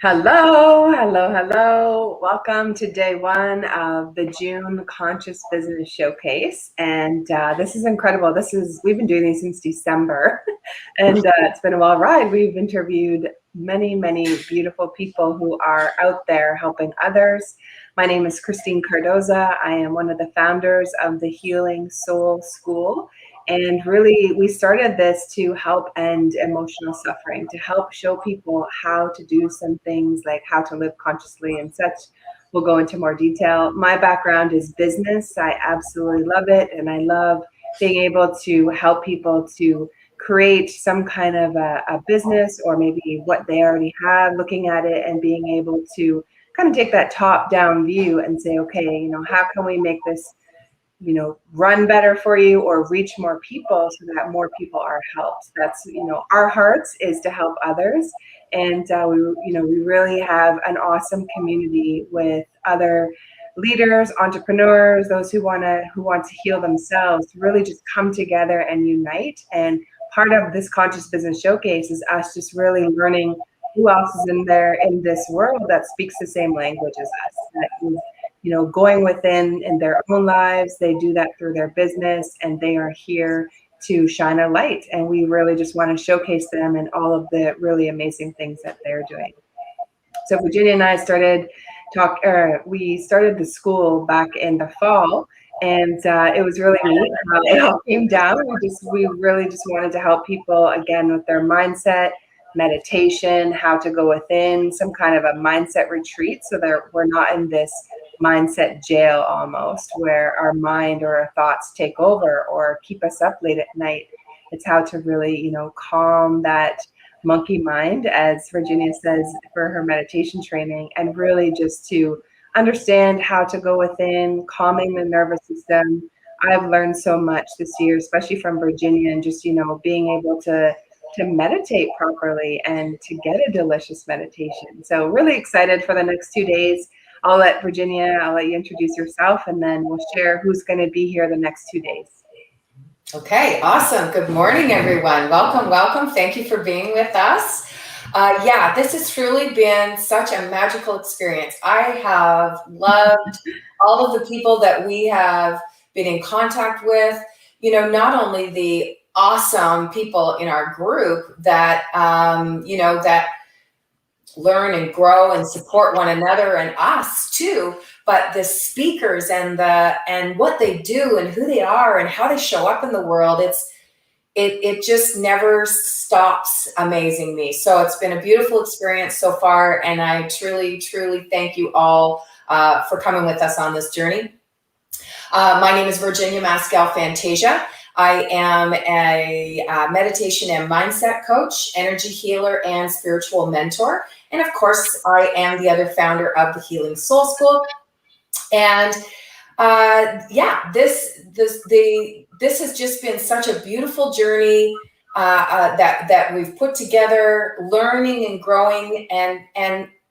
Hello, hello, hello. Welcome to day one of the June Conscious Business Showcase. And this is incredible. We've been doing these since December and it's been a wild ride. We've interviewed many, many beautiful people who are out there helping others. My name is Christine Cardoza. I am one of the founders of the Healing Soul School. And really, we started this to help end emotional suffering, to help show people how to do some things like how to live consciously and such. We'll go into more detail. My background is business. I absolutely love it. And I love being able to help people to create some kind of a business or maybe what they already have, looking at it and being able to kind of take that top-down view and say, okay, how can we make this run better for you or reach more people so that more people are helped. That's, our hearts is to help others. And we really have an awesome community with other leaders, entrepreneurs, those who want to heal themselves, to really just come together and unite. And part of this Conscious Business Showcase is us just really learning who else is in there in this world that speaks the same language as us, that is going within in their own lives. They do that through their business, and they are here to shine a light. And we really just want to showcase them and all of the really amazing things that they're doing. So Virginia and I we started the school back in the fall, and it was really neat how it all came down. We really just wanted to help people again with their mindset, meditation, how to go within, some kind of a mindset retreat so that we're not in this mindset jail almost, where our mind or our thoughts take over or keep us up late at night. It's how to really, calm that monkey mind, as Virginia says, for her meditation training, and really just to understand how to go within, calming the nervous system. I've learned so much this year, especially from Virginia, and just, being able to meditate properly and to get a delicious meditation. So really excited for the next 2 days. I'll let you introduce yourself, and then we'll share who's going to be here the next 2 days. Okay, awesome. Good morning, everyone. Welcome, welcome. Thank you for being with us. This has truly been such a magical experience. I have loved all of the people that we have been in contact with, not only the awesome people in our group that, that learn and grow and support one another and us too, but the speakers and what they do and who they are and how they show up in the world, it just never stops amazing me. So it's been a beautiful experience so far, and I truly, truly thank you all for coming with us on this journey. My name is Virginia Mascal Fantasia. I am a meditation and mindset coach, energy healer, and spiritual mentor. And of course, I am the other founder of the Healing Soul School. And this has just been such a beautiful journey that we've put together, learning and growing, and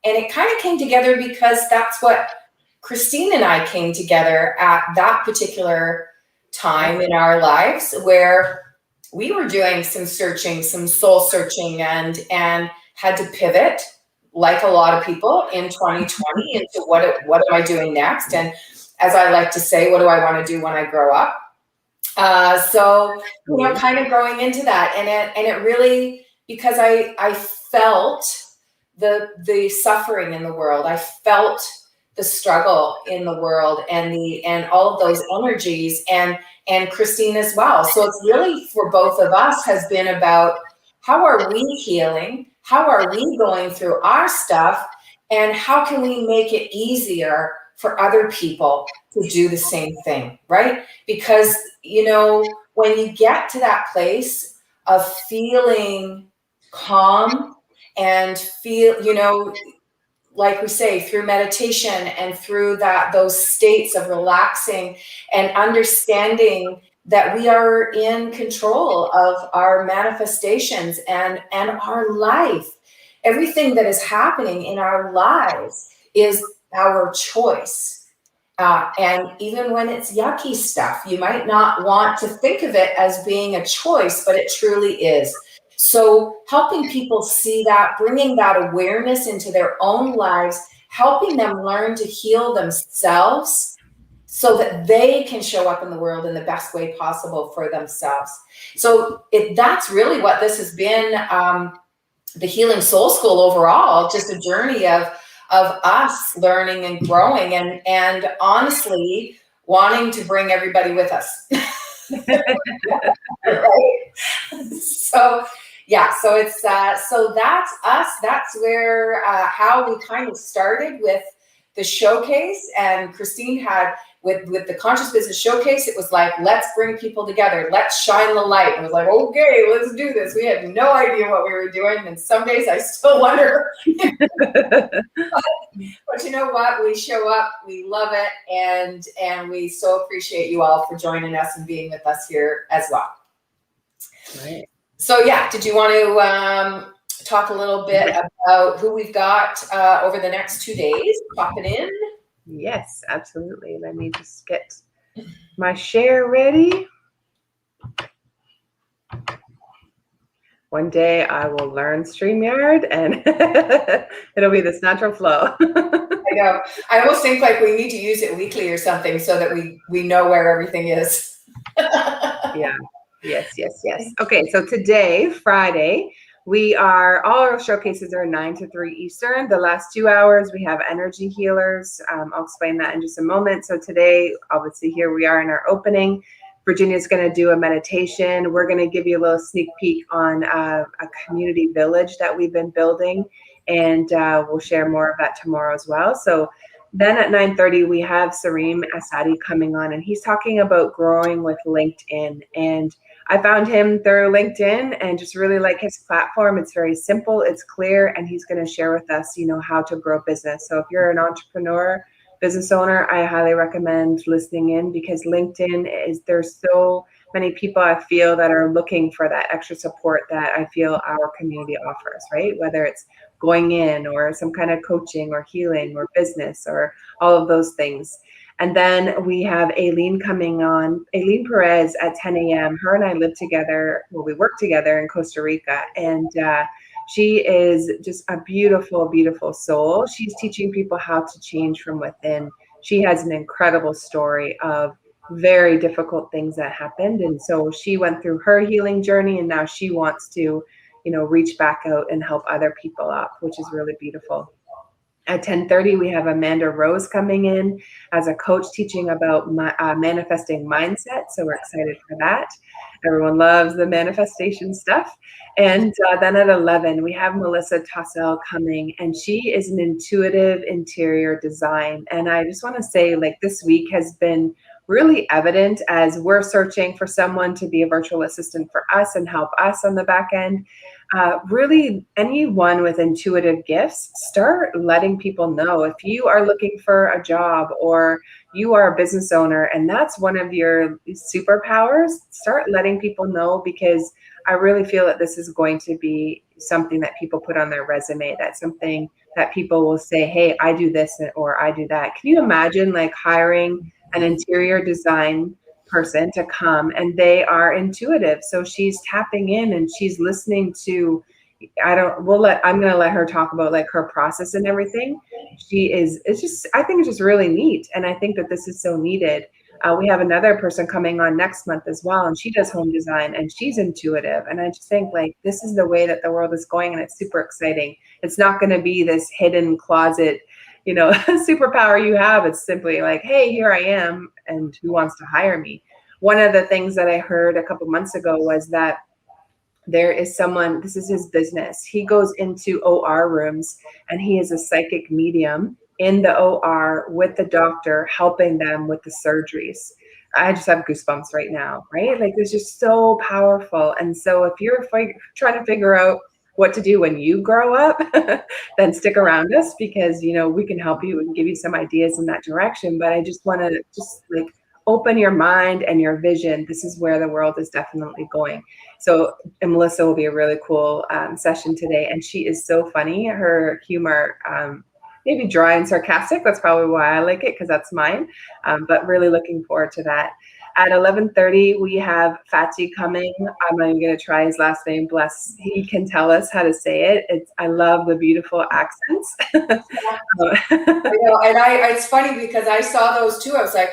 it kind of came together because that's what Christine and I came together at that particular time in our lives, where we were doing some searching, some soul searching, and had to pivot, like a lot of people in 2020, into what am I doing next? And as I like to say, what do I want to do when I grow up? Kind of growing into that, and it really, because I felt the suffering in the world, I felt the struggle in the world, and all of those energies, and Christine as well. So it's really, for both of us, has been about how are we healing, how are we going through our stuff, and how can we make it easier for other people to do the same thing, right? Because, when you get to that place of feeling calm and feel, like we say, through meditation and through those states of relaxing and understanding that we are in control of our manifestations and our life. Everything that is happening in our lives is our choice. And even when it's yucky stuff, you might not want to think of it as being a choice, but it truly is. So helping people see that, bringing that awareness into their own lives, helping them learn to heal themselves so that they can show up in the world in the best way possible for themselves. So that's really what this has been, the Healing Soul School overall, just a journey of us learning and growing and honestly wanting to bring everybody with us. Right? So yeah, so it's so that's us. That's where how we kind of started with the showcase. And Christine had with the Conscious Business Showcase, it was like, let's bring people together, let's shine the light. And it was like, okay, let's do this. We had no idea what we were doing, and some days I still wonder. But you know what? We show up, we love it, and we so appreciate you all for joining us and being with us here as well. Right. So yeah, did you want to talk a little bit about who we've got over the next 2 days popping in? Yes, absolutely. Let me just get my share ready. One day I will learn StreamYard and it'll be this natural flow. I know. I almost think like we need to use it weekly or something so that we know where everything is. Yeah. Yes. Okay, so today, Friday, all our showcases are 9 to 3 Eastern. The last 2 hours, we have energy healers. I'll explain that in just a moment. So today, obviously, here we are in our opening. Virginia's going to do a meditation. We're going to give you a little sneak peek on a community village that we've been building, and we'll share more of that tomorrow as well. So then at 9:30, we have Sareem Asadi coming on, and he's talking about growing with LinkedIn. And I found him through LinkedIn and just really like his platform. It's very simple, it's clear, and he's going to share with us, how to grow business. So if you're an entrepreneur, business owner, I highly recommend listening in, because LinkedIn there's so many people I feel that are looking for that extra support that I feel our community offers, right? Whether it's going in or some kind of coaching or healing or business or all of those things. And then we have Eilyn coming on, Eilyn Perez at 10 a.m. Her and I live together, we work together in Costa Rica. And she is just a beautiful, beautiful soul. She's teaching people how to change from within. She has an incredible story of very difficult things that happened. And so she went through her healing journey, and now she wants to, reach back out and help other people up, which is really beautiful. At 10:30, we have Amanda Rose coming in as a coach teaching about manifesting mindset. So we're excited for that. Everyone loves the manifestation stuff. And then at 11, we have Melissa Tossell coming, and she is an intuitive interior design. And I just want to say, this week has been really evident as we're searching for someone to be a virtual assistant for us and help us on the back end. Really, anyone with intuitive gifts, start letting people know. If you are looking for a job or you are a business owner and that's one of your superpowers, start letting people know, because I really feel that this is going to be something that people put on their resume. That's something that people will say, hey, I do this or I do that. Can you imagine hiring an interior design person to come, and they are intuitive? So she's tapping in and she's listening to, I'm going to let her talk about her process and everything. I think it's just really neat. And I think that this is so needed. We have another person coming on next month as well, and she does home design and she's intuitive. And I just think this is the way that the world is going, and it's super exciting. It's not going to be this hidden closet, superpower you have. It's simply hey, here I am, and who wants to hire me? One of the things that I heard a couple months ago was that there is someone, this is his business. He goes into OR rooms and he is a psychic medium in the OR with the doctor, helping them with the surgeries. I just have goosebumps right now, right? It's just so powerful. And so if you're trying to figure out what to do when you grow up, then stick around us, because, we can help you and give you some ideas in that direction. But I just want to open your mind and your vision. This is where the world is definitely going. So, and Melissa will be a really cool session today. And she is so funny. Her humor, maybe dry and sarcastic. That's probably why I like it, because that's mine. But really looking forward to that. at 11:30, we have Fatih coming. I'm not even going to try his last name. Bless. He can tell us how to say it. I love the beautiful accents. I know, and it's funny because I saw those too. I was like,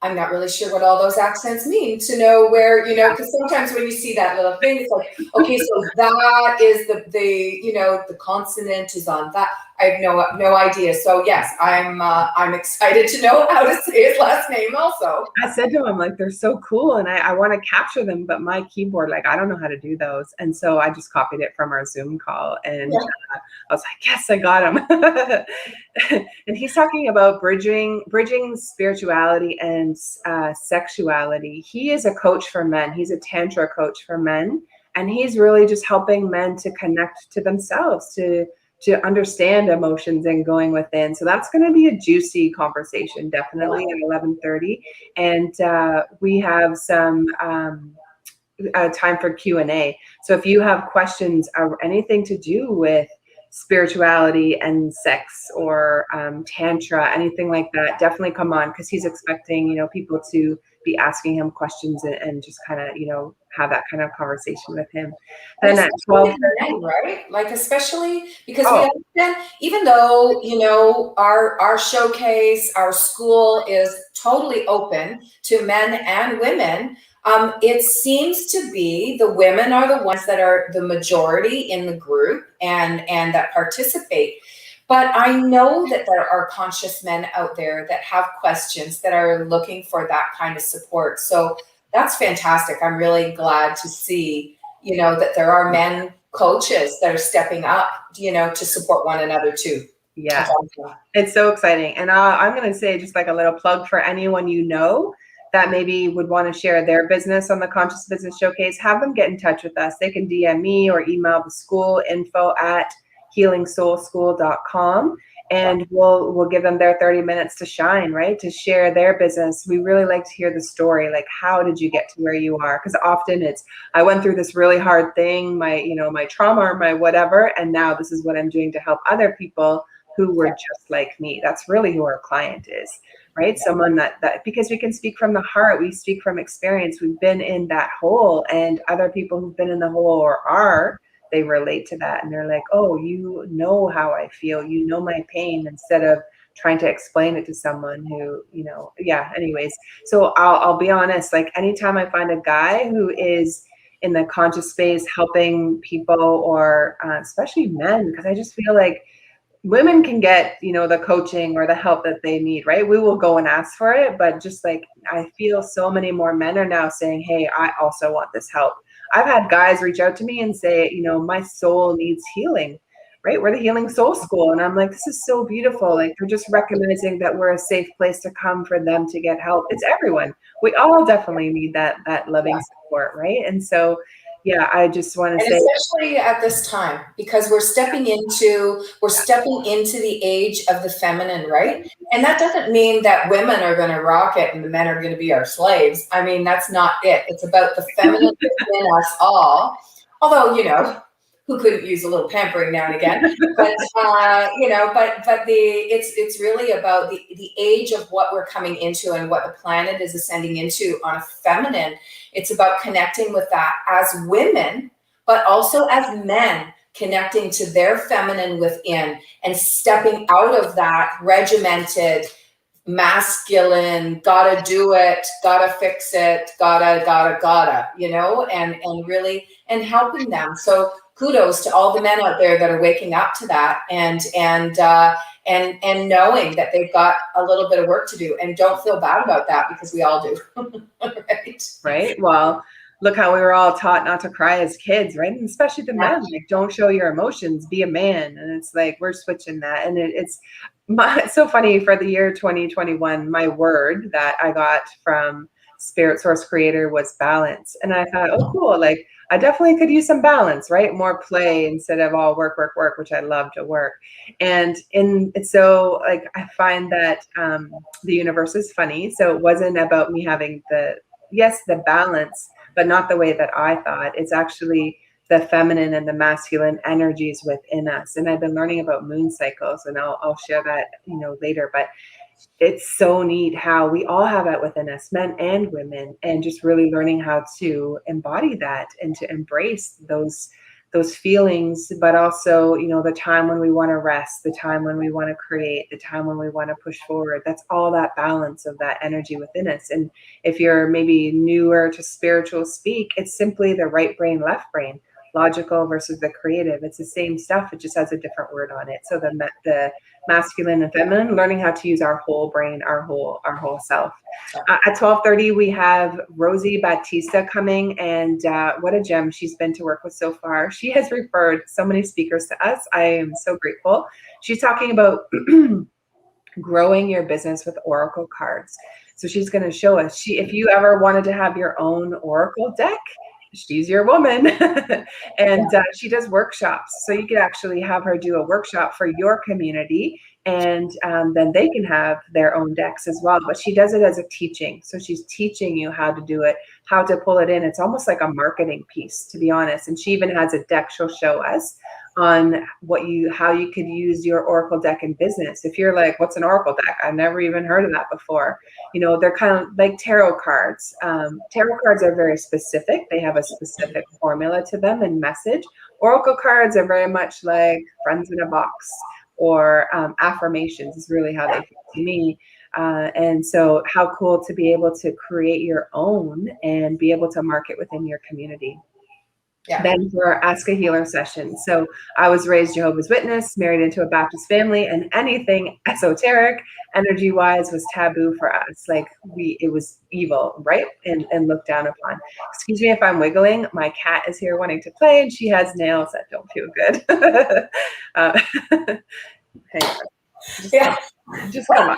I'm not really sure what all those accents mean to know where, because sometimes when you see that little thing, it's like, okay, so that is the consonant is on that. I have no idea. So yes, I'm excited to know how to say his last name also. I said to him, like, they're so cool and I want to capture them, but my keyboard, like, I don't know how to do those. And so I just copied it from our Zoom call and I was like, yes, I got him. And he's talking about bridging spirituality and sexuality. He is a coach for men. He's a tantra coach for men. And he's really just helping men to connect to themselves, to understand emotions and going within. So that's going to be a juicy conversation, definitely at 11:30. And we have some time for Q&A. So if you have questions or anything to do with spirituality and sex or tantra, anything like that, definitely come on, because he's expecting, people to be asking him questions and just kind of, have that kind of conversation with him. Then at 12:30, right? Like, especially because we understand, even though, our showcase, our school is totally open to men and women, it seems to be the women are the ones that are the majority in the group and that participate. But I know that there are conscious men out there that have questions, that are looking for that kind of support. So that's fantastic. I'm really glad to see, that there are men coaches that are stepping up, to support one another too. Yeah, it's so exciting. And I'm going to say just like a little plug for anyone that maybe would want to share their business on the Conscious Business Showcase. Have them get in touch with us. They can DM me or email the school, info@healingsoulschool.com. And we'll give them their 30 minutes to shine, right? To share their business. We really like to hear the story. Like, how did you get to where you are? Because often I went through this really hard thing, my trauma or my whatever, and now this is what I'm doing to help other people who were just like me. That's really who our client is, right? Someone that because we can speak from the heart, we speak from experience. We've been in that hole, and other people who've been in the hole they relate to that, and they're like, oh, you know how I feel, my pain, instead of trying to explain it to someone who, anyways. So I'll be honest, like, anytime I find a guy who is in the conscious space helping people, or especially men, because I just feel like women can get, the coaching or the help that they need, right? We will go and ask for it, but just like, I feel so many more men are now saying, hey, I also want this help. I've had guys reach out to me and say, my soul needs healing, right? We're the Healing Soul School. And I'm like, this is so beautiful. Like, they're just recognizing that we're a safe place to come for them to get help. It's everyone. We all definitely need that loving support, right? And so, yeah, I just want to say, especially at this time, because we're stepping into the age of the feminine, right? And that doesn't mean that women are going to rock it and the men are going to be our slaves. I mean, that's not it. It's about the feminine within us all. Although, who couldn't use a little pampering now and again? But it's really about the age of what we're coming into and what the planet is ascending into on a feminine. It's about connecting with that as women, but also as men, connecting to their feminine within and stepping out of that regimented, masculine, gotta do it, gotta fix it, gotta, and really, and helping them. So kudos to all the men out there that are waking up to that and knowing that they've got a little bit of work to do, and don't feel bad about that, because we all do. Right. Well, look how we were all taught not to cry as kids, right? And especially the men, like, don't show your emotions, be a man. And it's like, we're switching that. And it's so funny, for the year 2021, my word that I got from Spirit Source Creator was balance. And I thought, oh, cool. Like, I definitely could use some balance, right? More play instead of all work, which I love to work. And so, like, I find that the universe is funny. So it wasn't about me having the balance, but not the way that I thought. It's actually the feminine and the masculine energies within us. And I've been learning about moon cycles, and I'll share that, later. But it's so neat how we all have that within us, men and women, and just really learning how to embody that and to embrace those feelings, but also, you know, the time when we want to rest, the time when we want to create, the time when we want to push forward. That's all that balance of that energy within us. And if you're maybe newer to spiritual speak, it's simply the right brain, left brain, logical versus the creative. It's the same stuff. It just has a different word on it. So the masculine and feminine, learning how to use our whole brain, our whole self. At 12:30, we have Rosie Battista coming, and what a gem she's been to work with so far. She has referred so many speakers to us. I am so grateful. She's talking about growing your business with oracle cards. So she's going to show us. If you ever wanted to have your own oracle deck, she's your woman. And she does workshops. So you could actually have her do a workshop for your community, and then they can have their own decks as well. But she does it as a teaching. So she's teaching you how to do it, how to pull it in. It's almost like a marketing piece, to be honest. And she even has a deck she'll show us on how you could use your oracle deck in business. If you're like, what's an oracle deck? I've never even heard of that before. You know, they're kind of like tarot cards. Tarot cards are very specific. They have a specific formula to them and message. Oracle cards are very much like friends in a box, or affirmations is really how they feel to me. And so how cool to be able to create your own and be able to market within your community. Yeah. Then for our Ask a Healer session. So I was raised Jehovah's Witness, married into a Baptist family, and anything esoteric, energy-wise, was taboo for us. Like it was evil, right? And looked down upon. Excuse me if I'm wiggling. My cat is here wanting to play, and she has nails that don't feel good. Hang on. Just come on.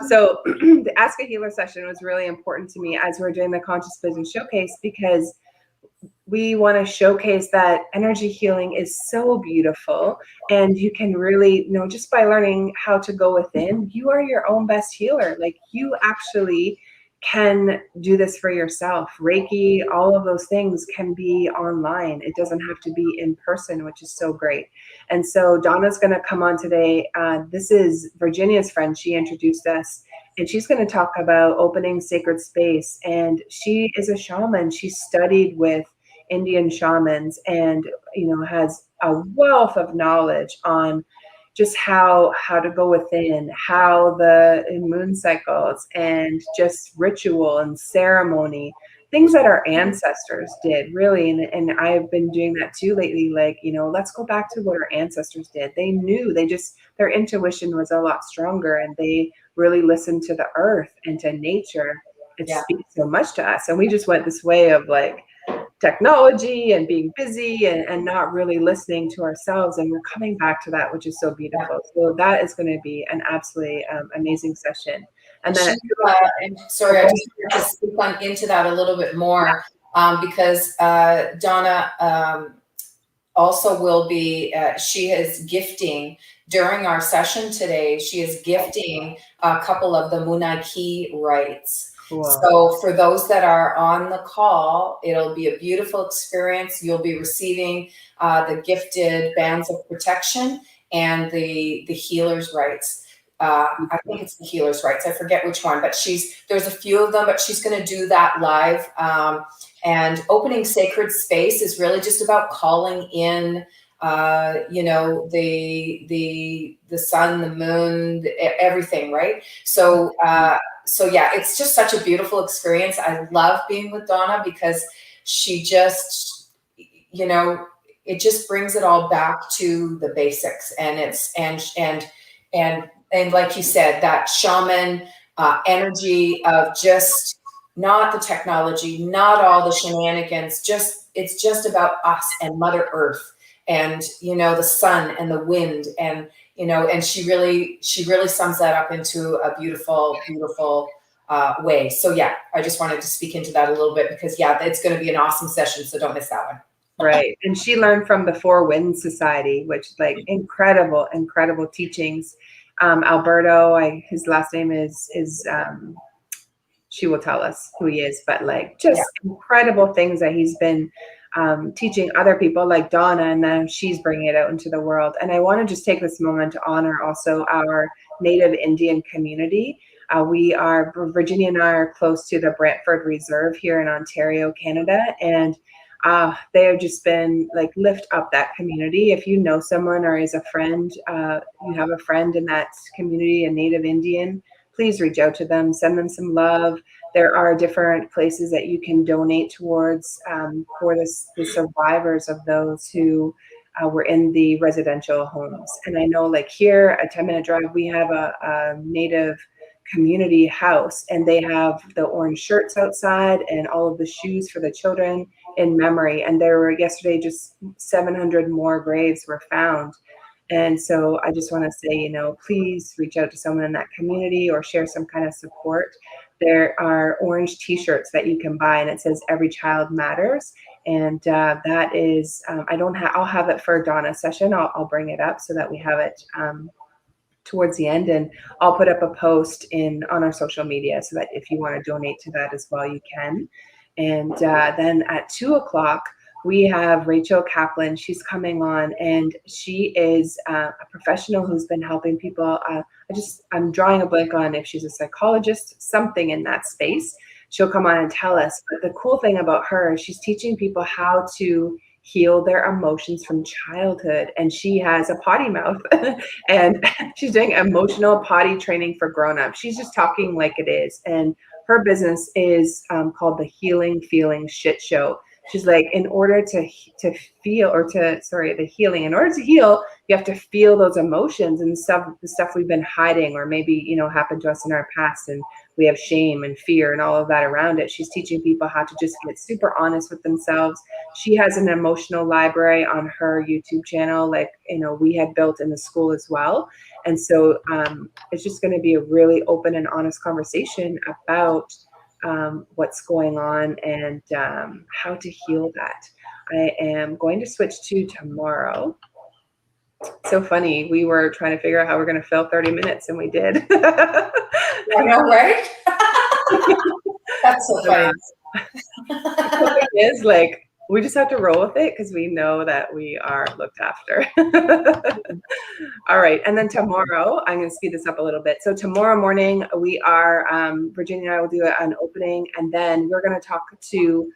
So the Ask a Healer session was really important to me as we're doing the Conscious Business Showcase, because we want to showcase that energy healing is so beautiful, and you can really, you know, just by learning how to go within, you are your own best healer. Like you actually can do this for yourself. Reiki, all of those things can be online. It doesn't have to be in person, which is so great. And so Donna's going to come on today. This is Virginia's friend. She introduced us, and she's going to talk about opening sacred space. And she is a shaman. She studied with Indian shamans, and, you know, has a wealth of knowledge on just how to go within, how the moon cycles, and just ritual and ceremony, things that our ancestors did, really. And I've been doing that too lately. Like, you know, let's go back to what our ancestors did. They knew, their intuition was a lot stronger, and they really listened to the earth and to nature. It speaks so much to us. And we just went this way of like technology and being busy and not really listening to ourselves, and we're coming back to that, which is so beautiful. So that is going to be an absolutely amazing session. And then sorry, I just want to speak into that a little bit more, because Donna also will be, she is gifting during our session today. She is gifting a couple of the Munay key rights. Cool. So for those that are on the call, it'll be a beautiful experience. You'll be receiving the gifted bands of protection and the healer's rights. I think it's the healer's rights. I forget which one, but there's a few of them, but she's going to do that live. And opening sacred space is really just about calling in, you know, the sun, the moon, everything, right? So yeah, it's just such a beautiful experience. I love being with Donna because she just, you know, it just brings it all back to the basics. And it's, and like you said, that shaman energy of just not the technology, not all the shenanigans, it's just about us and Mother Earth and, you know, the sun and the wind, and, you know, and she really sums that up into a beautiful, beautiful way. So yeah, I just wanted to speak into that a little bit because it's going to be an awesome session. So don't miss that one. Right. And she learned from the Four Winds Society, which like incredible, incredible teachings. Alberto, his last name is she will tell us who he is, but like just incredible things that he's been teaching other people like Donna, and then she's bringing it out into the world. And I want to just take this moment to honor also our Native Indian community. Virginia and I are close to the Brantford Reserve here in Ontario, Canada, and they have just been like, lift up that community. If you know someone or is a friend, you have a friend in that community, a Native Indian, please reach out to them, send them some love. There are different places that you can donate towards for the survivors of those who were in the residential homes. And I know, like here, a 10-minute drive, we have a Native community house, and they have the orange shirts outside and all of the shoes for the children in memory. And there were yesterday just 700 more graves were found. And so I just want to say, please reach out to someone in that community or share some kind of support. There are orange t-shirts that you can buy, and it says "Every Child Matters." And that is, I'll have it for Donna's session. I'll bring it up so that we have it towards the end, and I'll put up a post on our social media so that if you want to donate to that as well, you can. And then at 2:00, we have Rachel Kaplan. She's coming on, and she is a professional who's been helping people. I'm drawing a blank on if she's a psychologist, something in that space. She'll come on and tell us. But the cool thing about her is she's teaching people how to heal their emotions from childhood. And she has a potty mouth and she's doing emotional potty training for grownups. She's just talking like it is. And her business is called the Healing Feeling Shit Show. She's like, in order to heal, you have to feel those emotions and the stuff we've been hiding, or maybe, happened to us in our past, and we have shame and fear and all of that around it. She's teaching people how to just get super honest with themselves. She has an emotional library on her YouTube channel, like, we had built in the school as well. And so it's just going to be a really open and honest conversation about what's going on and how to heal that. I am going to switch to tomorrow. So funny. We were trying to figure out how we're going to fill 30 minutes, and we did. I know, right? That's so funny. It is like, we just have to roll with it because we know that we are looked after. All right. And then tomorrow, I'm going to speed this up a little bit. So tomorrow morning, we are, Virginia and I will do an opening, and then we're going to talk to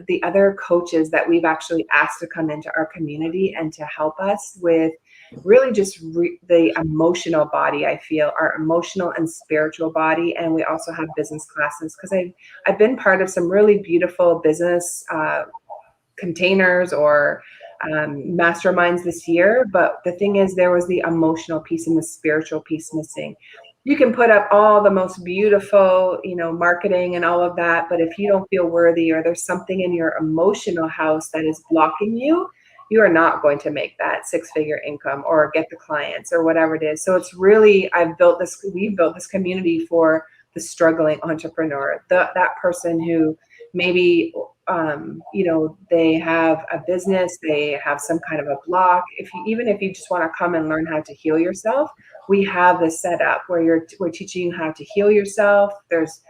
the other coaches that we've actually asked to come into our community and to help us with really just the emotional body, I feel, our emotional and spiritual body. And we also have business classes because I've been part of some really beautiful business containers or masterminds this year. But the thing is, there was the emotional piece and the spiritual piece missing. You can put up all the most beautiful, marketing and all of that, but if you don't feel worthy, or there's something in your emotional house that is blocking you, you are not going to make that 6-figure income or get the clients or whatever it is. So it's really, we've built this community for the struggling entrepreneur, that person who maybe, they have a business, they have some kind of a block. Even if you just want to come and learn how to heal yourself, we have this set up where we're teaching you how to heal yourself. There's,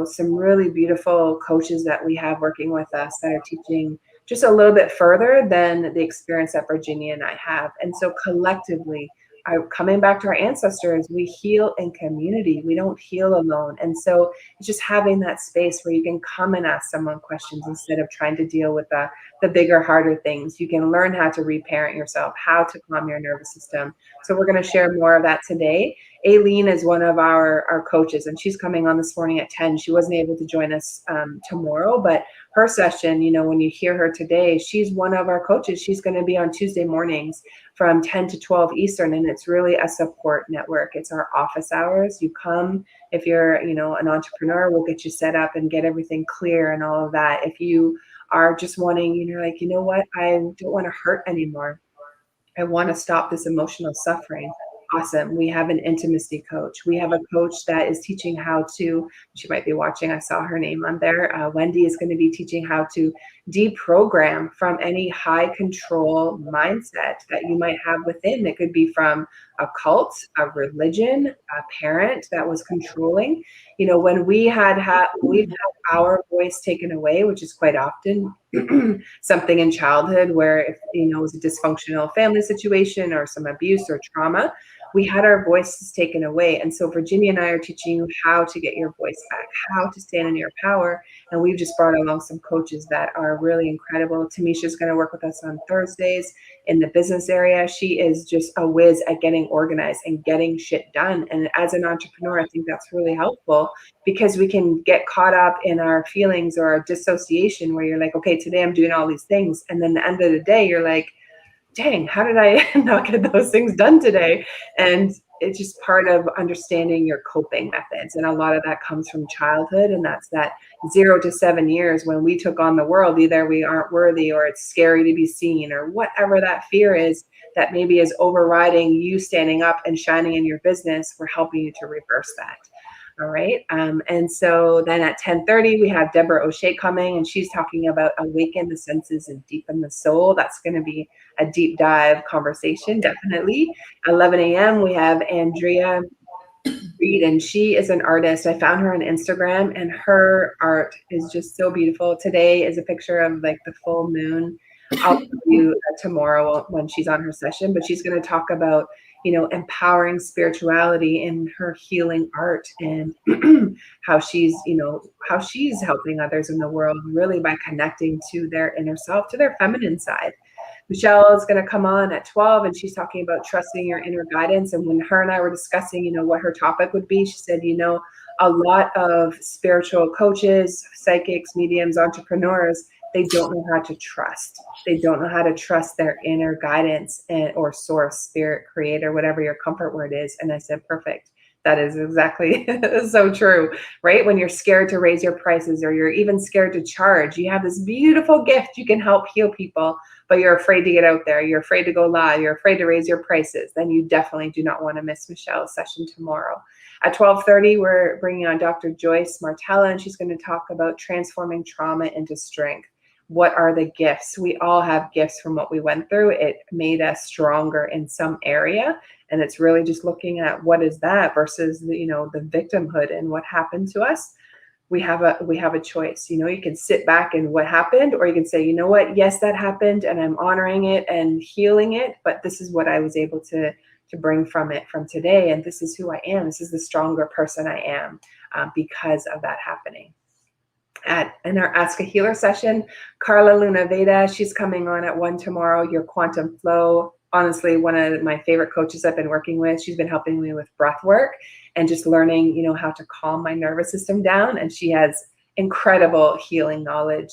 some really beautiful coaches that we have working with us that are teaching just a little bit further than the experience that Virginia and I have. And so collectively, coming back to our ancestors, we heal in community. We don't heal alone. And so it's just having that space where you can come and ask someone questions instead of trying to deal with the bigger, harder things. You can learn how to reparent yourself, how to calm your nervous system. So we're going to share more of that today. Eilyn is one of our coaches, and she's coming on this morning at 10. She wasn't able to join us tomorrow, but her session, when you hear her today, she's one of our coaches. She's going to be on Tuesday mornings from 10 to 12 Eastern, and it's really a support network. It's our office hours. You come, if you're, an entrepreneur, we'll get you set up and get everything clear and all of that. If you are just wanting, you're like, what, I don't want to hurt anymore. I want to stop this emotional suffering. Awesome. We have an intimacy coach. We have a coach that is teaching how to, she might be watching, I saw her name on there. Wendy is going to be teaching how to deprogram from any high control mindset that you might have within. It could be from a cult, a religion, a parent that was controlling. When we've had our voice taken away, which is quite often something in childhood where if, it was a dysfunctional family situation or some abuse or trauma, we had our voices taken away. And so Virginia and I are teaching you how to get your voice back, how to stand in your power. And we've just brought along some coaches that are really incredible. Tamisha's going to work with us on Thursdays in the business area. She is just a whiz at getting organized and getting shit done. And as an entrepreneur, I think that's really helpful because we can get caught up in our feelings or our dissociation where you're like, okay, today I'm doing all these things. And then the end of the day, you're like, dang, how did I not get those things done today? And it's just part of understanding your coping methods. And a lot of that comes from childhood. And that's that 0 to 7 years when we took on the world, either we aren't worthy or it's scary to be seen or whatever that fear is that maybe is overriding you standing up and shining in your business. We're helping you to reverse that. All right. And so then at 10:30, we have Deborah O'Shea coming, and she's talking about awaken the senses and deepen the soul. That's going to be a deep dive conversation, definitely. 11 a.m., we have Andrea Reed, and she is an artist. I found her on Instagram, and her art is just so beautiful. Today is a picture of like the full moon. I'll tell you tomorrow when she's on her session, but she's going to talk about empowering spirituality in her healing art and how she's helping others in the world really by connecting to their inner self, to their feminine side. Michelle is going to come on at 12 and she's talking about trusting your inner guidance. And when her and I were discussing, what her topic would be, she said, a lot of spiritual coaches, psychics, mediums, entrepreneurs, they don't know how to trust. They don't know how to trust their inner guidance or source, spirit, creator, whatever your comfort word is. And I said, perfect. That is exactly so true, right? When you're scared to raise your prices or you're even scared to charge, you have this beautiful gift. You can help heal people, but you're afraid to get out there. You're afraid to go live. You're afraid to raise your prices. Then you definitely do not want to miss Michelle's session tomorrow. At 12:30, we're bringing on Dr. Joyce Martella, and she's going to talk about transforming trauma into strength. What are the gifts? We all have gifts from what we went through. It made us stronger in some area. And it's really just looking at what is that versus the victimhood and what happened to us. We have a choice. You can sit back and what happened, or you can say, you know what, yes, that happened and I'm honoring it and healing it, but this is what I was able to bring from it from today. And this is who I am. This is the stronger person I am because of that happening. In our Ask a Healer session, Carla Luna Veda, she's coming on at 1 tomorrow, your quantum flow. Honestly, one of my favorite coaches I've been working with. She's been helping me with breath work and just learning, how to calm my nervous system down. And she has incredible healing knowledge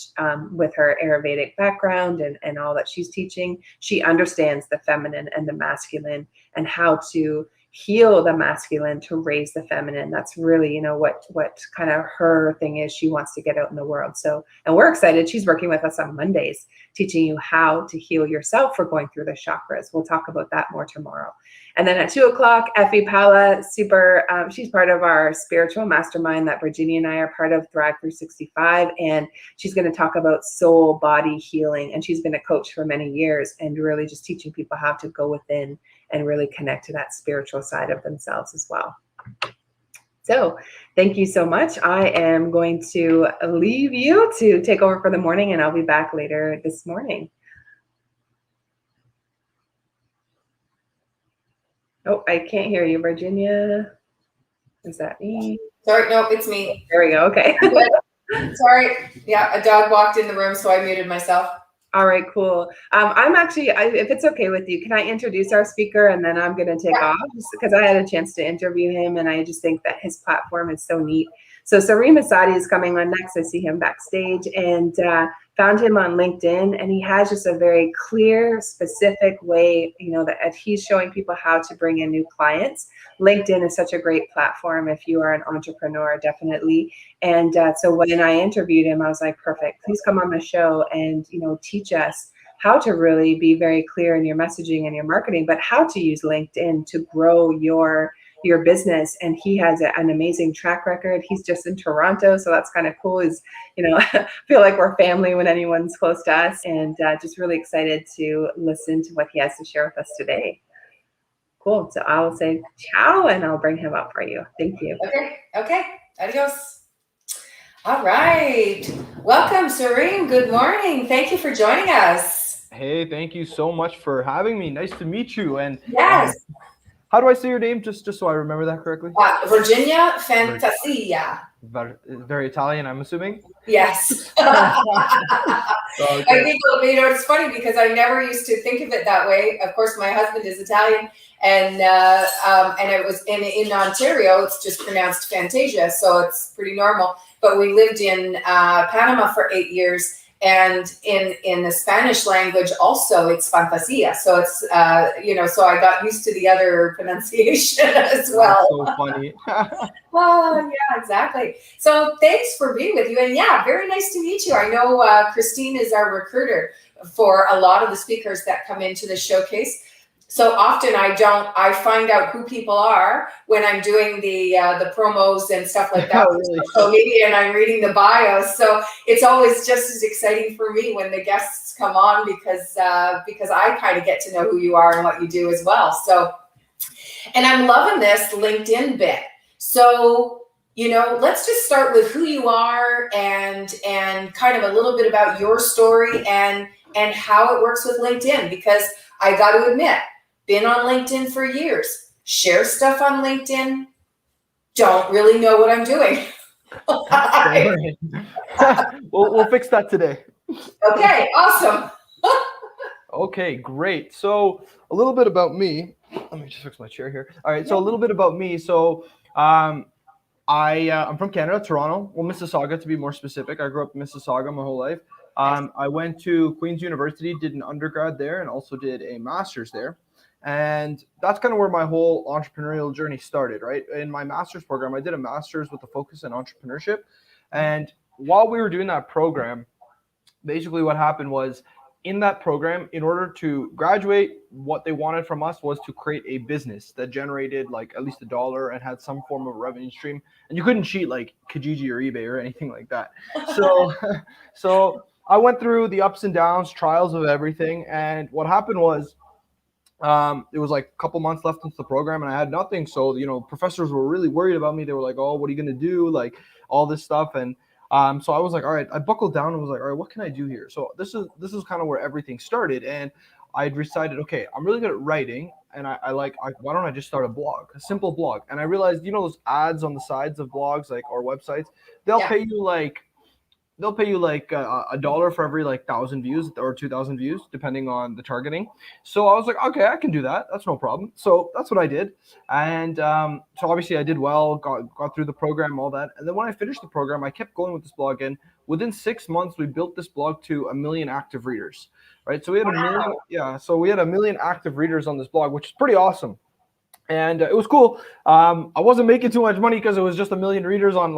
with her Ayurvedic background and all that she's teaching. She understands the feminine and the masculine and how to heal the masculine to raise the feminine. That's really, what kind of her thing is. She wants to get out in the world. So, and we're excited. She's working with us on Mondays, teaching you how to heal yourself for going through the chakras. We'll talk about that more tomorrow. And then at 2 o'clock, Effie Pala, she's part of our spiritual mastermind that Virginia and I are part of, Thrive 365. And she's going to talk about soul body healing. And she's been a coach for many years and really just teaching people how to go within and really connect to that spiritual side of themselves as well. So thank you so much. I am going to leave you to take over for the morning, and I'll be back later this morning. Oh, I can't hear you, Virginia. Is that me? Sorry, no, it's me. There we go. Okay. Sorry. Yeah, a dog walked in the room, so I muted myself. All right, cool. I'm actually, if it's okay with you, can I introduce our speaker and then I'm going to take off just because I had a chance to interview him and I just think that his platform is so neat. So Sarima Sadi is coming on next. I see him backstage and found him on LinkedIn, and he has just a very clear, specific way, that he's showing people how to bring in new clients. LinkedIn is such a great platform if you are an entrepreneur, definitely. And so when I interviewed him, I was like, perfect, please come on the show and, teach us how to really be very clear in your messaging and your marketing, but how to use LinkedIn to grow your business. And he has an amazing track record. He's just in Toronto, so that's kind of cool. I feel like we're family when anyone's close to us, and just really excited to listen to what he has to share with us today. Cool. So I'll say ciao and I'll bring him up for you. Thank you. Okay. Adios. All right. Welcome, Serene. Good morning. Thank you for joining us. Hey, thank you so much for having me. Nice to meet you. And Yes. how do I say your name? Just so I remember that correctly. Virginia Fantasia. Very Italian, I'm assuming. Yes. Okay. I think, it's funny because I never used to think of it that way. Of course, my husband is Italian, and it was in Ontario. It's just pronounced Fantasia, so it's pretty normal. But we lived in Panama for 8 years, and in the Spanish language also it's Fantasia. So it's so I got used to the other pronunciation as well. That's so funny. Oh, yeah, exactly. So thanks for being with you. And yeah, very nice to meet you. I know Christine is our recruiter for a lot of the speakers that come into the showcase. So often I find out who people are when I'm doing the promos and stuff like that. Really? So maybe, and I'm reading the bios. So it's always just as exciting for me when the guests come on because I kind of get to know who you are and what you do as well. So, and I'm loving this LinkedIn bit. So, let's just start with who you are and kind of a little bit about your story and how it works with LinkedIn, because I got to admit, been on LinkedIn for years, share stuff on LinkedIn, don't really know what I'm doing. We'll fix that today. Okay, awesome. Okay, great. So a little bit about me. Let me just fix my chair here. All right, so a little bit about me. So I'm from Canada, Toronto, Mississauga to be more specific. I grew up in Mississauga my whole life. I went to Queen's University, did an undergrad there, and also did a master's there. And that's kind of where my whole entrepreneurial journey started, right? In my master's program, I did a master's with a focus in entrepreneurship. And while we were doing that program, basically what happened was, in that program, in order to graduate, what they wanted from us was to create a business that generated like at least $1 and had some form of revenue stream. And you couldn't cheat like Kijiji or eBay or anything like that. So I went through the ups and downs, trials of everything. And what happened was, it was like a couple months left into the program and I had nothing. So, professors were really worried about me. They were like, oh, what are you going to do? Like all this stuff. And so I was like, all right, I buckled down and was like, all right, what can I do here? So this is kind of where everything started. And I decided, okay, I'm really good at writing. And why don't I just start a simple blog? And I realized, those ads on the sides of blogs, or websites, they'll pay you like $1 for every 1,000 views or 2,000 views, depending on the targeting. So I was like, okay, I can do that. That's no problem. So that's what I did. And so obviously I did well, got through the program, all that. And then when I finished the program, I kept going with this blog. And within 6 months, we built this blog to 1 million active readers, right? So we had 1 million. Yeah. So we had 1 million active readers on this blog, which is pretty awesome. And it was cool. I wasn't making too much money because it was just 1 million readers on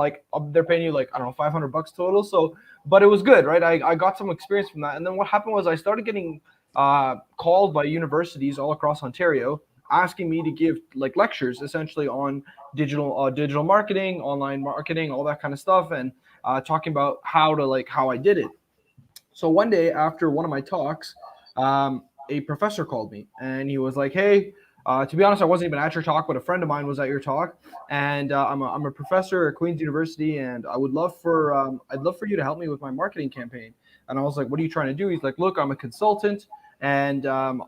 they're paying you I don't know, $500 total. So, but it was good, right? I got some experience from that. And then what happened was I started getting called by universities all across Ontario asking me to give lectures essentially on digital marketing, online marketing, all that kind of stuff, and talking about how I did it. So one day after one of my talks, a professor called me and he was like, hey, to be honest, I wasn't even at your talk, but a friend of mine was at your talk, and I'm a professor at Queen's University, and I'd love for you to help me with my marketing campaign. And I was like, what are you trying to do? He's like, look, I'm a consultant, and I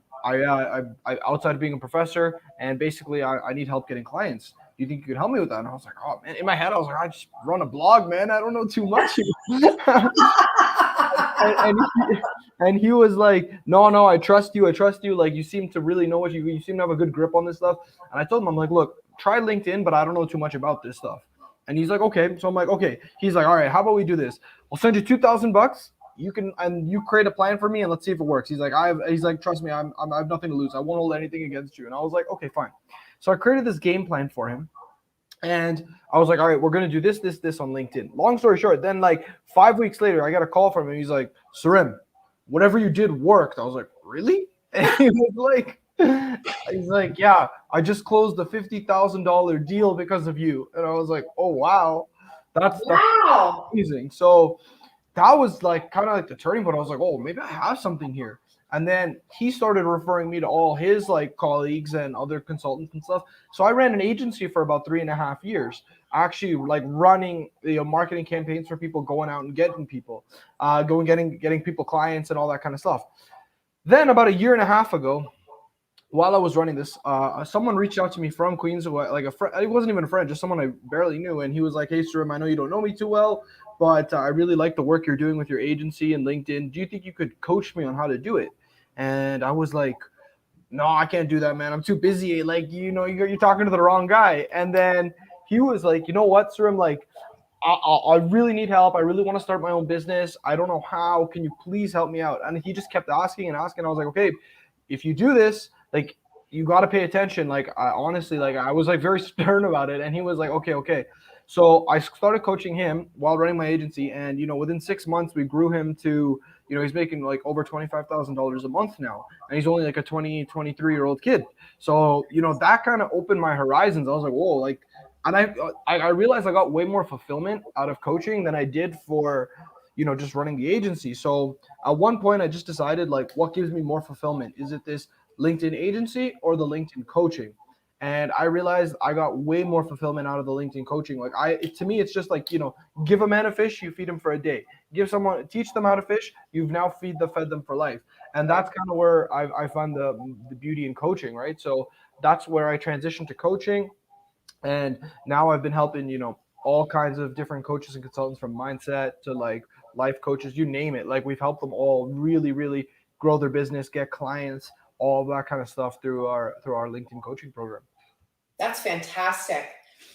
outside of being a professor, and basically I need help getting clients. Do you think you could help me with that? And I was like, oh man, in my head I was like, I just run a blog, man. I don't know too much. and he was like, no, I trust you. Like, you seem to really know what you seem to have a good grip on this stuff. And I told him, I'm like, look, try LinkedIn, but I don't know too much about this stuff. And he's like, okay. So I'm like, okay. He's like, all right, how about we do this? I'll send you $2,000. You create a plan for me and let's see if it works. He's like, trust me, I have nothing to lose. I won't hold anything against you. And I was like, okay, fine. So I created this game plan for him. And I was like, all right, we're going to do this on LinkedIn. Long story short, then 5 weeks later, I got a call from him. He's like, Sarim, whatever you did worked. I was like, really? And he was like, yeah, I just closed the $50,000 deal because of you. And I was like, oh, wow. That's amazing. So that was kind of the turning point. I was like, oh, maybe I have something here. And then he started referring me to all his like colleagues and other consultants and stuff. So I ran an agency for about 3.5 years, actually like running marketing campaigns for people, going out and getting people, getting people clients and all that kind of stuff. Then about a year and a half ago, while I was running this, someone reached out to me from Queens, like a friend. It wasn't even a friend, just someone I barely knew, and he was like, "Hey, Surim, I know you don't know me too well, but I really like the work you're doing with your agency and LinkedIn. Do you think you could coach me on how to do it?" And I was like, "No, I can't do that, man. I'm too busy. Like, you're talking to the wrong guy." And then he was like, "You know what, Surim? Like, I really need help. I really want to start my own business. I don't know how. Can you please help me out?" And he just kept asking and asking. I was like, "Okay, if you do this, like, you got to pay attention." Like, I honestly, like, I was like very stern about it. And he was like, okay. So I started coaching him while running my agency. And, within 6 months, we grew him to, he's making like over $25,000 a month now. And he's only like a 23-year-old kid. So, that kind of opened my horizons. I was like, whoa, like, and I realized I got way more fulfillment out of coaching than I did for, just running the agency. So at one point I just decided, like, what gives me more fulfillment? Is it this LinkedIn agency or the LinkedIn coaching? And I realized I got way more fulfillment out of the LinkedIn coaching. Like, to me, it's just like, give a man a fish, you feed him for a day. Teach them how to fish, you've now fed them for life. And that's kind of where I find the beauty in coaching, right? So that's where I transitioned to coaching. And now I've been helping, all kinds of different coaches and consultants, from mindset to like life coaches, you name it. Like, we've helped them all really, really grow their business, get clients, all that kind of stuff through our LinkedIn coaching program. That's fantastic.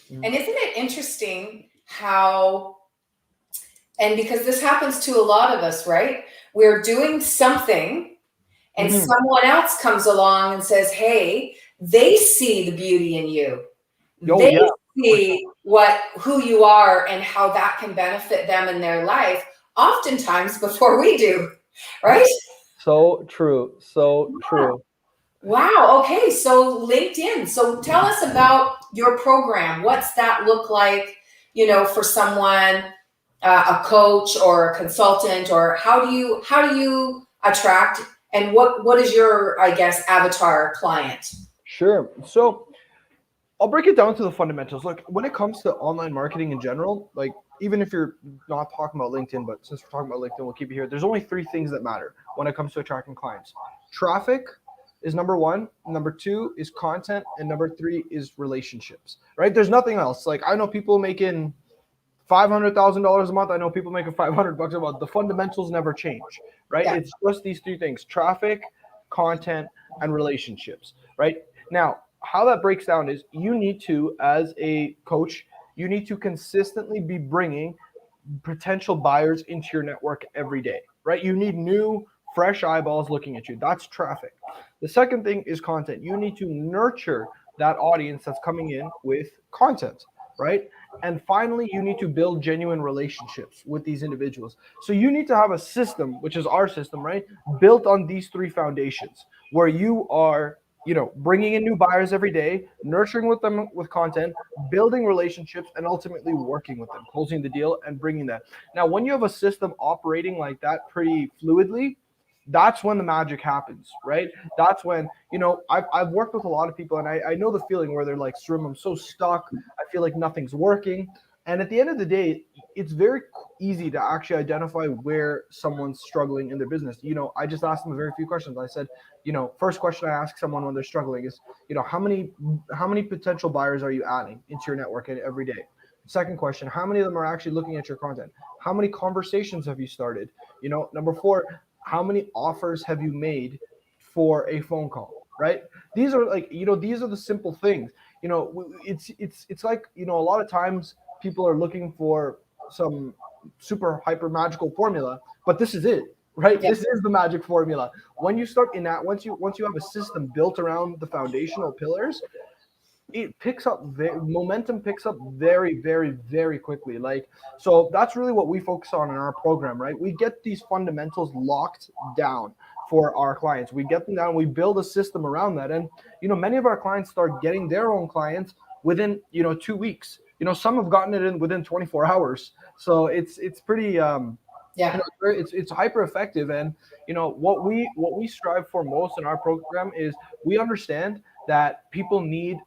Mm-hmm. And isn't it interesting how, and because this happens to a lot of us, right? We're doing something and mm-hmm. someone else comes along and says, hey, they see the beauty in you. They see who you are and how that can benefit them in their life, oftentimes before we do, right? So true. So true. Wow. Okay. So LinkedIn. So tell us about your program. What's that look like, for someone, a coach or a consultant, or how do you attract, and what is your, I guess, avatar client? Sure. So I'll break it down to the fundamentals. Look, when it comes to online marketing in general, like, even if you're not talking about LinkedIn, but since we're talking about LinkedIn, we'll keep it here. There's only 3 things that matter when it comes to attracting clients. Traffic is number 1. Number 2 is content. And number 3 is relationships, right? There's nothing else. Like, I know people making $500,000 a month. I know people making $500 a month. The fundamentals never change, right? Yeah. It's just these 3 things: traffic, content, and relationships, right? Now, how that breaks down is, you need to, as a coach, you need to consistently be bringing potential buyers into your network every day, right? You need new, fresh eyeballs looking at you. That's traffic. The second thing is content. You need to nurture that audience that's coming in with content, right? And finally, you need to build genuine relationships with these individuals. So you need to have a system, which is our system, right? Built on these 3 foundations, where you are, bringing in new buyers every day, nurturing with them with content, building relationships, and ultimately working with them, closing the deal and bringing that. Now, when you have a system operating like that pretty fluidly, that's when the magic happens, right? That's when, I've worked with a lot of people, and I know the feeling where they're like, Srim, I'm so stuck. I feel like nothing's working. And at the end of the day, it's very easy to actually identify where someone's struggling in their business. I just asked them a very few questions. I said, first question I ask someone when they're struggling is, how many potential buyers are you adding into your network every day? Second question, how many of them are actually looking at your content? How many conversations have you started? Number 4, how many offers have you made for a phone call, right? These are like, these are the simple things. It's like, a lot of times people are looking for some super hyper magical formula, but this is it, right? Yeah. This is the magic formula. When you start in that, once you have a system built around the foundational pillars, it picks up, momentum picks up very, very, very quickly. Like, so that's really what we focus on in our program, right? We get these fundamentals locked down for our clients. We get them down, we build a system around that. And, many of our clients start getting their own clients within, 2 weeks. Some have gotten it in within 24 hours. So it's pretty Yeah. It's hyper effective. And what we strive for most in our program is we understand that people need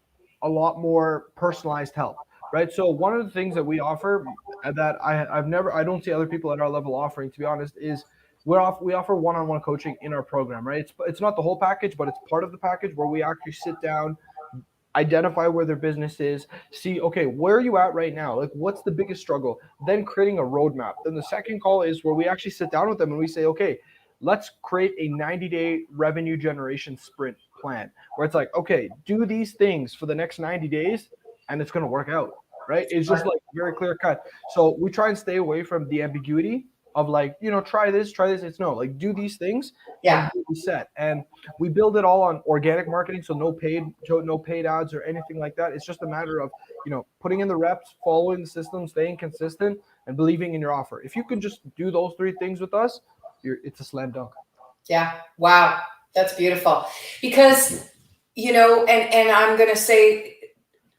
a lot more personalized help, right? So one of the things that we offer that I don't see other people at our level offering, to be honest, is we offer one-on-one coaching in our program, right? It's not the whole package, but it's part of the package where we actually sit down, identify where their business is, see, okay, where are you at right now? Like, what's the biggest struggle? Then creating a roadmap. Then the second call is where we actually sit down with them and we say, okay, let's create a 90-day revenue generation sprint plan where it's like, okay, do these things for the next 90 days and it's going to work out, right? It's just like very clear cut. So we try and stay away from the ambiguity of like, try this. It's no, like, do these things and be set. And we build it all on organic marketing, so no paid ads or anything like that. It's just a matter of putting in the reps, following the system, staying consistent, and believing in your offer. If you can just do those 3 things with us, it's a slam dunk. Yeah. Wow. That's beautiful. Because and I'm going to say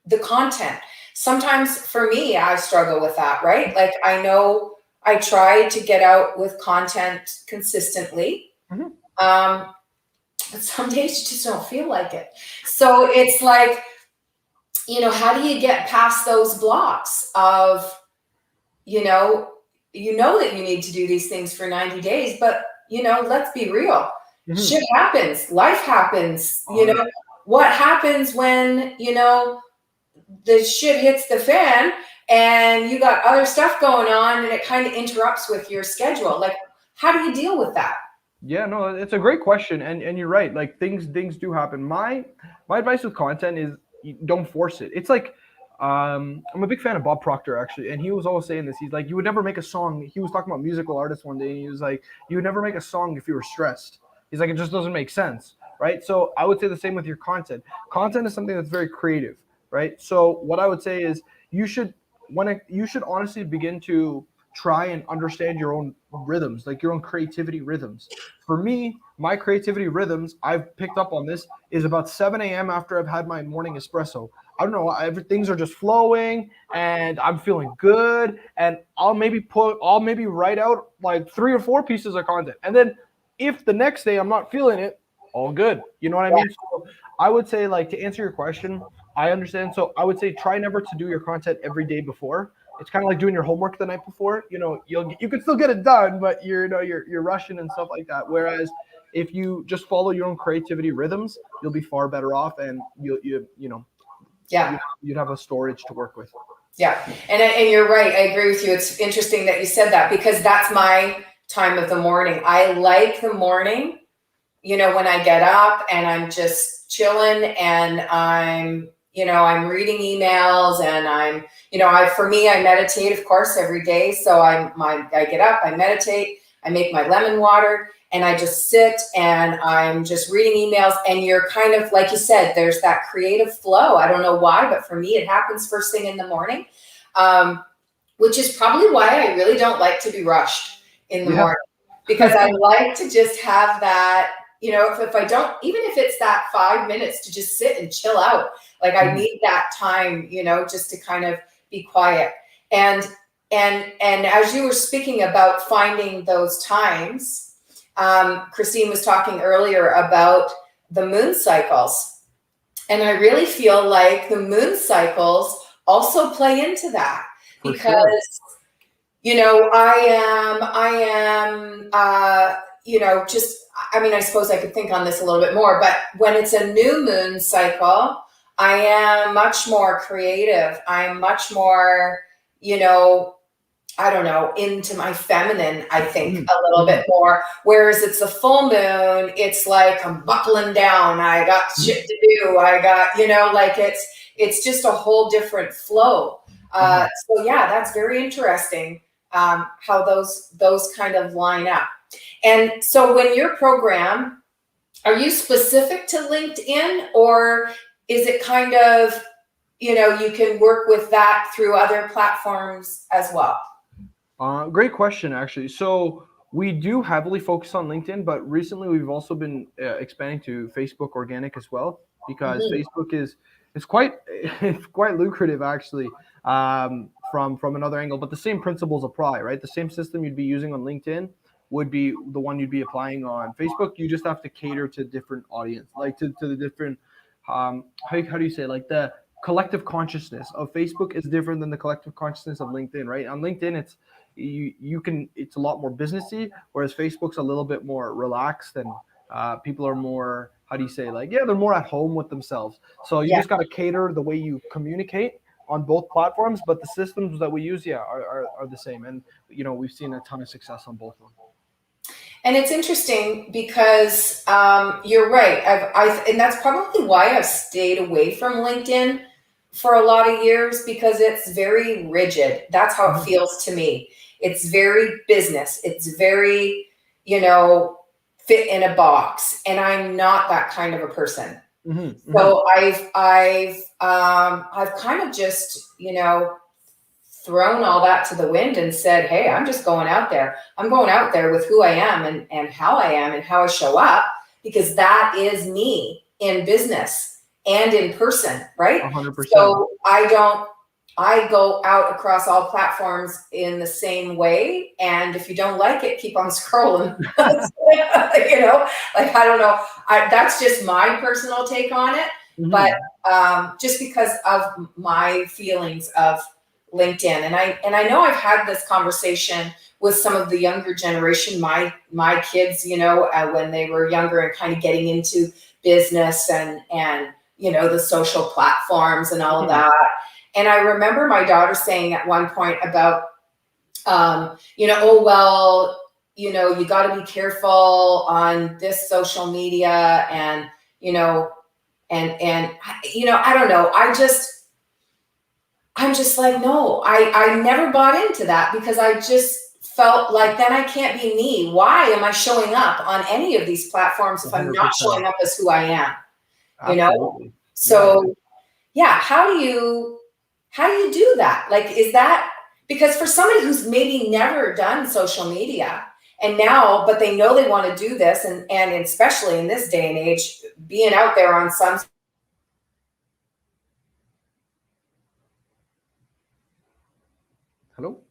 the content. Sometimes for me, I struggle with that, right? Like, I know I try to get out with content consistently. Mm-hmm. But some days you just don't feel like it. So it's like, how do you get past those blocks of, that you need to do these things for 90 days, but, let's be real. Mm-hmm. Shit happens. Life happens. What happens when, the shit hits the fan and you got other stuff going on and it kind of interrupts with your schedule? Like, how do you deal with that? Yeah, no, it's a great question. And you're right. Like, things do happen. My advice with content is don't force it. It's like, I'm a big fan of Bob Proctor, actually. And he was always saying this. He's like, you would never make a song. He was talking about musical artists one day. And he was like, you would never make a song if you were stressed. He's like, it just doesn't make sense. Right. So I would say the same with your content. Content is something that's very creative. Right. So what I would say is you should honestly begin to try and understand your own rhythms, like your own creativity rhythms. For me, my creativity rhythms, I've picked up on this, is about 7 a.m. after I've had my morning espresso. I don't know, things are just flowing and I'm feeling good, and I'll maybe write out like 3 or 4 pieces of content. And then if the next day I'm not feeling it, all good. You know what I mean? So I would say, like, to answer your question, I understand. So I would say try never to do your content every day before. It's kind of like doing your homework the night before. You can still get it done, but you're rushing and stuff like that. Whereas if you just follow your own creativity rhythms, you'll be far better off, and you'd have a storage to work with. Yeah, and you're right. I agree with you. It's interesting that you said that, because that's my time of the morning. I like the morning, when I get up and I'm just chilling and I'm reading emails, and for me, I meditate, of course, every day. So I get up, I meditate, I make my lemon water, and I just sit and I'm just reading emails. And you're kind of, like you said, there's that creative flow. I don't know why, but for me, it happens first thing in the morning, which is probably why I really don't like to be rushed in the morning, because I like to just have that, if I don't, even if it's that 5 minutes to just sit and chill out, like I need that time, just to kind of be quiet. And as you were speaking about finding those times, Christine was talking earlier about the moon cycles. And I really feel like the moon cycles also play into that, because, I suppose I could think on this a little bit more, but when it's a new moon cycle, I am much more creative. I am much more, into my feminine, I think, a little bit more. Whereas it's a full moon, it's like I'm buckling down. I got shit to do. I got, it's just a whole different flow. So yeah, that's very interesting, how those kind of line up. And so when your program, are you specific to LinkedIn, or is it kind of, you can work with that through other platforms as well? Great question, actually. So we do heavily focus on LinkedIn, but recently we've also been expanding to Facebook organic as well, because Facebook is quite lucrative, actually. from another angle, but the same principles apply, right? The same system you'd be using on LinkedIn would be the one you'd be applying on Facebook. You just have to cater to different audience, like to the different, how do you say, like the collective consciousness of Facebook is different than the collective consciousness of LinkedIn, right? On LinkedIn, it's a lot more businessy, whereas Facebook's a little bit more relaxed and people are more, how do you say, like, yeah, they're more at home with themselves. So you just got to cater the way you communicate on both platforms, but the systems that we use, are the same. And, we've seen a ton of success on both of them. And it's interesting because you're right. And that's probably why I've stayed away from LinkedIn for a lot of years, because it's very rigid. That's how it feels to me. It's very business. It's very, fit in a box. And I'm not that kind of a person. So I've kind of just, thrown all that to the wind and said, hey, I'm just going out there. I'm going out there with who I am and how I am and how I show up, because that is me in business and in person, right? 100%. So I go out across all platforms in the same way. And if you don't like it, keep on scrolling. I don't know. That's just my personal take on it. But just because of my feelings of LinkedIn. And I know I've had this conversation with some of the younger generation, my kids, when they were younger and kind of getting into business and the social platforms and all of that. And I remember my daughter saying at one point about, you got to be careful on this social media and, I don't know. I'm just like, no, I never bought into that, because I just felt like then I can't be me. Why am I showing up on any of these platforms if I'm not 100%. Showing up as who I am? Absolutely. So how do you do that? Like, is that because for somebody who's maybe never done social media and now, but they know they want to do this, and especially in this day and age, being out there on some. Hello?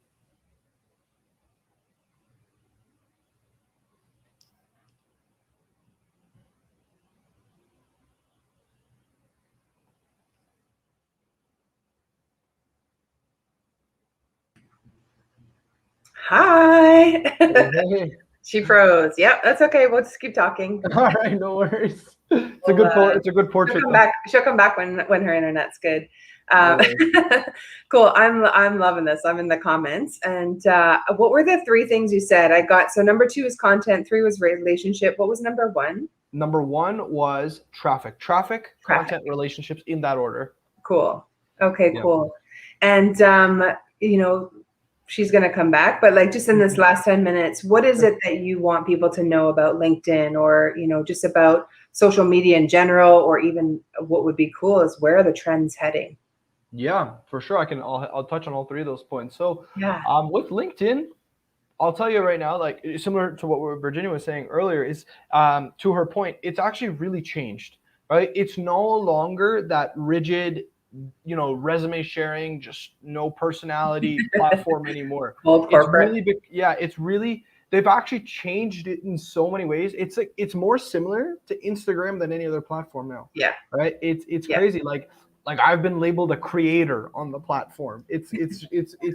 Hi. Hey. She froze. Yep, that's okay. We'll just keep talking. All right, no worries. It's a good portrait. She'll come back when her internet's good. Cool. I'm loving this. I'm in the comments. And what were the 3 things you said? So number 2 is content. 3 was relationship. What was number 1? Number 1 was traffic, content, relationships, in that order. Cool. Okay, cool. And she's going to come back, but like just in this last 10 minutes, what is it that you want people to know about LinkedIn, or, just about social media in general, or even what would be cool is where are the trends heading? Yeah, for sure. I'll touch on all 3 of those points. So with LinkedIn, I'll tell you right now, like similar to what Virginia was saying earlier, is to her point, it's actually really changed, right? It's no longer that rigid, resume sharing, just no personality platform anymore. It's really big. Yeah, it's really, they've actually changed it in so many ways. It's more similar to Instagram than any other platform now. Yeah. Right. It's crazy. Like I've been labeled a creator on the platform. It's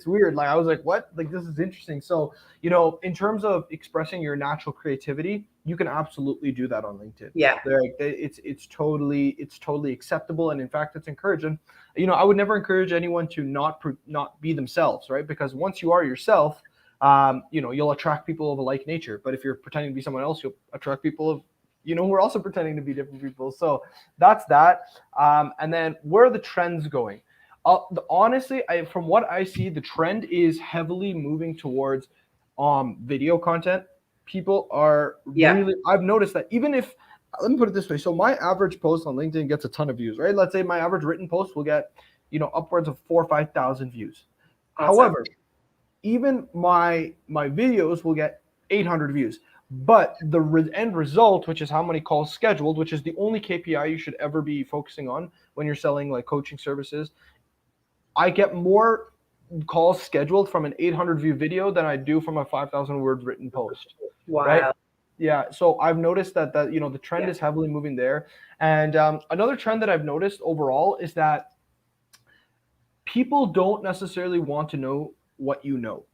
weird. Like I was like, what? Like this is interesting. So, in terms of expressing your natural creativity, you can absolutely do that on LinkedIn. Yeah. It's totally acceptable. And in fact, it's encouraged. And, I would never encourage anyone to not be themselves, right? Because once you are yourself, you'll attract people of a like nature. But if you're pretending to be someone else, you'll attract people of, who are also pretending to be different people. So that's that. And then where are the trends going? Honestly, from what I see, the trend is heavily moving towards video content. People are really, I've noticed that even if, let me put it this way. So my average post on LinkedIn gets a ton of views, right? Let's say my average written post will get, upwards of 4,000 or 5,000 views. Awesome. However, even my videos will get 800 views. But the end result, which is how many calls scheduled, which is the only KPI you should ever be focusing on when you're selling like coaching services, I get more calls scheduled from an 800 view video than I do from a 5,000 word written post. Wow. Right? Yeah. So I've noticed that the trend is heavily moving there. And another trend that I've noticed overall is that people don't necessarily want to know what you know.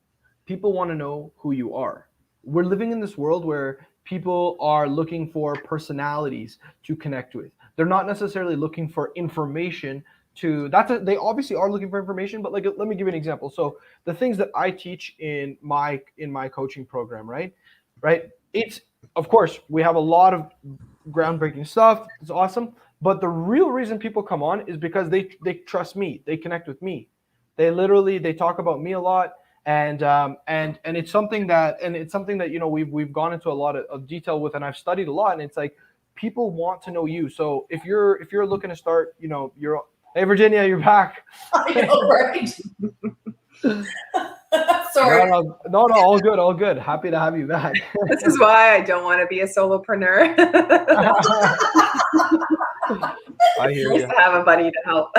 People want to know who you are. We're living in this world where people are looking for personalities to connect with. They're not necessarily looking for information they obviously are looking for information, but like, let me give you an example. So the things that I teach in my coaching program, right? It's, of course, we have a lot of groundbreaking stuff. It's awesome. But the real reason people come on is because they trust me. They connect with me. They talk about me a lot. And it's something that we've gone into a lot of detail with, and I've studied a lot. And it's like, people want to know you. So if you're looking to start, hey Virginia, you're back. I know, right? Sorry. No, all good. Happy to have you back. This is why I don't want to be a solopreneur. I hear nice you. to have a buddy to help.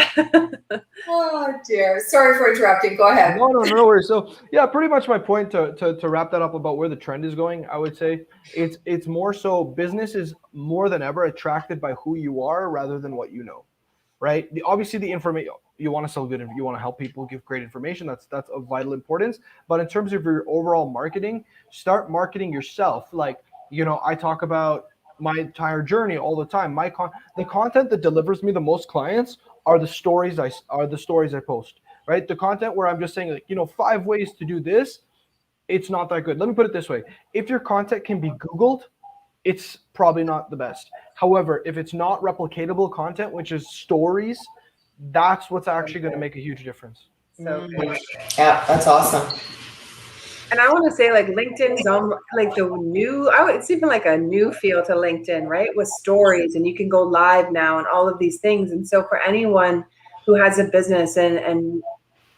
Oh dear. Sorry for interrupting. Go ahead. No worries. So yeah, pretty much my point to wrap that up about where the trend is going, I would say it's more so business is more than ever attracted by who you are rather than what you know. Right? Obviously the information, you want to sell good, you want to help people, give great information. That's of vital importance. But in terms of your overall marketing, start marketing yourself. Like, I talk about my entire journey all the time. The content that delivers me the most clients are the stories I post, right? The content where I'm just saying, like, 5 ways to do this, it's not that good. Let me put it this way. If your content can be Googled, it's probably not the best. However, if it's not replicatable content, which is stories, that's what's actually going to make a huge difference. So good. Yeah, that's awesome. And I want to say, like, LinkedIn's like it's even like a new feel to LinkedIn, right? With stories, and you can go live now and all of these things. And so for anyone who has a business and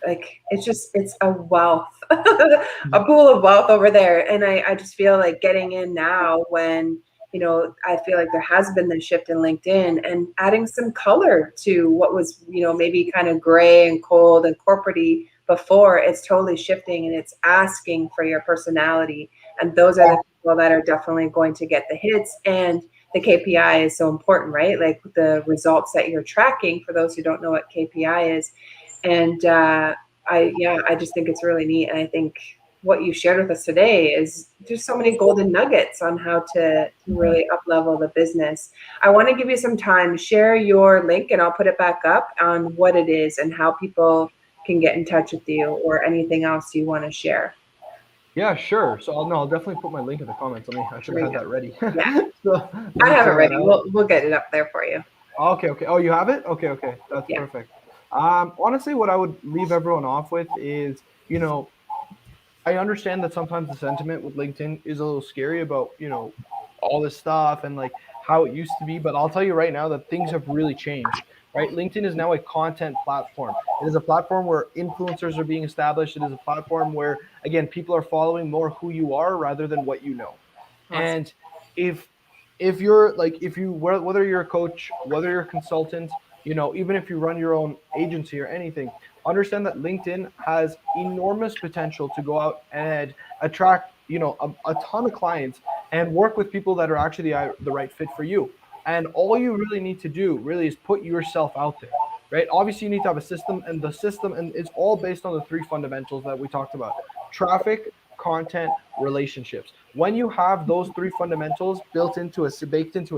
like, it's a wealth, a pool of wealth over there. And I just feel like getting in now when, I feel like there has been this shift in LinkedIn and adding some color to what was, maybe kind of gray and cold and corporate-y before. It's totally shifting, and it's asking for your personality. And those are the people that are definitely going to get the hits. And the KPI is so important, right? Like the results that you're tracking, for those who don't know what KPI is. And I just think it's really neat. And I think what you shared with us today is just so many golden nuggets on how to really up level the business. I want to give you some time. Share your link, and I'll put it back up on what it is and how people can get in touch with you, or anything else you want to share. Yeah, sure. So I'll definitely put my link in the comments. I should have had that ready. Yeah. So, I have it ready. We'll get it up there for you. Okay. Oh, you have it? Okay. That's perfect. Honestly, what I would leave everyone off with is, I understand that sometimes the sentiment with LinkedIn is a little scary about, all this stuff and like how it used to be. But I'll tell you right now that things have really changed, right? LinkedIn is now a content platform. It is a platform where influencers are being established. It is a platform where, again, people are following more who you are rather than what you know. Awesome. And if you're like, whether you're a coach, whether you're a consultant, even if you run your own agency or anything, understand that LinkedIn has enormous potential to go out and attract, a ton of clients and work with people that are actually the right fit for you. And all you really need to do really is put yourself out there, right? Obviously, you need to have a system, and it's all based on the 3 fundamentals that we talked about: traffic, content, relationships. When you have those 3 fundamentals baked into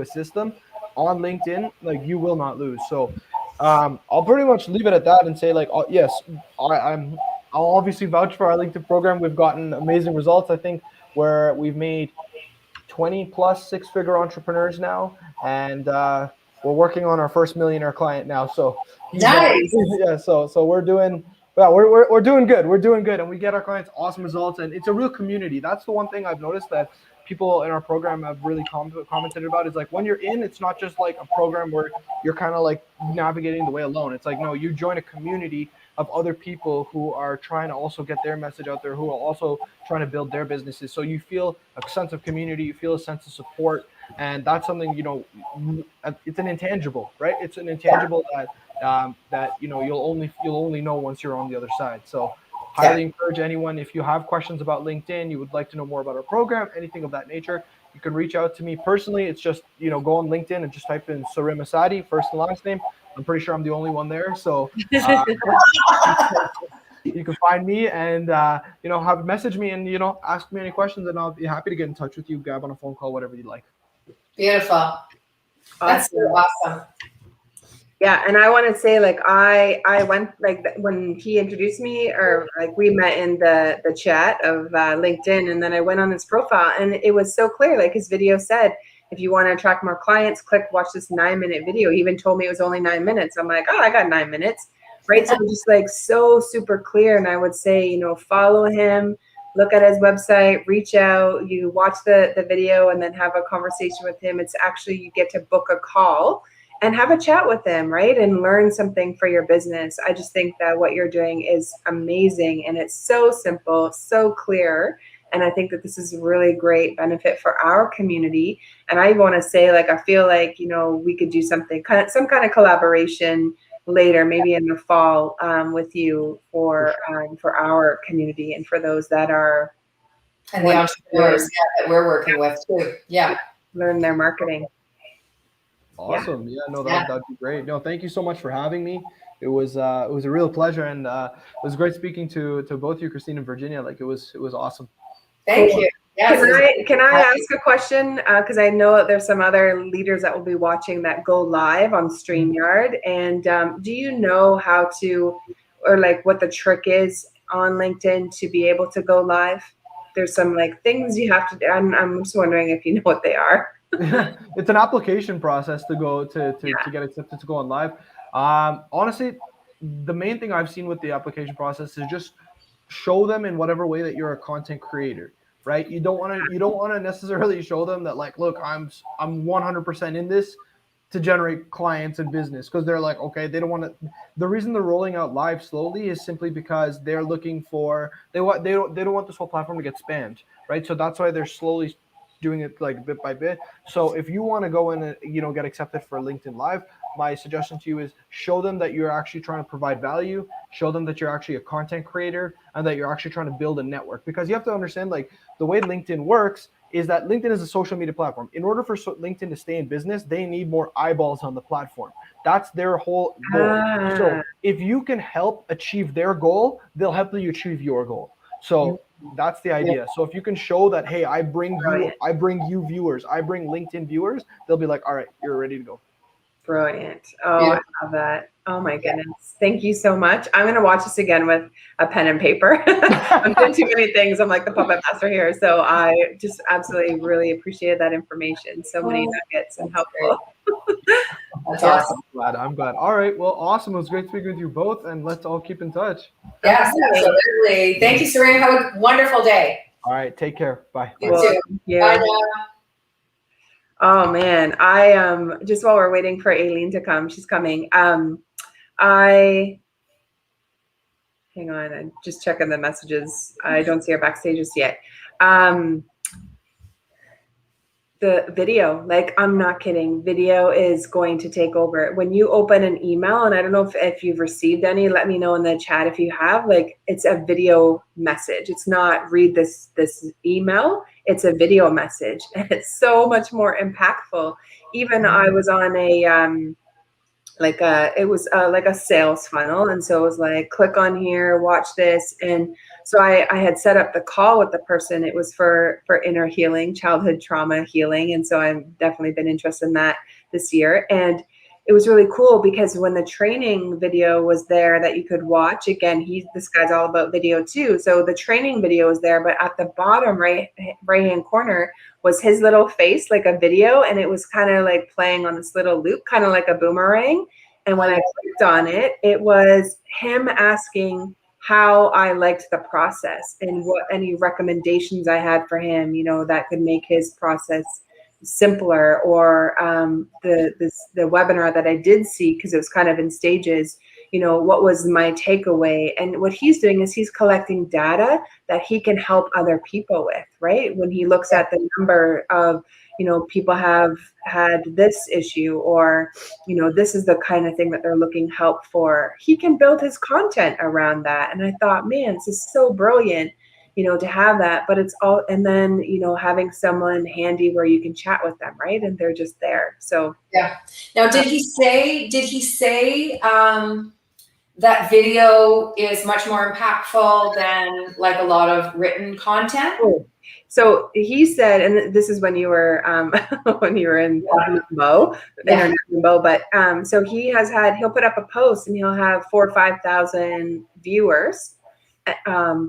a system on LinkedIn, like, you will not lose. So I'll pretty much leave it at that and say, like, yes, I'll obviously vouch for our LinkedIn program. We've gotten amazing results. I think where we've made 20 plus 6-figure entrepreneurs now, and we're working on our first millionaire client now. So nice. Yeah, so we're doing well. We're doing good. We're doing good, and we get our clients awesome results. And it's a real community. That's the one thing I've noticed that people in our program have really commented about, is like, when you're in, it's not just like a program where you're kind of like navigating the way alone. It's like, no, you join a community of other people who are trying to also get their message out there, who are also trying to build their businesses. So you feel a sense of community, you feel a sense of support, and that's something, it's an intangible, right? It's an intangible that you'll only know once you're on the other side. So highly encourage anyone, if you have questions about LinkedIn, you would like to know more about our program, anything of that nature, you can reach out to me personally. It's just, go on LinkedIn and just type in Sarim Asadi, first and last name. I'm pretty sure I'm the only one there. So you can find me and, message me and, ask me any questions, and I'll be happy to get in touch with you, grab on a phone call, whatever you'd like. Beautiful. That's so awesome. Yeah, and I want to say, like, I went, like, when he introduced me, or like we met in the chat of LinkedIn, and then I went on his profile, and it was so clear. Like, his video said, if you want to attract more clients, watch this 9-minute video. He even told me it was only 9 minutes. I'm like, oh, I got 9 minutes, right? So just like so super clear. And I would say, follow him, look at his website, reach out, you watch the video, and then have a conversation with him. It's actually, you get to book a call and have a chat with them, right? And learn something for your business. I just think that what you're doing is amazing, and it's so simple, so clear. And I think that this is a really great benefit for our community. And I want to say, like, I feel like, we could do some kind of collaboration later, maybe in the fall, with you for our community and for those that are. And the entrepreneurs that we're working with too. Yeah. Learn their marketing. Awesome. Yeah, no, that'd be great. No, thank you so much for having me. It was a real pleasure, and it was great speaking to both you, Christine and Virginia. Like, it was awesome. Thank you. Yes. Can I ask a question? Because I know that there's some other leaders that will be watching that go live on StreamYard. And do you know how to, or like what the trick is on LinkedIn to be able to go live? There's some like things you have to do. I'm just wondering if you know what they are. It's an application process to go to get accepted to go on live. Honestly, the main thing I've seen with the application process is just show them in whatever way that you're a content creator, right? You don't want to necessarily show them that, like, look, I'm 100% in this to generate clients and business, because they're like, okay, they don't want to. The reason they're rolling out live slowly is simply because they're looking for they don't want this whole platform to get spammed, right? So that's why they're slowly doing it like bit by bit. So if you want to go in and get accepted for LinkedIn Live, my suggestion to you is show them that you're actually trying to provide value, show them that you're actually a content creator, and that you're actually trying to build a network. Because you have to understand, like, the way LinkedIn works is that LinkedIn is a social media platform. In order for LinkedIn to stay in business, they need more eyeballs on the platform. That's their whole goal. So if you can help achieve their goal, they'll help you achieve your goal. So that's the idea. So if you can show that, hey, I bring you viewers, I bring LinkedIn viewers, they'll be like, all right, you're ready to go. Brilliant. Oh, yeah. I love that. Oh my goodness. Thank you so much. I'm going to watch this again with a pen and paper. I'm doing too many things. I'm like the puppet master here. So I just absolutely really appreciated that information. So many nuggets and helpful. That's awesome. I'm glad. All right. Well, awesome. It was great speaking with you both, and let's all keep in touch. Yes, absolutely. Thank you, Sarim. Have a wonderful day. All right. Take care. Bye. You too. Bye now. Oh man, I just while we're waiting for Eilyn to come, she's coming. Hang on, I'm just checking the messages. I don't see her backstage just yet. The video, like, I'm not kidding, video is going to take over. When you open an email, and I don't know if you've received any, let me know in the chat if you have, like, it's a video message. It's not read this email, it's a video message, and it's so much more impactful. Even I was on a like a sales funnel, and so it was like, click on here, watch this. And so I had set up the call with the person. It was for inner healing, childhood trauma healing, and so I've definitely been interested in that this year. And it was really cool because when the training video was there that you could watch, again, this guy's all about video too. So the training video was there, but at the bottom right hand corner was his little face, like a video, and it was kind of like playing on this little loop, kind of like a boomerang. And when I clicked on it, it was him asking how I liked the process and what any recommendations I had for him, that could make his process simpler, or the webinar that I did see, because it was kind of in stages, what was my takeaway. And what he's doing is he's collecting data that he can help other people with, right? When he looks at the number of people have had this issue, or, this is the kind of thing that they're looking help for. He can build his content around that. And I thought, man, this is so brilliant, to have that. But it's all, and then, having someone handy where you can chat with them, right? And they're just there. So yeah. Now, did he say that video is much more impactful than like a lot of written content? So he said, and this is when you were in limbo, internet limbo, but so he'll put up a post and he'll have 4,000 or 5,000 viewers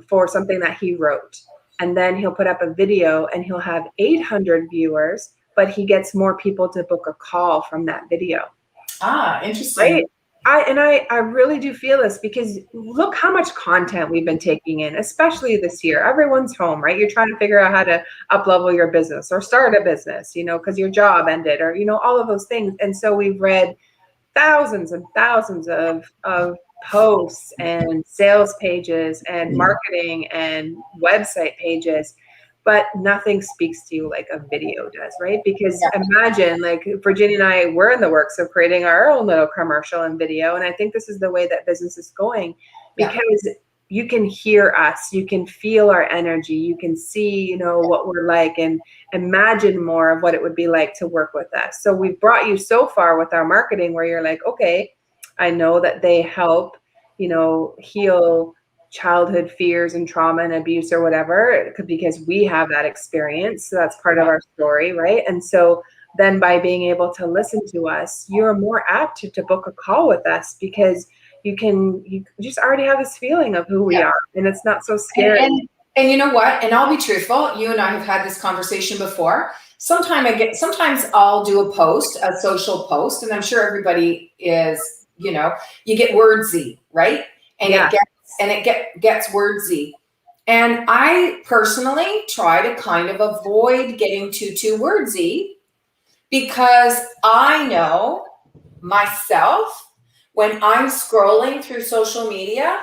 for something that he wrote, and then he'll put up a video and he'll have 800 viewers, but he gets more people to book a call from that video. Interesting. Right? I really do feel this, because look how much content we've been taking in, especially this year. Everyone's home, right? You're trying to figure out how to up-level your business or start a business, because your job ended, or, all of those things. And so we've read thousands and thousands of posts and sales pages and marketing and website pages, but nothing speaks to you like a video does, right? Because imagine, like, Virginia and I, we're in the works of creating our own little commercial and video. And I think this is the way that business is going, because you can hear us, you can feel our energy, you can see, what we're like, and imagine more of what it would be like to work with us. So we've brought you so far with our marketing where you're like, okay, I know that they help, heal childhood fears and trauma and abuse or whatever, because we have that experience. So that's part of our story, right? And so then by being able to listen to us, you're more apt to book a call with us, because you just already have this feeling of who we are, and it's not so scary. And you know what? And I'll be truthful. You and I have had this conversation before. Sometimes I'll do a social post, and I'm sure everybody is, you get wordsy, right? And it gets wordsy. And I personally try to kind of avoid getting too wordsy, because I know myself, when I'm scrolling through social media,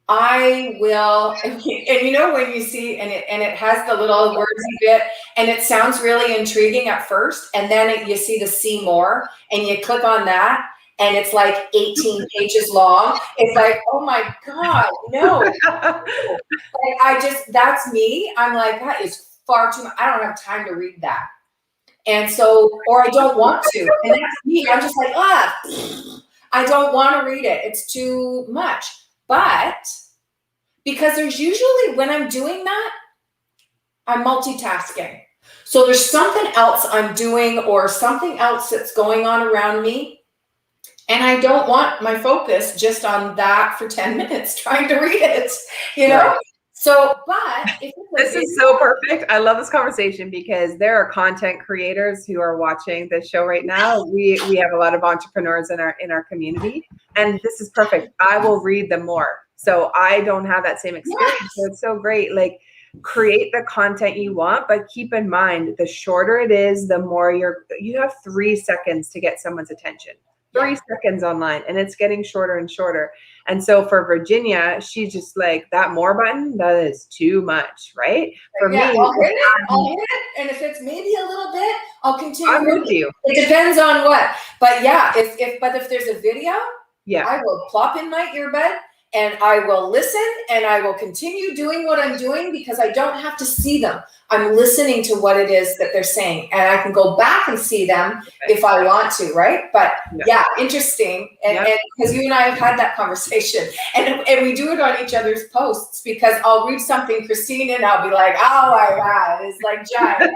I will, and when you see, and it has the little wordsy bit, and it sounds really intriguing at first, and then you see the see more, and you click on that, and it's like 18 pages long. It's like, oh my God, no. That's me. I'm like, that is far too much. I don't have time to read that. And so, or I don't want to. And that's me. I'm just like, I don't want to read it. It's too much. But because there's usually, when I'm doing that, I'm multitasking. So there's something else I'm doing, or something else that's going on around me. And I don't want my focus just on that for 10 minutes trying to read it, Right. So, but this is so perfect. I love this conversation, because there are content creators who are watching this show right now. We have a lot of entrepreneurs in our community, and this is perfect. I will read them more. So I don't have that same experience. Yes. So it's so great. Like, create the content you want, but keep in mind, the shorter it is, the more you have 3 seconds to get someone's attention. 3 seconds online, and it's getting shorter and shorter. And so for Virginia, she's just like, that more button, that is too much, right? For me, I'll hit it, and if it's maybe a little bit, I'll continue. I'm with you. It depends on what, but if there's a video, I will plop in my earbud, and I will listen, and I will continue doing what I'm doing, because I don't have to see them. I'm listening to what it is that they're saying, and I can go back and see them if I want to, right? But interesting. And because you and I have had that conversation, and we do it on each other's posts, because I'll read something, Christine, and I'll be like, oh my God, it's like giant.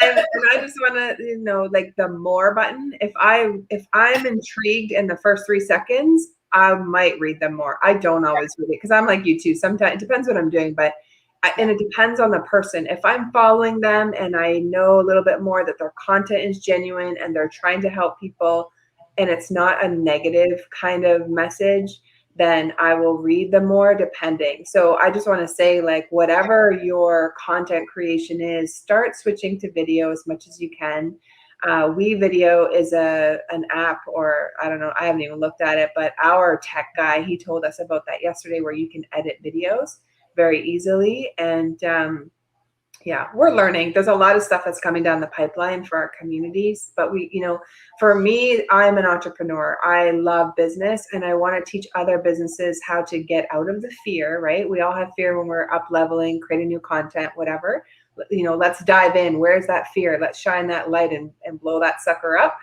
And I just want to, like, the more button, if I'm intrigued in the first 3 seconds, I might read them more. I don't always read it, because I'm like you too. Sometimes it depends what I'm doing, and it depends on the person. If I'm following them and I know a little bit more that their content is genuine and they're trying to help people, and it's not a negative kind of message, then I will read them more, depending. So I just want to say, like, whatever your content creation is, start switching to video as much as you can. WeVideo is an app, or I don't know, I haven't even looked at it, but our tech guy, he told us about that yesterday, where you can edit videos very easily. And Yeah, we're learning. There's a lot of stuff that's coming down the pipeline for our communities, but for me, I'm an entrepreneur. I love business, and I want to teach other businesses how to get out of the fear, right? We all have fear when we're up leveling, creating new content, whatever. Let's dive in. Where's that fear? Let's shine that light and blow that sucker up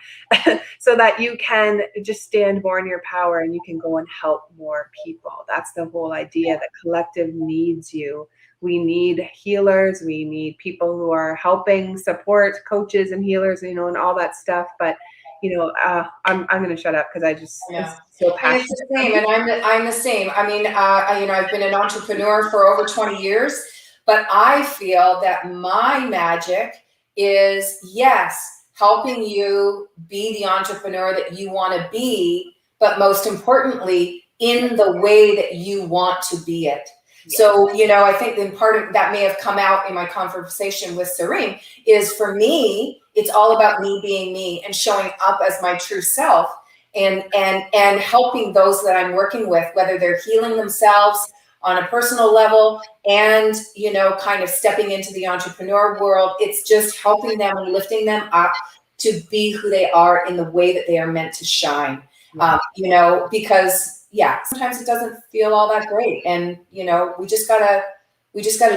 so that you can just stand more in your power and you can go and help more people. That's the whole idea. The collective needs you. We need healers. We need people who are helping support coaches and healers, and all that stuff. But, I'm going to shut up because it's so passionate. And it's the same. And I'm the same. I mean, I've been an entrepreneur for over 20 years, but I feel that my magic is, yes, helping you be the entrepreneur that you want to be, but most importantly, in the way that you want to be it. So, I think then part of that may have come out in my conversation with Serene is, for me, it's all about me being me and showing up as my true self and helping those that I'm working with, whether they're healing themselves on a personal level and, kind of stepping into the entrepreneur world. It's just helping them and lifting them up to be who they are in the way that they are meant to shine, because sometimes it doesn't feel all that great. And, we just gotta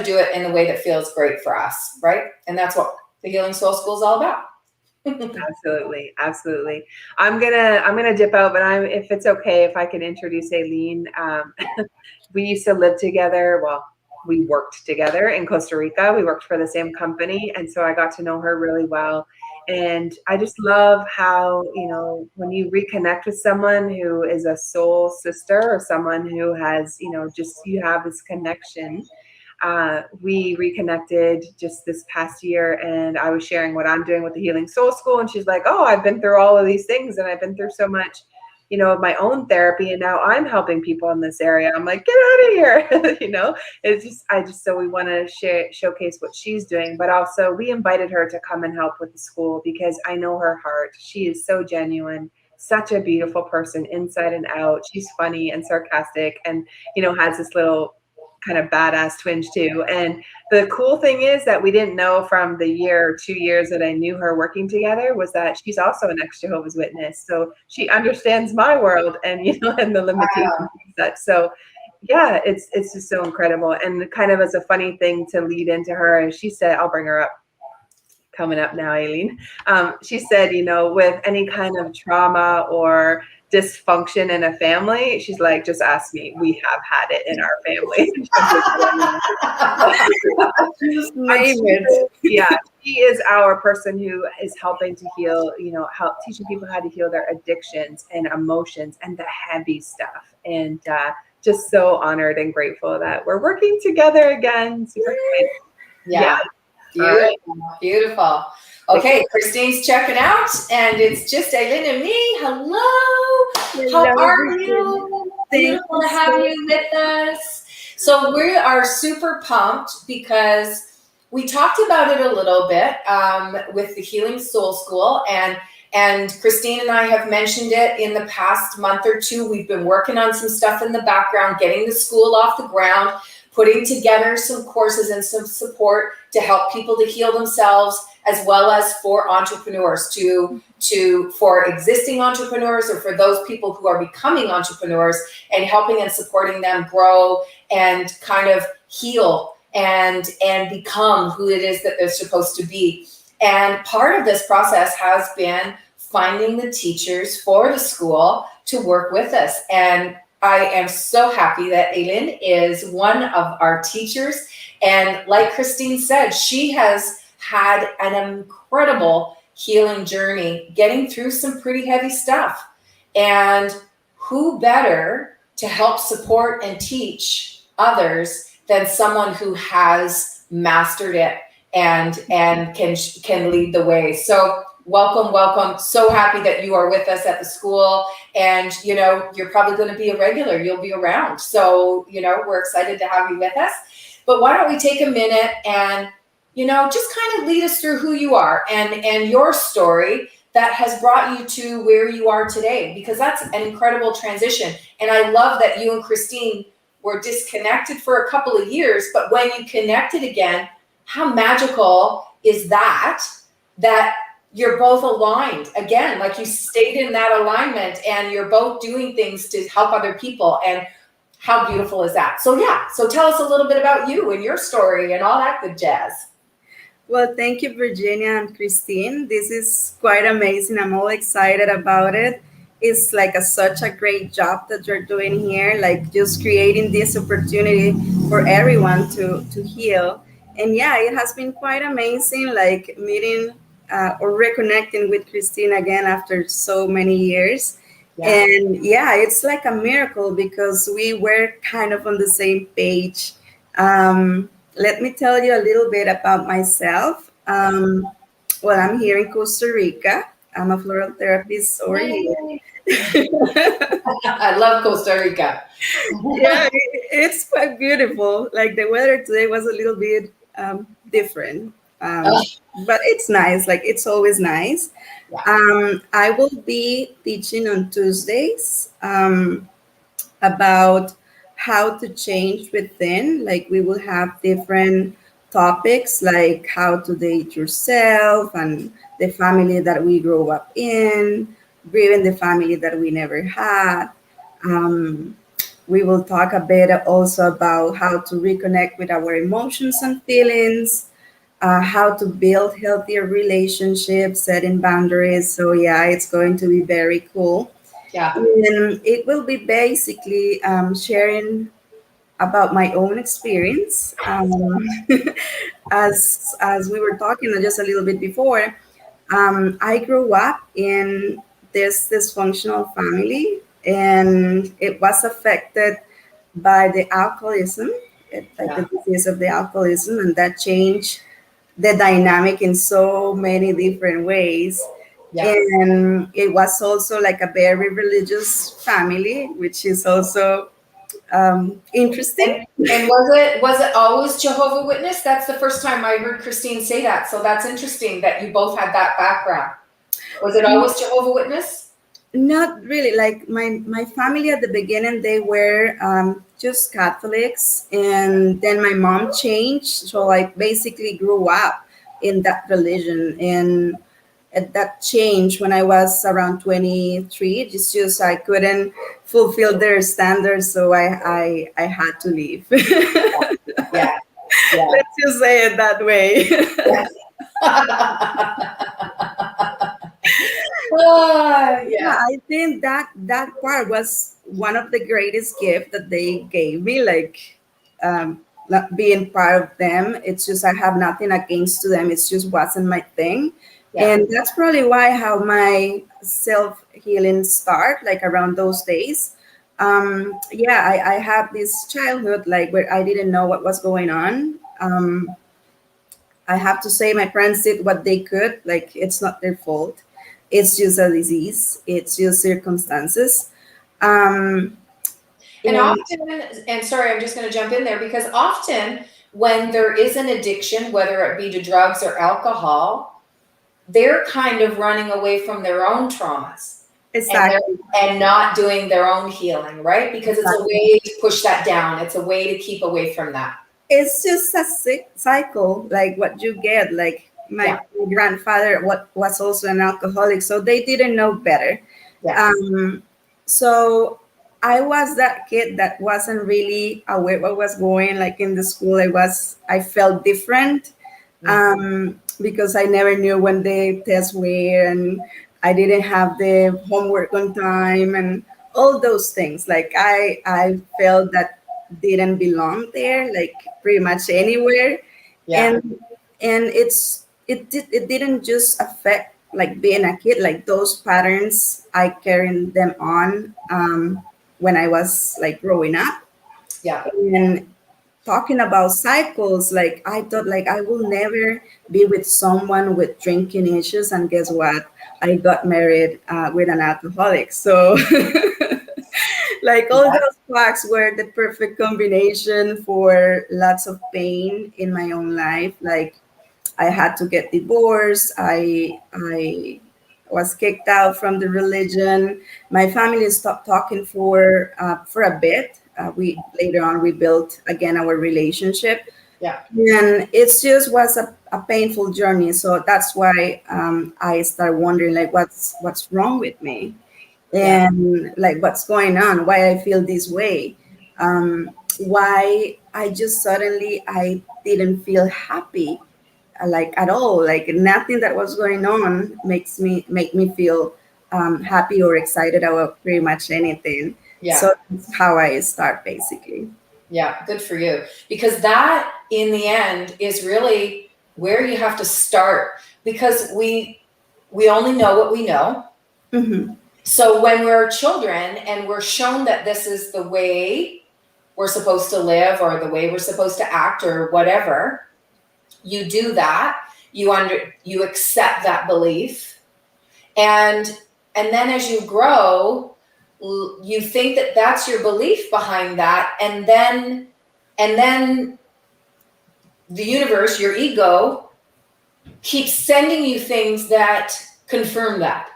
do it in the way that feels great for us. Right. And that's what the Healing Soul School is all about. Absolutely. Absolutely. I'm gonna dip out, but if it's okay, if I can introduce Eilyn. We used to live together. Well, we worked together in Costa Rica. We worked for the same company. And so I got to know her really well. And I just love how, when you reconnect with someone who is a soul sister or someone who has, you have this connection. We reconnected just this past year, and I was sharing what I'm doing with the Healing Soul School. And she's like, oh, I've been through all of these things and I've been through so much, of my own therapy. And now I'm helping people in this area. I'm like, get out of here. So we want to showcase what she's doing, but also we invited her to come and help with the school because I know her heart. She is so genuine, such a beautiful person inside and out. She's funny and sarcastic and, has this little kind of badass twinge too. And the cool thing is that we didn't know from the 2 years that I knew her working together was that she's also an ex-Jehovah's Witness. So she understands my world and, and the limitations and such. So yeah, it's just so incredible. And kind of as a funny thing to lead into her, she said, I'll bring her up. Coming up now, Eilyn. She said, with any kind of trauma or dysfunction in a family, she's like, just ask me. We have had it in our family. Just name it. Yeah, she is our person who is helping to heal, teaching people how to heal their addictions and emotions and the heavy stuff. And just so honored and grateful that we're working together again. Super excited. Yeah. Beautiful. Beautiful. Okay, Christine's checking out, and it's just Eilyn and me. Hello. How are you? Beautiful to have you with us. So we are super pumped because we talked about it a little bit with the Healing Soul School, and Christine and I have mentioned it in the past month or two. We've been working on some stuff in the background, getting the school off the ground, putting together some courses and some support to help people to heal themselves, as well as for entrepreneurs, for existing entrepreneurs or for those people who are becoming entrepreneurs, and helping and supporting them grow and kind of heal and become who it is that they're supposed to be. And part of this process has been finding the teachers for the school to work with us. And I am so happy that Eilyn is one of our teachers. And like Christine said, she has had an incredible healing journey, getting through some pretty heavy stuff. And who better to help support and teach others than someone who has mastered it and can lead the way. So welcome. So happy that you are with us at the school. And, you're probably going to be a regular. You'll be around. So, we're excited to have you with us. But why don't we take a minute and, just kind of lead us through who you are and your story that has brought you to where you are today, because that's an incredible transition. And I love that you and Christine were disconnected for a couple of years, but when you connected again, how magical is that you're both aligned again, like you stayed in that alignment and you're both doing things to help other people. And how beautiful is that? So yeah, so tell us a little bit about you and your story and all that good jazz. Well, thank you, Virginia and Christine. This is quite amazing. I'm all excited about it. It's like such a great job that you're doing here, like just creating this opportunity for everyone to heal. And yeah, it has been quite amazing, like meeting or reconnecting with Christine again after so many years. Yeah. And yeah, it's like a miracle because we were kind of on the same page. Let me tell you a little bit about myself. Well, I'm here in Costa Rica. I'm a floral therapist over here. I love Costa Rica. Yeah, it's quite beautiful. Like the weather today was a little bit different, but it's nice. Like it's always nice. Yeah. I will be teaching on Tuesdays about how to change within. Like we will have different topics like how to date yourself and the family that we grow up in, grieving the family that we never had. We will talk a bit also about how to reconnect with our emotions and feelings, how to build healthier relationships, setting boundaries. So yeah, it's going to be very cool. Yeah. And it will be basically sharing about my own experience. As we were talking just a little bit before, I grew up in this dysfunctional family, and it was affected by the alcoholism, the disease of the alcoholism, and that changed the dynamic in so many different ways. Yeah. And it was also like a very religious family, which is also interesting. And was it always Jehovah's Witness? That's the first time I heard Christine say that. So that's interesting that you both had that background. Was it always Jehovah's Witness? Not really. Like my family at the beginning, they were just Catholics, and then my mom changed. So I basically grew up in that religion, and that changed when I was around 23. It's just I couldn't fulfill their standards, so I had to leave. Yeah. Let's just say it that way. Yeah, I think that part was one of the greatest gifts that they gave me, like being part of them. It's just I have nothing against to them. It just wasn't my thing. Yeah. And that's probably why how my self-healing start, like around those days. I had this childhood like where I didn't know what was going on. I have to say my parents did what they could. Like it's not their fault. It's just a disease. It's just circumstances. And often, and sorry, I'm just going to jump in there because often when there is an addiction, whether it be to drugs or alcohol, they're kind of running away from their own traumas. Exactly. And not doing their own healing, right? Because it's a way to push that down. It's a way to keep away from that. It's just a cycle, like what you get. Like my grandfather was also an alcoholic, so they didn't know better. Yeah. So I was that kid that wasn't really aware what was going. Like in the school, I felt different because I never knew when the tests were, and I didn't have the homework on time, and all those things. Like I felt that didn't belong there, like pretty much anywhere. Yeah. And it didn't just affect like being a kid, like those patterns I carried them on when I was like growing up. Yeah. And talking about cycles, like I thought like I will never be with someone with drinking issues, and guess what? I got married with an alcoholic. So like all those facts were the perfect combination for lots of pain in my own life. Like I had to get divorced. I was kicked out from the religion. My family stopped talking for a bit. We later on rebuilt again our relationship. Yeah. And it just was a painful journey. So that's why I started wondering, like, what's wrong with me, and like what's going on, why I feel this way, why I just suddenly I didn't feel happy, like at all. Like nothing that was going on make me feel happy or excited about pretty much anything. Yeah. So that's how I start basically. Yeah, good for you. Because that, in the end, is really where you have to start. Because we only know what we know. Mm-hmm. So when we're children and we're shown that this is the way we're supposed to live or the way we're supposed to act or whatever, you do that. You accept that belief, and then as you grow, you think that that's your belief behind that, and then the universe, your ego, keeps sending you things that confirm that.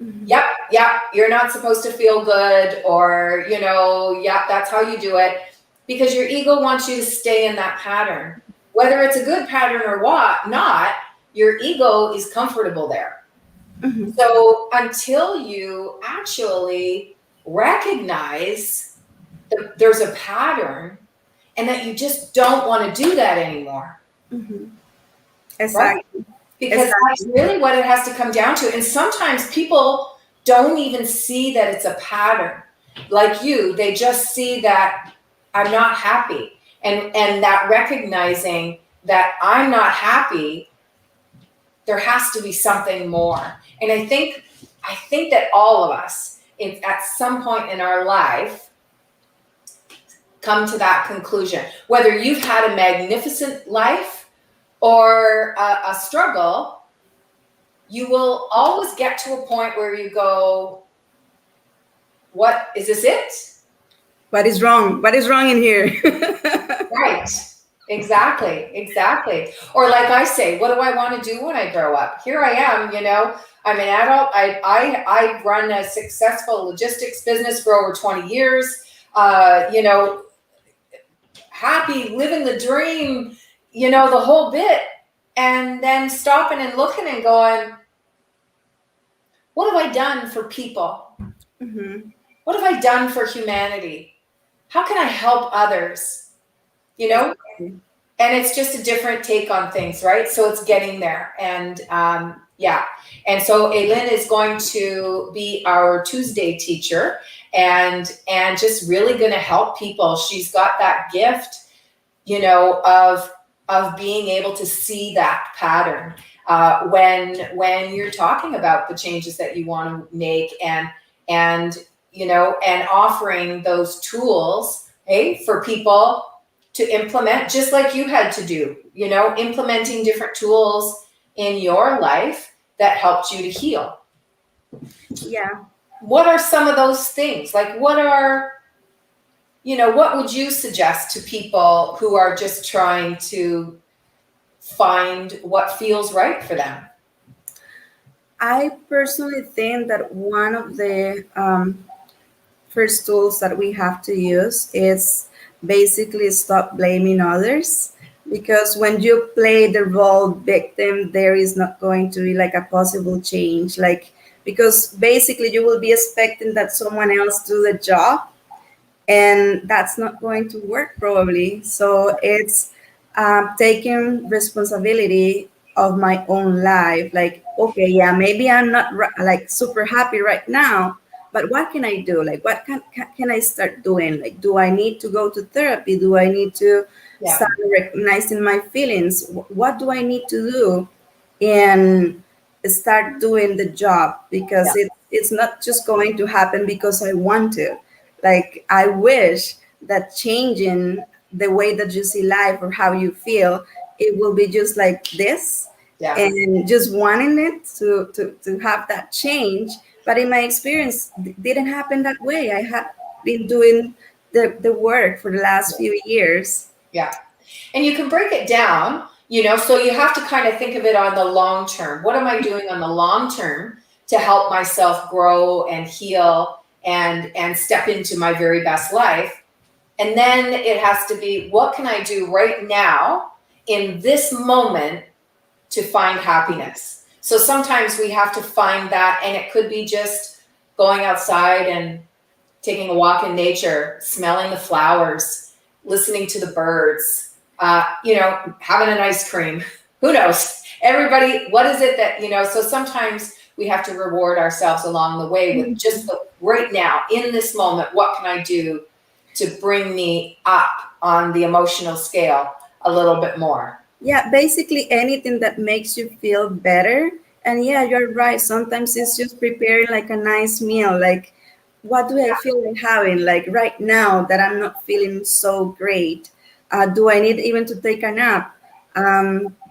Mm-hmm. Yep, you're not supposed to feel good, or that's how you do it, because your ego wants you to stay in that pattern, whether it's a good pattern or not. Your ego is comfortable there. Mm-hmm. So until you actually recognize that there's a pattern and that you just don't want to do that anymore. Mm-hmm. Exactly. Right? Because that's really what it has to come down to. And sometimes people don't even see that it's a pattern. Like you, they just see that I'm not happy. And that recognizing that I'm not happy, there has to be something more. And I think that all of us, at some point in our life, come to that conclusion. Whether you've had a magnificent life or a struggle, you will always get to a point where you go, what, is this it? What is wrong? What is wrong in here? Right. Exactly. Or like I say, what do I want to do when I grow up? Here I am, I'm an adult. I run a successful logistics business for over 20 years, happy, living the dream, the whole bit. And then stopping and looking and going, what have I done for people? Mm-hmm. What have I done for humanity? How can I help others? And it's just a different take on things, right? So it's getting there. And and so Eilyn is going to be our Tuesday teacher and just really going to help people. She's got that gift, of being able to see that pattern when you're talking about the changes that you want to make, and offering those tools, for people to implement, just like you had to do, implementing different tools in your life that helped you to heal. Yeah. What are some of those things? Like, what would you suggest to people who are just trying to find what feels right for them? I personally think that one of the first tools that we have to use is basically stop blaming others, because when you play the role victim, there is not going to be like a possible change, because basically you will be expecting that someone else do the job, and that's not going to work probably. So it's taking responsibility of my own life. Like, okay, yeah, maybe I'm not like super happy right now, but what can I do? Like, what can I start doing? Like, do I need to go to therapy? Do I need to start recognizing my feelings? What do I need to do? And start doing the job, because it's not just going to happen because I want to. Like, I wish that changing the way that you see life or how you feel, it will be just like this, and just wanting it to have that change. But in my experience, didn't happen that way. I have been doing the work for the last few years. Yeah. And you can break it down, so you have to kind of think of it on the long term. What am I doing on the long term to help myself grow and heal and step into my very best life? And then it has to be, what can I do right now in this moment to find happiness? So sometimes we have to find that, and it could be just going outside and taking a walk in nature, smelling the flowers, listening to the birds, having an ice cream. Who knows? Everybody, what is it that, so sometimes we have to reward ourselves along the way with just the right now, in this moment, what can I do to bring me up on the emotional scale a little bit more? Yeah, basically anything that makes you feel better. And yeah, you're right. Sometimes it's just preparing like a nice meal. Like, what do I feel like having? Like right now that I'm not feeling so great. Do I need even to take a nap?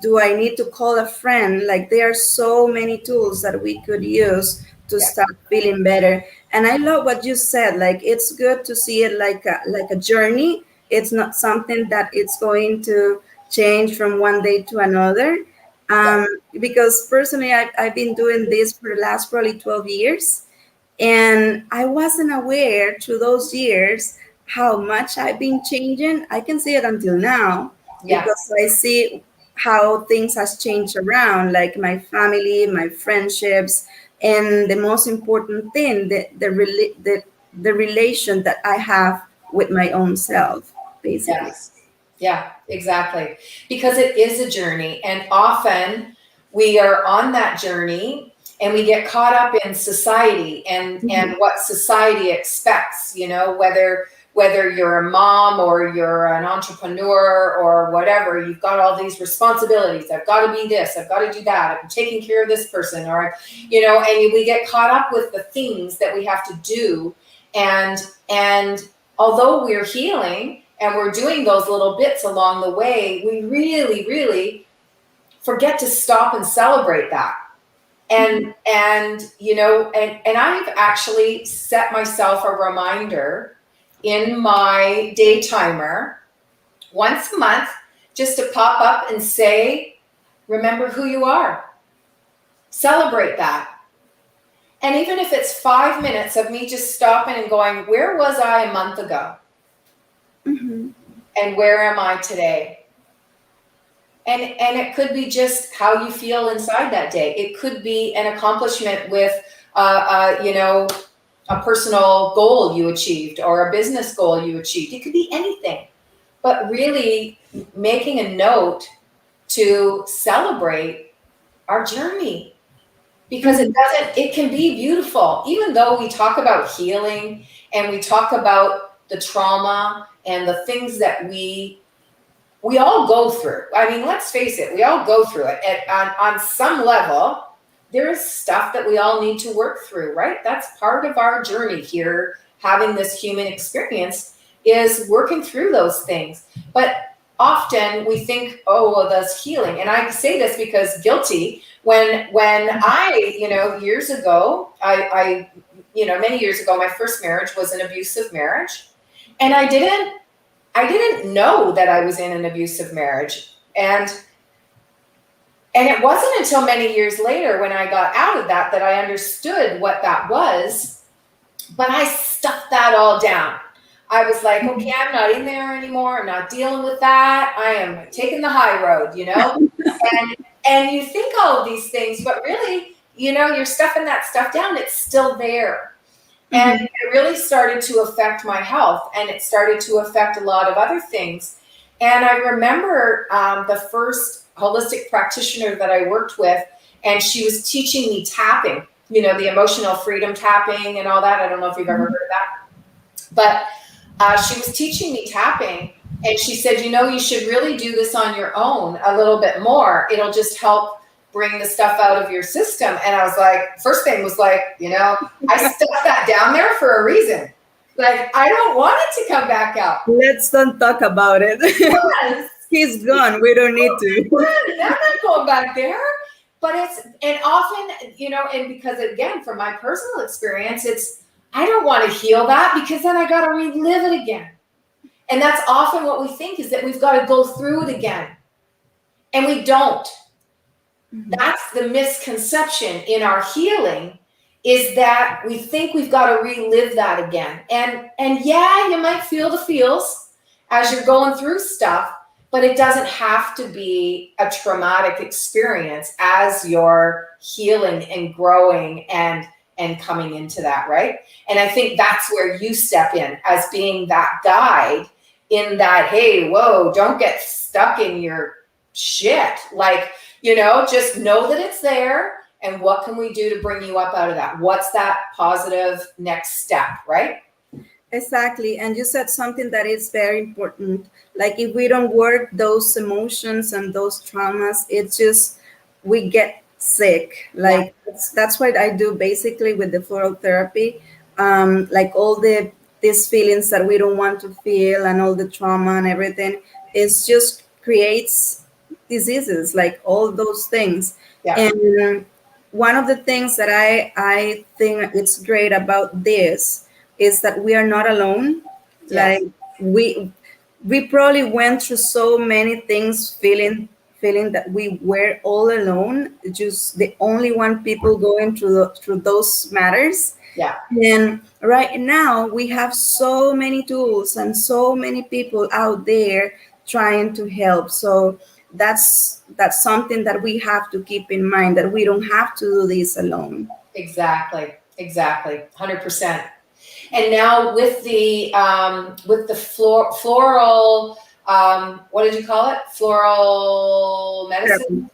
Do I need to call a friend? Like there are so many tools that we could use to start feeling better. And I love what you said. Like it's good to see it like a journey. It's not something that it's going to change from one day to another. Because personally, I've been doing this for the last probably 12 years. And I wasn't aware through those years how much I've been changing. I can see it until now because I see how things has changed around, like my family, my friendships, and the most important thing, the relation that I have with my own self, basically. Yes. Yeah, exactly. Because it is a journey, and often we are on that journey and we get caught up in society and what society expects, whether you're a mom or you're an entrepreneur or whatever, you've got all these responsibilities. I've got to be this, I've got to do that, I'm taking care of this person, or, and we get caught up with the things that we have to do. And although we're healing and we're doing those little bits along the way, we really, really forget to stop and celebrate that. And I've actually set myself a reminder in my day timer once a month just to pop up and say, remember who you are. Celebrate that. And even if it's 5 minutes of me just stopping and going, where was I a month ago? Mm-hmm. And where am I today? And it could be just how you feel inside that day. It could be an accomplishment with, a personal goal you achieved or a business goal you achieved. It could be anything. But really making a note to celebrate our journey. Because it can be beautiful. Even though we talk about healing and we talk about the trauma and the things that we all go through. I mean, let's face it, we all go through it. On some level, there is stuff that we all need to work through, right? That's part of our journey here, having this human experience, is working through those things. But often we think, oh, well, that's healing. And I say this because guilty. When I, years ago, many years ago, my first marriage was an abusive marriage. And I didn't know that I was in an abusive marriage. And it wasn't until many years later when I got out of that I understood what that was. But I stuffed that all down. I was like, okay, I'm not in there anymore. I'm not dealing with that. I am taking the high road, and you think all of these things, but really, you're stuffing that stuff down. It's still there. And it really started to affect my health, and it started to affect a lot of other things. And I remember the first holistic practitioner that I worked with, and she was teaching me tapping, the emotional freedom tapping and all that. I don't know if you've ever heard of that. But she was teaching me tapping, and she said, you should really do this on your own a little bit more. It'll just help bring the stuff out of your system. And I was like, first thing was like, I stuffed that down there for a reason. Like, I don't want it to come back out. Let's don't talk about it. Yes. He's gone. We don't need to. I'm not going back there. But and often, and because again, from my personal experience, I don't want to heal that because then I got to relive it again. And that's often what we think, is that we've got to go through it again. And we don't. That's the misconception in our healing, is that we think we've got to relive that again. And yeah, you might feel the feels as you're going through stuff, but it doesn't have to be a traumatic experience as you're healing and growing and coming into that, right? And I think that's where you step in as being that guide in that, hey, whoa, don't get stuck in your shit. Like, just know that it's there. And what can we do to bring you up out of that? What's that positive next step, right? Exactly. And you said something that is very important. Like if we don't work those emotions and those traumas, it's just, we get sick. Like that's what I do basically with the floral therapy. Like all these feelings that we don't want to feel and all the trauma and everything, it's just creates diseases, like all those things. Yeah. And one of the things that I think it's great about this is that we are not alone. Yes. Like we probably went through so many things feeling that we were all alone, just the only one people going through those matters. Yeah. And right now we have so many tools and so many people out there trying to help. So that's something that we have to keep in mind, that we don't have to do this alone. Exactly. 100%. And now with the floral, what did you call it? Floral medicine?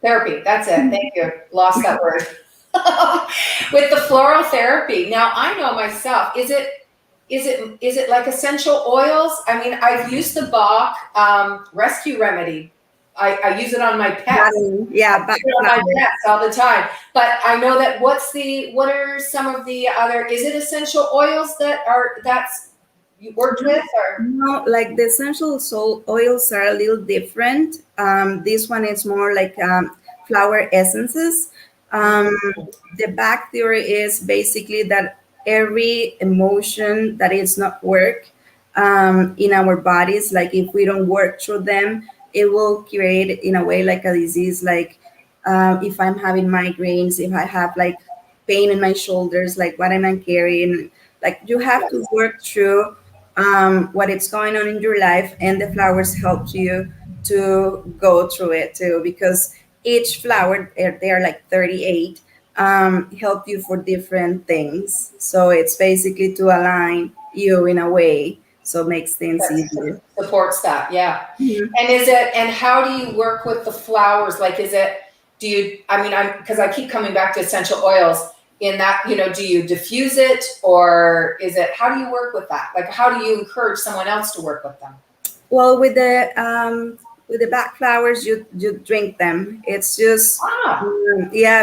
Therapy. That's it. Thank you. Lost that word. With the floral therapy. Now I know myself, is it like essential oils? I mean, I've used the Bach rescue remedy. I use it on my pets. Yeah, I use it on my pets all the time. But I know that what are some of the other, is it essential oils that's you worked with, or? No, like the essential oils are a little different. This one is more like flower essences. The back theory is basically that every emotion that is not work in our bodies, like if we don't work through them, it will create in a way like a disease. Like if I'm having migraines, if I have like pain in my shoulders, like what am I carrying? Like you have to work through what is going on in your life, and the flowers help you to go through it too, because each flower, there are like 38, help you for different things. So it's basically to align you in a way, so it makes things easier. Supports that, yeah. Mm-hmm. And how do you work with the flowers? Like, because I keep coming back to essential oils in that, do you diffuse it, or how do you work with that? Like, how do you encourage someone else to work with them? Well, with the back flowers, you drink them. It's just,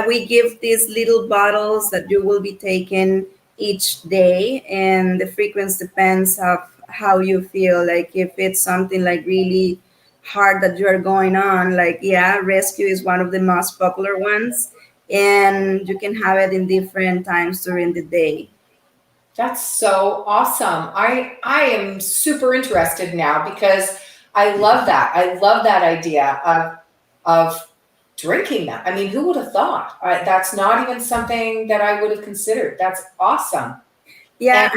we give these little bottles that you will be taking each day, and the frequency depends of how you feel. Like if it's something like really hard that you're going on, like rescue is one of the most popular ones, and you can have it in different times during the day. That's so awesome. I am super interested now, because I love that. I love that idea of drinking them. I mean, who would have thought? That's not even something that I would have considered. That's awesome. Yeah.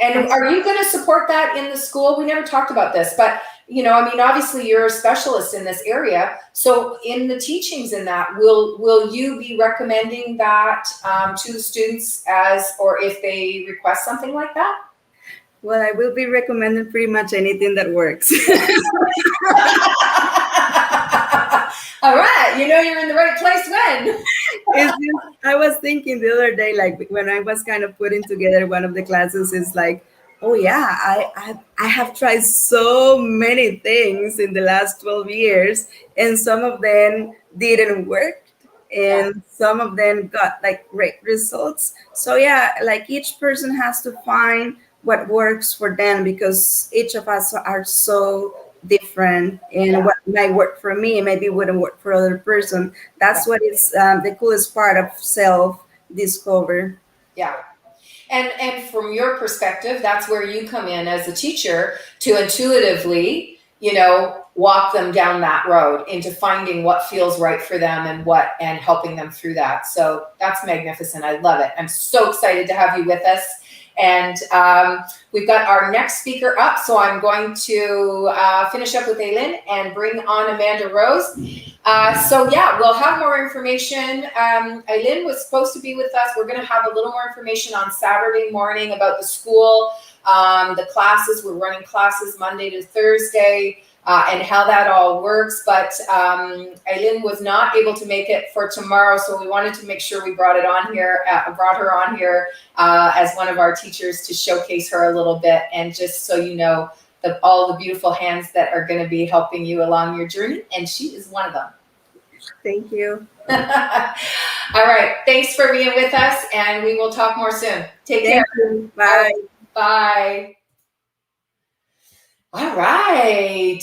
And are you going to support that in the school? We never talked about this, but obviously you're a specialist in this area. So in the teachings in that, will you be recommending that to the students or if they request something like that? Well, I will be recommending pretty much anything that works. All right. You're in the right place when. I was thinking the other day, like when I was kind of putting together one of the classes, is like, oh yeah, I have tried so many things in the last 12 years, and some of them didn't work, and some of them got like great results. So like each person has to find what works for them, because each of us are so different, and what might work for me maybe wouldn't work for other person. That's what is the coolest part of self-discover. Yeah. And from your perspective, that's where you come in as a teacher to intuitively, walk them down that road into finding what feels right for them and helping them through that. So that's magnificent. I love it. I'm so excited to have you with us. And we've got our next speaker up. So I'm going to finish up with Eilyn and bring on Amanda Rose. So yeah, we'll have more information. Eilyn was supposed to be with us. We're going to have a little more information on Saturday morning about the school, the classes. We're running classes Monday to Thursday. And how that all works. But Eilyn was not able to make it for tomorrow, so we wanted to make sure we brought her on here as one of our teachers to showcase her a little bit, and just so you know all the beautiful hands that are going to be helping you along your journey, and she is one of them. Thank you. All right, thanks for being with us, and we will talk more soon. Take care. You. Bye. Bye. All right.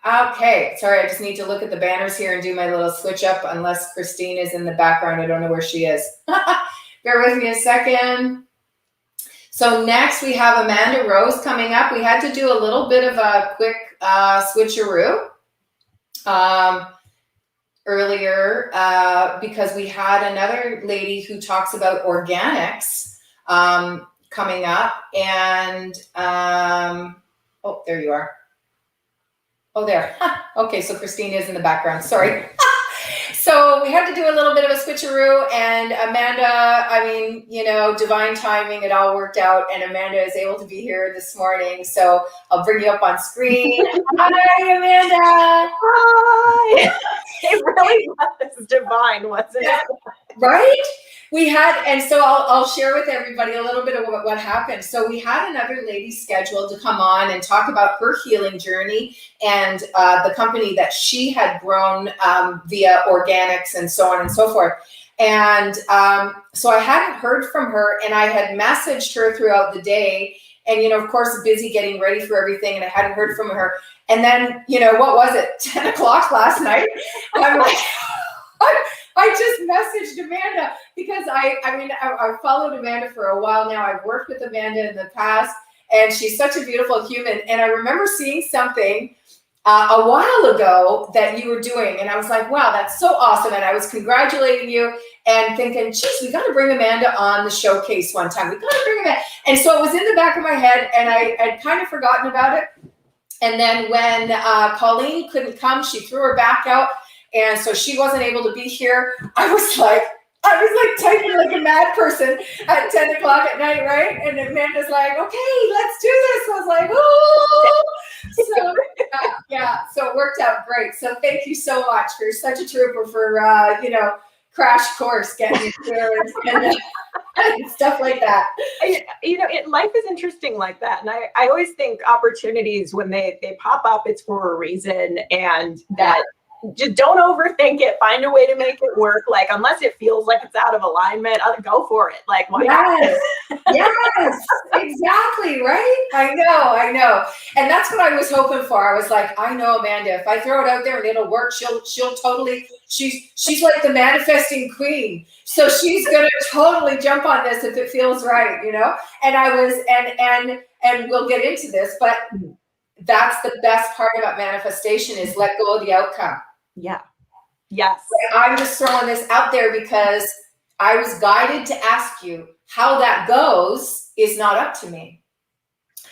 Okay. Sorry, I just need to look at the banners here and do my little switch up, unless Christine is in the background. I don't know where she is. Bear with me a second. So next we have Amanda Rose coming up. We had to do a little bit of a quick switcheroo earlier because we had another lady who talks about organics coming up, and oh, there you are. Oh, there. Okay, so Christine is in the background. Sorry. So we had to do a little bit of a switcheroo, and Amanda, I mean, you know, divine timing, it all worked out, and Amanda is able to be here this morning. So I'll bring you up on screen. Hi, Amanda. Hi. It really was divine, wasn't it? Right? We had, and so I'll share with everybody a little bit of what happened. So we had another lady scheduled to come on and talk about her healing journey and the company that she had grown via organics and so on and so forth. And so I hadn't heard from her, and I had messaged her throughout the day, and, you know, of course, busy getting ready for everything, and I hadn't heard from her. And then, you know, what was it? 10 o'clock last night. I'm like, I just messaged Amanda because I followed Amanda for a while now. I've worked with Amanda in the past, and she's such a beautiful human. And I remember seeing something a while ago that you were doing, and I was like, wow, that's so awesome. And I was congratulating you and thinking, geez, we got to bring Amanda on the showcase one time. We got to bring Amanda. And so it was in the back of my head, and I had kind of forgotten about it. And then when Colleen couldn't come, she threw her back out. And so she wasn't able to be here. I was like typing like a mad person at 10 o'clock at night, right? And Amanda's like, okay, let's do this. I was like, oh. So yeah, so it worked out great. So thank you so much. You're such a trooper for, crash course getting here and stuff like that. Life is interesting like that. And I always think opportunities, when they pop up, it's for a reason, and that just don't overthink it. Find a way to make it work. Like, unless it feels like it's out of alignment, go for it. Like, why not? Yes, exactly. Right. I know. And that's what I was hoping for. I was like, I know Amanda, if I throw it out there and it'll work, she'll totally, she's like the manifesting queen. So she's going to totally jump on this if it feels right, you know? And I was, and we'll get into this, but that's the best part about manifestation, is let go of the outcome. Yeah. Yes. I'm just throwing this out there because I was guided to ask you. How that goes is not up to me.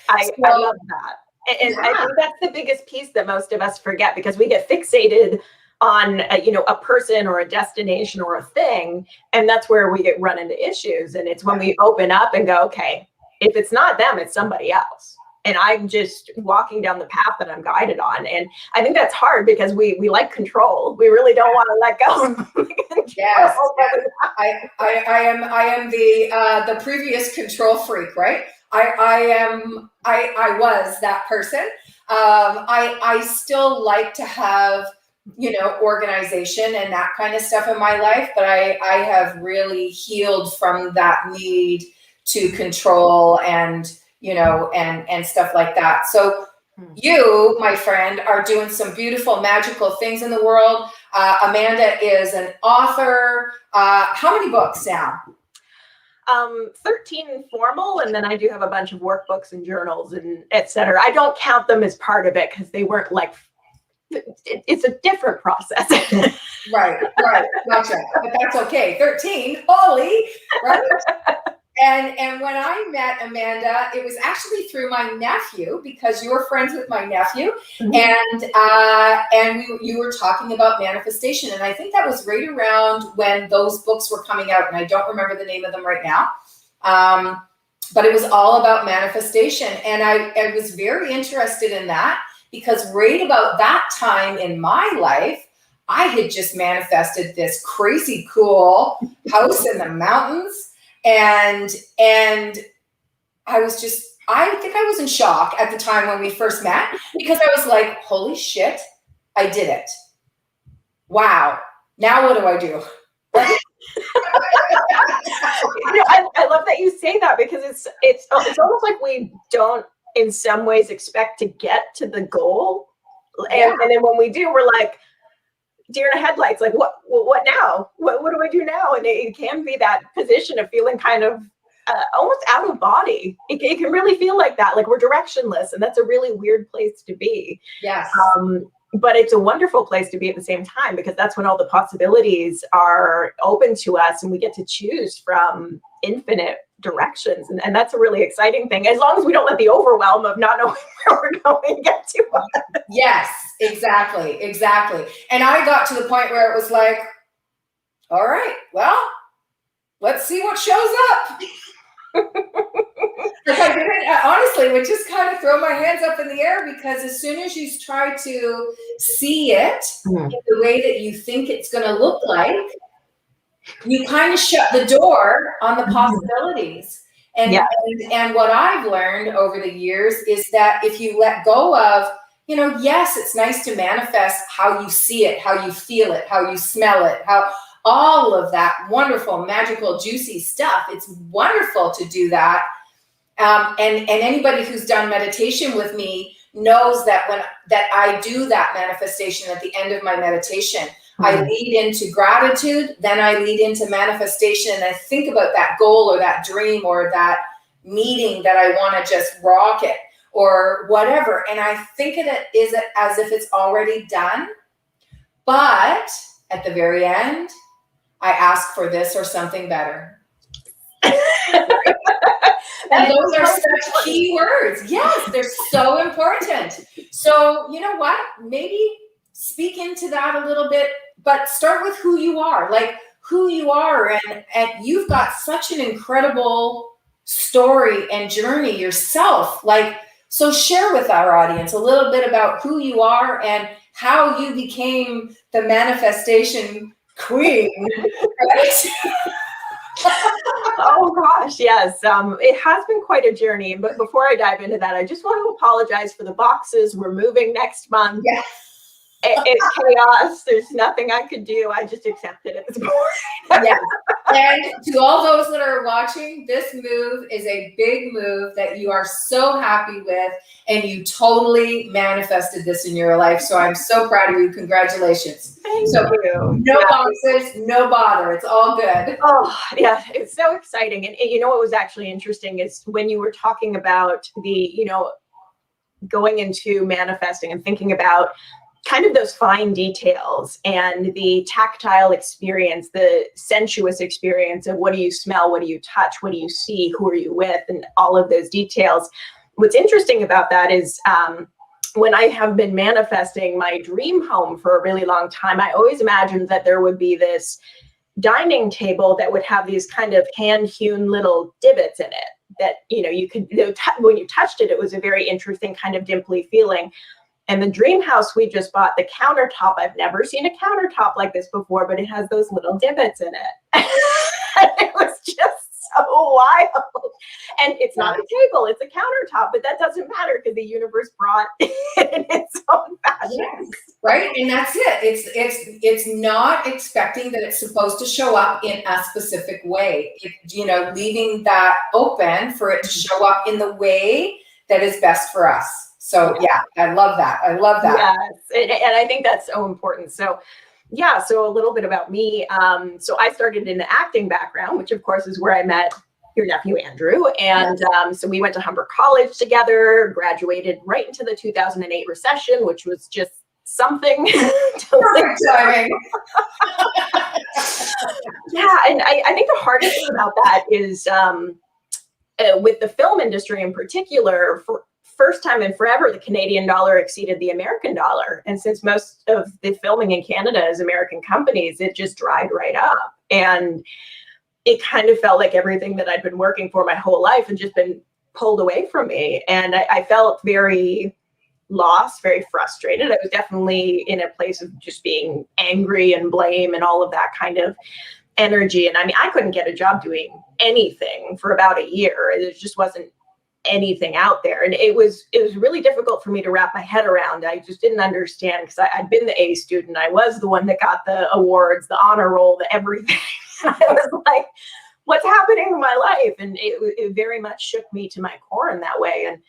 I love that. And I think that's the biggest piece that most of us forget, because we get fixated on a person or a destination or a thing, and that's where we get run into issues. And it's when we open up and go, okay, if it's not them, it's somebody else. And I'm just walking down the path that I'm guided on. And I think that's hard because we like control. We really don't want to let go. Yes. I am the previous control freak, right? I was that person. I still like to have, organization and that kind of stuff in my life, but I have really healed from that need to control and stuff like that. So you, my friend, are doing some beautiful, magical things in the world. Amanda is an author. How many books now? 13 formal, and then I do have a bunch of workbooks and journals and et cetera. I don't count them as part of it because they weren't like it's a different process. Right. Gotcha. But that's okay. 13, holy, right? And when I met Amanda, it was actually through my nephew, because you were friends with my nephew, and you were talking about manifestation, and I think that was right around when those books were coming out, and I don't remember the name of them right now, but it was all about manifestation, and I was very interested in that, because right about that time in my life, I had just manifested this crazy cool house in the mountains. And I think I was in shock at the time when we first met, because I was like, holy shit, I did it. Wow. Now what do I do? I love that you say that, because it's almost like we don't in some ways expect to get to the goal. And then when we do, we're like, deer in the headlights, like what now? What do I do now? And it can be that position of feeling kind of almost out of body. It can really feel like that, like we're directionless, and that's a really weird place to be. Yes. But it's a wonderful place to be at the same time, because that's when all the possibilities are open to us, and we get to choose from infinite directions. And that's a really exciting thing, as long as we don't let the overwhelm of not knowing where we're going get to us. Yes, exactly. And I got to the point where it was like, all right, well, let's see what shows up. Like I didn't, honestly, would just kind of throw my hands up in the air, because as soon as you try to see it in the way that you think it's going to look like, you kind of shut the door on the possibilities. And what I've learned over the years is that if you let go of, yes, it's nice to manifest how you see it, how you feel it, how you smell it, how all of that wonderful, magical, juicy stuff. It's wonderful to do that. And anybody who's done meditation with me knows that that I do that manifestation at the end of my meditation. I lead into gratitude, then I lead into manifestation, and I think about that goal or that dream or that meeting that I want to just rock it or whatever. And I think of it as if it's already done. But at the very end, I ask for this or something better. And those are such key words. Yes, they're so important. So you know what? Maybe speak into that a little bit, but start with who you are, like who you are. And you've got such an incredible story and journey yourself. Like, so share with our audience a little bit about who you are and how you became the manifestation queen, right? Oh gosh, yes. It has been quite a journey. But before I dive into that, I just want to apologize for the boxes. We're moving next month. Yes. It's chaos. There's nothing I could do. I just accepted it at this point. Yeah. And to all those that are watching, this move is a big move that you are so happy with, and you totally manifested this in your life. So I'm so proud of you. Congratulations. Thank you. No boxes, no bother. It's all good. Oh, yeah. It's so exciting. And you know what was actually interesting is when you were talking about the, going into manifesting and thinking about kind of those fine details and the tactile experience, the sensuous experience of what do you smell, what do you touch, what do you see, who are you with, and all of those details. What's interesting about that is when I have been manifesting my dream home for a really long time, I always imagined that there would be this dining table that would have these kind of hand-hewn little divots in it that, you could, when you touched it, it was a very interesting kind of dimply feeling. And the dream house we just bought, the countertop, I've never seen a countertop like this before, but it has those little divots in it. It was just so wild. And it's not a table, it's a countertop, but that doesn't matter because the universe brought it in its own fashion. Yes, right? And that's it. It's not expecting that it's supposed to show up in a specific way. Leaving that open for it to show up in the way that is best for us. So yeah, I love that. Yes, and I think that's so important. So yeah, so a little bit about me. So I started in the acting background, which of course is where I met your nephew, Andrew. And so we went to Humber College together, graduated right into the 2008 recession, which was just something. Perfect timing. Yeah, and I think the hardest thing about that is with the film industry in particular, for first time in forever, the Canadian dollar exceeded the American dollar. And since most of the filming in Canada is American companies, it just dried right up. And it kind of felt like everything that I'd been working for my whole life had just been pulled away from me. And I felt very lost, very frustrated. I was definitely in a place of just being angry and blame and all of that kind of energy. And I mean, I couldn't get a job doing anything for about a year. There just wasn't anything out there. And it was really difficult for me to wrap my head around. I just didn't understand, because I'd been the A student. I was the one that got the awards, the honor roll, the everything. I was like, what's happening in my life? And it very much shook me to my core in that way. And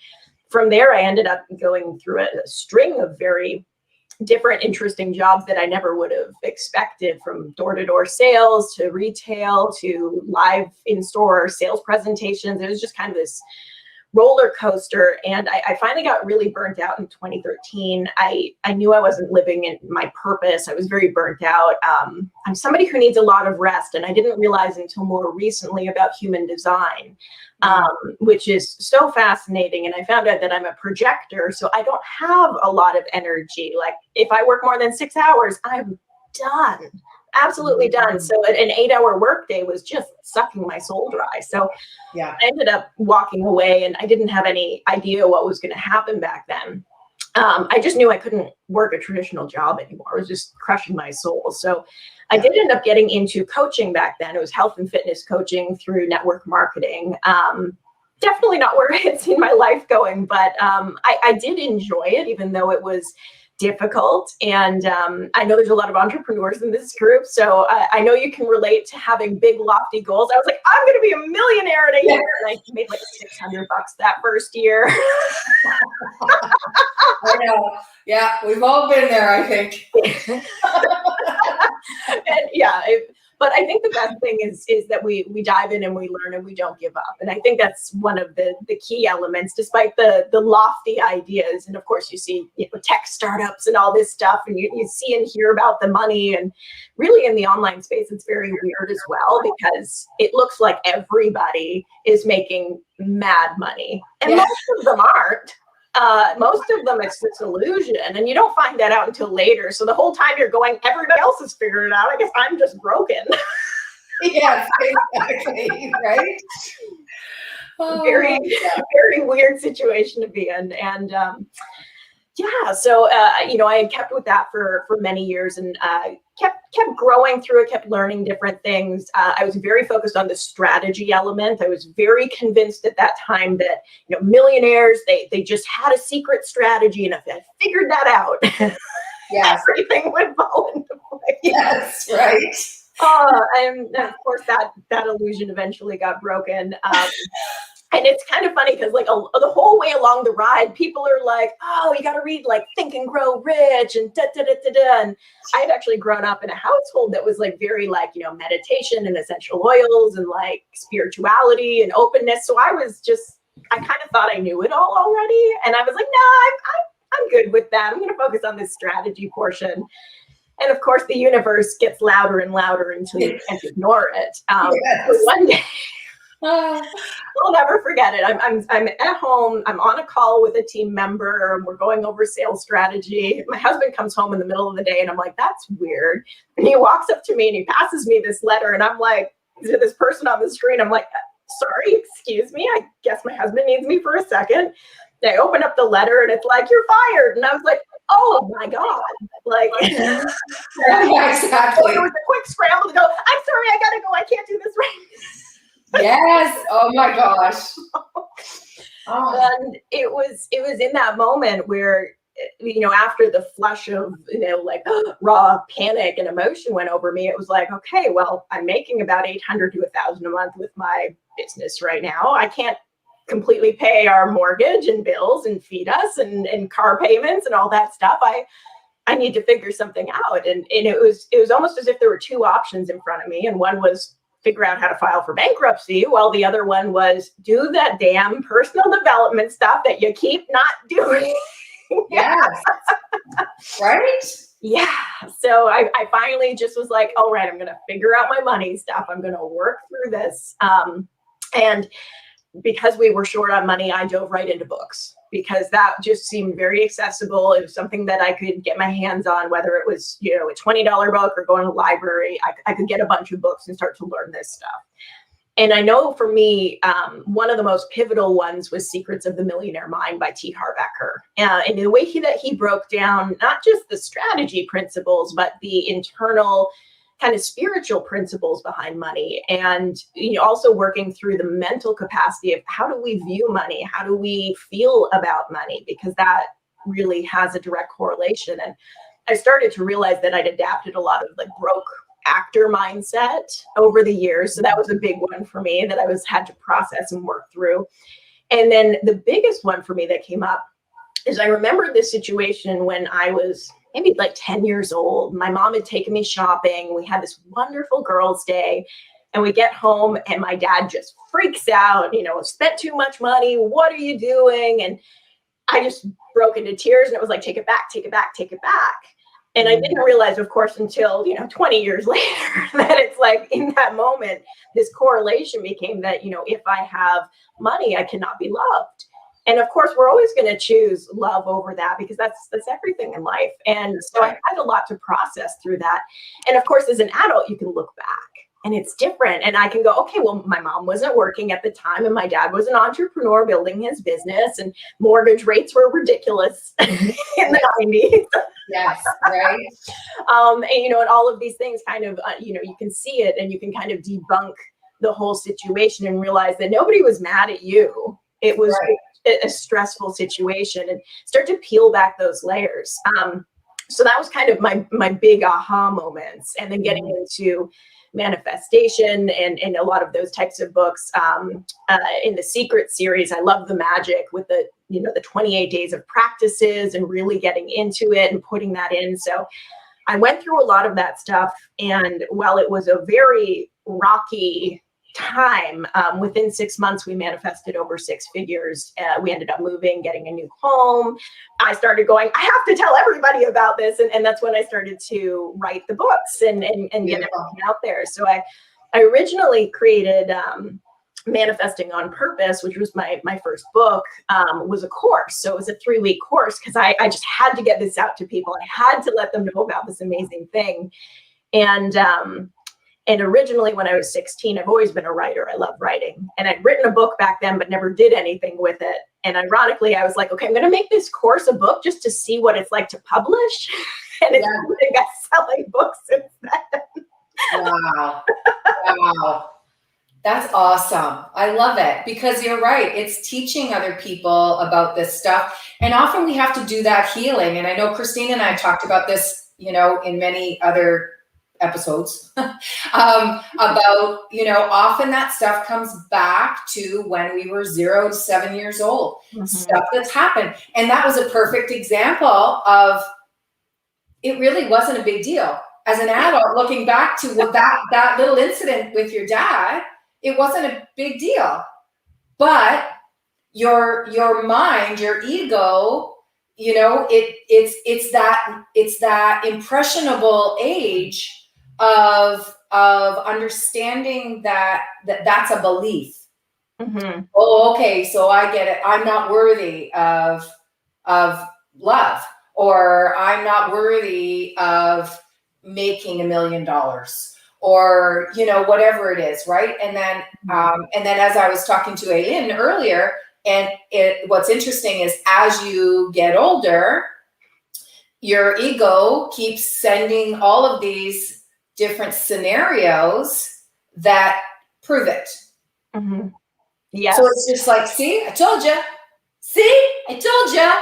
from there, I ended up going through a string of very different, interesting jobs that I never would have expected, from door-to-door sales to retail to live in-store sales presentations. It was just kind of this roller coaster. And I finally got really burnt out in 2013. I knew I wasn't living in my purpose. I was very burnt out. I'm somebody who needs a lot of rest. And I didn't realize until more recently about human design, which is so fascinating. And I found out that I'm a projector, so I don't have a lot of energy. Like if I work more than 6 hours, I'm done. Absolutely done. So an 8-hour workday was just sucking my soul dry. So yeah, I ended up walking away, and I didn't have any idea what was going to happen back then. I just knew I couldn't work a traditional job anymore. It was just crushing my soul. So I did end up getting into coaching back then. It was health and fitness coaching through network marketing. Definitely not where I had seen my life going, but I did enjoy it, even though it was difficult. And I know there's a lot of entrepreneurs in this group, so I know you can relate to having big lofty goals. I was like, I'm going to be a millionaire in a year, and I made like $600 that first year. I know. Yeah, we've all been there, I think. And yeah, but I think the best thing is that we dive in and we learn and we don't give up. And I think that's one of the key elements, despite the lofty ideas. And of course, you see tech startups and all this stuff, and you see and hear about the money. And really in the online space, it's very weird as well, because it looks like everybody is making mad money. And most of them aren't. Most of them, it's this illusion, and you don't find that out until later. So the whole time you're going, everybody else is figuring it out. I guess I'm just broken. Yes, exactly. Right. Very weird situation to be in. And yeah, so I had kept with that for many years, and kept growing through it, kept learning different things. I was very focused on the strategy element. I was very convinced at that time that millionaires, they just had a secret strategy, and if I figured that out, yes, everything would fall into place. Yes, right. And of course that illusion eventually got broken. And it's kind of funny because like the whole way along the ride, people are like, oh, you got to read like Think and Grow Rich and da-da-da-da-da. And I had actually grown up in a household that was like very like, meditation and essential oils and like spirituality and openness. So I kind of thought I knew it all already. And I was like, no, I'm good with that. I'm going to focus on this strategy portion. And of course, the universe gets louder and louder until you can't ignore it. Yes. So one day, I'll never forget it. I'm at home. I'm on a call with a team member, and we're going over sales strategy. My husband comes home in the middle of the day, and I'm like, that's weird. And he walks up to me and he passes me this letter, and I'm like, to this person on the screen, I'm like, sorry, excuse me. I guess my husband needs me for a second. They open up the letter, and it's like, you're fired. And I was like, oh my God. Like, yeah, exactly. It was a quick scramble to go, I'm sorry, I gotta go. I can't do this right now. Yes. Oh my gosh. And it was in that moment where, after the flush of, like raw panic and emotion went over me, it was like, okay, well, I'm making about $800 to $1,000 a month with my business right now. I can't completely pay our mortgage and bills and feed us and car payments and all that stuff. I need to figure something out. And it was almost as if there were two options in front of me. And one was figure out how to file for bankruptcy, while the other one was do that damn personal development stuff that you keep not doing. Yes. Right? Yeah. So I finally just was like, all right, I'm going to figure out my money stuff. I'm going to work through this. And because we were short on money, I dove right into books because that just seemed very accessible. It was something that I could get my hands on, whether it was, you know, a $20 book or going to the library. I could get a bunch of books and start to learn this stuff. And I know for me, one of the most pivotal ones was Secrets of the Millionaire Mind by T. Harv Eker. And the way that he broke down, not just the strategy principles, but the internal kind of spiritual principles behind money, and also working through the mental capacity of how do we view money, how do we feel about money, because that really has a direct correlation. And I started to realize that I'd adapted a lot of like broke actor mindset over the years, so that was a big one for me that I had to process and work through. And then the biggest one for me that came up is I remember this situation when I was maybe like 10 years old. My mom had taken me shopping. We had this wonderful girls' day, and we get home and my dad just freaks out, spent too much money. What are you doing? And I just broke into tears, and it was like, take it back, take it back, take it back. And I didn't realize, of course, until, 20 years later that it's like in that moment, this correlation became that, if I have money, I cannot be loved. And of course, we're always going to choose love over that because that's everything in life. And so I had a lot to process through that. And of course, as an adult, you can look back and it's different. And I can go, okay, well, my mom wasn't working at the time and my dad was an entrepreneur building his business, and mortgage rates were ridiculous in the 90s. Yes, right. And all of these things kind of, you can see it and you can kind of debunk the whole situation and realize that nobody was mad at you. It was a stressful situation, and start to peel back those layers. So that was kind of my big aha moments. And then getting into manifestation and a lot of those types of books. In the Secret series, I love the magic with the 28 days of practices and really getting into it and putting that in. So I went through a lot of that stuff. And while it was a very rocky time, within 6 months, we manifested over 6 figures. We ended up moving, getting a new home. I started going, I have to tell everybody about this. And that's when I started to write the books and get everything out there. So I originally created Manifesting on Purpose, which was my first book, was a course. So it was a 3-week course because I just had to get this out to people. I had to let them know about this amazing thing. And originally when I was 16, I've always been a writer. I love writing. And I'd written a book back then, but never did anything with it. And ironically, I was like, okay, I'm going to make this course a book just to see what it's like to publish. And it's a best-selling book since then. Wow. Wow. That's awesome. I love it because you're right. It's teaching other people about this stuff. And often we have to do that healing. And I know Christine and I talked about this, in many other episodes about, often that stuff comes back to when we were 0 to 7 years old, stuff that's happened. And that was a perfect example of it really wasn't a big deal. As an adult, looking back to what that little incident with your dad, it wasn't a big deal. But your mind, your ego, it's that impressionable age of understanding that's a belief. Oh, okay, so I get it. I'm not worthy of love, or I'm not worthy of making $1 million, or whatever it is, right? And then as I was talking to Eilyn earlier, and what's interesting is as you get older, your ego keeps sending all of these different scenarios that prove it. Yes. So it's just like, see, I told you. See, I told you,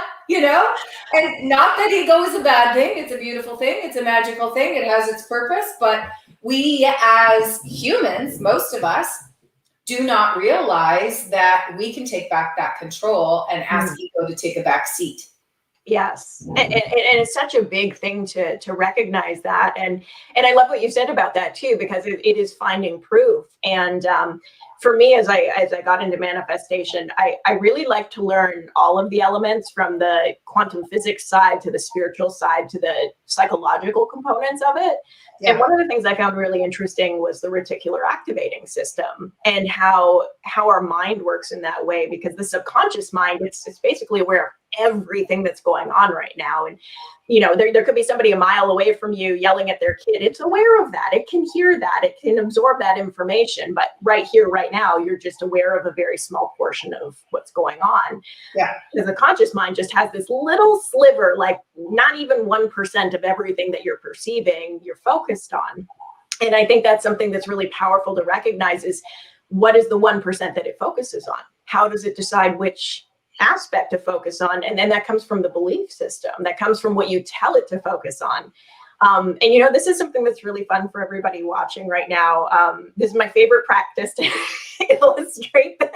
and not that ego is a bad thing. It's a beautiful thing. It's a magical thing. It has its purpose. But we as humans, most of us, do not realize that we can take back that control and ask ego to take a back seat. Yes. And it's such a big thing to recognize that. And I love what you said about that too, because it is finding proof. And for me, as I got into manifestation, I really like to learn all of the elements, from the quantum physics side to the spiritual side to the psychological components of it. Yeah. And one of the things I found really interesting was the reticular activating system, and how our mind works in that way, because the subconscious mind, it's basically aware of everything that's going on right now. And there could be somebody a mile away from you yelling at their kid. It's aware of that. It can hear that. It can absorb that information. But right here, right now, you're just aware of a very small portion of what's going on. Yeah. Because the conscious mind just has this little sliver, like not even 1% of everything that you're perceiving, you're focused on. And I think that's something that's really powerful to recognize, is what is the 1% that it focuses on? How does it decide which aspect to focus on? And then that comes from the belief system, that comes from what you tell it to focus on. And this is something that's really fun for everybody watching right now. This is my favorite practice to illustrate this.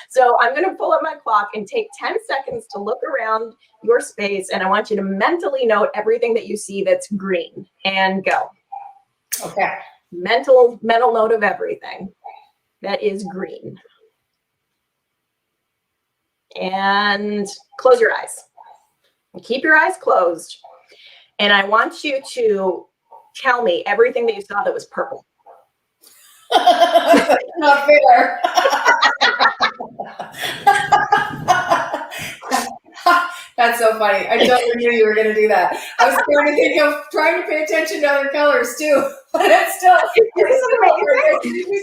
So I'm going to pull up my clock and take 10 seconds to look around your space, and I want you to mentally note everything that you see that's green, and go. Okay. Mental note of everything that is green. And close your eyes. And keep your eyes closed. And I want you to tell me everything that you saw that was purple. Not fair. That's so funny. I totally knew you were going to do that. I was trying to pay attention to other colors too. But it's still, you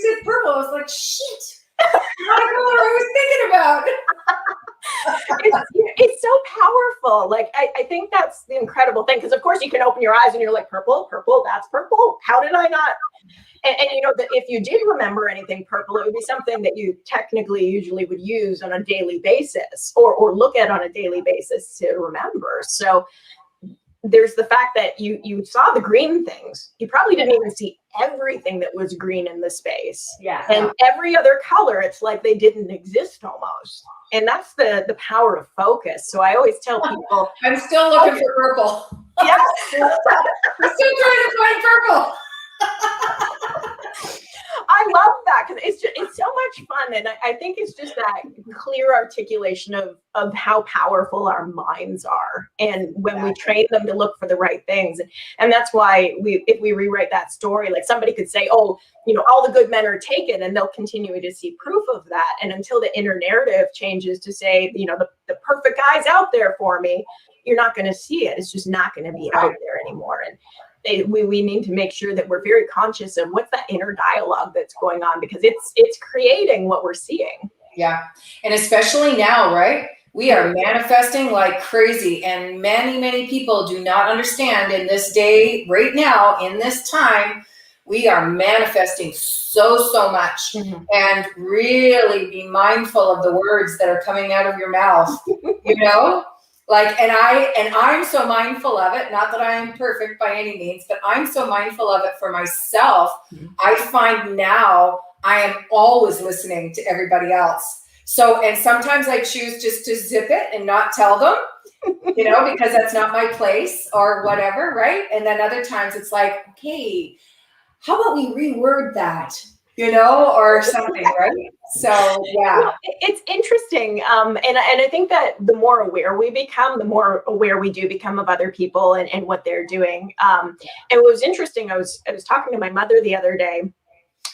said purple. I was like, shit. Not a color I was thinking about. It's so powerful. Like, I think that's the incredible thing, because of course you can open your eyes and you're like, purple, that's purple. How did I not? And that if you did remember anything purple, it would be something that you technically usually would use on a daily basis, or look at on a daily basis to remember. So there's the fact that you saw the green things. You probably didn't even see everything that was green in the space. Yeah. And every other color, it's like they didn't exist almost. And that's the power of focus. So I always tell people, I'm still looking for purple. Yeah. I'm still trying to find purple. I love that, because it's so much fun, and I think it's just that clear articulation of how powerful our minds are, and when we train them to look for the right things. And that's why if we rewrite that story, like somebody could say, oh, all the good men are taken, and they'll continue to see proof of that. And until the inner narrative changes to say, the perfect guy's out there for me, you're not going to see it. It's just not going to be out there anymore. And we need to make sure that we're very conscious of what's that inner dialogue that's going on, because it's creating what we're seeing. Yeah. And especially now, right? We are manifesting like crazy, and many, many people do not understand in this day, right now, in this time, we are manifesting so much. Mm-hmm. And really be mindful of the words that are coming out of your mouth, Like, and I'm so mindful of it, not that I am perfect by any means, but I'm so mindful of it for myself. Mm-hmm. I find now I am always listening to everybody else. So, and sometimes I choose just to zip it and not tell them, because that's not my place or whatever, right? And then other times it's like, okay, how about we reword that? Or something, right? So, yeah. It's interesting. And I think that the more aware we become, the more aware we do become of other people and what they're doing. And it was interesting. I was talking to my mother the other day,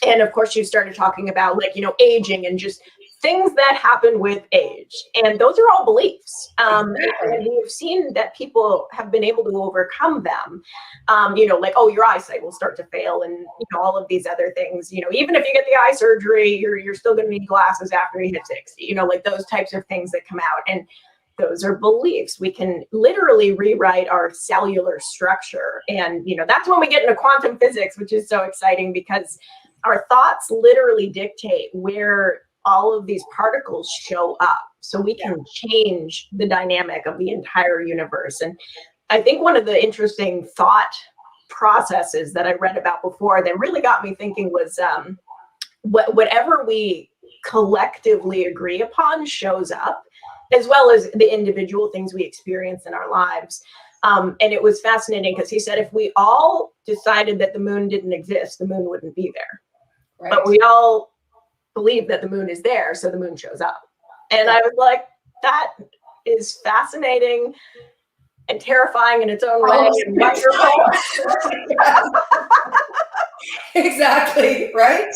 and of course she started talking about aging and just things that happen with age. And those are all beliefs. Exactly. And we've seen that people have been able to overcome them. Your eyesight will start to fail, and all of these other things. Even if you get the eye surgery, you're still going to need glasses after you hit 60. Those types of things that come out. And those are beliefs. We can literally rewrite our cellular structure. And, that's when we get into quantum physics, which is so exciting, because our thoughts literally dictate where all of these particles show up, so we can change the dynamic of the entire universe. And I think one of the interesting thought processes that I read about before that really got me thinking was whatever we collectively agree upon shows up, as well as the individual things we experience in our lives. And it was fascinating, because he said if we all decided that the moon didn't exist, the moon wouldn't be there. Right. But we all believe that the moon is there, so the moon shows up. And I was like, that is fascinating and terrifying in its own way and wonderful. Exactly, right?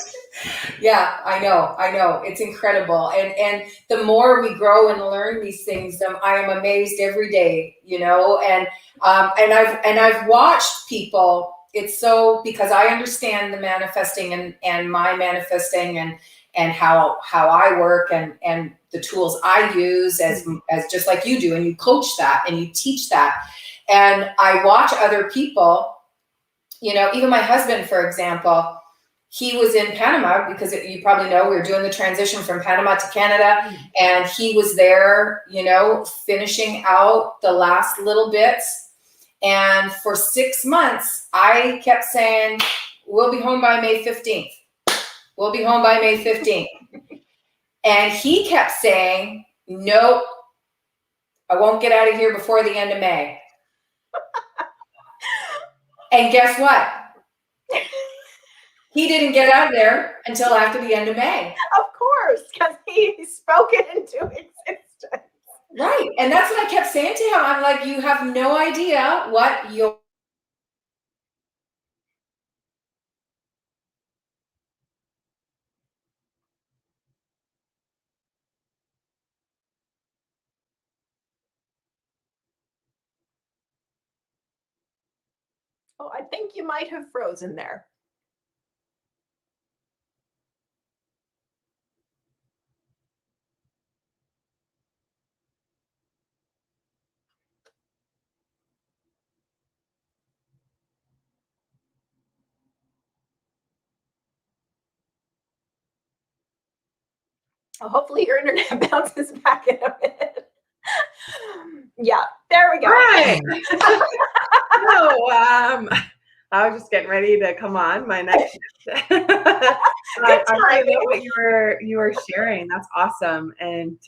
Yeah, I know. It's incredible. And the more we grow and learn these things, I am amazed every day, you know, and I've watched people. It's so, because I understand the manifesting and my manifesting and how I work and the tools I use as just like you do, and you coach that and you teach that. And I watch other people, you know, even my husband, for example, he was in Panama because you probably know we were doing the transition from Panama to Canada, and he was there, you know, finishing out the last little bits. And for 6 months, I kept saying, we'll be home by May 15th. We'll be home by May 15th. And he kept saying, nope, I won't get out of here before the end of May. And guess what? He didn't get out of there until after the end of May. Of course, because he spoke it into existence. Right. And that's what I kept saying to him. I'm like, you have no idea what you're. Oh, I think you might have frozen there. Oh, hopefully your internet bounces back in a minute. Yeah, there we go. Right. No, I was just getting ready to come on my next. I really love what you were sharing. That's awesome, and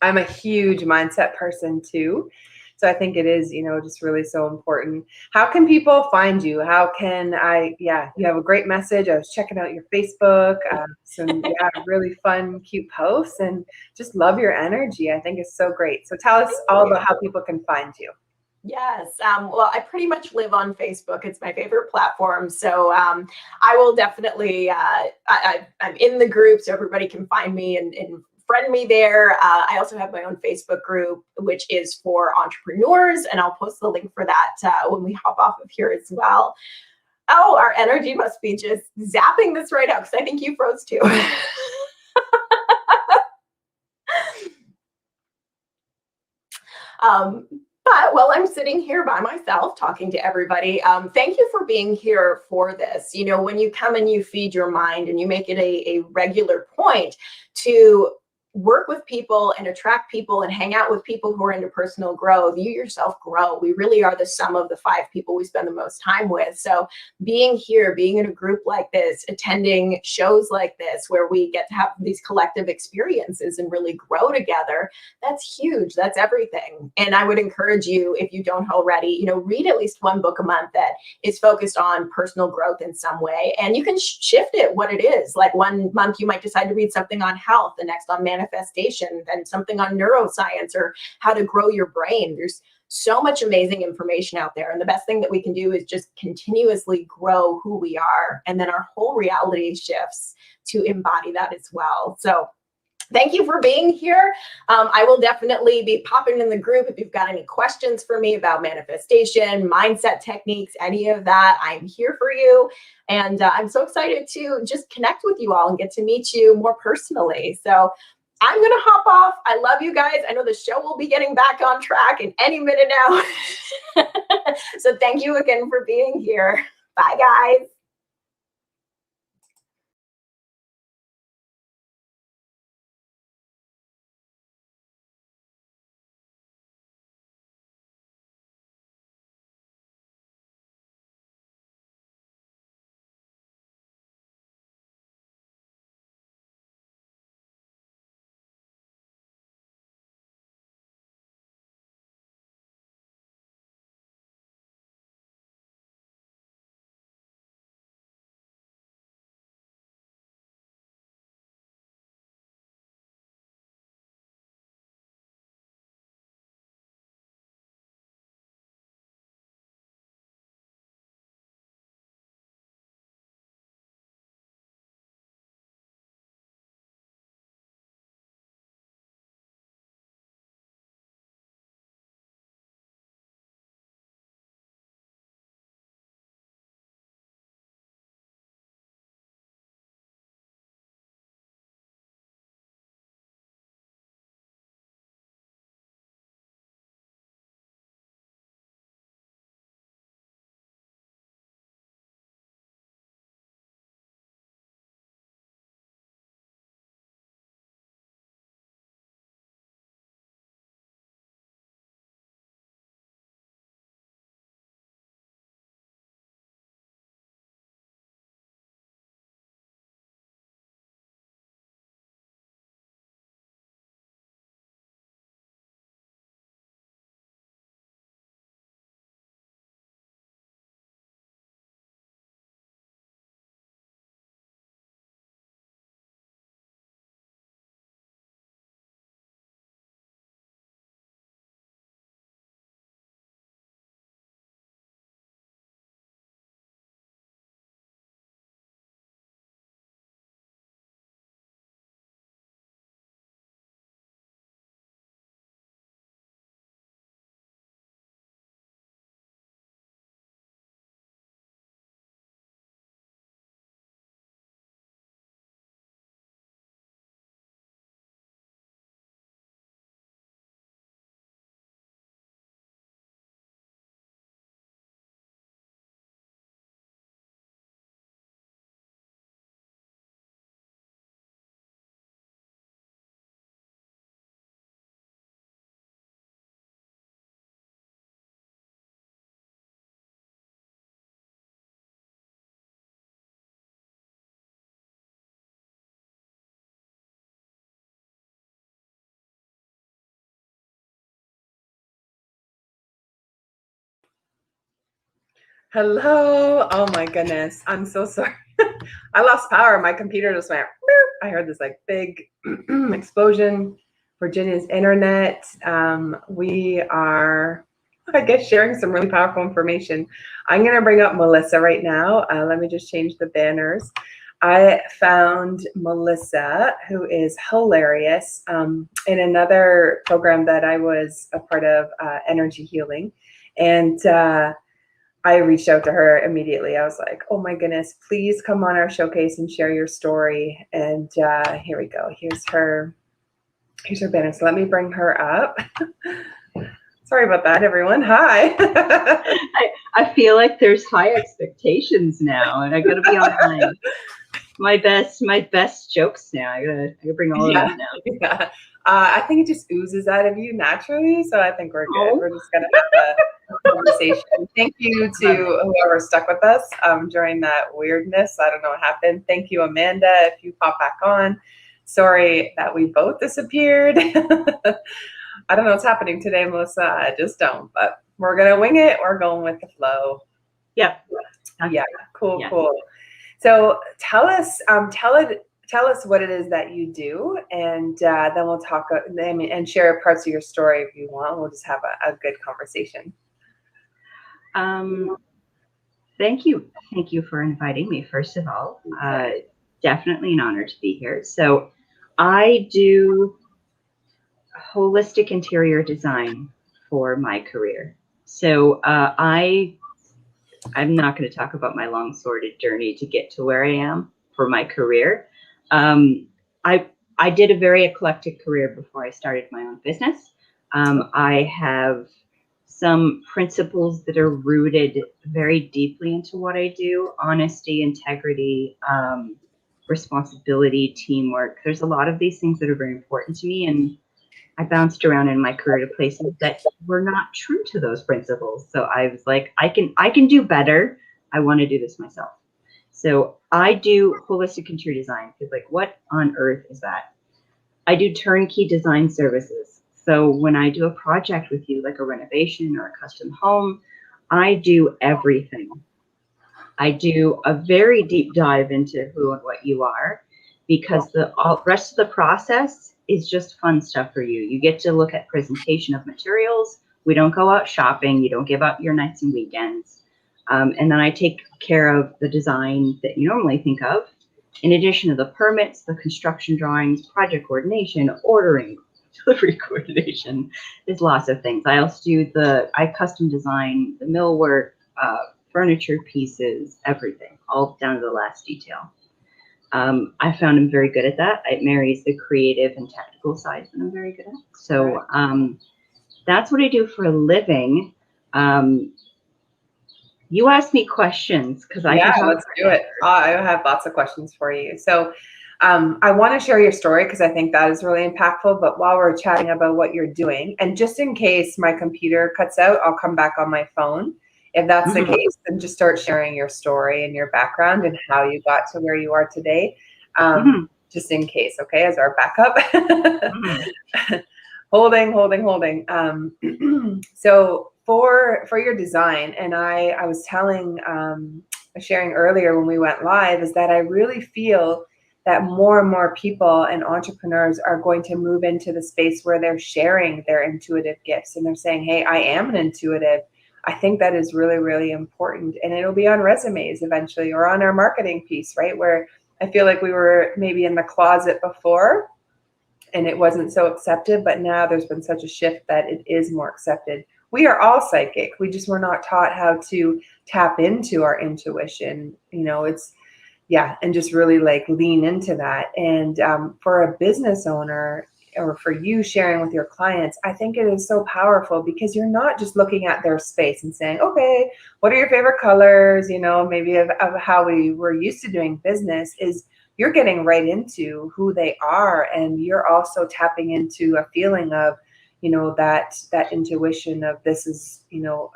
I'm a huge mindset person too. So I think it is, you know, just really so important. How can people find you? How can you have a great message. I was checking out your Facebook, some really fun, cute posts, and just love your energy. I think it's so great. So tell us all about how people can find you. Yes. Well, I pretty much live on Facebook. It's my favorite platform. So I will definitely, I'm in the group so everybody can find me and friend me there. I also have my own Facebook group, which is for entrepreneurs, and I'll post the link for that when we hop off of here as well. Oh, our energy must be just zapping this right out because I think you froze too. But while I'm sitting here by myself talking to everybody, thank you for being here for this. You know, when you come and you feed your mind and you make it a regular point to work with people and attract people and hang out with people who are into personal growth, you yourself grow. We really are the sum of the 5 people we spend the most time with. So being here, being in a group like this, attending shows like this, where we get to have these collective experiences and really grow together, that's huge. That's everything. And I would encourage you, if you don't already, you know, read at least 1 book a month that is focused on personal growth in some way. And you can shift it what it is. Like 1 month, you might decide to read something on health, the next on manifestation, then something on neuroscience or how to grow your brain. There's so much amazing information out there. And the best thing that we can do is just continuously grow who we are. And then our whole reality shifts to embody that as well. So thank you for being here. I will definitely be popping in the group if you've got any questions for me about manifestation, mindset techniques, any of that. I'm here for you. And I'm so excited to just connect with you all and get to meet you more personally. So I'm going to hop off. I love you guys. I know the show will be getting back on track in any minute now. So thank you again for being here. Bye, guys. Hello. Oh my goodness. I'm so sorry. I lost power. My computer just went. Boop. I heard this like big explosion. Virginia's internet. We are, I guess, sharing some really powerful information. I'm going to bring up Melissa right now. Let me just change the banners. I found Melissa, who is hilarious, in another program that I was a part of, Energy Healing. And I reached out to her immediately. I was like, oh my goodness, please come on our showcase and share your story. And here we go. Here's her banner. So let me bring her up. Sorry about that, everyone. Hi. I feel like there's high expectations now, and I gotta be on my best jokes now. I gotta bring all of them now. Yeah. I think it just oozes out of you naturally, so I think we're good. We're just gonna have a conversation. Thank you to whoever stuck with us during that weirdness. I don't know what happened. Thank you, Amanda, if you pop back on. Sorry that we both disappeared. I don't know what's happening today, Melissa. I just don't. But we're gonna wing it. We're going with the flow. Yeah. Yeah. Cool. Yeah. Cool. So tell us what it is that you do, and then we'll talk. And share parts of your story if you want. We'll just have a good conversation. Thank you for inviting me. First of all, definitely an honor to be here. So, I do holistic interior design for my career. So, I'm not going to talk about my long sordid journey to get to where I am for my career. I did a very eclectic career before I started my own business. I have some principles that are rooted very deeply into what I do: honesty, integrity, responsibility, teamwork. There's a lot of these things that are very important to me, and I bounced around in my career to places that were not true to those principles. So I was like, I can do better. I want to do this myself. So I do holistic interior design. It's like, what on earth is that? I do turnkey design services. So when I do a project with you, like a renovation or a custom home, I do everything. I do a very deep dive into who and what you are, because the rest of the process is just fun stuff for you. You get to look at presentation of materials. We don't go out shopping. You don't give up your nights and weekends. And then I take care of the design that you normally think of, in addition to the permits, the construction drawings, project coordination, ordering, delivery coordination. There's lots of things. I also do I custom design the millwork, furniture pieces, everything, all down to the last detail. I found I'm very good at that. It marries the creative and technical sides that I'm very good at. So that's what I do for a living. You asked me questions because let's do it. I have lots of questions for you. So I want to share your story because I think that is really impactful. But while we're chatting about what you're doing, and just in case my computer cuts out, I'll come back on my phone. If that's the case, then just start sharing your story and your background and how you got to where you are today. Just in case, okay, as our backup. Holding. So for your design, and I was sharing earlier when we went live, is that I really feel that more and more people and entrepreneurs are going to move into the space where they're sharing their intuitive gifts, and they're saying, hey, I am an intuitive. I think that is really, really important. And it'll be on resumes eventually, or on our marketing piece, right? Where I feel like we were maybe in the closet before and it wasn't so accepted, but now there's been such a shift that it is more accepted. We are all psychic. We just were not taught how to tap into our intuition. And just really like lean into that. And for a business owner, or for you sharing with your clients, I think it is so powerful because you're not just looking at their space and saying, okay, what are your favorite colors? Maybe of how we were used to doing business. Is you're getting right into who they are, and you're also tapping into a feeling of, that intuition of this is,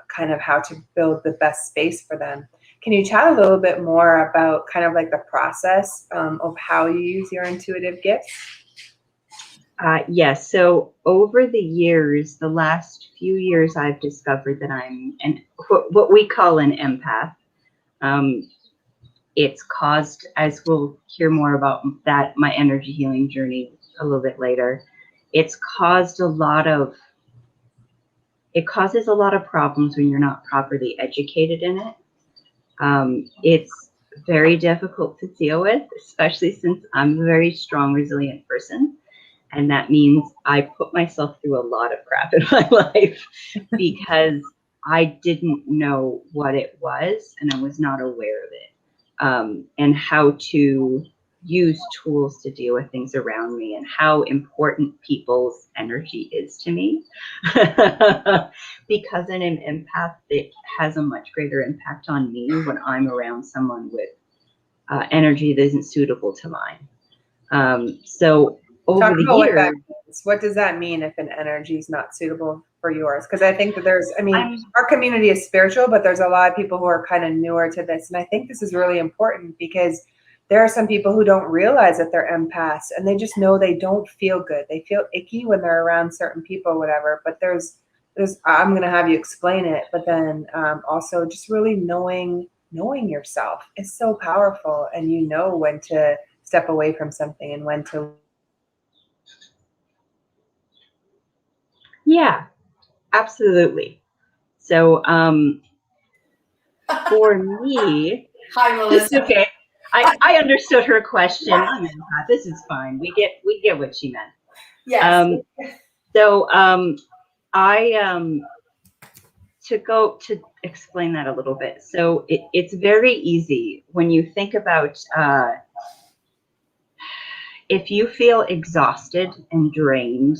kind of how to build the best space for them. Can you chat a little bit more about kind of like the process of how you use your intuitive gifts? Yes. So over the years, the last few years, I've discovered that I'm what we call an empath. It's caused, as we'll hear more about that, my energy healing journey a little bit later. It causes a lot of problems when you're not properly educated in it. It's very difficult to deal with, especially since I'm a very strong, resilient person. And that means I put myself through a lot of crap in my life because I didn't know what it was and I was not aware of it, and how to use tools to deal with things around me and how important people's energy is to me. Because I'm an empath, it has a much greater impact on me when I'm around someone with energy that isn't suitable to mine. So over the years, what does that mean if an energy is not suitable for yours? Because I think that our community is spiritual, but there's a lot of people who are kind of newer to this. And I think this is really important because there are some people who don't realize that they're empaths and they just know they don't feel good. They feel icky when they're around certain people, whatever. But there's I'm going to have you explain it. But then also just really knowing yourself is so powerful, and you know when to step away from something and when to. Yeah, absolutely. So for me, Hi, Melissa. okay, I understood her question. I'm empath. This is fine. We get what she meant. Yes. So to explain that a little bit. So it's very easy when you think about if you feel exhausted and drained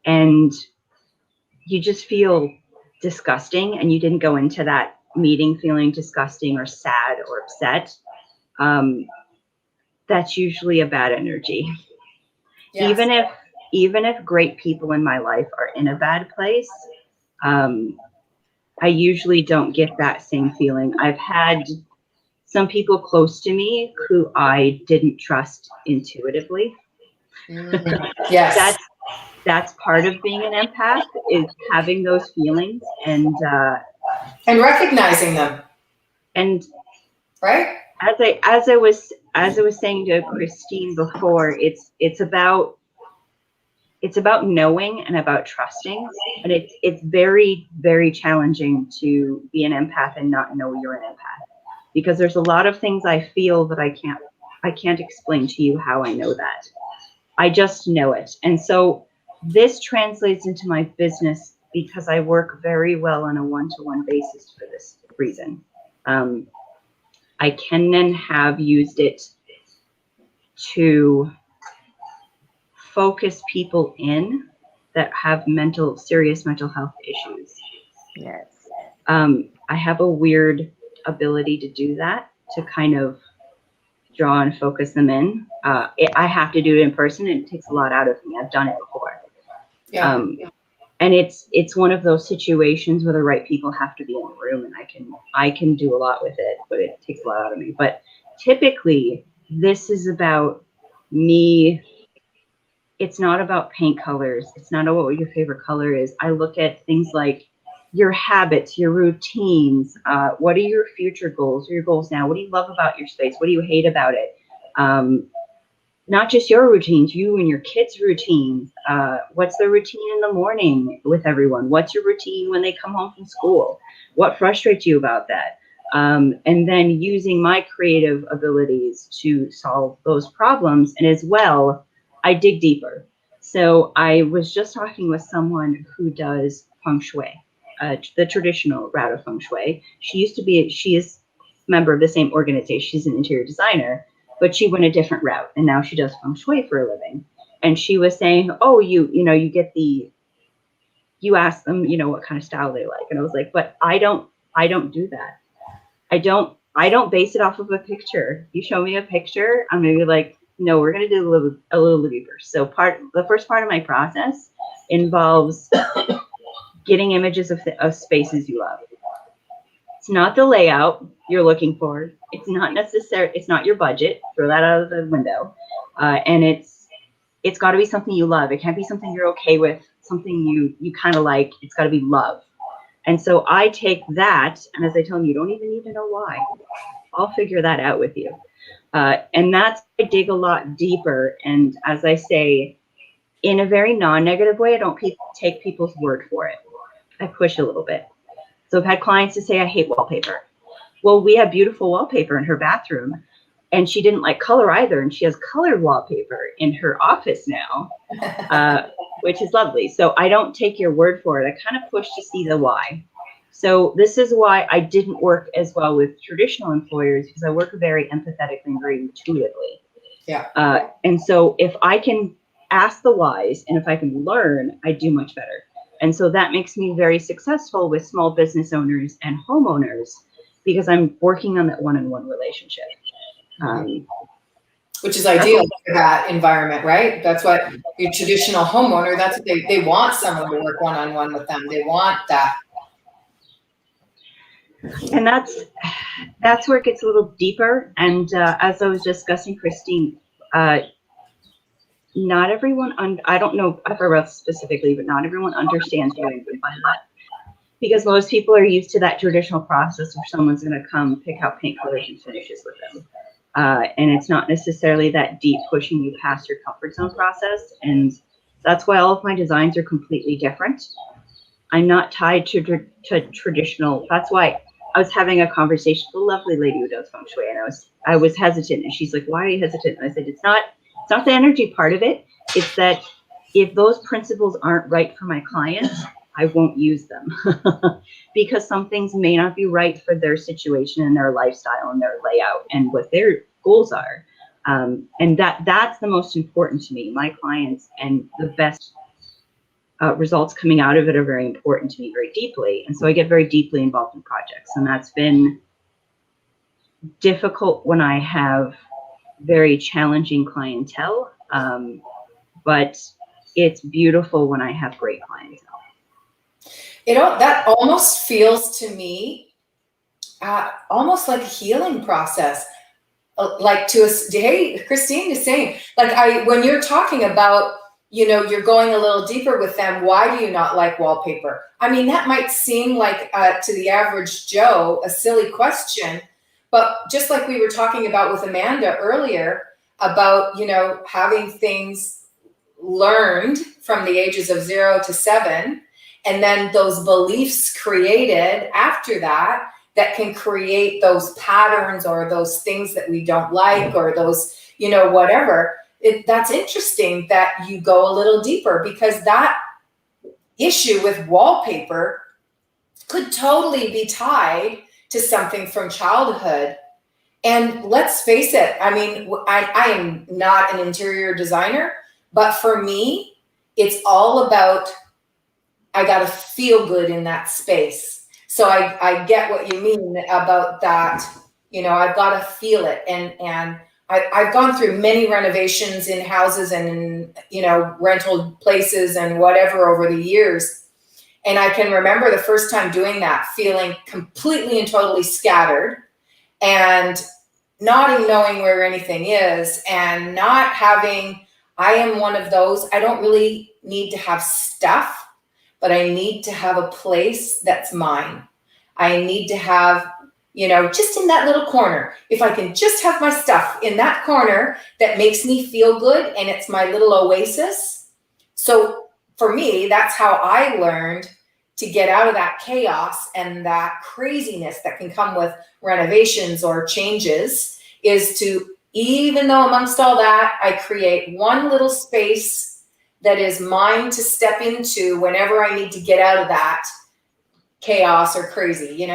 and you just feel disgusting and you didn't go into that meeting feeling disgusting or sad or upset, that's usually a bad energy. Yes. Even if great people in my life are in a bad place, I usually don't get that same feeling. I've had some people close to me who I didn't trust intuitively. Yes. That's part of being an empath, is having those feelings and recognizing them. And right. As I was saying to Christine before, it's about knowing and about trusting, and it's very, very challenging to be an empath and not know you're an empath, because there's a lot of things I feel that I can't explain to you how I know that. I just know it. And so this translates into my business because I work very well on a one-to-one basis for this reason. I can then have used it to focus people in that have serious mental health issues. Yes. I have a weird ability to do that, to kind of draw and focus them in. I have to do it in person, and it takes a lot out of me. I've done it before. Yeah. And it's one of those situations where the right people have to be in the room, and I can do a lot with it, but it takes a lot out of me. But typically, this is about me. It's not about paint colors. It's not about what your favorite color is. I look at things like your habits, your routines. What are your future goals? Or your goals now? What do you love about your space? What do you hate about it? Not just your routines, you and your kids' routines. What's the routine in the morning with everyone? What's your routine when they come home from school? What frustrates you about that? And then using my creative abilities to solve those problems. And as well, I dig deeper. So I was just talking with someone who does feng shui, the traditional route of feng shui. She is a member of the same organization. She's an interior designer, but she went a different route, and now she does feng shui for a living. And she was saying, oh, you ask them, what kind of style they like. And I was like, but I don't do that. I don't base it off of a picture. You show me a picture, I'm gonna be like, no, we're gonna do a little deeper. So the first part of my process involves getting images of spaces you love. It's not the layout you're looking for. It's not necessary. It's not your budget. Throw that out of the window. And it's got to be something you love. It can't be something you're okay with, something you kind of like. It's got to be love. And so I take that, and as I tell them, you don't even need to know why. I'll figure that out with you. And that's, I dig a lot deeper. And as I say, in a very non-negative way, I don't take people's word for it. I push a little bit. So I've had clients to say, I hate wallpaper. Well, we have beautiful wallpaper in her bathroom, and she didn't like color either. And she has colored wallpaper in her office now, which is lovely. So I don't take your word for it. I kind of push to see the why. So this is why I didn't work as well with traditional employers, because I work very empathetically and very intuitively. Yeah. And so if I can ask the whys and if I can learn, I do much better. And so that makes me very successful with small business owners and homeowners, because I'm working on that one-on-one relationship. Which is ideal for that environment, right? That's what your traditional homeowner, that's what they want, someone to work one-on-one with them. They want that. And that's where it gets a little deeper. And as I was discussing, Christine, not everyone, I don't know FRS specifically, but not everyone understands what I mean by that. Because most people are used to that traditional process where someone's going to come pick out paint colors and finishes with them. And it's not necessarily that deep pushing you past your comfort zone process. And that's why all of my designs are completely different. I'm not tied to traditional. That's why I was having a conversation with a lovely lady who does feng shui, and I was hesitant, and she's like, "Why are you hesitant?" And I said, "It's not the energy part of it. It's that if those principles aren't right for my clients, I won't use them because some things may not be right for their situation and their lifestyle and their layout and what their goals are. And that's the most important to me. My clients and the best results coming out of it are very important to me very deeply. And so I get very deeply involved in projects, and that's been difficult when I have very challenging clientele. But it's beautiful when I have great clientele. That almost feels to me almost like a healing process. Like hey, Christine is saying, like when you're talking about, you're going a little deeper with them. Why do you not like wallpaper? I mean, that might seem like to the average Joe, a silly question, but just like we were talking about with Amanda earlier about, having things learned from the ages of 0 to 7, and then those beliefs created after that can create those patterns or those things that we don't like or those, whatever. That's interesting that you go a little deeper, because that issue with wallpaper could totally be tied to something from childhood. And let's face it, I mean, I am not an interior designer, but for me, it's all about, I got to feel good in that space. So I get what you mean about that. I've got to feel it. And I've gone through many renovations in houses and in, rental places and whatever over the years. And I can remember the first time doing that, feeling completely and totally scattered and not even knowing where anything is, and not having, I am one of those, I don't really need to have stuff, but I need to have a place that's mine. I need to have, just in that little corner. If I can just have my stuff in that corner that makes me feel good, and it's my little oasis. So for me, that's how I learned to get out of that chaos and that craziness that can come with renovations or changes, is to, even though amongst all that, I create one little space that is mine to step into whenever I need to get out of that chaos or crazy,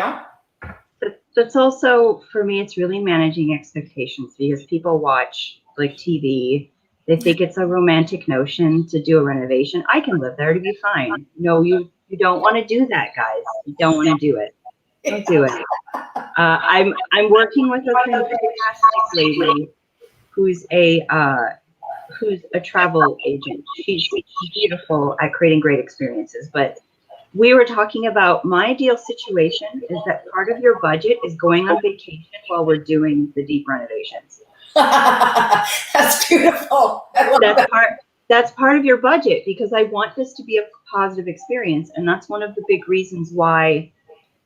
That's also, for me, it's really managing expectations, because people watch like TV. They think it's a romantic notion to do a renovation. I can live there to be fine. No, you don't want to do that, guys. You don't want to do it. Don't do it. I'm working with a fantastic lady who's a travel agent. She's beautiful at creating great experiences. But we were talking about, my ideal situation is that part of your budget is going on vacation while we're doing the deep renovations. That's beautiful. I love that. that's part of your budget, because I want this to be a positive experience. And that's one of the big reasons why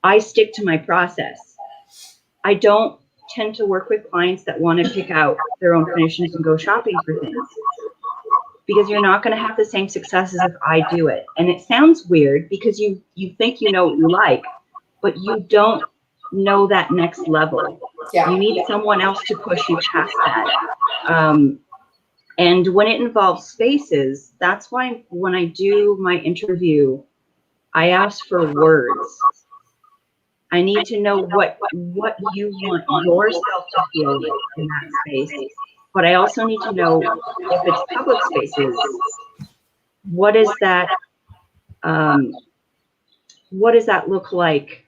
I stick to my process. I don't tend to work with clients that want to pick out their own finishes and go shopping for things, because you're not going to have the same success as if I do it. And it sounds weird because you think you know what you like, but you don't know that next level. Yeah. You need someone else to push you past that. And when it involves spaces, that's why when I do my interview, I ask for words. I need to know what you want yourself to feel in that space. But I also need to know, if it's public spaces, what does that look like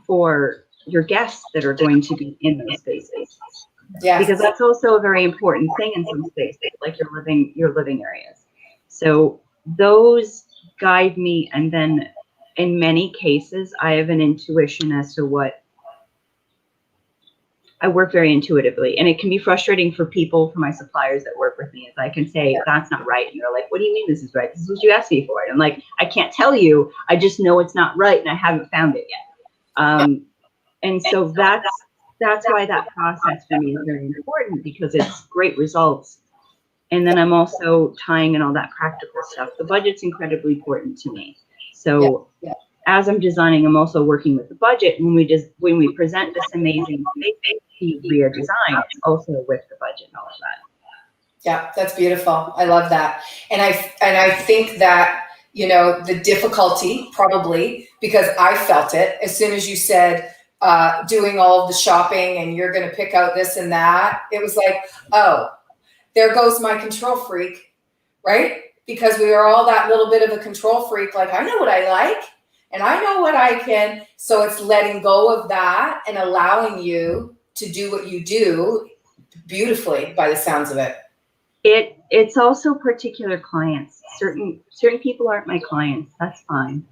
for your guests that are going to be in those spaces? Yes. Because that's also a very important thing in some spaces, like your living areas. So those guide me, and then in many cases, I have an intuition as to what I work very intuitively. And it can be frustrating for my suppliers that work with me, as I can say, that's not right. And you're like, what do you mean this is right? This is what you asked me for. And I'm like, I can't tell you. I just know it's not right, and I haven't found it yet. And so that's why that process for me is very important, because it's great results. And then I'm also tying in all that practical stuff. The budget's incredibly important to me. So as I'm designing, I'm also working with the budget. When we present this amazing via design, it's also with the budget and all of that. Yeah, that's beautiful. I love that. And I think that, you know, the difficulty probably, because I felt it as soon as you said, doing all of the shopping and you're going to pick out this and that, it was like, oh, there goes my control freak, right? Because we are all that little bit of a control freak. Like, I know what I like and I know what I can. So it's letting go of that and allowing you to do what you do beautifully, by the sounds of it. It's also particular clients. Certain people aren't my clients. That's fine.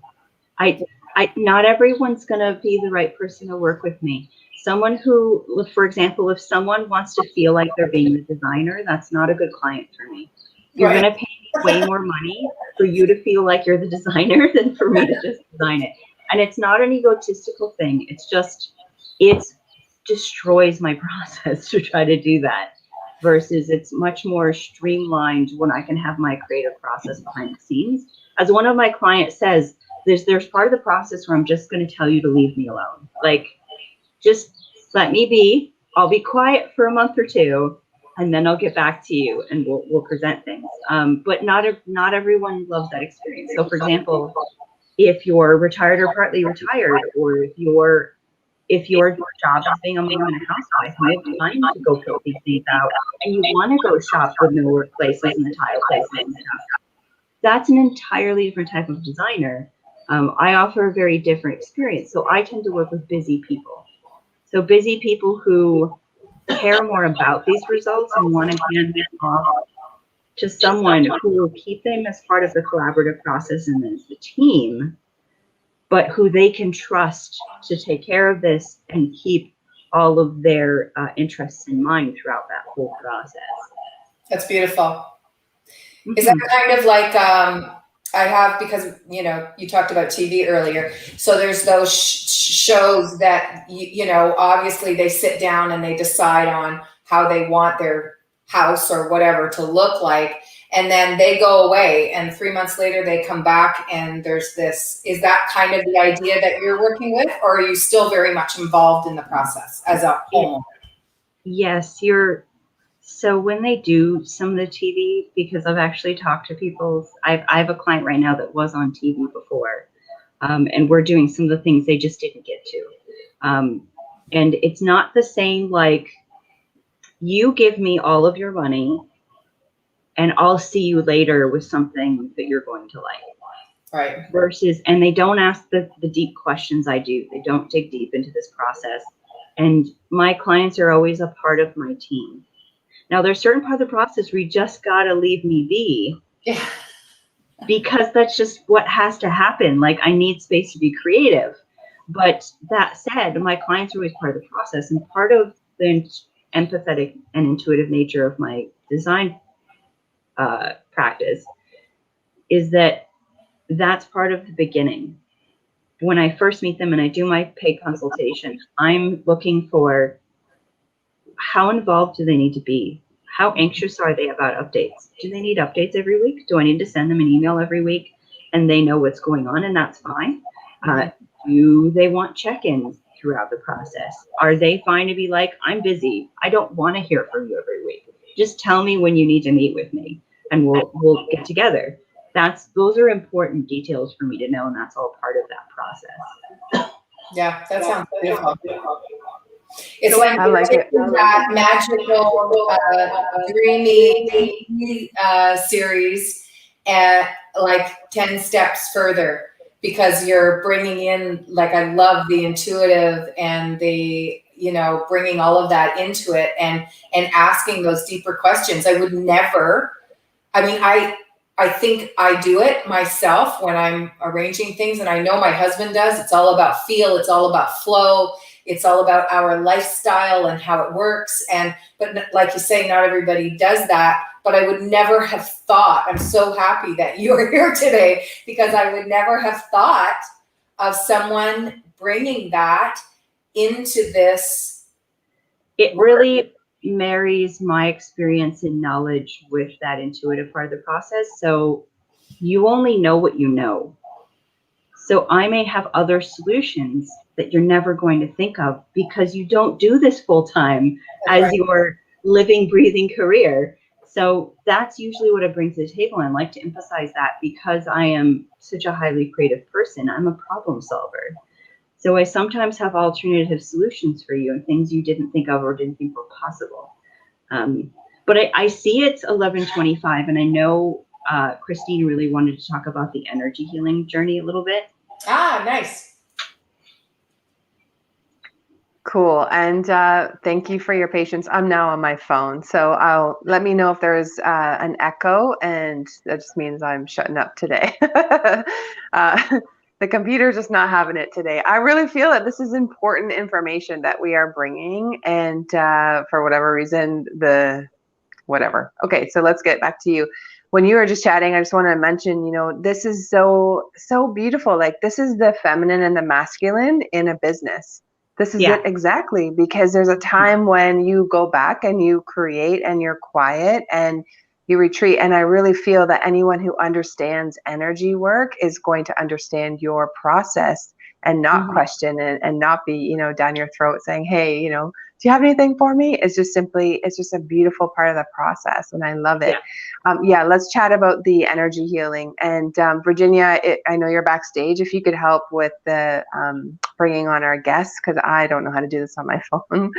Not everyone's going to be the right person to work with me. Someone who, for example, if someone wants to feel like they're being the designer, that's not a good client for me. You're going to pay me way more money for you to feel like you're the designer than for me to just design it. And it's not an egotistical thing. It's just, it destroys my process to try to do that, versus it's much more streamlined when I can have my creative process behind the scenes. As one of my clients says, there's part of the process where I'm just going to tell you to leave me alone. Like, just let me be. I'll be quiet for a month or two, and then I'll get back to you, and we'll present things. But not everyone loves that experience. So, for example, if you're retired or partly retired, or if your job is being a mom and a housewife, and you have time to go pick these things out, and you want to go shop for the workplaces and the tile places and stuff, that's an entirely different type of designer. I offer a very different experience. So I tend to work with busy people. So busy people who care more about these results and want to hand them off to someone who will keep them as part of the collaborative process and as the team, but who they can trust to take care of this and keep all of their interests in mind throughout that whole process. That's beautiful. Mm-hmm. Is that kind of like, I have, because, you know, you talked about TV earlier. So there's those shows that, you know, obviously they sit down and they decide on how they want their house or whatever to look like. And then they go away, and 3 months later they come back and there's this. Is that kind of the idea that you're working with, or are you still very much involved in the process as a homeowner? Yes, so when they do some of the TV, because I've actually talked to people, I have a client right now that was on TV before, and we're doing some of the things they just didn't get to. And it's not the same, like, you give me all of your money and I'll see you later with something that you're going to like. Right. Versus, and they don't ask the deep questions I do. They don't dig deep into this process. And my clients are always a part of my team. Now, there's certain part of the process where you just got to leave me be. Yeah. Because that's just what has to happen. Like, I need space to be creative. But that said, my clients are always part of the process. And part of the empathetic and intuitive nature of my design practice, is that that's part of the beginning. When I first meet them and I do my paid consultation, I'm looking for how involved do they need to be? How anxious are they about updates? Do they need updates every week? Do I need to send them an email every week and they know what's going on and that's fine? Do they want check-ins throughout the process? Are they fine to be like, I'm busy, I don't want to hear from you every week. Just tell me when you need to meet with me and we'll get together. Those are important details for me to know, and that's all part of that process. Yeah, that sounds beautiful. It's like I like it. that magical, dreamy series at like 10 steps further, because you're bringing in, like, I love the intuitive and the, you know, bringing all of that into it and asking those deeper questions. I would never, I mean, I think I do it myself when I'm arranging things, and I know my husband does. It's all about feel. It's all about flow. It's all about our lifestyle and how it works. But like you say, not everybody does that, but I would never have thought, I'm so happy that you're here today, because I would never have thought of someone bringing that into this. It really marries my experience and knowledge with that intuitive part of the process. So you only know what you know. So I may have other solutions that you're never going to think of because you don't do this full time as your living, breathing career. So that's usually what it brings to the table. And I like to emphasize that because I am such a highly creative person. I'm a problem solver. So I sometimes have alternative solutions for you and things you didn't think of or didn't think were possible. But I see it's 11:25, and I know Christine really wanted to talk about the energy healing journey a little bit. Ah, nice. Cool. And thank you for your patience. I'm now on my phone, so let me know if there's an echo, and that just means I'm shutting up today. The computer's just not having it today. I really feel that this is important information that we are bringing, and for whatever reason, whatever. Okay, so let's get back to you. When you were just chatting, I just want to mention, you know, this is so beautiful. Like, this is the feminine and the masculine in a business. This is it exactly, because there's a time when you go back and you create and you're quiet and you retreat. And I really feel that anyone who understands energy work is going to understand your process and not question and not be, you know, down your throat saying, hey, you know, do you have anything for me? It's just a beautiful part of the process. And I love it. Let's chat about the energy healing. And Virginia, I know you're backstage. If you could help with the bringing on our guests, because I don't know how to do this on my phone.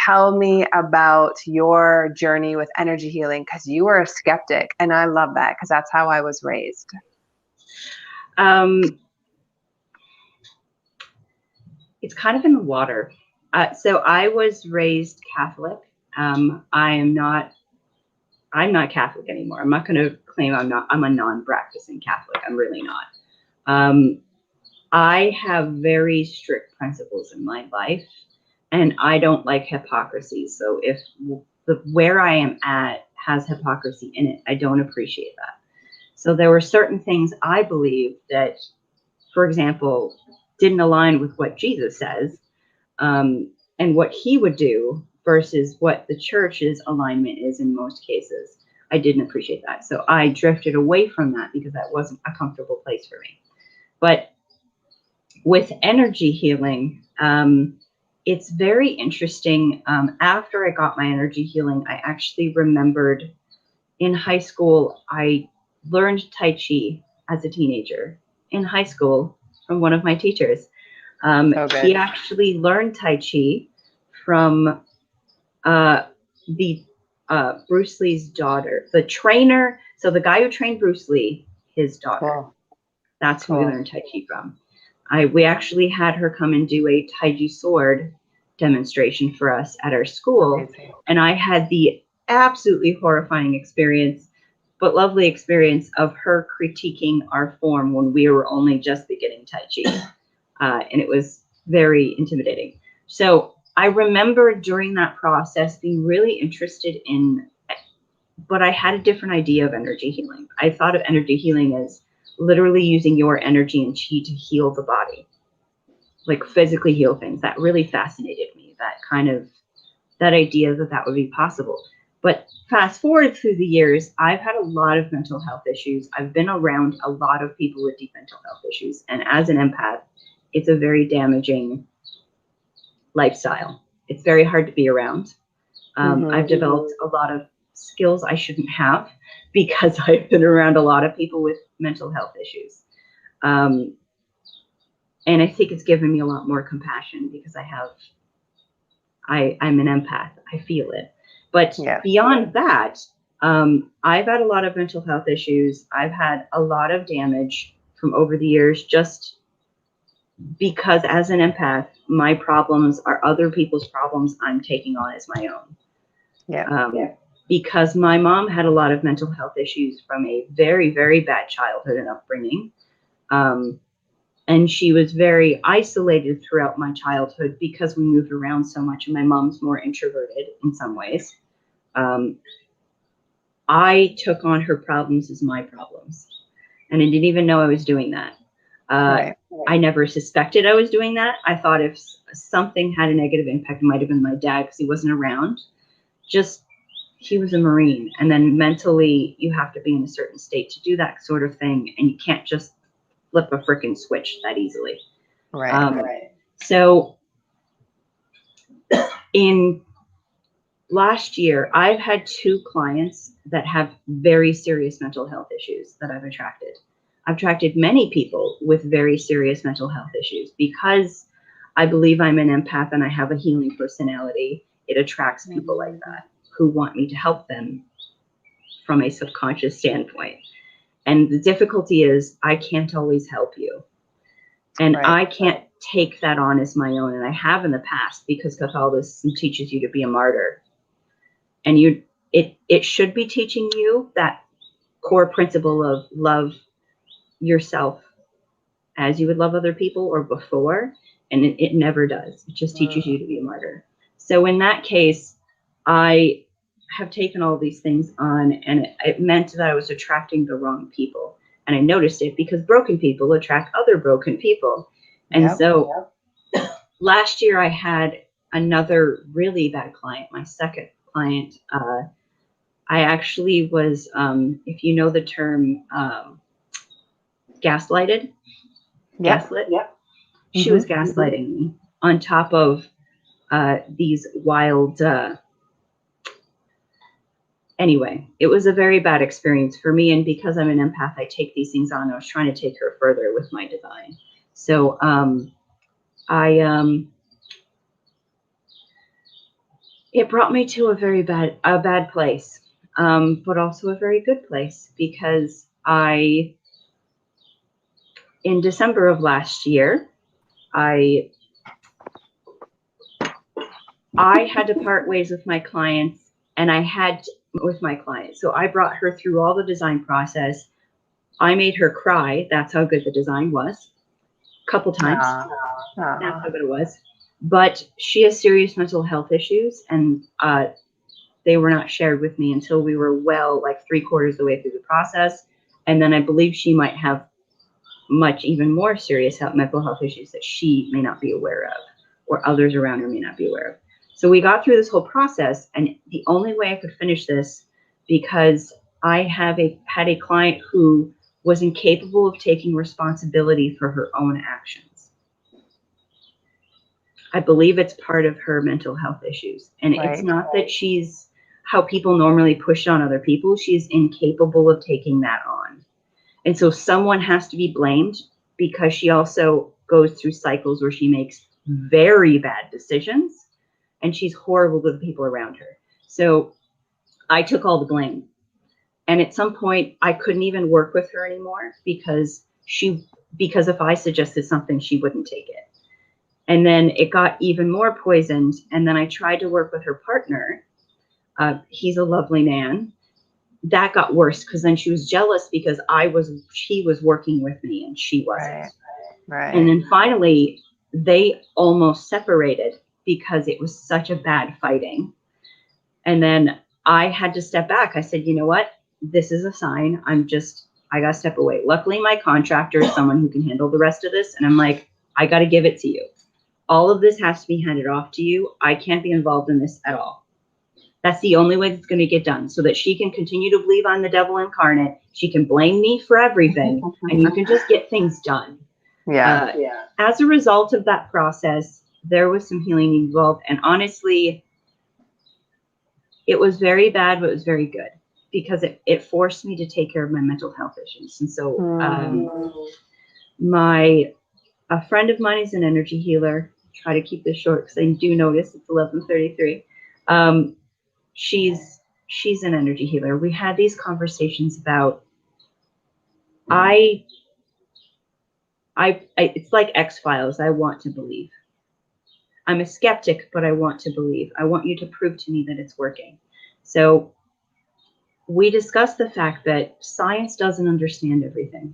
Tell me about your journey with energy healing, because you were a skeptic, and I love that because that's how I was raised. It's kind of in the water. So I was raised Catholic. I'm not Catholic anymore. I'm not going to claim I'm a non-practicing Catholic. I'm really not. I have very strict principles in my life, and I don't like hypocrisy. So if where I am at has hypocrisy in it, I don't appreciate that. So there were certain things I believe that, for example, didn't align with what Jesus says, and what he would do versus what the church's alignment is in most cases. I didn't appreciate that. So I drifted away from that because that wasn't a comfortable place for me. But with energy healing, it's very interesting. After I got my energy healing, I actually remembered in high school, I learned Tai Chi as a teenager in high school from one of my teachers. He actually learned Tai Chi from Bruce Lee's daughter, the trainer. So the guy who trained Bruce Lee, his daughter. Cool. That's who we learned Tai Chi from. We actually had her come and do a Tai Chi sword demonstration for us at our school. Amazing. And I had the absolutely horrifying experience, but lovely experience of her critiquing our form when we were only just beginning Tai Chi. And it was very intimidating. So I remember during that process being really interested in but I had a different idea of energy healing. I thought of energy healing as literally using your energy and chi to heal the body, like physically heal things. That really fascinated me, that idea that would be possible. But fast forward through the years, I've had a lot of mental health issues. I've been around a lot of people with deep mental health issues. And as an empath, it's a very damaging lifestyle. It's very hard to be around. I've developed a lot of skills I shouldn't have because I've been around a lot of people with mental health issues. And I think it's given me a lot more compassion because I'm an empath. I feel it. But beyond that, I've had a lot of mental health issues. I've had a lot of damage from over the years just because as an empath, my problems are other people's problems I'm taking on as my own. Because my mom had a lot of mental health issues from a very, very bad childhood and upbringing. And she was very isolated throughout my childhood because we moved around so much, and my mom's more introverted in some ways. I took on her problems as my problems, and I didn't even know I was doing that. I never suspected I was doing that. I thought if something had a negative impact, it might have been my dad because he wasn't around. He was a Marine, and then mentally you have to be in a certain state to do that sort of thing, and you can't just flip a freaking switch that easily. So in last year, I've had 2 clients that have very serious mental health issues that I've attracted. I've attracted many people with very serious mental health issues because I believe I'm an empath and I have a healing personality. It attracts people like that who want me to help them from a subconscious standpoint. And the difficulty is I can't always help you. And I can't take that on as my own. And I have in the past because Catholicism teaches you to be a martyr. And it should be teaching you that core principle of love yourself as you would love other people or before. And it never does. It just teaches you to be a martyr. So in that case, I have taken all these things on, and it meant that I was attracting the wrong people. And I noticed it because broken people attract other broken people. And so last year I had another really bad client, my second client. I actually was, if you know the term gaslighted, gaslit. She was gaslighting me on top of these wild, anyway, it was a very bad experience for me. And because I'm an empath, I take these things on. I was trying to take her further with my design. So it brought me to a very bad place, but also a very good place because in December of last year, I had to part ways with my clients, and with my client. So I brought her through all the design process. I made her cry. That's how good the design was. A couple times. That's how good it was. But she has serious mental health issues, and they were not shared with me until we were like 3/4 of the way through the process. And then I believe she might have even more serious mental health issues that she may not be aware of, or others around her may not be aware of. So we got through this whole process, and the only way I could finish this, because I had a client who was incapable of taking responsibility for her own actions. I believe it's part of her mental health issues. And it's not that she's how people normally push on other people. She's incapable of taking that on. And so someone has to be blamed, because she also goes through cycles where she makes very bad decisions. And she's horrible to the people around her. So I took all the blame. And at some point, I couldn't even work with her anymore because if I suggested something, she wouldn't take it. And then it got even more poisoned. And then I tried to work with her partner. He's a lovely man. That got worse because then she was jealous because she was working with me and she wasn't. And then finally, they almost separated, because it was such a bad fighting. And then I had to step back. I said, you know what? This is a sign. I got to step away. Luckily, my contractor is someone who can handle the rest of this. And I'm like, I got to give it to you. All of this has to be handed off to you. I can't be involved in this at all. That's the only way it's going to get done, so that she can continue to believe I'm the devil incarnate. She can blame me for everything, and you can just get things done. Yeah. As a result of that process, there was some healing involved. And honestly, it was very bad, but it was very good, because it forced me to take care of my mental health issues. And so a friend of mine is an energy healer. Try to keep this short because I do notice it's 11:33. She's an energy healer. We had these conversations about it's like X-Files. I want to believe. I'm a skeptic, but I want to believe. I want you to prove to me that it's working. So we discussed the fact that science doesn't understand everything.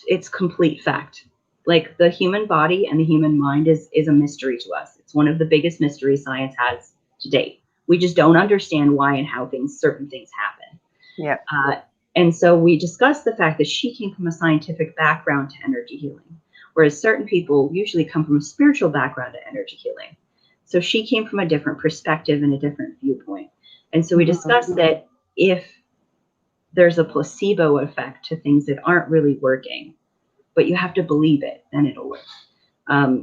It's complete fact. Like, the human body and the human mind is a mystery to us. It's one of the biggest mysteries science has to date. We just don't understand why and how certain things happen. Yeah. And so we discussed the fact that she came from a scientific background to energy healing, whereas certain people usually come from a spiritual background to energy healing. So she came from a different perspective and a different viewpoint. And so we discussed that if there's a placebo effect to things that aren't really working, but you have to believe it, then it'll work.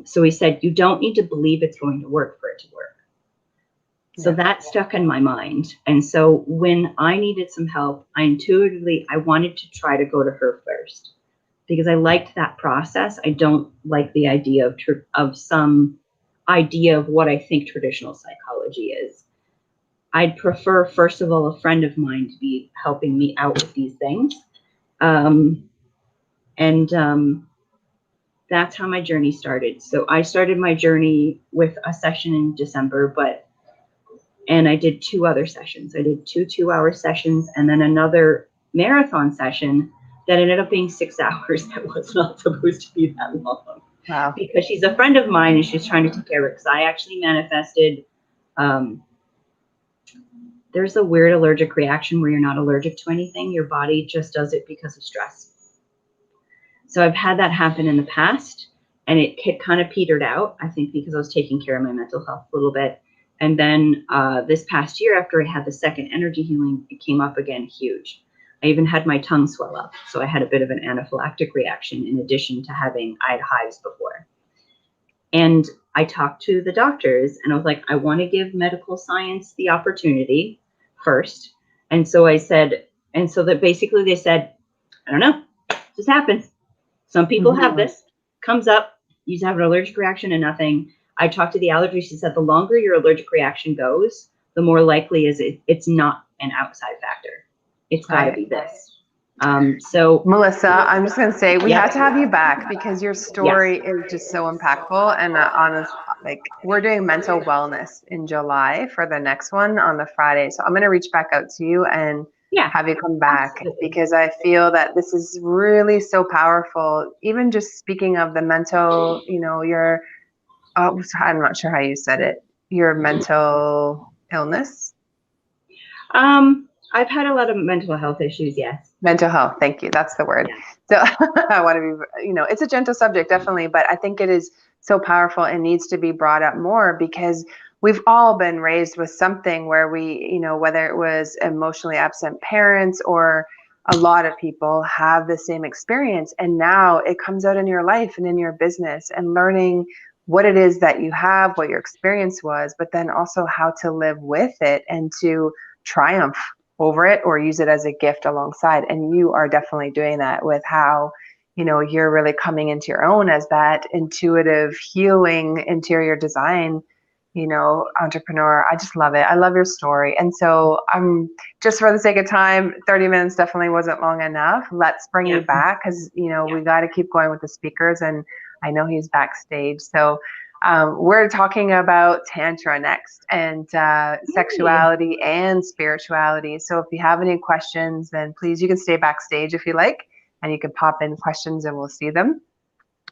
So we said, you don't need to believe it's going to work for it to work. So that stuck in my mind. And so when I needed some help, I wanted to try to go to her first, because I liked that process. I don't like the idea of some idea of what I think traditional psychology is. I'd prefer, first of all, a friend of mine to be helping me out with these things. That's how my journey started. So I started my journey with a session in December, and I did 2 other sessions. I did 2 2-hour sessions and then another marathon session that ended up being 6 hours. That was not supposed to be that long. Wow. Because she's a friend of mine and she's trying to take care of it. Because I actually manifested, there's a weird allergic reaction where you're not allergic to anything. Your body just does it because of stress. So I've had that happen in the past, and it kind of petered out, I think, because I was taking care of my mental health a little bit. And then this past year, after I had the second energy healing, it came up again huge. I even had my tongue swell up. So I had a bit of an anaphylactic reaction in addition to I had hives before. And I talked to the doctors and I was like, I want to give medical science the opportunity first. And so I said, and so that basically they said, I don't know, it just happens. Some people have this, comes up, you just have an allergic reaction and nothing. I talked to the allergist. She said the longer your allergic reaction goes, the more likely it's not an outside factor. It's got to be this. So Melissa, I'm just going to say we have to have you back because your story is just so impactful. And we're doing mental wellness in July for the next one on the Friday. So I'm going to reach back out to you and have you come back, because I feel that this is really so powerful. Even just speaking of the mental, I'm not sure how you said it, your mental illness. I've had a lot of mental health issues. Yes. Mental health. Thank you. That's the word. So I want to be, it's a gentle subject, definitely, but I think it is so powerful and needs to be brought up more, because we've all been raised with something where we, whether it was emotionally absent parents, or a lot of people have the same experience. And now it comes out in your life and in your business, and learning what it is that you have, what your experience was, but then also how to live with it and to triumph over it or use it as a gift alongside. And you are definitely doing that with how, you're really coming into your own as that intuitive healing interior design, entrepreneur. I just love it. I love your story. And so just for the sake of time, 30 minutes definitely wasn't long enough. Let's bring you back, because, we got to keep going with the speakers, and I know he's backstage. So we're talking about Tantra next, and sexuality and spirituality. So if you have any questions, then please, you can stay backstage if you like, and you can pop in questions and we'll see them,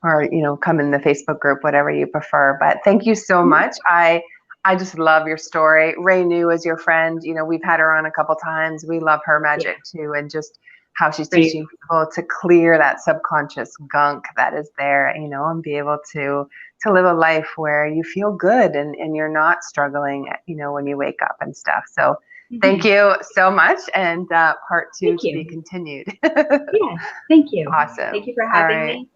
or, come in the Facebook group, whatever you prefer. But thank you so much. I I just love your story. Ray New is your friend. You know, we've had her on a couple times. We love her magic too, and just how she's teaching people to clear that subconscious gunk that is there, you know, and be able to live a life where you feel good and you're not struggling, you know, when you wake up and stuff. So thank you so much. And part 2 to be continued. Yeah, thank you. Awesome. Thank you for having me.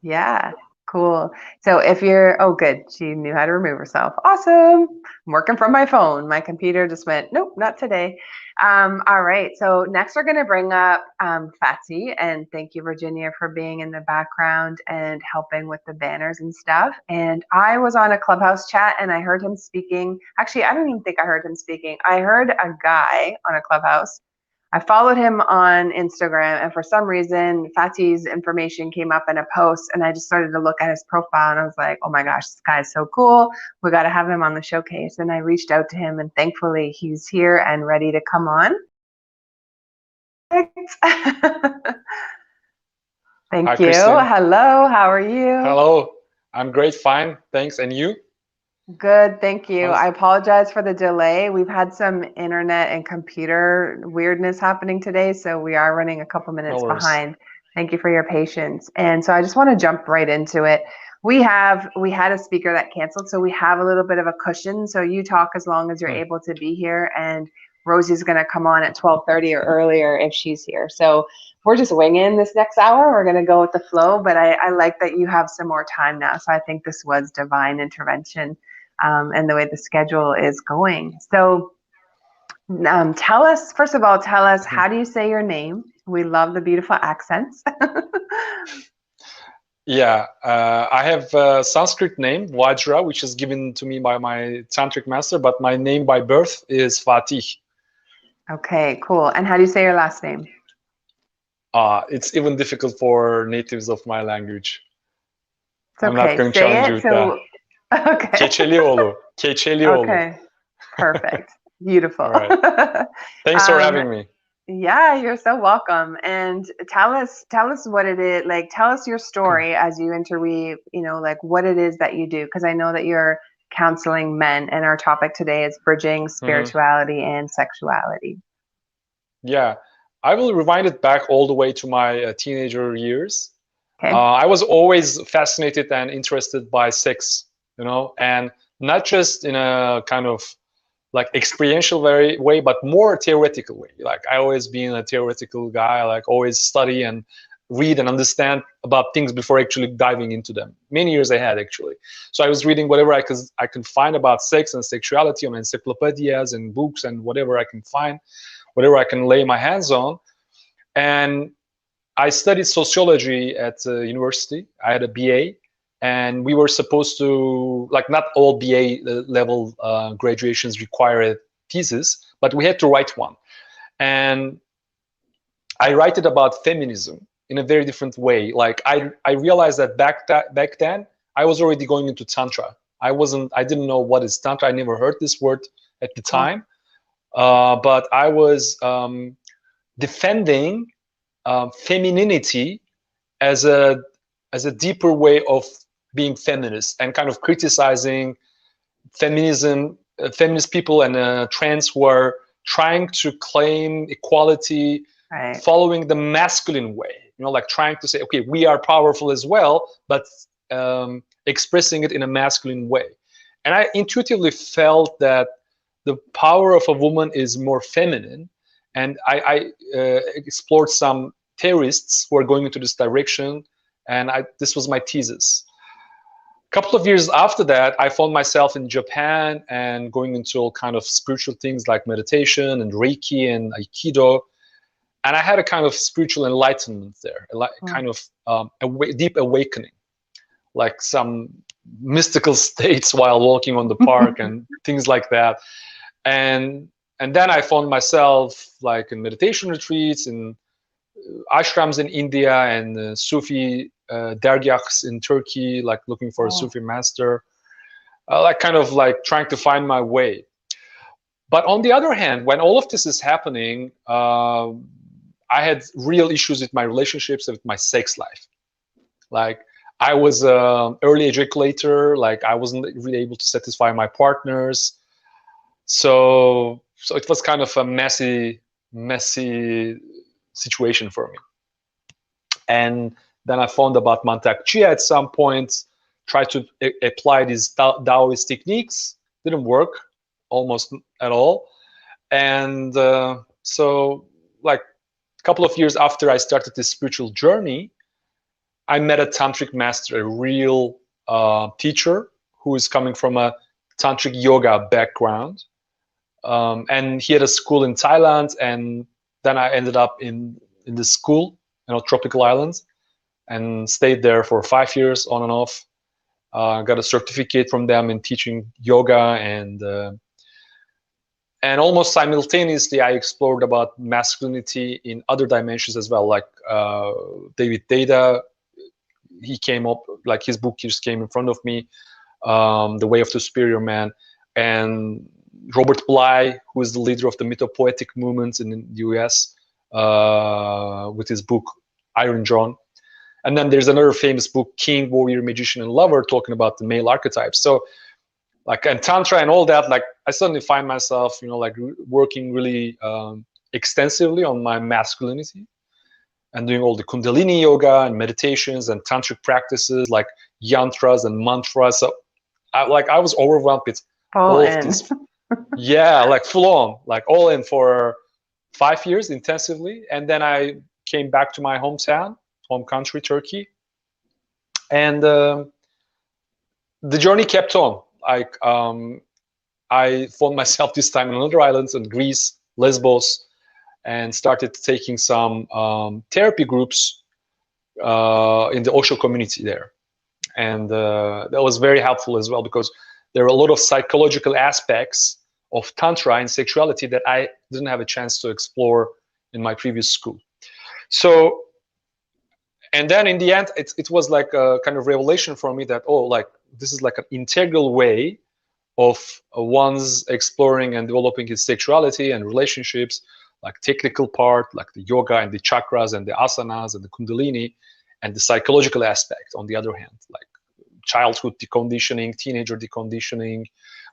Yeah, cool. So if you're, oh, good. She knew how to remove herself. Awesome. I'm working from my phone. My computer just went, nope, not today. All right. So next we're going to bring up Fatih, and thank you, Virginia, for being in the background and helping with the banners and stuff. And I was on a Clubhouse chat and I heard him speaking. Actually, I don't even think I heard him speaking. I heard a guy on a Clubhouse. I followed him on Instagram, and for some reason, Fatih's information came up in a post, and I just started to look at his profile, and I was like, oh my gosh, this guy's so cool. We got to have him on the showcase. And I reached out to him, and thankfully he's here and ready to come on. Thank Hi, you. Kristen. Hello, how are you? Hello, I'm great, fine, thanks. And you? Good, thank you. I apologize for the delay. We've had some internet and computer weirdness happening today, so we are running a couple minutes behind. Thank you for your patience. And so I just want to jump right into it. We had a speaker that canceled, so we have a little bit of a cushion. So you talk as long as you're able to be here, and Rosie's going to come on at 12:30 or earlier if she's here. So we're just winging this next hour. We're going to go with the flow, but I like that you have some more time now. So I think this was divine intervention. And the way the schedule is going. So tell us, first of all, how do you say your name? We love the beautiful accents. Yeah, I have a Sanskrit name, Vajra, which is given to me by my tantric master, but my name by birth is Fatih. Okay, cool. And how do you say your last name? It's even difficult for natives of my language. It's I'm not going to challenge you with that. Okay. Keçelioğlu. Okay. Perfect. Beautiful. All right. Thanks for having me. Yeah, you're so welcome. And tell us what it is. Like, tell us your story as you interweave, you know, like what it is that you do. Because I know that you're counseling men, and our topic today is bridging spirituality and sexuality. Yeah, I will rewind it back all the way to my teenager years. Okay. I was always fascinated and interested by sex, you know, and not just in a kind of like experiential way, but more theoretical way. Like I always been a theoretical guy, like always study and read and understand about things before actually diving into them. Many years ahead, actually. So I was reading whatever I could find about sex and sexuality on encyclopedias and books and whatever I can find, whatever I can lay my hands on. And I studied sociology at university. I had a BA. And we were supposed to, like, not all BA level graduations require a thesis, but we had to write one. And I write it about feminism in a very different way. Like I realized that back then I was already going into Tantra. I didn't know what is Tantra. I never heard this word at the time. But I was defending femininity as a deeper way of being feminist, and kind of criticizing feminism, feminist people and trans who are trying to claim equality, following the masculine way, you know, like trying to say, okay, we are powerful as well, but expressing it in a masculine way. And I intuitively felt that the power of a woman is more feminine. And I explored some theorists who are going into this direction, and this was my thesis. A couple of years after that, I found myself in Japan and going into all kind of spiritual things like meditation and Reiki and Aikido. And I had a kind of spiritual enlightenment there, kind of deep awakening, like some mystical states while walking on the park and things like that. And then I found myself like in meditation retreats, in ashrams in India and Sufi dergahs in Turkey, like looking for a Sufi master, like kind of like trying to find my way. But on the other hand, when all of this is happening, I had real issues with my relationships, with my sex life. Like I was an early ejaculator. Like I wasn't really able to satisfy my partners. So it was kind of a messy situation for me. And then I found about Mantak Chia at some point, tried to apply these Taoist techniques, didn't work almost at all. And so like a couple of years after I started this spiritual journey, I met a tantric master, a real teacher who is coming from a tantric yoga background. And he had a school in Thailand, and then I ended up in the school, tropical islands, and stayed there for 5 years on and off. Got a certificate from them in teaching yoga, and almost simultaneously I explored about masculinity in other dimensions as well. Like David Deida, he came up, like his book just came in front of me, The Way of the Superior Man, and Robert Bly, who is the leader of the mythopoetic movement in the US, with his book Iron John. And then there's another famous book, King, Warrior, Magician, and Lover, talking about the male archetypes. So like, and Tantra and all that, like I suddenly find myself, like working really extensively on my masculinity and doing all the Kundalini yoga and meditations and tantric practices like yantras and mantras. So I was overwhelmed with all of this. Yeah, like full on, like all in for 5 years intensively. And then I came back to my hometown, home country, Turkey. And the journey kept on. Like I found myself this time in another island in Greece, Lesbos, and started taking some therapy groups in the Osho community there. And that was very helpful as well, because there are a lot of psychological aspects of Tantra and sexuality that I didn't have a chance to explore in my previous school. So, and then in the end, it was like a kind of revelation for me that, like this is like an integral way of one's exploring and developing his sexuality and relationships, like technical part, like the yoga and the chakras and the asanas and the kundalini, and the psychological aspect on the other hand, like childhood deconditioning, teenager deconditioning,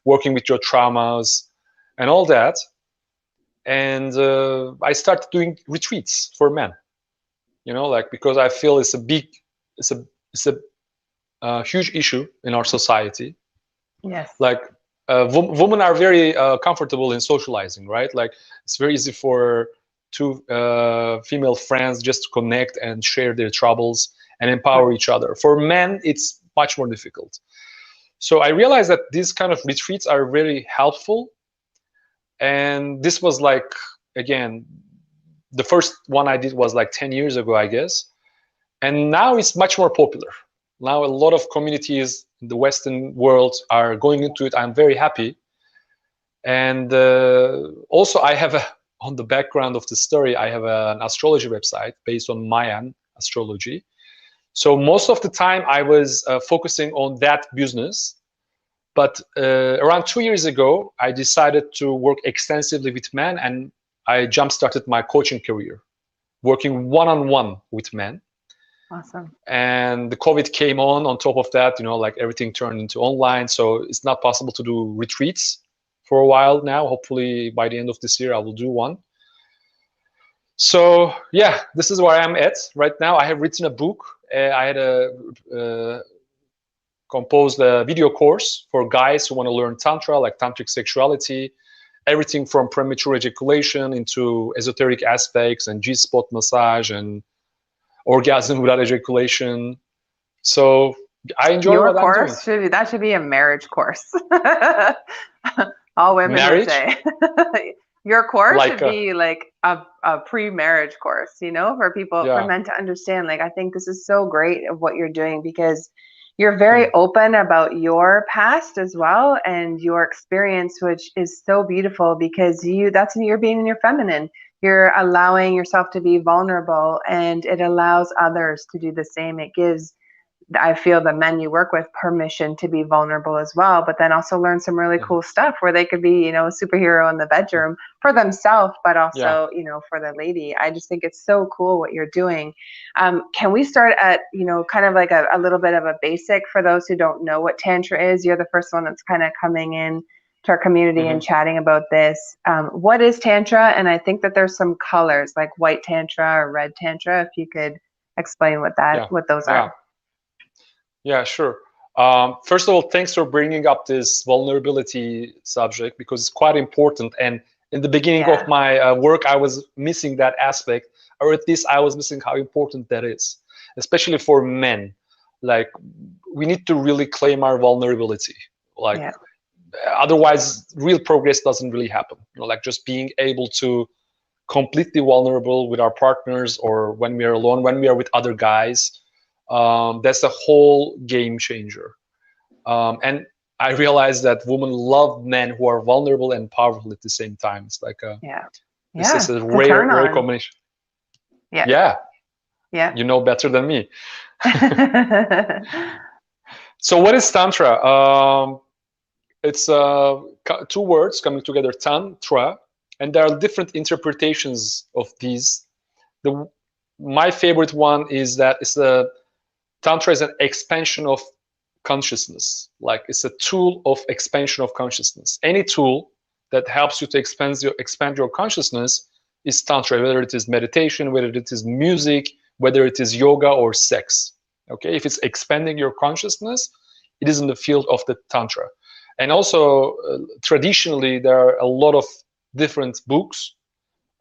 working with your traumas and all that. And I started doing retreats for men, like, because I feel it's a huge issue in our society. Yes. Like women are very comfortable in socializing, right? Like it's very easy for two female friends just to connect and share their troubles and empower each other. For men, it's much more difficult. So I realized that these kind of retreats are very helpful. And this was like, again, the first one I did was like 10 years ago, I guess. And now it's much more popular. Now a lot of communities in the Western world are going into it. I'm very happy. And also I have on the background of the story, I have an astrology website based on Mayan astrology. So most of the time I was focusing on that business. But around 2 years ago, I decided to work extensively with men, and I jump-started my coaching career, working one-on-one with men. Awesome. And the COVID came on top of that, like everything turned into online. So it's not possible to do retreats for a while now. Hopefully by the end of this year, I will do one. So yeah, this is where I'm at right now. I have written a book. I had composed a video course for guys who want to learn Tantra, like tantric sexuality, everything from premature ejaculation into esoteric aspects and G-spot massage and orgasm without ejaculation. So I enjoy your what course I'm doing. That should be a marriage course. All women would say. Your course Like should be like a pre-marriage course, for people, for men to understand. Like, I think this is so great of what you're doing, because you're very open about your past as well and your experience, which is so beautiful, because you're being in your feminine. You're allowing yourself to be vulnerable, and it allows others to do the same. It gives I feel the men you work with permission to be vulnerable as well, but then also learn some really cool stuff where they could be, you know, a superhero in the bedroom for themselves, but also, you know, for the lady. I just think it's so cool what you're doing. Can we start at, you know, kind of like a little bit of a basic for those who don't know what Tantra is? You're the first one that's kind of coming in to our community and chatting about this. What is Tantra? And I think that there's some colors like white Tantra or red Tantra, if you could explain what those are. Yeah, sure. First of all, thanks for bringing up this vulnerability subject, because it's quite important. And in the beginning of my work, I was missing that aspect, or at least I was missing how important that is, especially for men. Like, we need to really claim our vulnerability. Like, otherwise, real progress doesn't really happen. You know, like just being able to completely vulnerable with our partners, or when we are alone, when we are with other guys. That's a whole game changer. And I realized that women love men who are vulnerable and powerful at the same time. It's like this is a rare combination. Yeah. You know better than me. So what is Tantra? It's two words coming together, Tantra, and there are different interpretations of these. My favorite one is that Tantra is an expansion of consciousness. Like, it's a tool of expansion of consciousness. Any tool that helps you to expand your consciousness is Tantra, whether it is meditation, whether it is music, whether it is yoga or sex. Okay, if it's expanding your consciousness, it is in the field of the Tantra. And also, traditionally, there are a lot of different books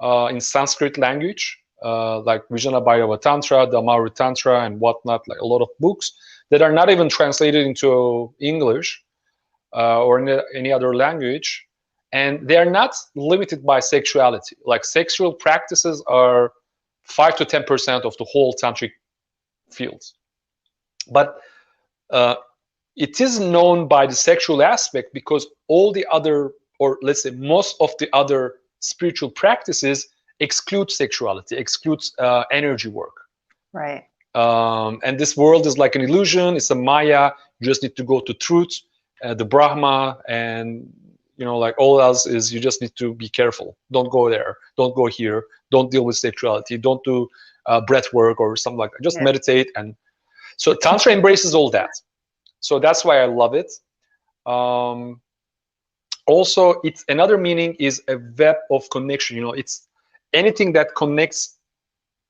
in Sanskrit language, like Vijana Bhairava Tantra, Damaru Tantra, and whatnot, like a lot of books that are not even translated into English or any other language. And they are not limited by sexuality. Like, sexual practices are 5 to 10% of the whole tantric field. But it is known by the sexual aspect because all the other, or let's say most of the other spiritual practices exclude sexuality, excludes energy work. Right. And this world is like an illusion. It's a Maya. You just need to go to truth, the Brahma, and you know, like all else is, you just need to be careful. Don't go there. Don't go here. Don't deal with sexuality. Don't do breath work or something like that. Just meditate. And so Tantra embraces all that. So that's why I love it. Also, it's another meaning is a web of connection. You know, it's anything that connects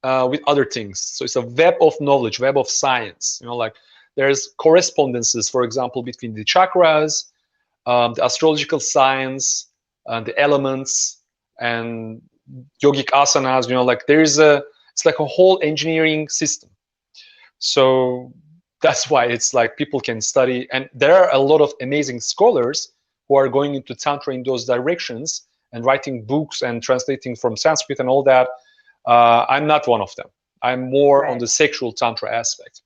with other things. So it's a web of knowledge, web of science. You know, like there's correspondences, for example, between the chakras, the astrological science, the elements, and yogic asanas. You know, like it's like a whole engineering system. So that's why it's like people can study, and there are a lot of amazing scholars who are going into Tantra in those directions and writing books and translating from Sanskrit and all that. I'm not one of them. I'm more on the sexual Tantra aspect.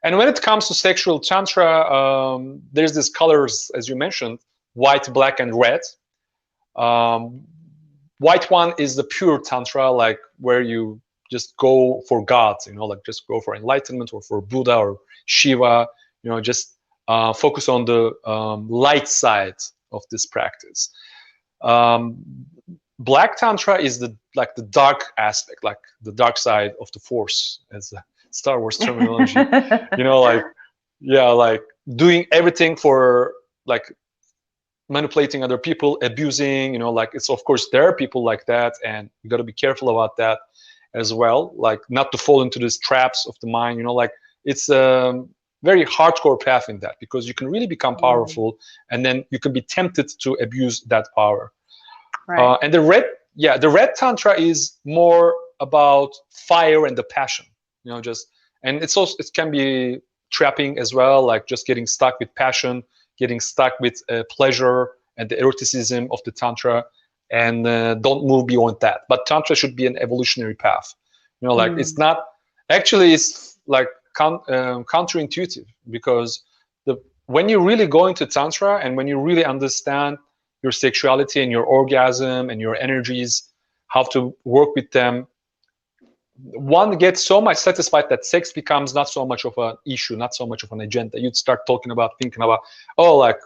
And when it comes to sexual Tantra, there's these colors, as you mentioned, white, black, and red. White one is the pure Tantra, like where you just go for God, you know, like just go for enlightenment or for Buddha or Shiva, you know, just focus on the light side of this practice. Black Tantra is the dark aspect, like the dark side of the Force, as a Star Wars terminology. You know, like, yeah, like doing everything for like manipulating other people, abusing, you know, like it's, of course, there are people like that, and you got to be careful about that as well, like not to fall into these traps of the mind, you know, like it's a very hardcore path in that, because you can really become powerful and then you can be tempted to abuse that power. Right. And the red Tantra is more about fire and the passion, you know, just, and it's also, it can be trapping as well, like just getting stuck with passion, getting stuck with pleasure and the eroticism of the Tantra, and don't move beyond that. But Tantra should be an evolutionary path, you know, like it's not, actually it's like counterintuitive, because when you really go into Tantra and when you really understand your sexuality and your orgasm and your energies, how to work with them, one gets so much satisfied that sex becomes not so much of an issue, not so much of an agenda. You'd start thinking about, oh, like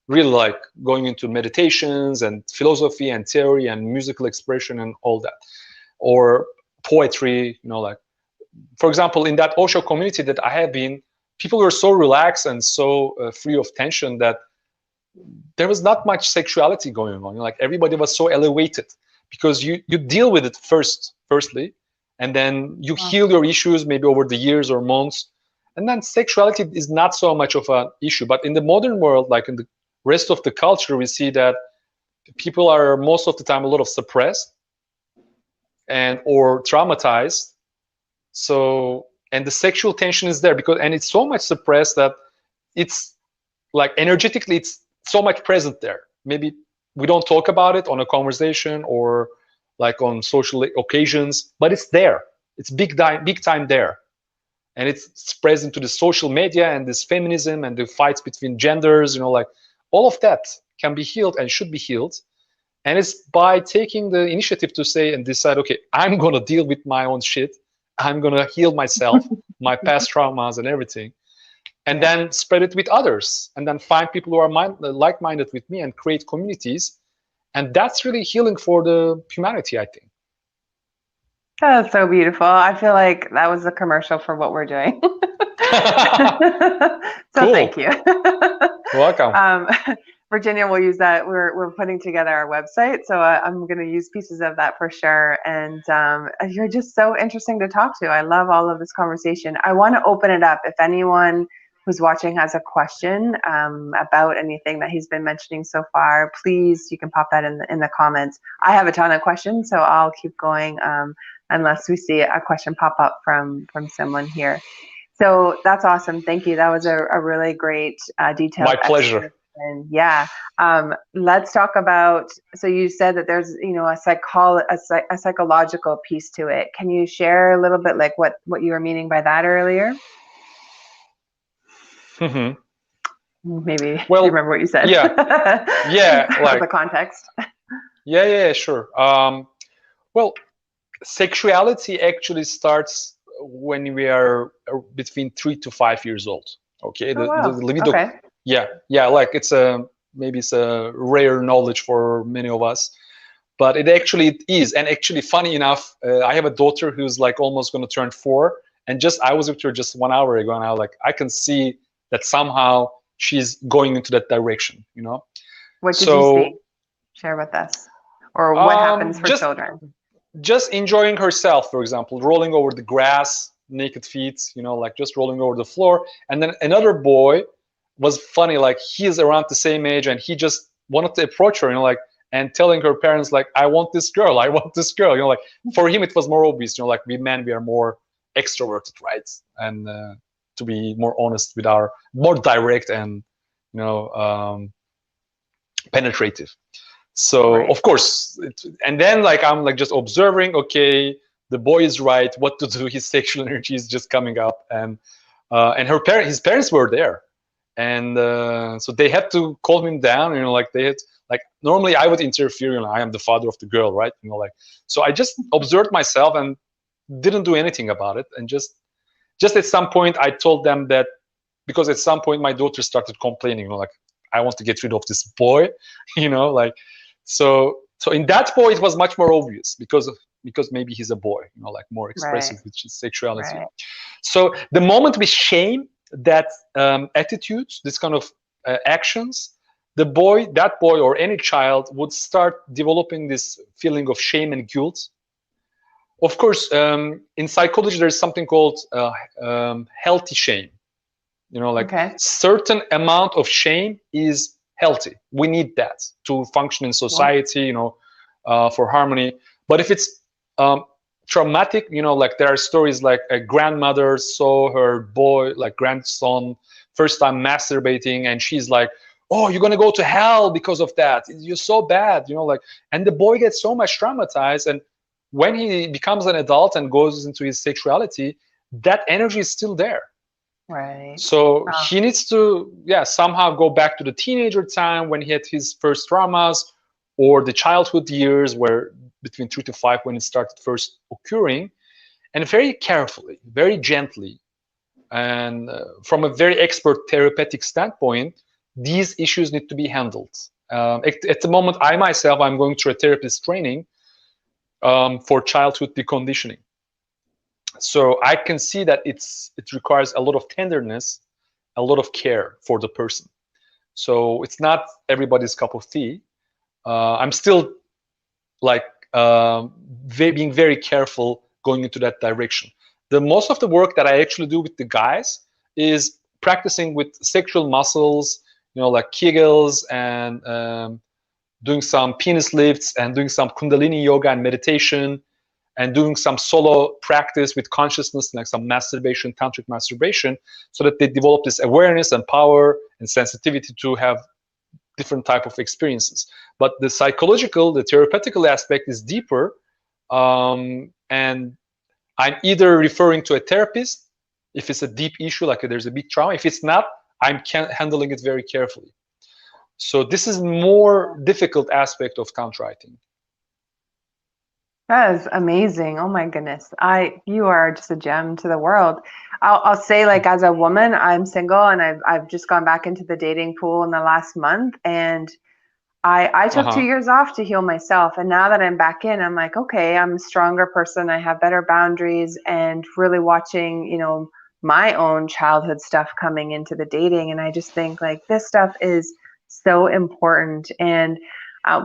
really like going into meditations and philosophy and theory and musical expression and all that, or poetry, like, for example, in that Osho community that I have been, people were so relaxed and so free of tension that there was not much sexuality going on. Like everybody was so elevated because you deal with it firstly, and then you heal your issues maybe over the years or months, and then sexuality is not so much of an issue. But in the modern world, like in the rest of the culture, we see that people are most of the time a lot of suppressed and or traumatized. So, and the sexual tension is there and it's so much suppressed that it's like energetically it's so much present there. Maybe we don't talk about it on a conversation or like on social occasions, but it's there. It's big time there. And it's present to the social media and this feminism and the fights between genders, like all of that can be healed and should be healed. And it's by taking the initiative to say and decide, okay, I'm going to deal with my own shit. I'm going to heal myself, my past traumas and everything. And then spread it with others. And then find people who are like-minded with me and create communities. And that's really healing for the humanity, I think. That's so beautiful. I feel like that was a commercial for what we're doing. So cool. Thank you. Welcome. Virginia will use that. We're putting together our website, so I'm going to use pieces of that for sure. And you're just so interesting to talk to. I love all of this conversation. I want to open it up. If anyone who's watching has a question about anything that he's been mentioning so far, please, you can pop that in the comments. I have a ton of questions, so I'll keep going unless we see a question pop up from someone here. So that's awesome. Thank you. That was a really great detailed. My pleasure. And yeah, let's talk about. So you said that there's a psychological piece to it. Can you share a little bit like what you were meaning by that earlier? Mm-hmm. Maybe you remember what you said. Yeah, like the context. Yeah, sure. Well, sexuality actually starts when we are between 3 to 5 years old. Okay, Oh, wow. the libido. Okay. Yeah, like maybe it's a rare knowledge for many of us, but it actually is. And actually, funny enough, I have a daughter who's like almost going to turn 4, and I was with her just 1 hour ago, and I can see that somehow she's going into that direction. What did you see? Share with us, or what happens for children? Just enjoying herself, for example, rolling over the grass, naked feet, like just rolling over the floor. And then another boy was funny, like he's around the same age, and he just wanted to approach her, and telling her parents, like, I want this girl. Like for him, it was more obvious, like we men, we are more extroverted, right? And to be more honest with more direct and, penetrative. So of course, and then like I'm like just observing. Okay, the boy is right. What to do? His sexual energy is just coming up, and his parents were there, and so they had to calm him down. Like they had normally I would interfere. I am the father of the girl, right? So I just observed myself and didn't do anything about it, and just at some point I told them that because at some point my daughter started complaining, like I want to get rid of this boy, like. So in that boy, it was much more obvious because maybe he's a boy, like more expressive with his sexuality. Right. So the moment we shame that attitudes, this kind of actions, that boy or any child would start developing this feeling of shame and guilt. Of course, in psychology, there's something called healthy shame. Certain amount of shame is healthy. We need that to function in society, for harmony. But if it's traumatic, like there are stories like a grandmother saw her grandson first time masturbating, and she's like, oh, you're gonna go to hell because of that. You're so bad, and the boy gets so much traumatized. And when he becomes an adult and goes into his sexuality, that energy is still there. Right. So he needs to, somehow go back to the teenager time when he had his first traumas, or the childhood years where between 3 to 5 when it started first occurring, and very carefully, very gently, and from a very expert therapeutic standpoint, these issues need to be handled. At the moment, I myself, I'm going through a therapist training for childhood deconditioning. So I can see that it requires a lot of tenderness, a lot of care for the person. So it's not everybody's cup of tea. I'm still like being very careful going into that direction. Most of the work that I actually do with the guys is practicing with sexual muscles, like Kegels, and doing some penis lifts, and doing some Kundalini yoga and meditation, and doing some solo practice with consciousness, like some masturbation, tantric masturbation, so that they develop this awareness and power and sensitivity to have different type of experiences. But the psychological, the therapeutical aspect is deeper, and I'm either referring to a therapist if it's a deep issue, like there's a big trauma. If it's not, I'm handling it very carefully. So this is more difficult aspect of tantra, I think. That is amazing. Oh my goodness. You are just a gem to the world. I'll say, like, as a woman, I'm single, and I've just gone back into the dating pool in the last month, and I took 2 years off to heal myself. And now that I'm back in, I'm like, okay, I'm a stronger person. I have better boundaries, and really watching, my own childhood stuff coming into the dating. And I just think, like, this stuff is so important. And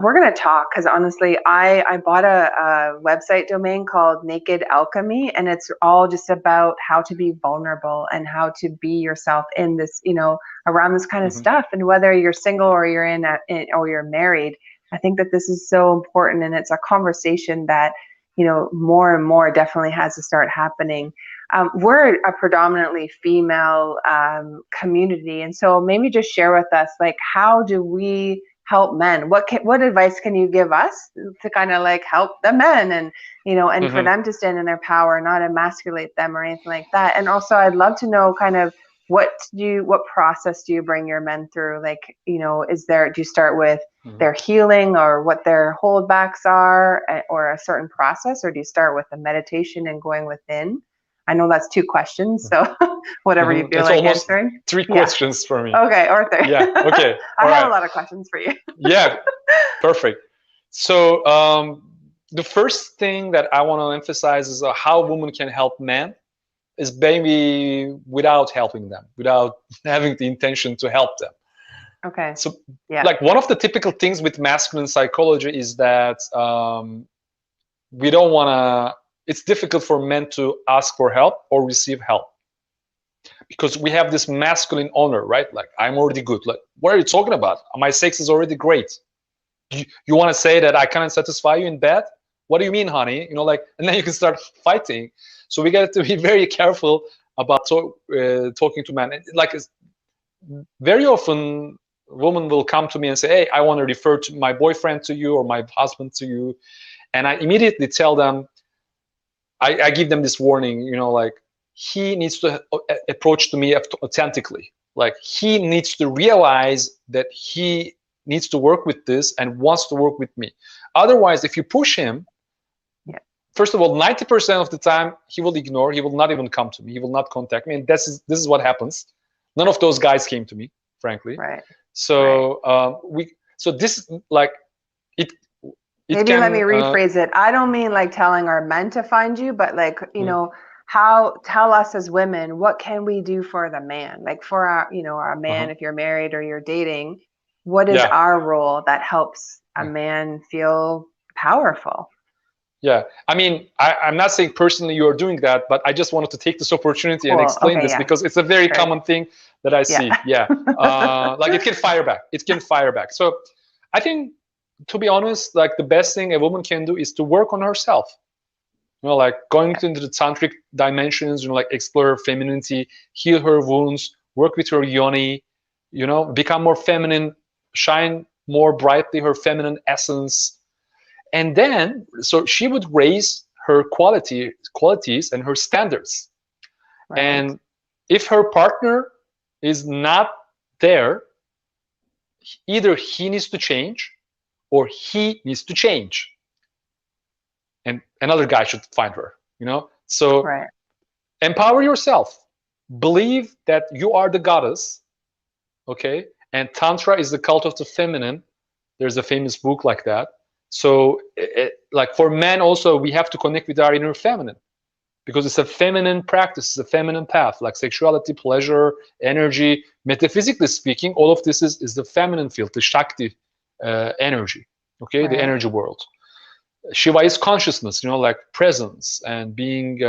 we're going to talk, because honestly, I bought a website domain called Naked Alchemy, and it's all just about how to be vulnerable and how to be yourself in this, around this kind of stuff. And whether you're single or you're or you're married, I think that this is so important, and it's a conversation that, more and more definitely has to start happening. We're a predominantly female community, and so maybe just share with us, like, how do we help men? What advice can you give us to kind of like help the men, and and for them to stand in their power, not emasculate them or anything like that? And also, I'd love to know kind of what process do you bring your men through? Like, do you start with their healing, or what their holdbacks are, or a certain process, or do you start with the meditation and going within? I know that's 2 questions, so whatever you feel like answering. 3 questions for me. Okay, or 3. Yeah, okay. I have a lot of questions for you. Yeah, perfect. So the first thing that I want to emphasize is how women can help men is maybe without helping them, without having the intention to help them. Okay. So like one of the typical things with masculine psychology is that we don't want to, it's difficult for men to ask for help or receive help, because we have this masculine honor, right? Like, I'm already good. Like, what are you talking about? My sex is already great. You want to say that I cannot satisfy you in bed? What do you mean, honey? And then you can start fighting. So we got to be very careful about talking to men. Like, very often, women will come to me and say, hey, I want to refer to my boyfriend to you, or my husband to you. And I immediately tell them, I give them this warning, like, he needs to approach to me authentically. Like, he needs to realize that he needs to work with this and wants to work with me. Otherwise, if you push him, first of all, 90% of the time, he will ignore. He will not even come to me. He will not contact me. And this is what happens. None of those guys came to me, frankly. Right. So so this, like, maybe let me rephrase it. I don't mean like telling our men to find you, but like, tell us as women, what can we do for the man? Like, for our man, if you're married or you're dating, what is our role that helps a man feel powerful? Yeah, I mean, I'm not saying personally you are doing that, but I just wanted to take this opportunity and explain this, because it's a very common thing that I see. Like, it can fire back. It can fire back. So I think, to be honest, like, the best thing a woman can do is to work on herself. Like, going into the tantric dimensions, like, explore her femininity, heal her wounds, work with her yoni, become more feminine, shine more brightly her feminine essence. And then, so she would raise her qualities and her standards. Right. And if her partner is not there, either he needs to change or he needs to change. And another guy should find her, So Right. empower yourself. Believe that you are the goddess, okay? And Tantra is the cult of the feminine. There's a famous book like that. So like for men also, we have to connect with our inner feminine, because it's a feminine practice, it's a feminine path, like sexuality, pleasure, energy. Metaphysically speaking, all of this is the feminine field, the Shakti energy, okay, the Right. energy world. Shiva is consciousness, like presence and being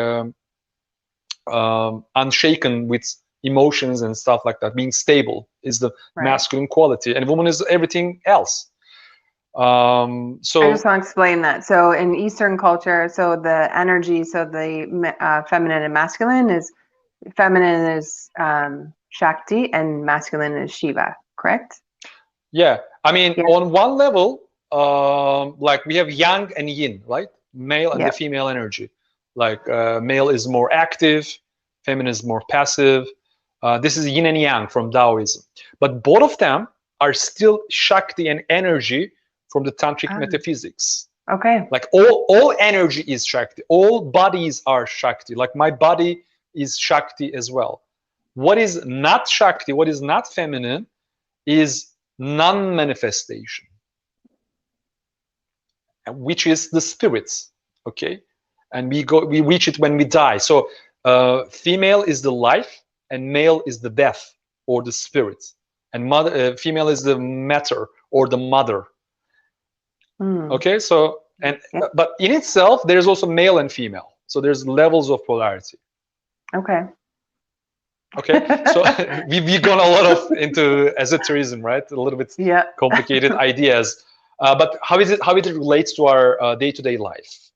unshaken with emotions and stuff like that. Being stable is the Right. masculine quality, and woman is everything else. So I just want to explain that. So in Eastern culture, so the energy, so the feminine and masculine is, feminine is Shakti and masculine is Shiva, correct? yeah, I mean, Yeah. on one level, like we have yang and yin, right? Male and Yeah. the female energy. Like male is more active, feminine is more passive. This is yin and yang from Taoism. But both of them are still Shakti and energy from the Tantric metaphysics. Okay. Like all energy is Shakti. All bodies are Shakti. Like my body is Shakti as well. What is not Shakti, what is not feminine, is non-manifestation, which is the spirits, okay? And we reach it when we die. So female is the life and male is the death or the spirit, and female is the matter or the mother. Okay, so but in itself there's also male and female, so there's levels of polarity. Okay. So we've gone a lot into esotericism, right? A little bit complicated ideas, but how it relates to our day-to-day life.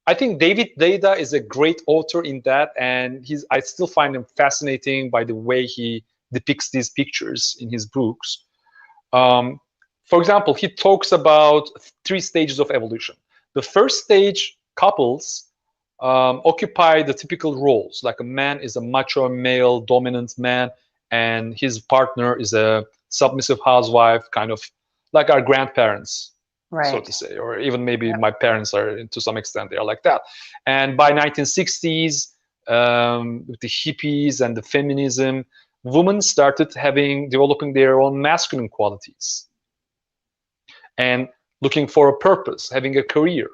I think David Deida is a great author in that, and I still find him fascinating by the way he depicts these pictures in his books. For example, he talks about 3 stages of evolution. The first stage, couples occupy the typical roles, like a man is a macho male dominant man and his partner is a submissive housewife, kind of like our grandparents, so to say, or even maybe my parents are, to some extent, they are like that. And by 1960s, with the hippies and the feminism, women started developing their own masculine qualities and looking for a purpose, having a career,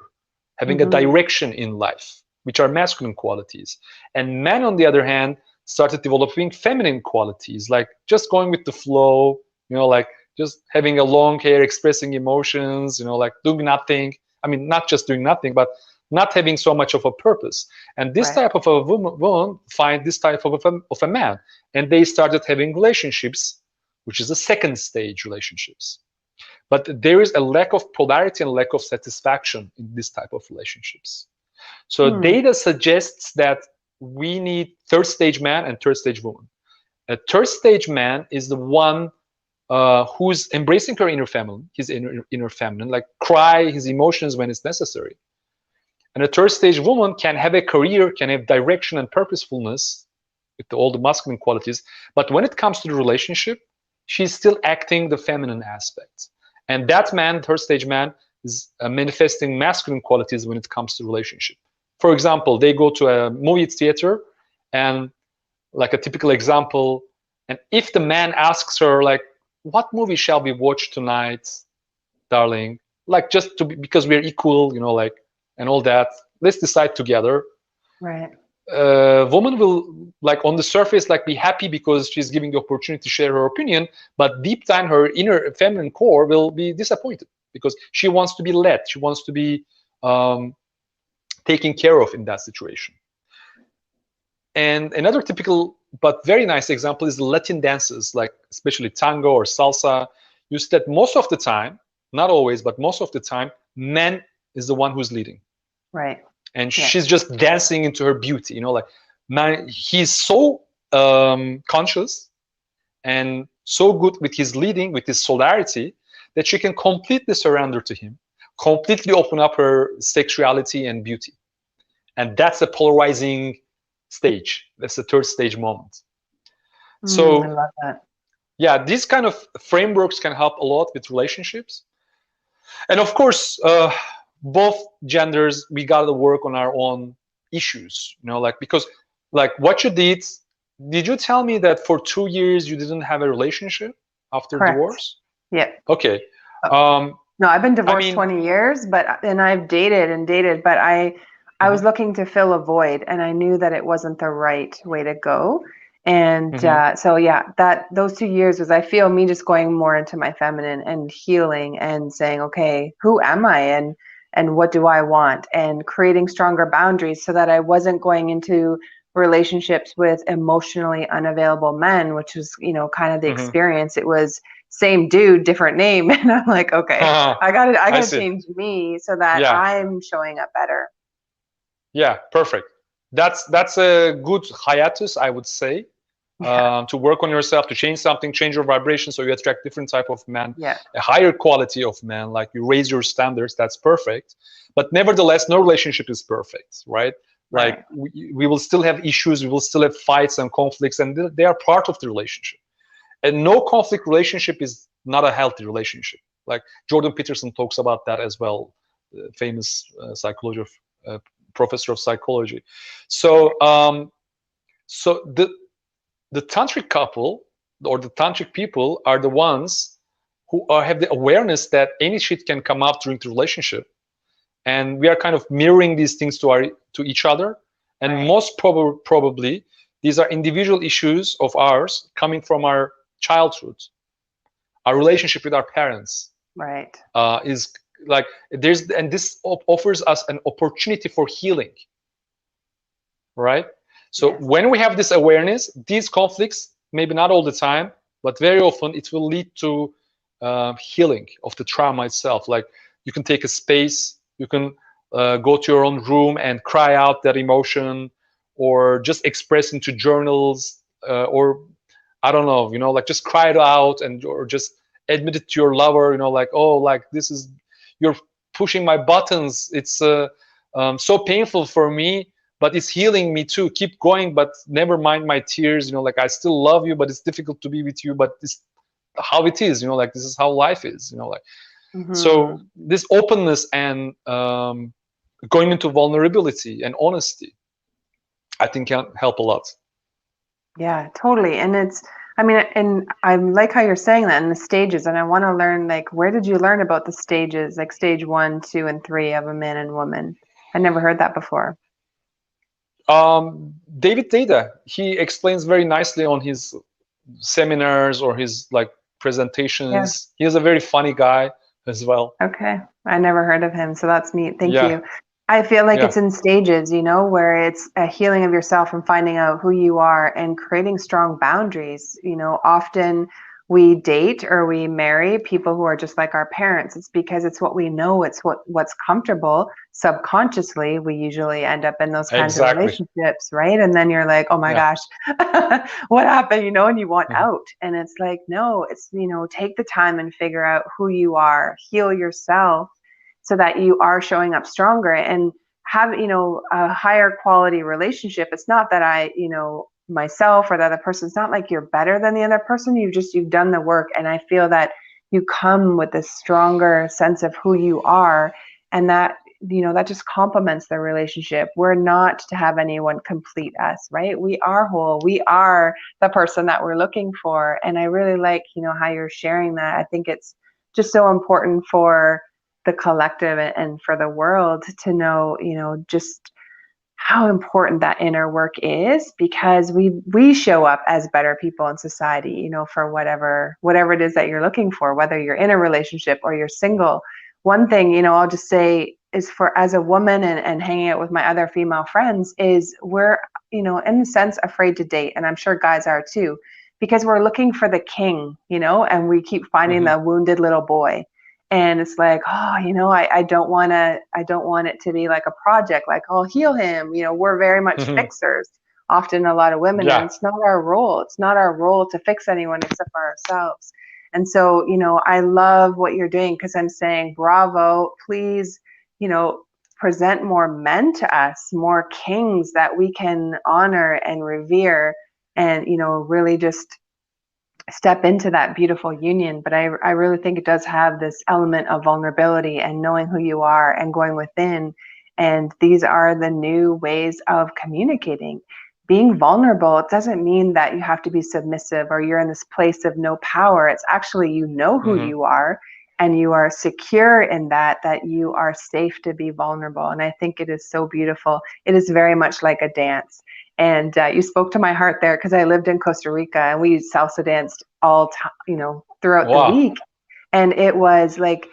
having a direction in life, which are masculine qualities. And men, on the other hand, started developing feminine qualities, like just going with the flow, like just having a long hair, expressing emotions, like doing nothing. I mean, not just doing nothing, but not having so much of a purpose. And this type of a woman find this type of a man, and they started having relationships, which is the second stage relationships. But there is a lack of polarity and lack of satisfaction in this type of relationships. So data suggests that we need third stage man and third stage woman. A third stage man is the one who's embracing her inner feminine, his inner feminine, like cry his emotions when it's necessary. And a third stage woman can have a career, can have direction and purposefulness with all the masculine qualities. But when it comes to the relationship, she's still acting the feminine aspect. And that man, third stage man, is manifesting masculine qualities when it comes to relationship. For example, they go to a movie theater, and like a typical example, and if the man asks her, like, what movie shall we watch tonight, darling? Like, just because we're equal, like, and all that, let's decide together. Right. Woman will, like, on the surface, like, be happy because she's giving the opportunity to share her opinion, but deep down her inner feminine core will be disappointed because she wants to be led, she wants to be taken care of in that situation. And another typical but very nice example is Latin dances, like especially tango or salsa. You see that most of the time, not always, but most of the time, man is the one who's leading. Right. And she's just dancing into her beauty, like, man, he's so conscious and so good with his leading, with his solarity, that she can completely surrender to him, completely open up her sexuality and beauty. And that's a polarizing stage. That's the third stage moment. So I love that. Yeah, these kind of frameworks can help a lot with relationships. And of course, both genders, we got to work on our own issues, you know, like, because like what you did you tell me that for 2 years you didn't have a relationship after Correct. divorce? Yeah. Okay. No, I've been divorced mean- 20 years, and I've dated, but I was looking to fill a void, and I knew that it wasn't the right way to go. And so yeah, those 2 years was, I feel, me just going more into my feminine and healing and saying, okay, who am I and what do I want, and creating stronger boundaries so that I wasn't going into relationships with emotionally unavailable men, which was, you know, kind of the experience. It was same dude, different name. And I'm like, okay, I gotta see. change me so that I'm showing up better. Yeah, perfect. That's a good hiatus, I would say. To work on yourself, to change something, change your vibration, so you attract different type of men, a higher quality of men, like you raise your standards. That's perfect. But nevertheless, no relationship is perfect, right? Like we will still have issues, we will still have fights and conflicts, and they are part of the relationship. And no conflict relationship is not a healthy relationship. Like Jordan Peterson talks about that as well, famous professor of psychology. So so the tantric couple or the tantric people are the ones who have the awareness that any shit can come up during the relationship, and we are kind of mirroring these things to each other. And most probably these are individual issues of ours coming from our childhood. Our relationship with our parents is like this offers us an opportunity for healing, right? So when we have this awareness, these conflicts, maybe not all the time, but very often, it will lead to healing of the trauma itself. Like you can take a space, you can go to your own room and cry out that emotion, or just express into journals, or I don't know, you know, like just cry it out, or just admit it to your lover, you know, like, oh, like this is, you're pushing my buttons. It's so painful for me, but it's healing me too. Keep going, but never mind my tears. You know, like I still love you, but it's difficult to be with you. But it's how it is. You know, like this is how life is. You know, like so this openness and going into vulnerability and honesty, I think can help a lot. Yeah, totally. And it's, I mean, and I like how you're saying that in the stages. And I want to learn, like, where did you learn about the stages, like stage 1, 2, and 3 of a man and woman? I never heard that before. David Deida, he explains very nicely on his seminars or his like presentations. He is a very funny guy as well. Okay, I never heard of him, so that's neat. Thank you. I feel like it's in stages, you know, where it's a healing of yourself and finding out who you are and creating strong boundaries. You know, often we date or we marry people who are just like our parents. It's because it's what we know, it's what's comfortable. Subconsciously, we usually end up in those kinds of relationships, right? And then you're like, oh my gosh, what happened, you know, and you want out. And it's like, no, it's, you know, take the time and figure out who you are, heal yourself, so that you are showing up stronger and have, you know, a higher quality relationship. It's not that I, you know, myself or the other person, it's not like you're better than the other person. You've done the work. And I feel that you come with a stronger sense of who you are, and that, you know, that just complements the relationship. We're not to have anyone complete us, right? We are whole. We are the person that we're looking for. And I really like, you know, how you're sharing that. I think it's just so important for the collective and for the world to know, you know, just how important that inner work is, because we show up as better people in society, you know, for whatever it is that you're looking for, whether you're in a relationship or you're single. One thing, you know, I'll just say is, for as a woman and hanging out with my other female friends, is we're, you know, in a sense afraid to date, and I'm sure guys are too, because we're looking for the king, you know, and we keep finding the wounded little boy. And it's like, oh, you know, I don't want it to be like a project, like, oh, heal him. You know, we're very much fixers, often a lot of women, and it's not our role. It's not our role to fix anyone except for ourselves. And so, you know, I love what you're doing, because I'm saying, bravo, please, you know, present more men to us, more kings that we can honor and revere, and, you know, really just step into that beautiful union. But I really think it does have this element of vulnerability and knowing who you are and going within And these are the new ways of communicating. Being vulnerable, it doesn't mean that you have to be submissive or you're in this place of no power. It's actually, you know who you are, and you are secure in that you are safe to be vulnerable. And I think it is so beautiful. It is very much like a dance. And you spoke to my heart there, because I lived in Costa Rica and we salsa danced all time, throughout the week. And it was like,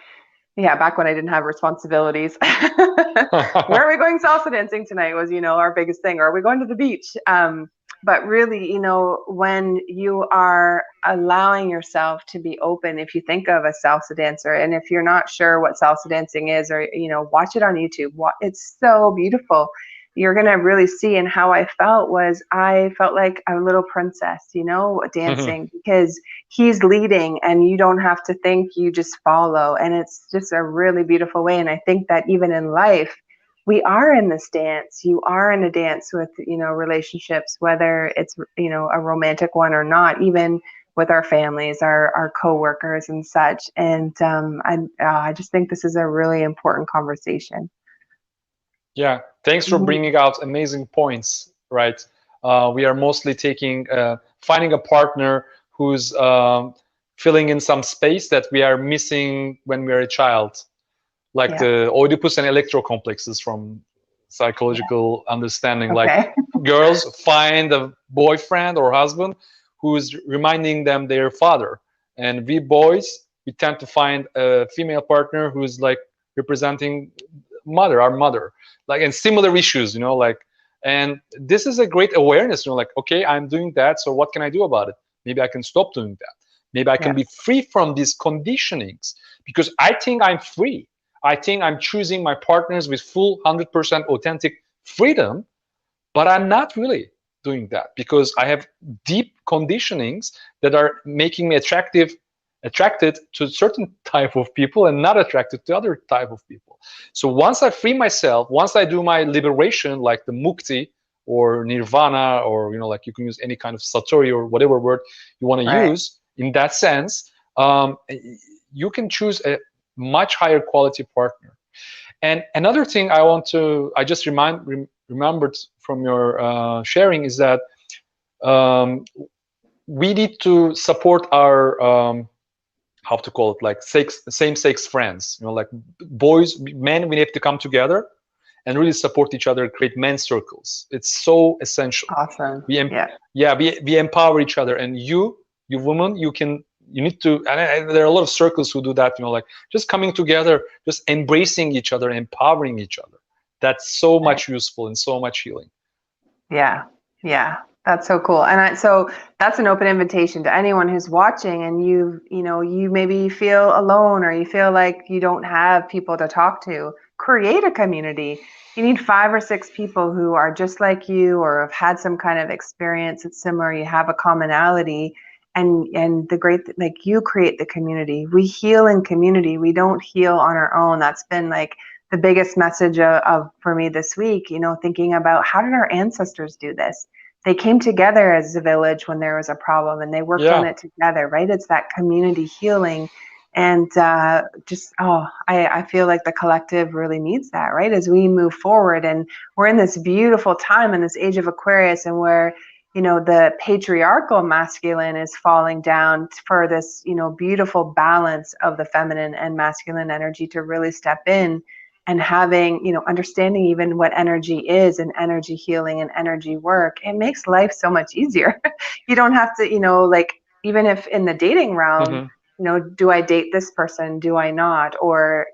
yeah, back when I didn't have responsibilities. Where are we going salsa dancing tonight was, our biggest thing. Or are we going to the beach? But really, when you are allowing yourself to be open, if you think of a salsa dancer, and if you're not sure what salsa dancing is, or, watch it on YouTube. It's so beautiful. You're going to really see. And how I felt like a little princess, dancing, because he's leading and you don't have to think, you just follow. And it's just a really beautiful way. And I think that even in life, we are in this dance. You are in a dance with, relationships, whether it's, a romantic one or not, even with our families, our coworkers and such. And I just think this is a really important conversation. Yeah, thanks for bringing out amazing points, right? We are mostly finding a partner who's filling in some space that we are missing when we are a child, like the Oedipus and Electro complexes from psychological understanding. Like girls find a boyfriend or husband who's reminding them their father, and we boys, we tend to find a female partner who's like representing our mother, like, and similar issues, and this is a great awareness, like, okay, I'm doing that, so what can I do about it? Maybe I can stop doing that. Maybe I can be free from these conditionings, because I think I'm free. I think I'm choosing my partners with full 100% authentic freedom, but I'm not really doing that, because I have deep conditionings that are making me attracted to a certain type of people and not attracted to other type of people. So once I free myself, once I do my liberation, like the mukti or nirvana, or like you can use any kind of satori or whatever word you want to use in that sense, you can choose a much higher quality partner. And another thing I just remembered from your sharing is that we need to support our how to call it, like same-sex friends, like boys, men, we have to come together and really support each other, create men's circles. It's so essential. Awesome. We empower each other, and you woman, you need to, and there are a lot of circles who do that, like just coming together, just embracing each other, empowering each other. That's so much useful and so much healing. Yeah. That's so cool. And so that's an open invitation to anyone who's watching, and you maybe feel alone, or you feel like you don't have people to talk to. Create a community. You need 5 or 6 people who are just like you, or have had some kind of experience that's similar. You have a commonality, and you create the community. We heal in community. We don't heal on our own. That's been like the biggest message for me this week, thinking about, how did our ancestors do this? They came together as a village when there was a problem, and they worked on it together, right? It's that community healing. And I feel like the collective really needs that, right? As we move forward, and we're in this beautiful time in this age of Aquarius, and where, the patriarchal masculine is falling down for this, beautiful balance of the feminine and masculine energy to really step in. And having, understanding even what energy is, and energy healing and energy work, it makes life so much easier. You don't have to, even if in the dating realm, do I date this person? Do I not? Or,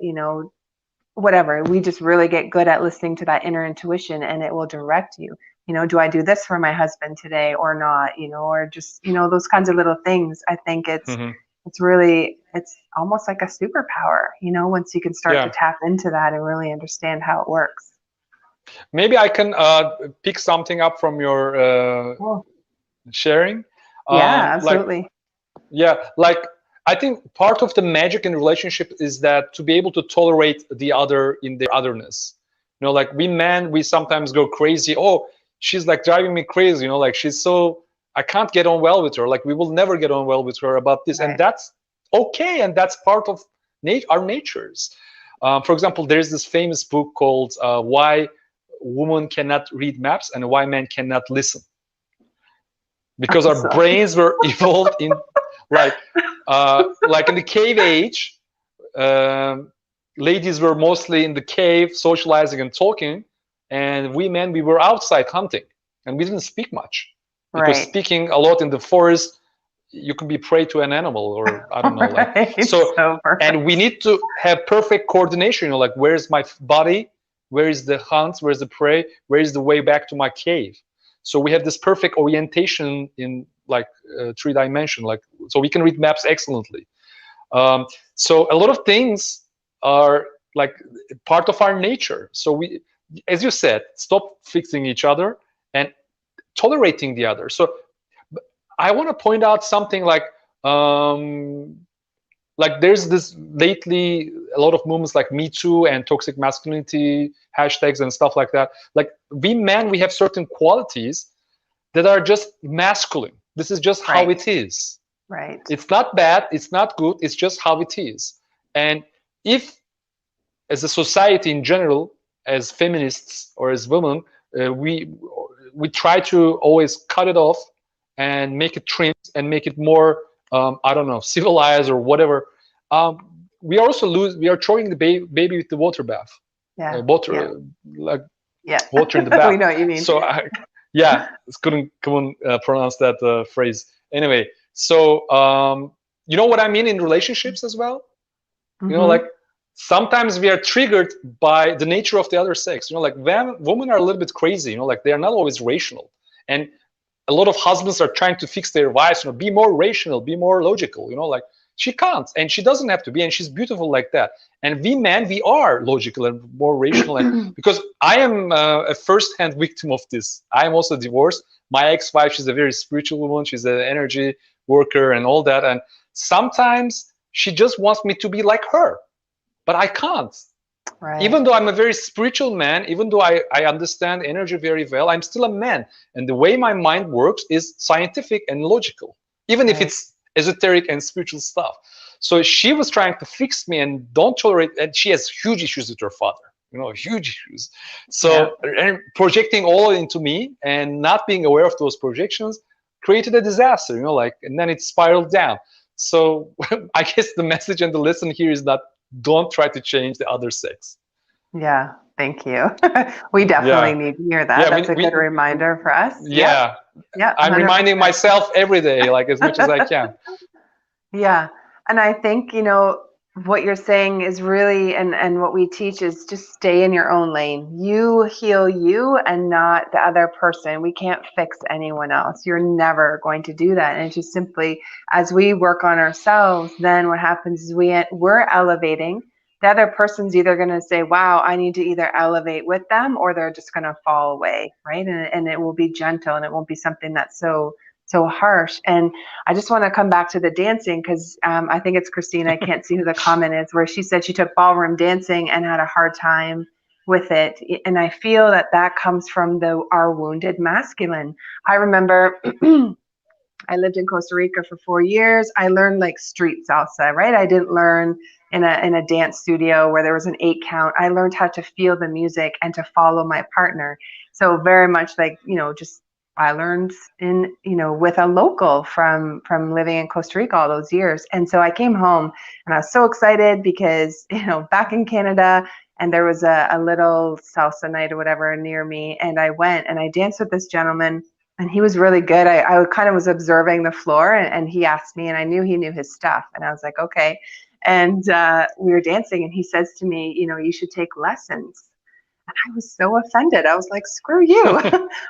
whatever. We just really get good at listening to that inner intuition, and it will direct you. Do I do this for my husband today or not? Or just, those kinds of little things. I think it's almost like a superpower, once you can start to tap into that and really understand how it works. Maybe I can pick something up from your sharing. Yeah, absolutely. I think part of the magic in relationship is that to be able to tolerate the other in their otherness. Like we sometimes go crazy. Oh, she's like driving me crazy. Like she's so, I can't get on well with her. Like we will never get on well with her about this. And that's okay. And that's part of our natures. For example, there's this famous book called Why Women Cannot Read Maps and Why Men Cannot Listen. Because our brains were evolved in like in the cave age, ladies were mostly in the cave socializing and talking, and we men, we were outside hunting, and we didn't speak much. Because speaking a lot in the forest, you can be prey to an animal, or I don't know. Like, so and we need to have perfect coordination. You know, like where's my body, where is the hunt, where's the prey, where is the way back to my cave. So we have this perfect orientation in like 3-dimension, like, so we can read maps excellently. So a lot of things are like part of our nature. So we, as you said, stop fixing each other and tolerating the other. So I want to point out something like there's this lately a lot of movements like Me Too and toxic masculinity hashtags and stuff like that. Like we men, we have certain qualities that are just masculine. This is just how it is. Right. It's not bad. It's not good. It's just how it is. And if, as a society in general, as feminists or as women, we try to always cut it off and make it trimmed and make it more, I don't know, civilized or whatever. We also we are throwing the baby with the water bath. Yeah. Water in the bath. We know what you mean. So I couldn't pronounce that phrase. Anyway, so you know what I mean in relationships as well. You know, like sometimes we are triggered by the nature of the other sex. You know, like women are a little bit crazy. You know, like they are not always rational, and a lot of husbands are trying to fix their wives. You know, be more rational, be more logical. You know, like she can't, and she doesn't have to be, and she's beautiful like that. And we men, we are logical and more rational. And because I am a first-hand victim of this. I am also divorced. My ex-wife, she's a very spiritual woman. She's an energy worker and all that. And sometimes she just wants me to be like her, but I can't. Right. Even though I'm a very spiritual man, even though I understand energy very well, I'm still a man. And the way my mind works is scientific and logical, even if it's esoteric and spiritual stuff. So she was trying to fix me and don't tolerate, and she has huge issues with her father, you know, huge issues. So and projecting all into me and not being aware of those projections created a disaster, you know, like, and then it spiraled down. So I guess the message and the lesson here is that don't try to change the other sex. Yeah, thank you. We definitely need to hear that. That's a good reminder for us. Yeah. I'm 100%. Reminding myself every day, like as much as I can. Yeah. And I think, you know, what you're saying is really, and what we teach is just stay in your own lane. You heal you and not the other person. We can't fix anyone else. You're never going to do that. And it's just simply, as we work on ourselves, then what happens is we're elevating. The other person's either going to say, wow, I need to either elevate with them, or they're just going to fall away, right? And it will be gentle, and it won't be something that's so harsh. And I just want to come back to the dancing, because I think it's Christine, I can't see who the comment is, where she said she took ballroom dancing and had a hard time with it. And I feel that comes from our wounded masculine. I remember I lived in Costa Rica for 4 years. I learned like street salsa, right? I didn't learn in a dance studio where there was an 8 count. I learned how to feel the music and to follow my partner. So very much like, you know, just I learned in, you know, with a local from living in Costa Rica all those years. And so I came home and I was so excited because, you know, back in Canada, and there was a little salsa night or whatever near me. And I went and I danced with this gentleman, and he was really good. I kind of was observing the floor, and he asked me, and I knew he knew his stuff. And I was like, okay. And we were dancing, and he says to me, you know, you should take lessons. And I was so offended. I was like, screw you.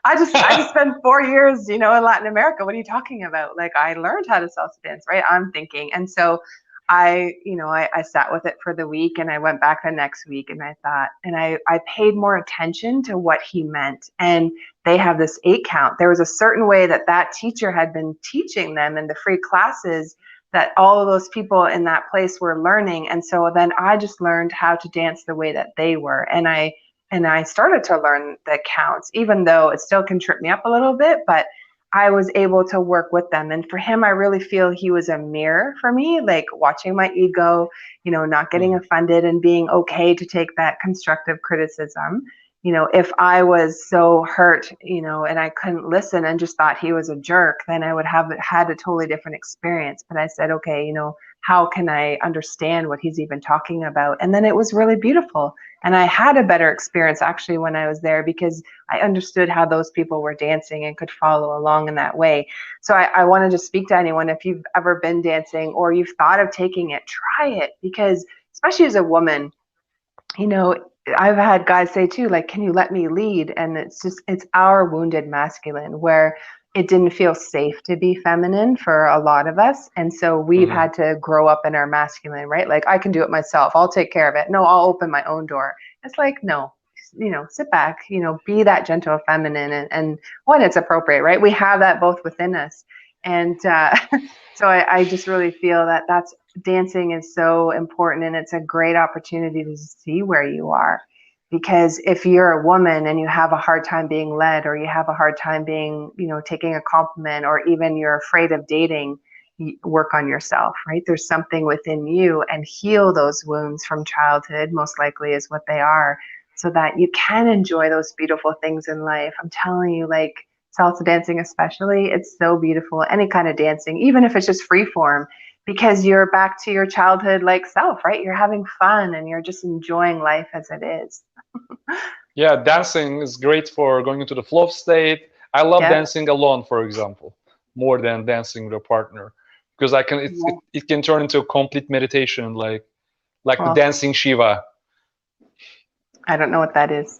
I just spent 4 years, you know, in Latin America. What are you talking about? Like, I learned how to salsa dance, right? I'm thinking. And so I sat with it for the week, and I went back the next week, and I thought, and I paid more attention to what he meant. And they have this 8 count. There was a certain way that teacher had been teaching them in the free classes that all of those people in that place were learning. And so then I just learned how to dance the way that they were. And I started to learn the counts, even though it still can trip me up a little bit, but I was able to work with them. And for him, I really feel he was a mirror for me, like watching my ego, you know, not getting offended and being okay to take that constructive criticism. You know, if I was so hurt, you know, and I couldn't listen and just thought he was a jerk, then I would have had a totally different experience. But I said, okay, you know, how can I understand what he's even talking about? And then it was really beautiful. And I had a better experience actually when I was there, because I understood how those people were dancing and could follow along in that way. So I wanted to speak to anyone, if you've ever been dancing or you've thought of taking it, try it, because especially as a woman, you know, I've had guys say too, like, can you let me lead? And it's our wounded masculine where it didn't feel safe to be feminine for a lot of us. And so we've had to grow up in our masculine, right? Like, I can do it myself. I'll take care of it. No, I'll open my own door. It's like, no, you know, sit back, you know, be that gentle feminine. And when it's appropriate, right? We have that both within us. And so I just really feel that dancing is so important, and it's a great opportunity to see where you are. Because if you're a woman and you have a hard time being led, or you have a hard time being, you know, taking a compliment, or even you're afraid of dating, work on yourself, right? There's something within you, and heal those wounds from childhood, most likely is what they are, so that you can enjoy those beautiful things in life. I'm telling you, like salsa dancing especially, it's so beautiful. Any kind of dancing, even if it's just free form, because you're back to your childhood like self, right? You're having fun and you're just enjoying life as it is. Yeah, dancing is great for going into the flow state. I love dancing alone, for example, more than dancing with a partner, because it can turn into a complete meditation, like the dancing Shiva. I don't know what that is.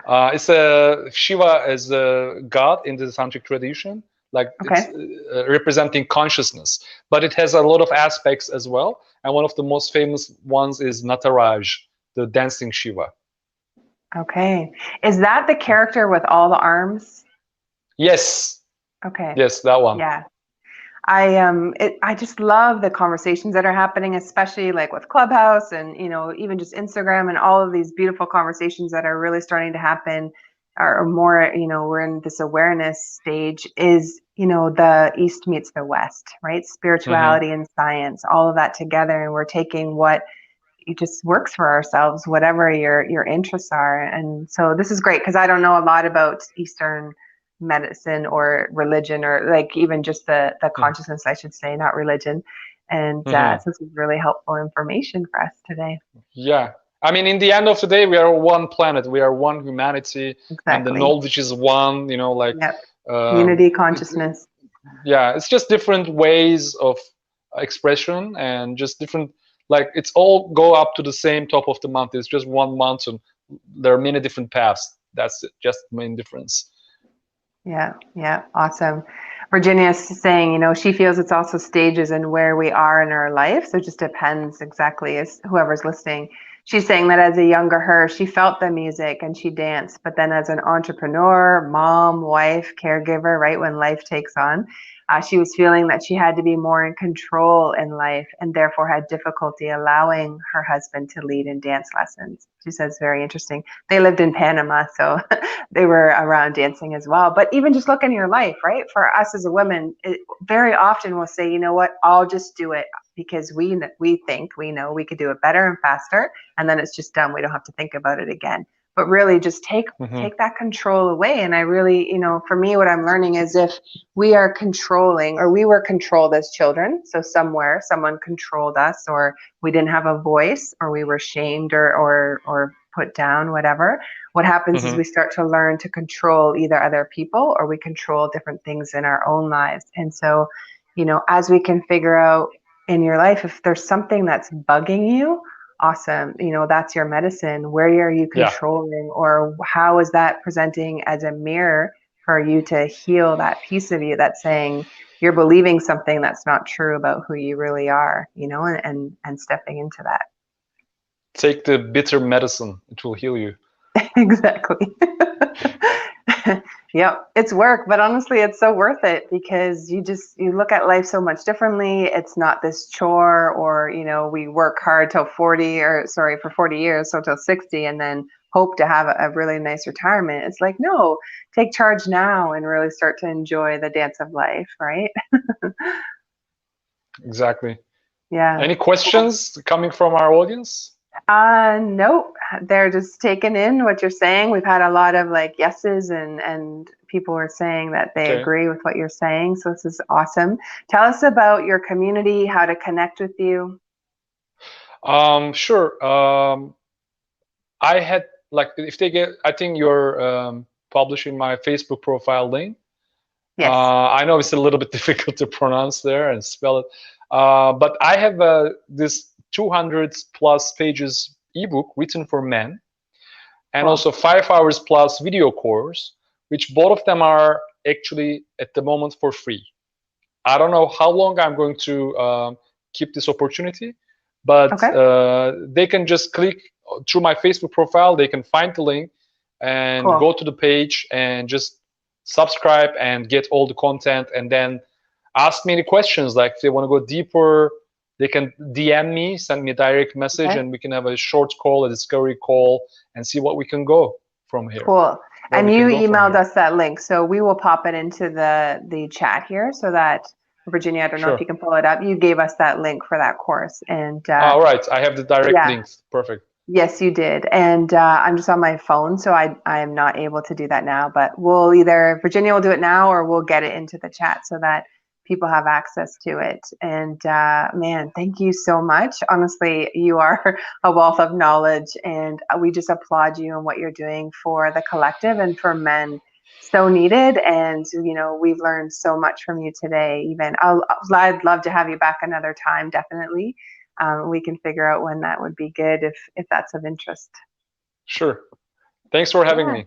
It's Shiva is a god in the tantric tradition, like it's representing consciousness, but it has a lot of aspects as well. And one of the most famous ones is Nataraj, the dancing Shiva. Okay. Is that the character with all the arms? Yes. Okay. Yes, that one. Yeah. I just love the conversations that are happening, especially like with Clubhouse and, you know, even just Instagram, and all of these beautiful conversations that are really starting to happen, or more, you know, we're in this awareness stage, is, you know, the East meets the West, right? Spirituality and science, all of that together. And we're taking what it just works for ourselves, whatever your interests are. And so this is great, because I don't know a lot about Eastern medicine or religion, or like even just the consciousness, I should say, not religion. And so this is really helpful information for us today. Yeah. I mean, in the end of the day, we are one planet. We are one humanity. And the knowledge is one, you know, like unity consciousness. Yeah, it's just different ways of expression, and just different, like, it's all go up to the same top of the mountain. It's just one mountain. There are many different paths. That's just the main difference. Yeah, awesome. Virginia's saying, you know, she feels it's also stages and where we are in our life. So it just depends exactly, as whoever's listening. She's saying that as a younger her, she felt the music and she danced, but then as an entrepreneur, mom, wife, caregiver, right, when life takes on, she was feeling that she had to be more in control in life, and therefore had difficulty allowing her husband to lead in dance lessons. She says, very interesting. They lived in Panama, so they were around dancing as well. But even just look in your life, right? For us as a woman, very often we'll say, you know what, I'll just do it, because we think we know we could do it better and faster, and then it's just done. We don't have to think about it again. But really just take that control away. And I really, you know, for me, what I'm learning is, if we are controlling, or we were controlled as children, so somewhere someone controlled us, or we didn't have a voice, or we were shamed or put down, whatever, what happens is we start to learn to control either other people, or we control different things in our own lives. And so, you know, as we can figure out in your life, if there's something that's bugging you, awesome, you know, that's your medicine. Where are you controlling, or how is that presenting as a mirror for you to heal that piece of you that's saying you're believing something that's not true about who you really are, you know, and stepping into that. Take the bitter medicine, it will heal you. Exactly. Yep, it's work, but honestly, it's so worth it, because you look at life so much differently. It's not this chore, or, you know, we work hard till 40 years, so till 60, and then hope to have a really nice retirement. It's like, no, take charge now and really start to enjoy the dance of life, right? Exactly. Yeah. Any questions coming from our audience? Nope. They're just taking in what you're saying. We've had a lot of like yeses and people are saying that they agree with what you're saying. So this is awesome. Tell us about your community, how to connect with you. Sure. I had like, if they get, I think you're publishing my Facebook profile link. Yes. I know it's a little bit difficult to pronounce there and spell it, but I have this 200 plus pages ebook written for men, and also 5 hours plus video course, which both of them are actually at the moment for free. I don't know how long I'm going to keep this opportunity, but they can just click through my Facebook profile. They can find the link and go to the page and just subscribe and get all the content, and then ask me any questions. Like if they want to go deeper, they can DM me, send me a direct message, and we can have a short call, a discovery call, and see what we can go from here. Cool. And you emailed us that link, so we will pop it into the chat here so that Virginia, I don't know if you can pull it up. You gave us that link for that course, and all right, I have the direct links. Perfect. Yes, you did. And I'm just on my phone, so I am not able to do that now, but we'll either, Virginia will do it now or we'll get it into the chat so that people have access to it. And man, thank you so much. Honestly, you are a wealth of knowledge, and we just applaud you and what you're doing for the collective and for men. So needed. And, you know, we've learned so much from you today. Even I'd love to have you back another time, definitely. We can figure out when that would be good if that's of interest. Sure. Thanks for having me.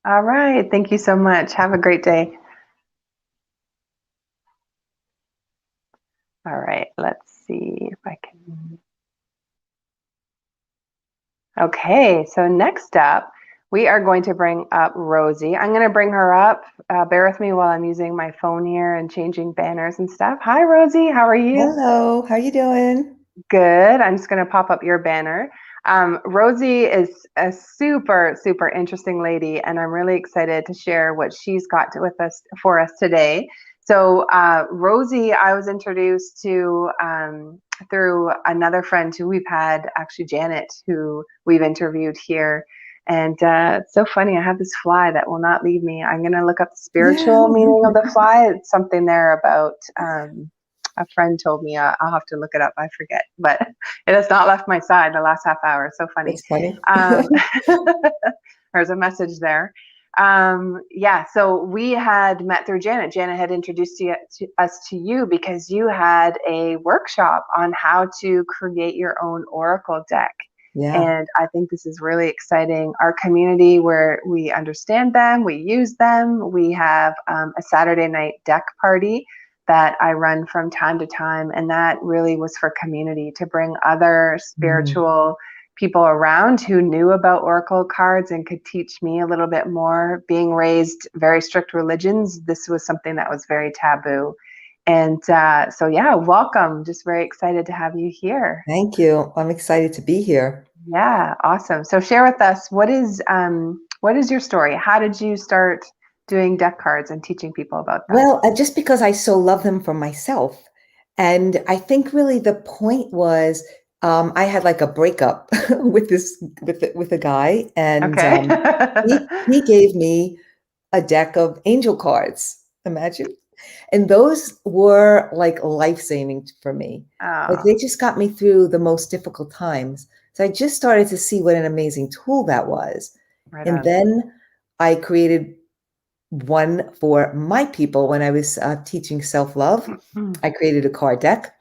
All right. Thank you so much. Have a great day. All right. Let's see if I can. Okay. So next up, we are going to bring up Rosie. I'm going to bring her up. Bear with me while I'm using my phone here and changing banners and stuff. Hi, Rosie. How are you? Hello. How you doing? Good. I'm just going to pop up your banner. Rosie is a super, super interesting lady, and I'm really excited to share what she's got with us for us today. So Rosie, I was introduced to through another friend who we've had, actually Janet, who we've interviewed here. And it's so funny. I have this fly that will not leave me. I'm going to look up the spiritual meaning of the fly. It's something there about a friend told me. I'll have to look it up. I forget, but it has not left my side the last half hour. So funny. It's funny. There's a message there. Yeah, so we had met through Janet. Janet had introduced us to you because you had a workshop on how to create your own oracle deck. Yeah. And I think this is really exciting. Our community, where we understand them, we use them. We have a Saturday night deck party that I run from time to time, and that really was for community, to bring other spiritual people around who knew about oracle cards and could teach me a little bit more. Being raised very strict religions, this was something that was very taboo. And so yeah, welcome. Just very excited to have you here. Thank you. I'm excited to be here. Yeah, awesome. So share with us, what is your story? How did you start doing deck cards and teaching people about that? Well, just because I so love them for myself. And I think really the point was I had like a breakup with a guy, and he gave me a deck of angel cards. Imagine. And those were like life-saving for me. Like they just got me through the most difficult times. So I just started to see what an amazing tool that was. Right and on. Then I created one for my people when I was teaching self-love. I created a card deck,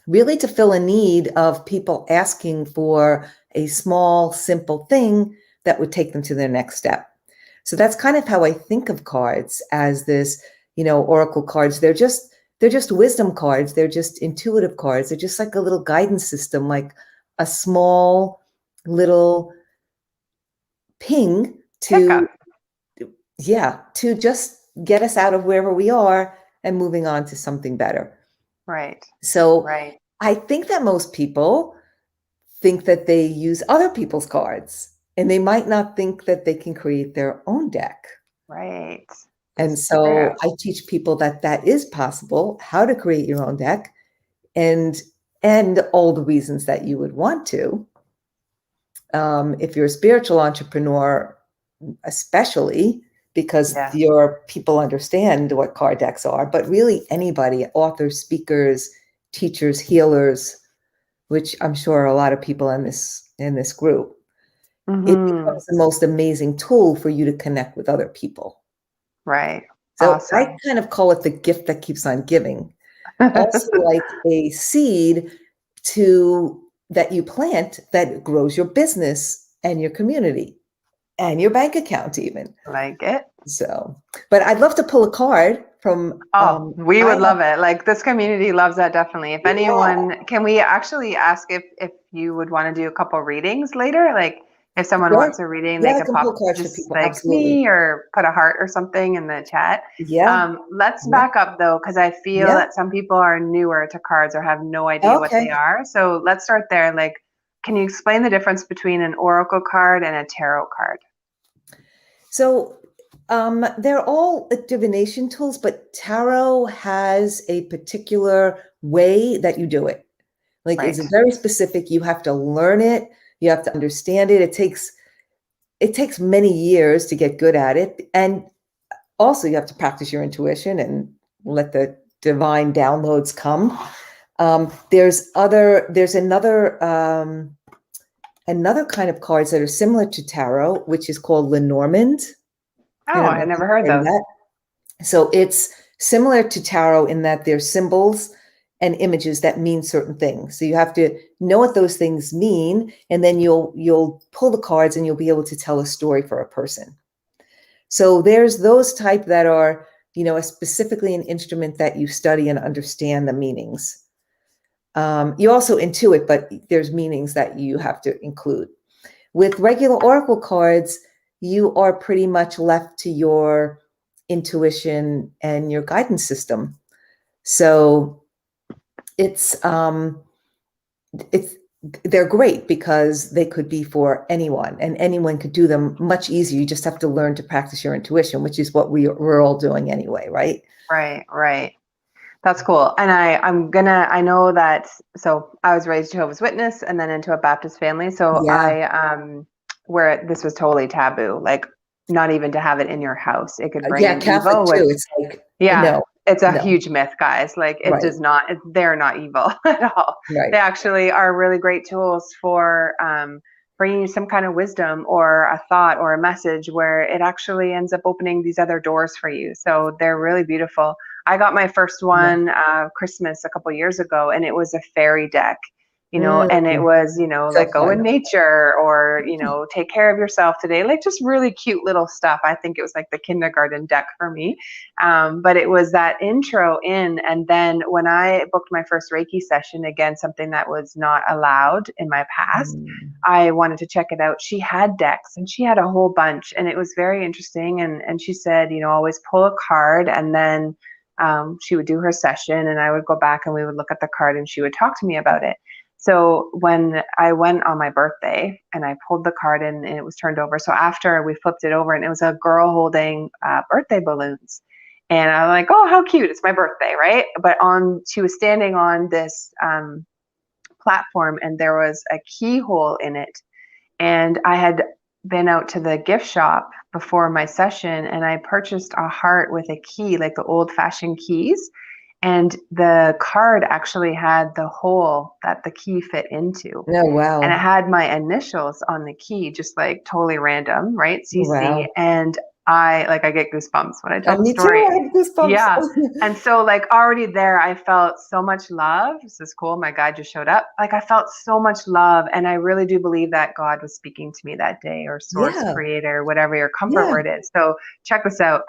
really to fill a need of people asking for a small, simple thing that would take them to their next step. So that's kind of how I think of cards, as this, you know, oracle cards. They're just wisdom cards. They're just intuitive cards. They're just like a little guidance system, like a small little ping to just get us out of wherever we are and moving on to something better. Right. So I think that most people think that they use other people's cards. and they might not think that they can create their own deck. Right. And This is so true. I teach people that that is possible, how to create your own deck, and all the reasons that you would want to. If you're a spiritual entrepreneur, especially, because Yeah. your people understand what card decks are, but really anybody, authors, speakers, teachers, healers, which I'm sure are a lot of people in this group. It Mhm. becomes the most amazing tool for you to connect with other people. Right. So Awesome. I kind of call it the gift that keeps on giving. Also like a seed that you plant that grows your business and your community and your bank account even. Like it. So, but I'd love to pull a card from. Oh, we would I love it. Like this community loves that definitely. If anyone, can we actually ask if you would want to do a couple readings later? Like if someone Sure. wants a reading, Yeah, I they could can pull pop cards for just people. like Absolutely. me or put a heart or something in the chat. Yeah. Let's Yeah. back up though, because I feel Yeah. that some people are newer to cards or have no idea what Okay. they are. So let's start there. Like, can you explain the difference between an oracle card and a tarot card? So they're all divination tools, but tarot has a particular way that you do it. Like Right. it's very specific. You have to learn it. You have to understand it. It takes many years to get good at it. And also you have to practice your intuition and let the divine downloads come. There's another kind of cards that are similar to tarot, which is called Lenormand. Oh, I never heard those. That. So it's similar to tarot in that there's symbols and images that mean certain things. So you have to know what those things mean, and then you'll pull the cards and you'll be able to tell a story for a person. So there's those type that are, specifically an instrument that you study and understand the meanings. You also intuit, but there's meanings that you have to include. With regular oracle cards, you are pretty much left to your intuition and your guidance system. So they're great because they could be for anyone, and anyone could do them much easier. You just have to learn to practice your intuition, which is what we're all doing anyway, right? Right. That's cool. And I know that, so I was raised Jehovah's Witness and then into a Baptist family. So Yeah. where this was totally taboo, like not even to have it in your house. It could bring in Catholic evil. too. It's like, yeah, it's a no. huge myth, guys. Like it Right. does not, they're not evil at all. Right. They actually are really great tools for bringing you some kind of wisdom or a thought or a message where it actually ends up opening these other doors for you. So they're really beautiful. I got my first one Christmas a couple years ago, and it was a fairy deck, and it was, So like go in fun. nature or, take care of yourself today, like just really cute little stuff. I think it was like the kindergarten deck for me. But it was that intro in. And then when I booked my first Reiki session, again, something that was not allowed in my past, I wanted to check it out. She had decks and she had a whole bunch, and it was very interesting. And she said, always pull a card, and then she would do her session and I would go back and we would look at the card and she would talk to me about it. So when I went on my birthday and I pulled the card in and it was turned over. So after we flipped it over and it was a girl holding birthday balloons. And I was like, oh, how cute. It's my birthday, right? But she was standing on this platform and there was a keyhole in it. And I had been out to the gift shop before my session and I purchased a heart with a key, like the old fashioned keys. And the card actually had the hole that the key fit into. Oh, wow. And it had my initials on the key, just like totally random, right? CC. Wow. And I get goosebumps when I tell the Me story. too. I have goosebumps. Yeah. And so like already there, I felt so much love. This is cool. My guide just showed up. Like I felt so much love. And I really do believe that God was speaking to me that day, or source, creator, whatever your comfort word is. So check this out.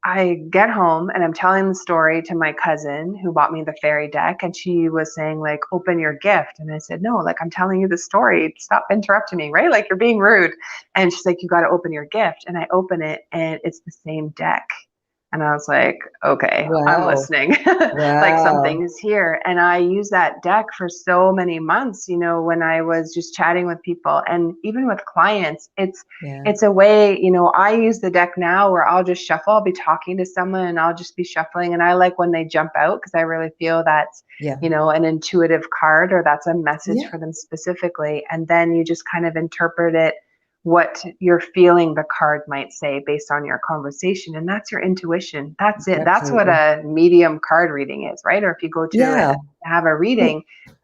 I get home and I'm telling the story to my cousin who bought me the fairy deck, and she was saying like, open your gift. And I said, no, like I'm telling you the story. Stop interrupting me, right? Like you're being rude. And she's like, you got to open your gift. And I open it and it's the same deck And I was like, okay, I'm Wow. listening. Like Wow. something is here. And I used that deck for so many months, you know, when I was just chatting with people and even with clients. Yeah. It's a way, you know, I use the deck now where I'll just shuffle. I'll be talking to someone and I'll just be shuffling. And I like when they jump out because I really feel that's, Yeah. you know, an intuitive card or that's a message Yeah. for them specifically. And then you just kind of interpret it, what you're feeling the card might say based on your conversation. And that's your intuition. That's it. That's what Absolutely. a medium card reading is, right? Or if you go to Yeah. have a reading,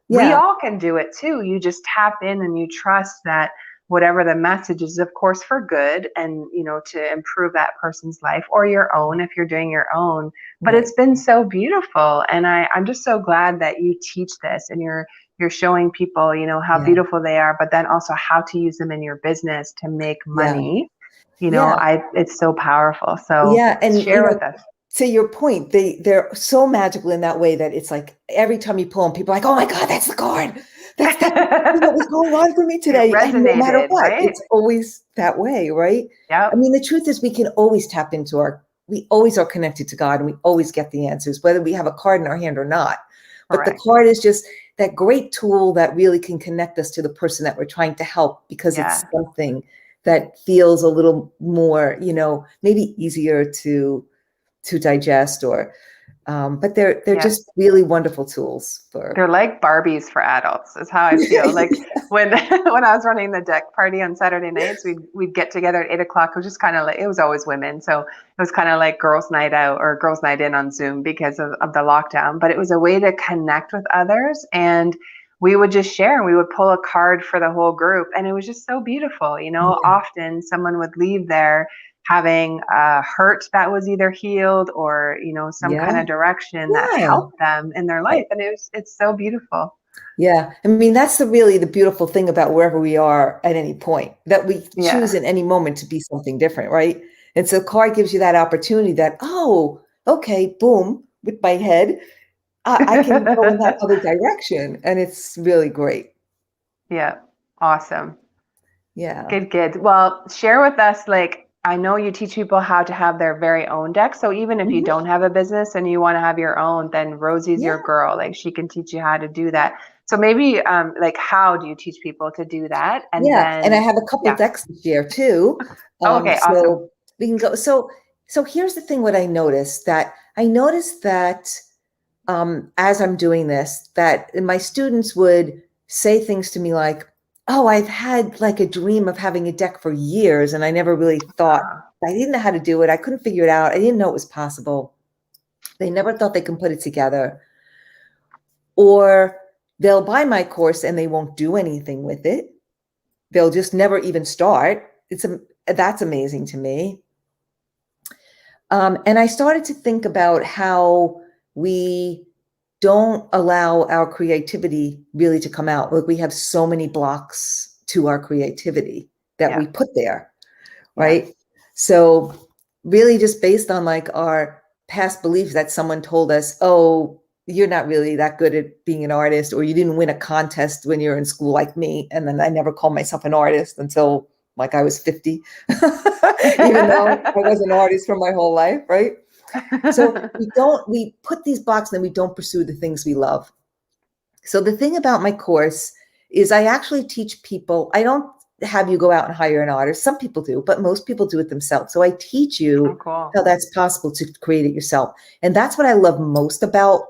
we Yeah. all can do it too. You just tap in and you trust that whatever the message is, of course, for good and, you know, to improve that person's life or your own if you're doing your own. But Right. it's been so beautiful. And I'm just so glad that you teach this and you're showing people, you know, how Yeah. beautiful they are, but then also how to use them in your business to make money. You know, Yeah. it's so powerful. So Yeah. And share with us. to your point, they're so magical in that way that it's like every time you pull them, people are like, oh my God, that's the card. That's what was going on for me today. And no matter Resonated, what, right? it's always that way, right? Yeah. I mean, the truth is we can always tap into we always are connected to God and we always get the answers, whether we have a card in our hand or not. But the card is just that great tool that really can connect us to the person that we're trying to help because it's something that feels a little more, you know, maybe easier to digest or, but they're just really wonderful tools they're like Barbies for adults is how I feel. Like when I was running the deck party on Saturday nights, we'd get together at 8:00. It was just kind of like, it was always women. So it was kind of like girls' night out or girls' night in on Zoom because of the lockdown, but it was a way to connect with others. And we would just share and we would pull a card for the whole group. And it was just so beautiful. You know, often someone would leave there having a hurt that was either healed or, you know, some kind of direction that helped them in their life. And it's so beautiful. Yeah. I mean, that's really the beautiful thing about wherever we are at any point, that we choose in any moment to be something different, right? And so card gives you that opportunity that, oh, okay, boom, with my head, I can go in that other direction. And it's really great. Yeah. Awesome. Yeah. Good. Well, share with us, like, I know you teach people how to have their very own deck. So even if you don't have a business and you want to have your own, then Rosie's your girl. Like she can teach you how to do that. So maybe like how do you teach people to do that? And then and I have a couple decks this year too. Okay, so awesome. We can go. So here's the thing, what I noticed that as I'm doing this, that my students would say things to me like, oh, I've had like a dream of having a deck for years and I never really thought, I didn't know how to do it. I couldn't figure it out. I didn't know it was possible. They never thought they could put it together. Or they'll buy my course and they won't do anything with it. They'll just never even start. That's amazing to me. And I started to think about how we don't allow our creativity really to come out. Like we have so many blocks to our creativity that we put there, right? So really just based on like our past beliefs that someone told us, oh, you're not really that good at being an artist, or you didn't win a contest when you're in school like me. And then I never called myself an artist until like I was 50, even though I was an artist for my whole life, right? So we put these blocks and then we don't pursue the things we love. So the thing about my course is I actually teach people, I don't have you go out and hire an artist. Some people do, but most people do it themselves. So I teach you how that's possible to create it yourself. And that's what I love most about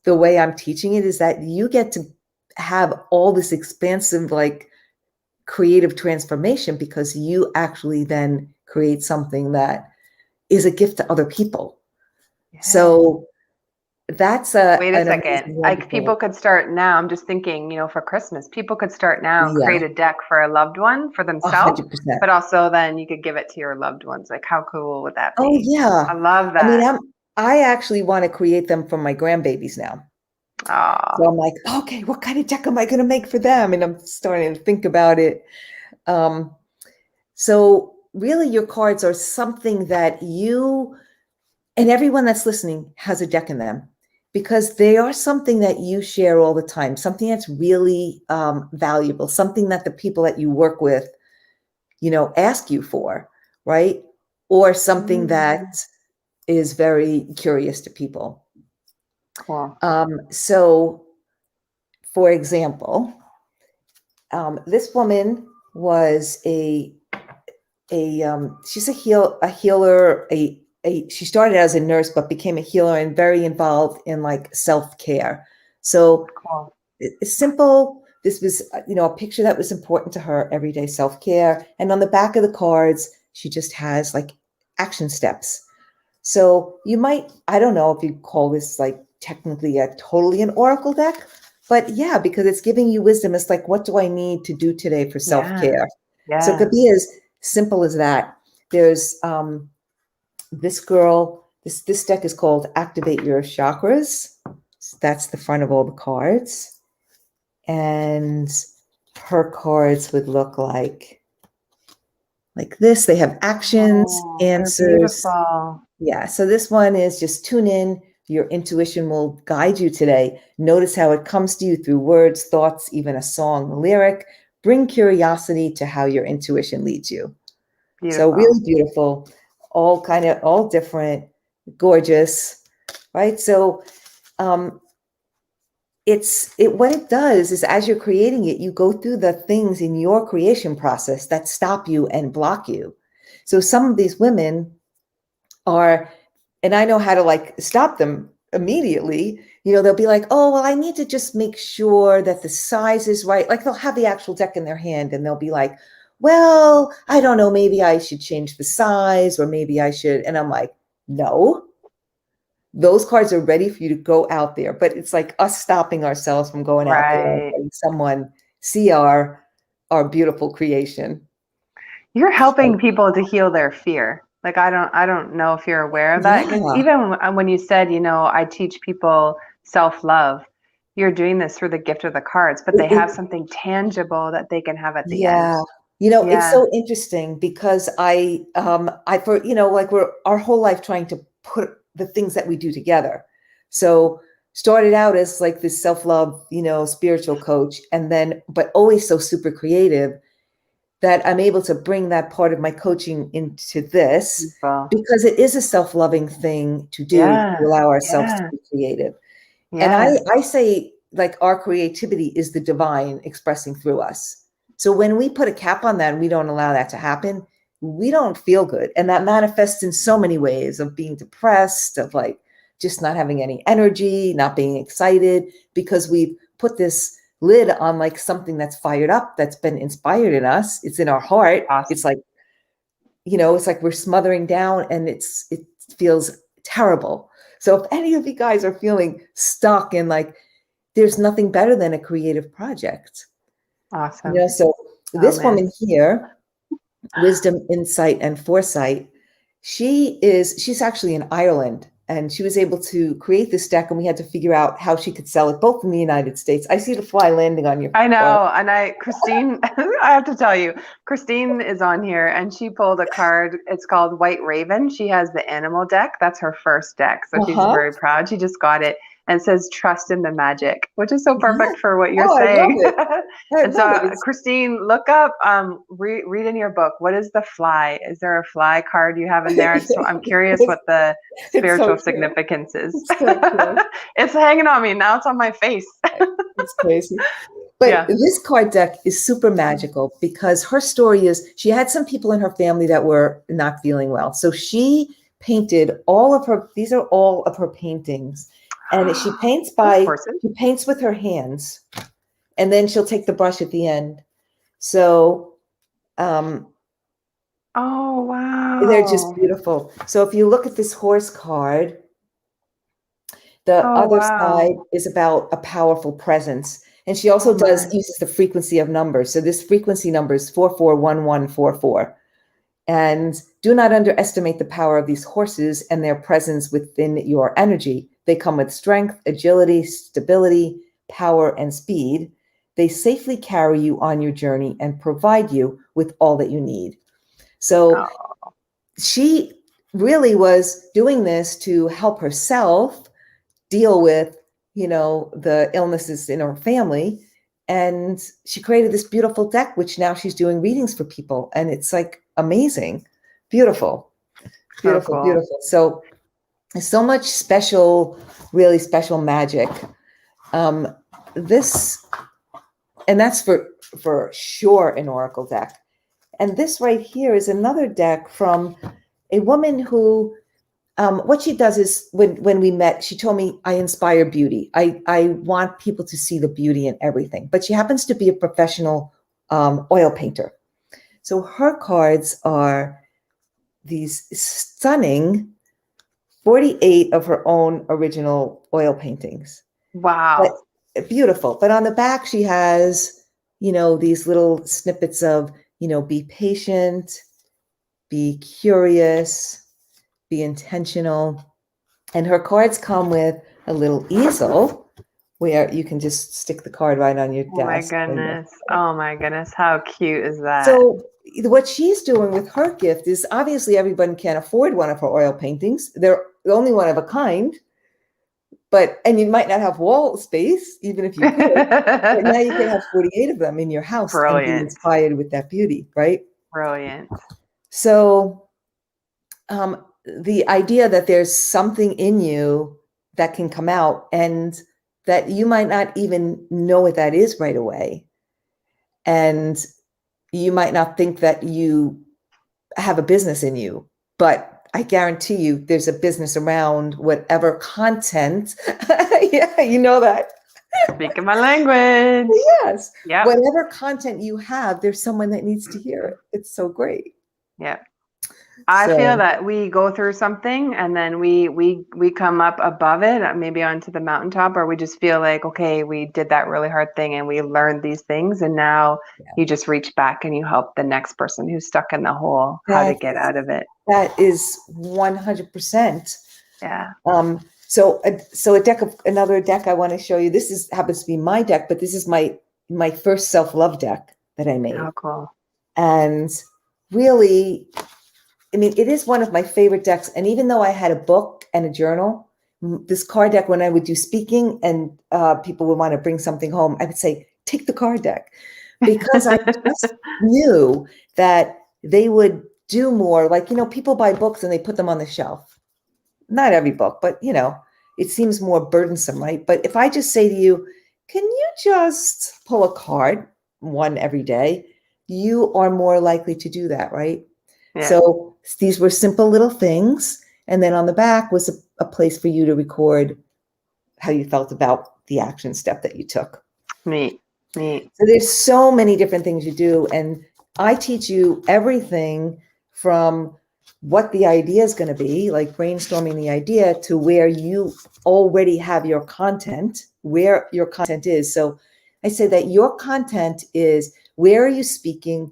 the way I'm teaching it, is that you get to have all this expansive, like creative transformation because you actually then create something that is a gift to other people. So that's wait a second. Like people could start now. I'm just thinking, you know, for Christmas, people could start now and create a deck for a loved one, for themselves, 100%. but also then you could give it to your loved ones. Like how cool would that be? Oh yeah. I love that. I mean, I actually want to create them for my grandbabies now. Oh. So I'm like, okay, what kind of deck am I going to make for them? And I'm starting to think about it. So really your cards are something that you and everyone that's listening has a deck in them, because they are something that you share all the time, something that's really valuable, something that the people that you work with, you know, ask you for, right? Or something that is very curious to people. Cool. So, for example, this woman was she's a healer. She started as a nurse, but became a healer and very involved in like self-care. So Cool. it's simple. This was, a picture that was important to her, everyday self-care. And on the back of the cards, she just has like action steps. So you might, I don't know if you call this like technically totally an oracle deck, but yeah, because it's giving you wisdom. It's like, what do I need to do today for self-care? Yeah. So it could be as simple as that. There's this girl, this deck is called Activate Your Chakras. So that's the front of all the cards. And her cards would look like this. They have actions, answers. Beautiful. Yeah. So this one is just tune in. Your intuition will guide you today. Notice how it comes to you through words, thoughts, even a song, a lyric. Bring curiosity to how your intuition leads you. Beautiful. So really beautiful, all different, gorgeous, right? So what it does is as you're creating it, you go through the things in your creation process that stop you and block you. So some of these women are, and I know how to like stop them immediately. They'll be like, oh, well, I need to just make sure that the size is right. Like they'll have the actual deck in their hand and they'll be like, well, I don't know, maybe I should change the size or maybe I should. And I'm like, no. Those cards are ready for you to go out there, but it's like us stopping ourselves from going out there and letting someone see our beautiful creation. You're helping people to heal their fear. Like, I don't know if you're aware of that. 'Cause even when you said, I teach people self-love, you're doing this through the gift of the cards, but they have something tangible that they can have at the end. It's so interesting because we're our whole life trying to put the things that we do together. So started out as like this self-love, spiritual coach, and then, but always so super creative that I'm able to bring that part of my coaching into this because it is a self-loving thing to do to allow ourselves to be creative. And I say like our creativity is the divine expressing through us. So when we put a cap on that and we don't allow that to happen, we don't feel good. And that manifests in so many ways of being depressed, of like just not having any energy, not being excited, because we've put this lid on like something that's fired up, that's been inspired in us. It's in our heart. Awesome. It's like, it's like we're smothering down and it feels terrible. So if any of you guys are feeling stuck and like, there's nothing better than a creative project. Awesome. So this woman here, Wisdom, Insight, and Foresight, she's actually in Ireland, and she was able to create this deck, and we had to figure out how she could sell it both in the United States. I see the fly landing on your I know. And Christine, I have to tell you, Christine is on here and she pulled a card. It's called White Raven. She has the animal deck. That's her first deck. So she's very proud. She just got it. And it says trust in the magic, which is so perfect for what you're saying. And so Christine, look up, read in your book, what is the fly? Is there a fly card you have in there? So I'm curious what the spiritual significance is. It's hanging on me. Now it's on my face. It's crazy. But this card deck is super magical because her story is she had some people in her family that were not feeling well. So she painted these are all of her paintings. And she paints with her hands, and then she'll take the brush at the end. So, oh, wow. They're just beautiful. So if you look at this horse card, the other side is about a powerful presence. And she also uses the frequency of numbers. So this frequency number is 441144. And do not underestimate the power of these horses and their presence within your energy. They come with strength, agility, stability, power, and speed. They safely carry you on your journey and provide you with all that you need. So she really was doing this to help herself deal with, the illnesses in her family. And she created this beautiful deck, which now she's doing readings for people. And it's like amazing, beautiful. So so much special, really special magic. This, and that's for sure an oracle deck. And this right here is another deck from a woman who, what she does is when we met, she told me, I inspire beauty. I want people to see the beauty in everything. But she happens to be a professional oil painter. So her cards are these stunning 48 of her own original oil paintings. Wow. But beautiful. But on the back, she has, these little snippets of, be patient, be curious, be intentional. And her cards come with a little easel where you can just stick the card right on your desk. Oh my goodness. How cute is that? So what she's doing with her gift is, obviously everyone can't afford one of her oil paintings. They're the only one of a kind. And you might not have wall space, even if you could. But now you can have 48 of them in your house. Brilliant. And be inspired with that beauty, right? Brilliant. So the idea that there's something in you that can come out and that you might not even know what that is right away. And you might not think that you have a business in you, but I guarantee you there's a business around whatever content. Yeah, you know that. Speaking my language. Yes. Yeah. Whatever content you have, there's someone that needs to hear it. It's so great. Yeah. I feel that we go through something and then we come up above it, maybe onto the mountaintop, or we just feel like, okay, we did that really hard thing and we learned these things, and now you just reach back and you help the next person who's stuck in the hole how to get out of it. That is 100%. Yeah. So another deck I want to show you. This happens to be my deck, but this is my first self-love deck that I made. Oh, cool. And really, I mean, it is one of my favorite decks. And even though I had a book and a journal, this card deck, when I would do speaking and people would want to bring something home, I would say, take the card deck, because I just knew that they would do more. Like, people buy books and they put them on the shelf. Not every book, but, it seems more burdensome, right? But if I just say to you, can you just pull a card, one every day, you are more likely to do that, right? Yeah. So these were simple little things. And then on the back was a place for you to record how you felt about the action step that you took. Neat. So there's so many different things you do. And I teach you everything from what the idea is going to be, like brainstorming the idea, to where you already have your content, where your content is. So I say that your content is, where are you speaking?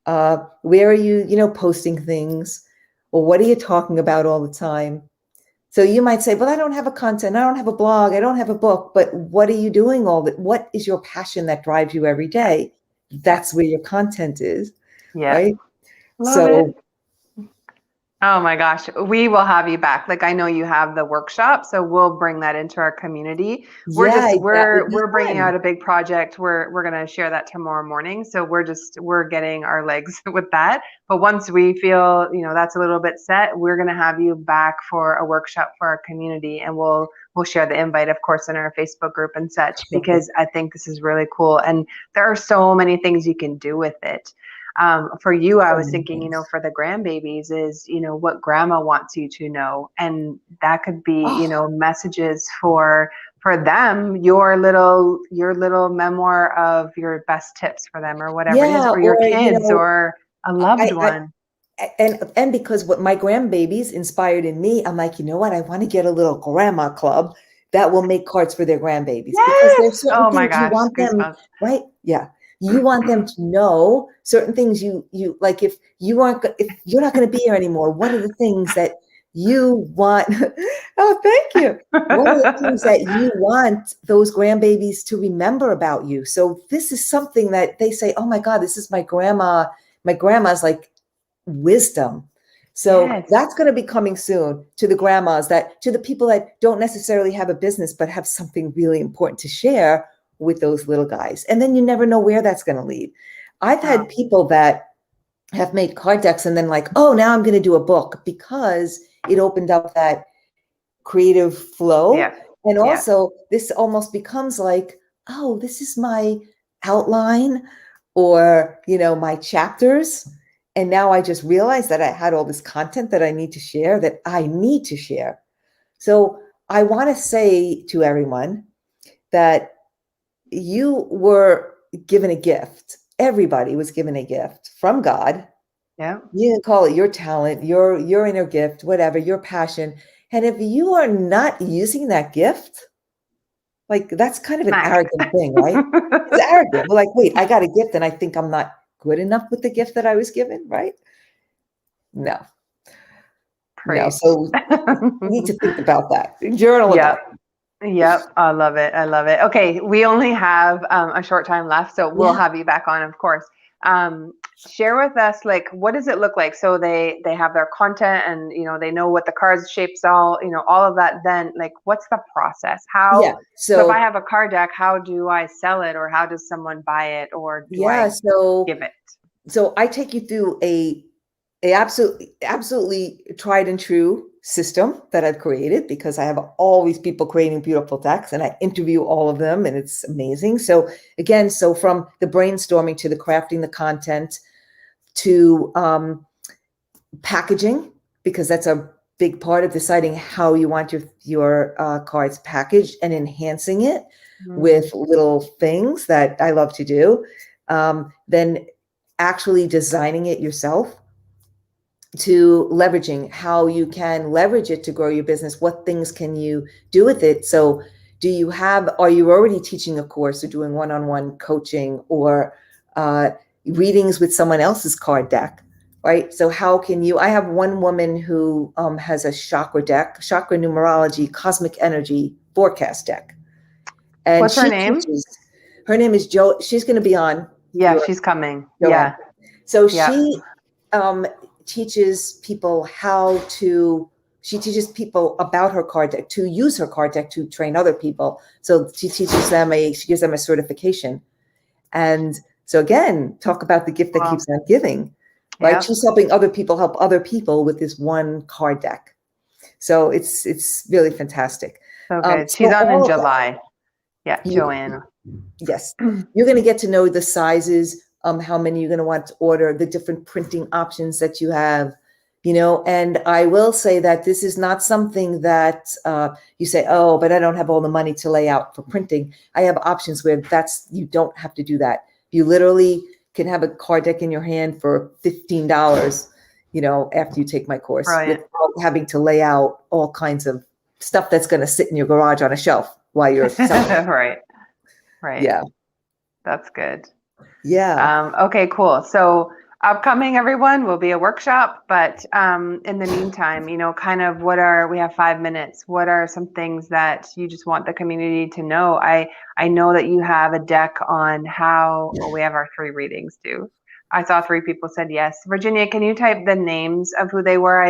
Where are you, posting things? Or what are you talking about all the time? So you might say, well, I don't have a content. I don't have a blog. I don't have a book. But what are you doing all that? What is your passion that drives you every day? That's where your content is. Yeah. Right? Love it. Oh my gosh, we will have you back. Like, I know you have the workshop, so we'll bring that into our community. We're bringing out a big project. We're going to share that tomorrow morning. So we're getting our legs with that. But once we feel, that's a little bit set, we're going to have you back for a workshop for our community, and we'll share the invite, of course, in our Facebook group and such, because I think this is really cool. And there are so many things you can do with it. For you, I was thinking, for the grandbabies is, what grandma wants you to know. And that could be, messages for them, your little memoir of your best tips for them, or whatever it is for your kids or a loved one. And because what my grandbabies inspired in me, I'm like, you know what? I want to get a little grandma club that will make cards for their grandbabies. Yes! Because there's certain things gosh, you want them, right? Yeah. You want them to know certain things you like. If you're not going to be here anymore, what are the things that you want? Oh, thank you. What are the things that you want those grandbabies to remember about you? So this is something that they say, oh my God, this is my grandma. My grandma's like wisdom. So that's going to be coming soon to the grandmas, to the people that don't necessarily have a business, but have something really important to share with those little guys. And then you never know where that's going to lead. I've had people that have made card decks and then like, oh, now I'm going to do a book, because it opened up that creative flow. Yeah. And Yeah. also this almost becomes like, oh, this is my outline or, you know, my chapters. And now I just realized that I had all this content that I need to share, that I need to share. So I want to say to everyone that you were given a gift. Everybody was given a gift from God. Yeah. You can call it your talent, your inner gift, whatever, your passion. And if you are not using that gift, like that's kind of an arrogant thing, right? It's arrogant. We're like, wait, I got a gift and I think I'm not good enough with the gift that I was given, right? No. No. So you need to think about that. Journal about it. Yep, I love it. I love it. Okay, we only have a short time left, so we'll have you back on, of course. Share with us, like, what does it look like? So they have their content, and you know they know what the cards shapes, all of that. Then, like, what's the process? How? Yeah. So if I have a card deck, how do I sell it, or how does someone buy it, or do I give it? So I take you through a absolutely tried and true system that I've created, because I have all these people creating beautiful decks and I interview all of them and it's amazing. So again, from the brainstorming to the crafting the content to packaging, because that's a big part of deciding how you want your cards packaged and enhancing it with little things that I love to do. Then actually designing it yourself, to leveraging how you can leverage it to grow your business. What things can you do with it? So are you already teaching a course or doing one-on-one coaching or readings with someone else's card deck, right? So how can I have one woman who has a chakra deck, chakra numerology, cosmic energy forecast deck. And what's her name? Her name is Jo. She's going to be on. Yeah, she's coming. Joanne. Yeah. So she teaches people she teaches people about her card deck, to use her card deck to train other people. So she gives them a certification. And so again, talk about the gift that keeps on giving, right? Yeah. She's helping other people help other people with this one card deck. So it's really fantastic. Okay. She's on in July. Yeah, Joanne. Yes. You're going to get to know the sizes, how many you're going to want to order, the different printing options that you have, and I will say that this is not something that you say, oh, but I don't have all the money to lay out for printing. I have options where you don't have to do that. You literally can have a card deck in your hand for $15, after you take my course, without having to lay out all kinds of stuff that's going to sit in your garage on a shelf while you're selling. Right. Yeah. That's good. Yeah. Okay, cool. So upcoming, everyone, will be a workshop, but in the meantime, kind of we have 5 minutes. What are some things that you just want the community to know? I know that you have a deck on we have our 3 readings too. I saw 3 people said yes. Virginia, can you type the names of who they were?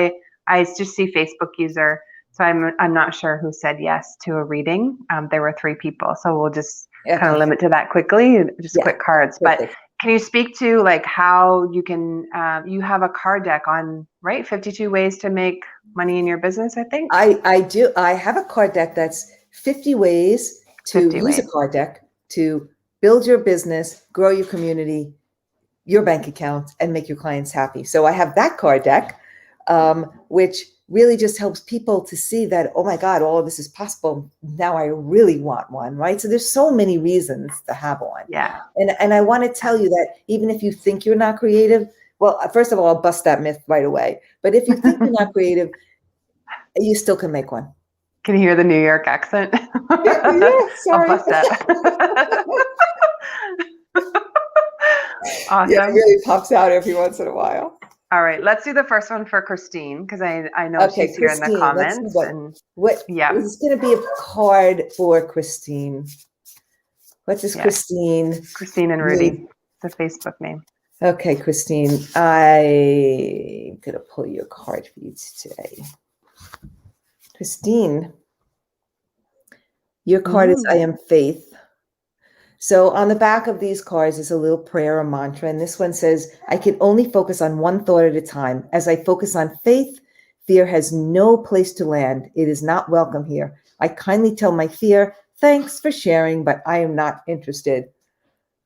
I just see Facebook user, so I'm not sure who said yes to a reading. There were 3 people, so we'll just kind of limit to that quickly, just quick cards. But can you speak to like how you can, you have a card deck on, right? 52 ways to make money in your business, I think. I do. I have a card deck that's 50 ways to use a card deck to build your business, grow your community, your bank account, and make your clients happy. So I have that card deck, which really just helps people to see that, oh my God, all of this is possible. Now I really want one, right? So there's so many reasons to have one. Yeah. And I want to tell you that even if you think you're not creative, well, first of all, I'll bust that myth right away. But if you think you're not creative, you still can make one. Can you hear the New York accent? Yeah, sorry. I'll bust that. Awesome. Yeah, it really pops out every once in a while. All right, let's do the first one for Christine, because I know she's here in the comments. It's going to be a card for Christine. What is Christine? Christine and Rudy, the Facebook name. Okay, Christine, I'm going to pull your card for you today. Christine, your card is I am faith. So on the back of these cards is a little prayer or mantra. And this one says, I can only focus on one thought at a time. As I focus on faith, Fear has no place to land. It is not welcome here. I kindly tell my fear, thanks for sharing, but I am not interested.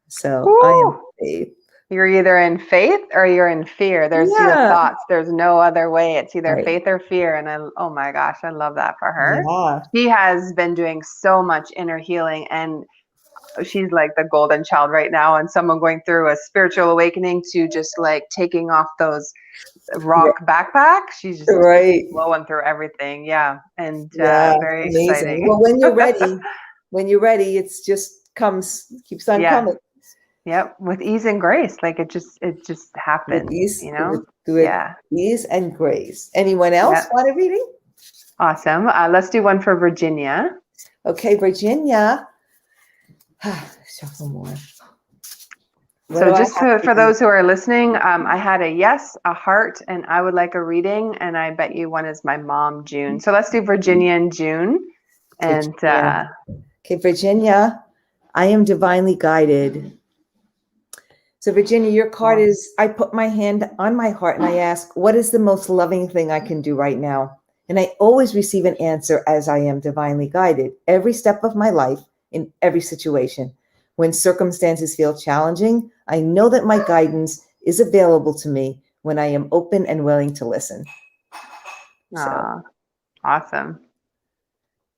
So I am faith. You're either in faith or you're in fear. There's your thoughts. There's no other way. It's either faith or fear. And oh my gosh, I love that for her. Yeah. She has been doing so much inner healing, and she's like the golden child right now, and someone going through a spiritual awakening to just like taking off those rock backpack. She's just blowing through everything. Yeah. And very amazing. exciting. Well, when you're ready, it's just keeps on coming. Yep. With ease and grace. Like it just happens, ease and grace. Anyone else want a reading? Awesome. Let's do one for Virginia. Okay, Virginia. Shuffle more. So just for those who are listening, I had a yes, a heart, and I would like a reading. And I bet you one is my mom, June. So let's do Virginia and June. And okay, Virginia, I am divinely guided. So Virginia, your card is, I put my hand on my heart and I ask, what is the most loving thing I can do right now? And I always receive an answer as I am divinely guided every step of my life, in every situation. When circumstances feel challenging, I know that my guidance is available to me when I am open and willing to listen. Awesome.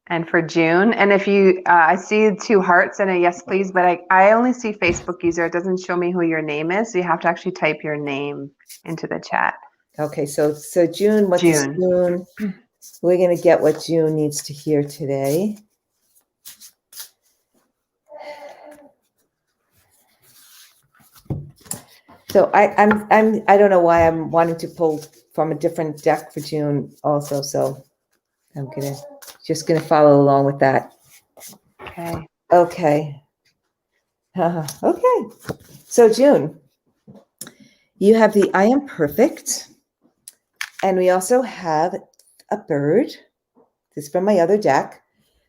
And for June, and if you, I see 2 hearts and a yes, please, but I only see Facebook user. It doesn't show me who your name is. So you have to actually type your name into the chat. Okay. So June, June? We're going to get what June needs to hear today. So I don't know why I'm wanting to pull from a different deck for June also. So I'm just gonna follow along with that. Okay. Okay. Okay. So June, you have the I am perfect, and we also have a bird. This is from my other deck.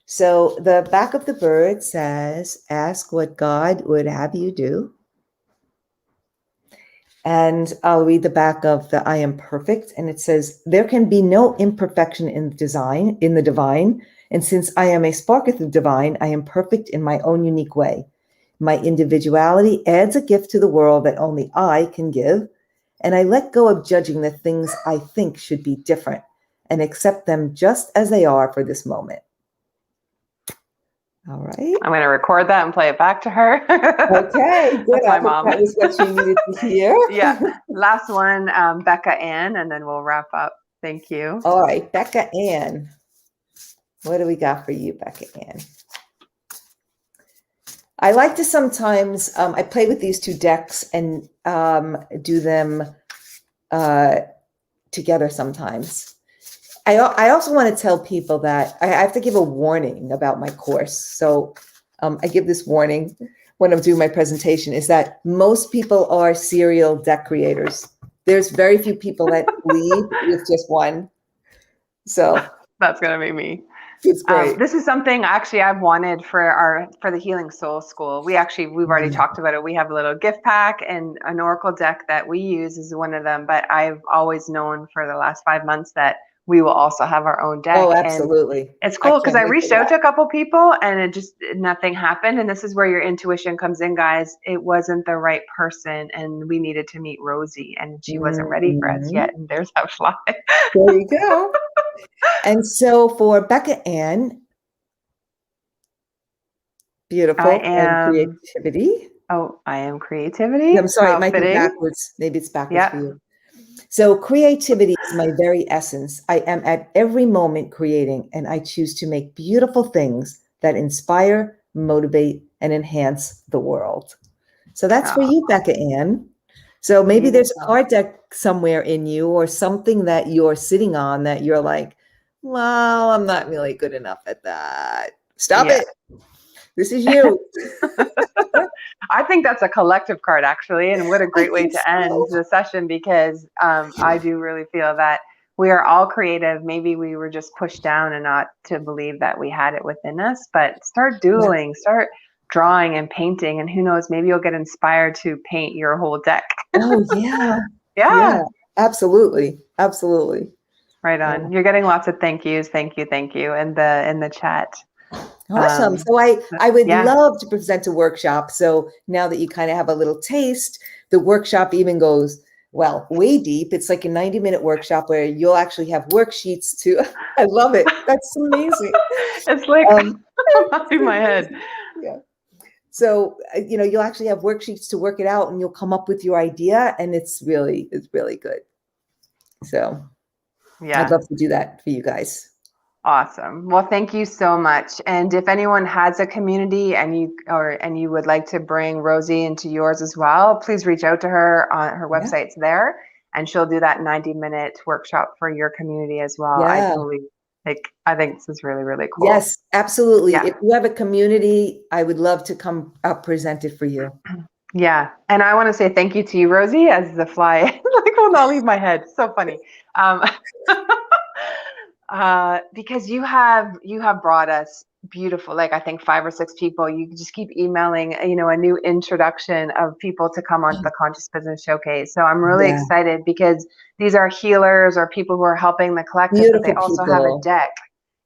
So the back of the bird says, "Ask what God would have you do." And I'll read the back of the I am perfect. And it says, there can be no imperfection in the divine. And since I am a spark of the divine, I am perfect in my own unique way. My individuality adds a gift to the world that only I can give. And I let go of judging the things I think should be different and accept them just as they are for this moment. All right. I'm going to record that and play it back to her. Okay, good. That's my mom. That was what she needed to hear. Yeah. Last one, Becca Ann, and then we'll wrap up. Thank you. All right, Becca Ann. What do we got for you, Becca Ann? I like to sometimes, I play with these 2 decks and do them together sometimes. I also want to tell people that I have to give a warning about my course. So I give this warning when I'm doing my presentation, is that most people are serial deck creators. There's very few people that lead with just one. So that's going to be me. It's great. This is something actually I've wanted for the Healing Soul School. We've already talked about it. We have a little gift pack, and an oracle deck that we use is one of them. But I've always known for the last 5 months that we will also have our own deck. Oh, absolutely. And it's cool because I reached out to a couple people and nothing happened. And this is where your intuition comes in, guys. It wasn't the right person, and we needed to meet Rosie, and she wasn't ready for us yet. And there's that fly. There you go. And so for Becca Ann, beautiful and creativity. Oh, I am creativity. I'm sorry, it might be backwards. Maybe it's backwards for you. So creativity is my very essence. I am at every moment creating, and I choose to make beautiful things that inspire, motivate, and enhance the world. So that's for you, Becca Ann. So maybe there's a card deck somewhere in you or something that you're sitting on that you're like, well, I'm not really good enough at that. Stop it. This is you. I think that's a collective card, actually. And what a great way to end the session, because I do really feel that we are all creative. Maybe we were just pushed down and not to believe that we had it within us, but start doodling, start drawing and painting. And who knows, maybe you'll get inspired to paint your whole deck. Oh, yeah. Yeah. Absolutely. Absolutely. Right on. You're getting lots of thank yous, thank you in the chat. Awesome. So I would yeah. love to present a workshop. So now that you kind of have a little taste, the workshop even goes, well, way deep. It's like a 90-minute workshop where you'll actually have worksheets too. I love it. That's amazing. It's like nodding my head. Yeah. So, you'll actually have worksheets to work it out, and you'll come up with your idea, and it's really good. So yeah, I'd love to do that for you guys. Awesome. Well, thank you so much. And if anyone has a community and you would like to bring Rosie into yours as well, please reach out to her. On her website's there, and she'll do that 90-minute workshop for your community as well. Yeah. I think this is really, really cool. Yes, absolutely. Yeah. If you have a community, I would love to come up present it for you. Yeah. And I want to say thank you to you, Rosie, as the fly will not leave my head. So funny. Because you have brought us beautiful, I think 5 or 6 people. You just keep emailing, a new introduction of people to come onto the Conscious Business Showcase. So I'm really excited because these are healers or people who are helping the collective, Beautiful but they also have a deck.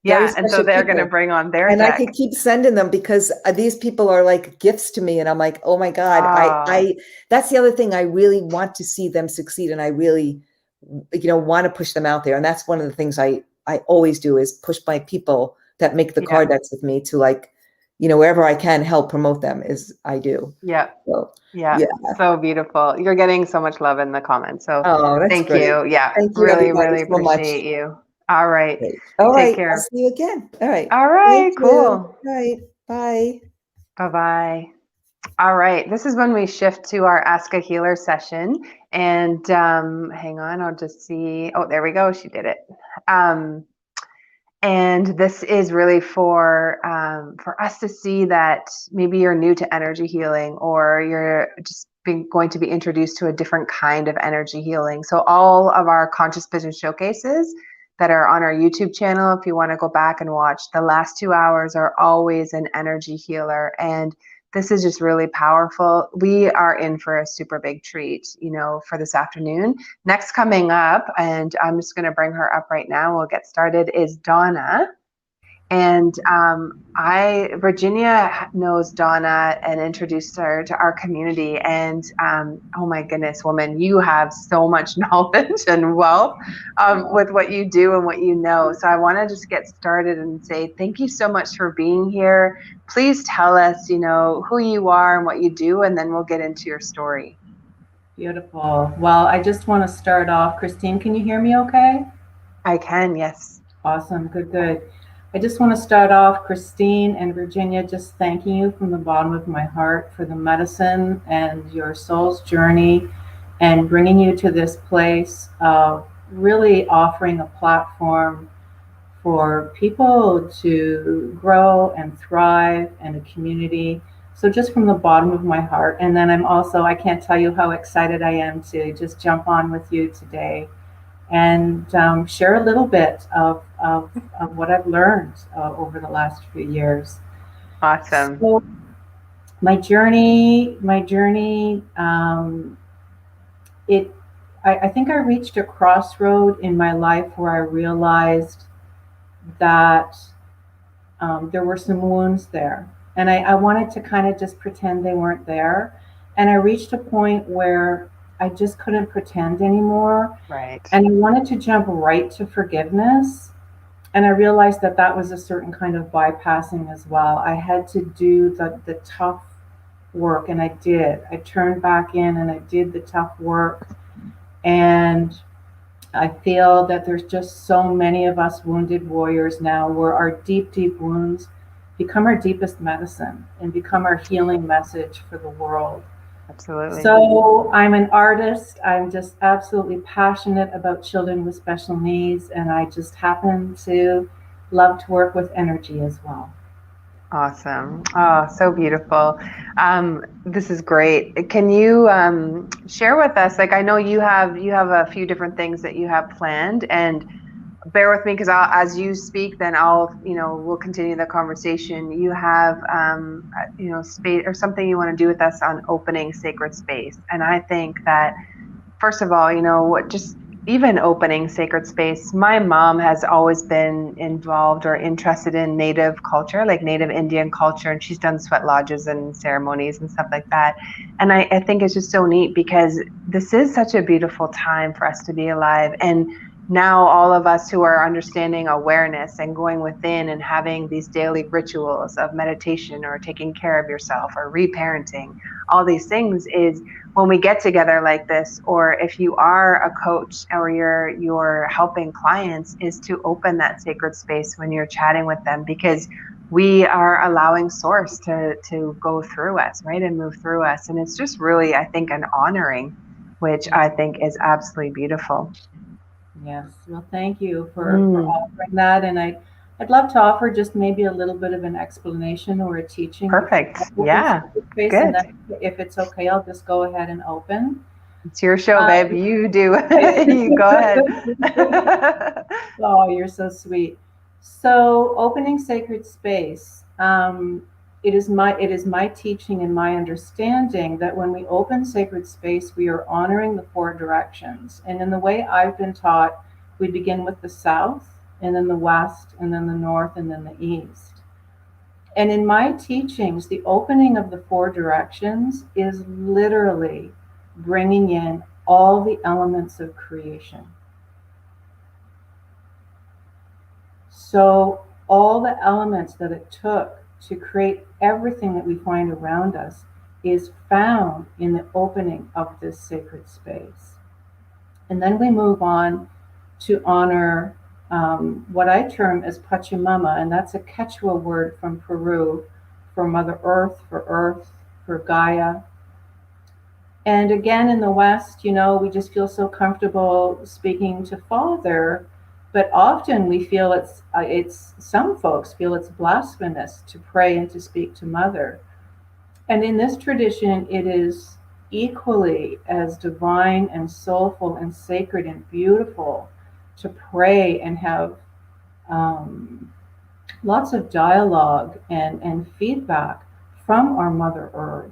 Very Yeah, and so they're going to bring on their deck. I can keep sending them because these people are like gifts to me, and I'm like, oh my God, I that's the other thing. I really want to see them succeed, and I really, want to push them out there. And that's one of the things I always do is push my people that make the card decks with me to wherever I can help promote them is I do. Yeah. So, So beautiful. You're getting so much love in the comments. So thank great. you. Yeah. Thank you, really so appreciate you. All right. Great. All Take right. care. I'll see you again. All right. All right. Cool. All right. Bye. Bye-bye. All right. This is when we shift to our Ask a Healer session. And hang on, I'll just see. Oh, there we go. She did it. And this is really for us to see that maybe you're new to energy healing, or you're just going to be introduced to a different kind of energy healing. So all of our Conscious Business Showcases that are on our YouTube channel, if you want to go back and watch, the last 2 hours are always an energy healer. And this is just really powerful. We are in for a super big treat, for this afternoon. Next coming up, and I'm just going to bring her up right now, we'll get started, is Donna. And Virginia knows Donna and introduced her to our community. And oh my goodness, woman, you have so much knowledge and wealth with what you do and what you know. So I want to just get started and say thank you so much for being here. Please tell us, who you are and what you do, and then we'll get into your story. Beautiful. Well, I just want to start off. Christine, can you hear me okay? I can, yes. Awesome. Good. I just want to start off, Christine and Virginia, just thanking you from the bottom of my heart for the medicine and your soul's journey and bringing you to this place of really offering a platform for people to grow and thrive and a community. So just from the bottom of my heart. And then I can't tell you how excited I am to just jump on with you today and share a little bit of what I've learned over the last few years. Awesome. So my journey. I think I reached a crossroad in my life where I realized that there were some wounds there, and I wanted to kind of just pretend they weren't there. And I reached a point where I just couldn't pretend anymore. Right. And I wanted to jump right to forgiveness. And I realized that was a certain kind of bypassing as well. I had to do the tough work, and I did. I turned back in and I did the tough work. And I feel that there's just so many of us wounded warriors now where our deep, deep wounds become our deepest medicine and become our healing message for the world. Absolutely. So I'm an artist. I'm just absolutely passionate about children with special needs, and I just happen to love to work with energy as well. Awesome. Oh, so beautiful. This is great. Can you share with us, I know you have a few different things that you have planned, and bear with me because as you speak, then we'll continue the conversation. You have, space or something you want to do with us on opening sacred space. And I think that, first of all, even opening sacred space. My mom has always been involved or interested in Native culture, like Native Indian culture, and she's done sweat lodges and ceremonies and stuff like that. And I think it's just so neat because this is such a beautiful time for us to be alive. And now all of us who are understanding awareness and going within and having these daily rituals of meditation or taking care of yourself or reparenting, all these things, is when we get together like this, or if you are a coach or you're helping clients, is to open that sacred space when you're chatting with them, because we are allowing source to go through us, right, and move through us. And it's just really, I think, an honoring, which I think is absolutely beautiful. Yes. Well, thank you for offering that. And I'd love to offer just maybe a little bit of an explanation or a teaching. Perfect. Yeah. Good. And then, if it's okay, I'll just go ahead and open. It's your show, babe. You do. You go ahead. Oh, you're so sweet. So, opening sacred space. It is my teaching and my understanding that when we open sacred space, we are honoring the 4 directions. And in the way I've been taught, we begin with the south, and then the west, and then the north, and then the east. And in my teachings, the opening of the 4 directions is literally bringing in all the elements of creation. So all the elements that it took to create everything that we find around us is found in the opening of this sacred space. And then we move on to honor what I term as Pachamama, and that's a Quechua word from Peru for Mother Earth, for Gaia. And again, in the West, we just feel so comfortable speaking to Father, but often we feel some folks feel it's blasphemous to pray and to speak to Mother. And in this tradition, it is equally as divine and soulful and sacred and beautiful to pray and have lots of dialogue and feedback from our Mother Earth.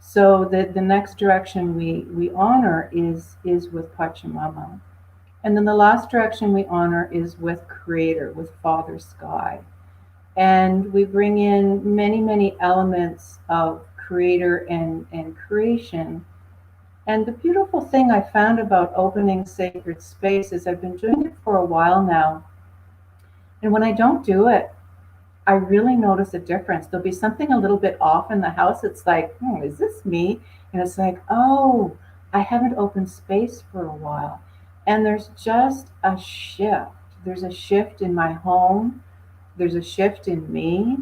So the next direction we honor is with Pachamama. And then the last direction we honor is with Creator, with Father Sky. And we bring in many, many elements of Creator and creation. And the beautiful thing I found about opening sacred space is I've been doing it for a while now. And when I don't do it, I really notice a difference. There'll be something a little bit off in the house. It's like, is this me? And it's like, oh, I haven't opened space for a while. And there's just a shift. There's a shift in my home. There's a shift in me.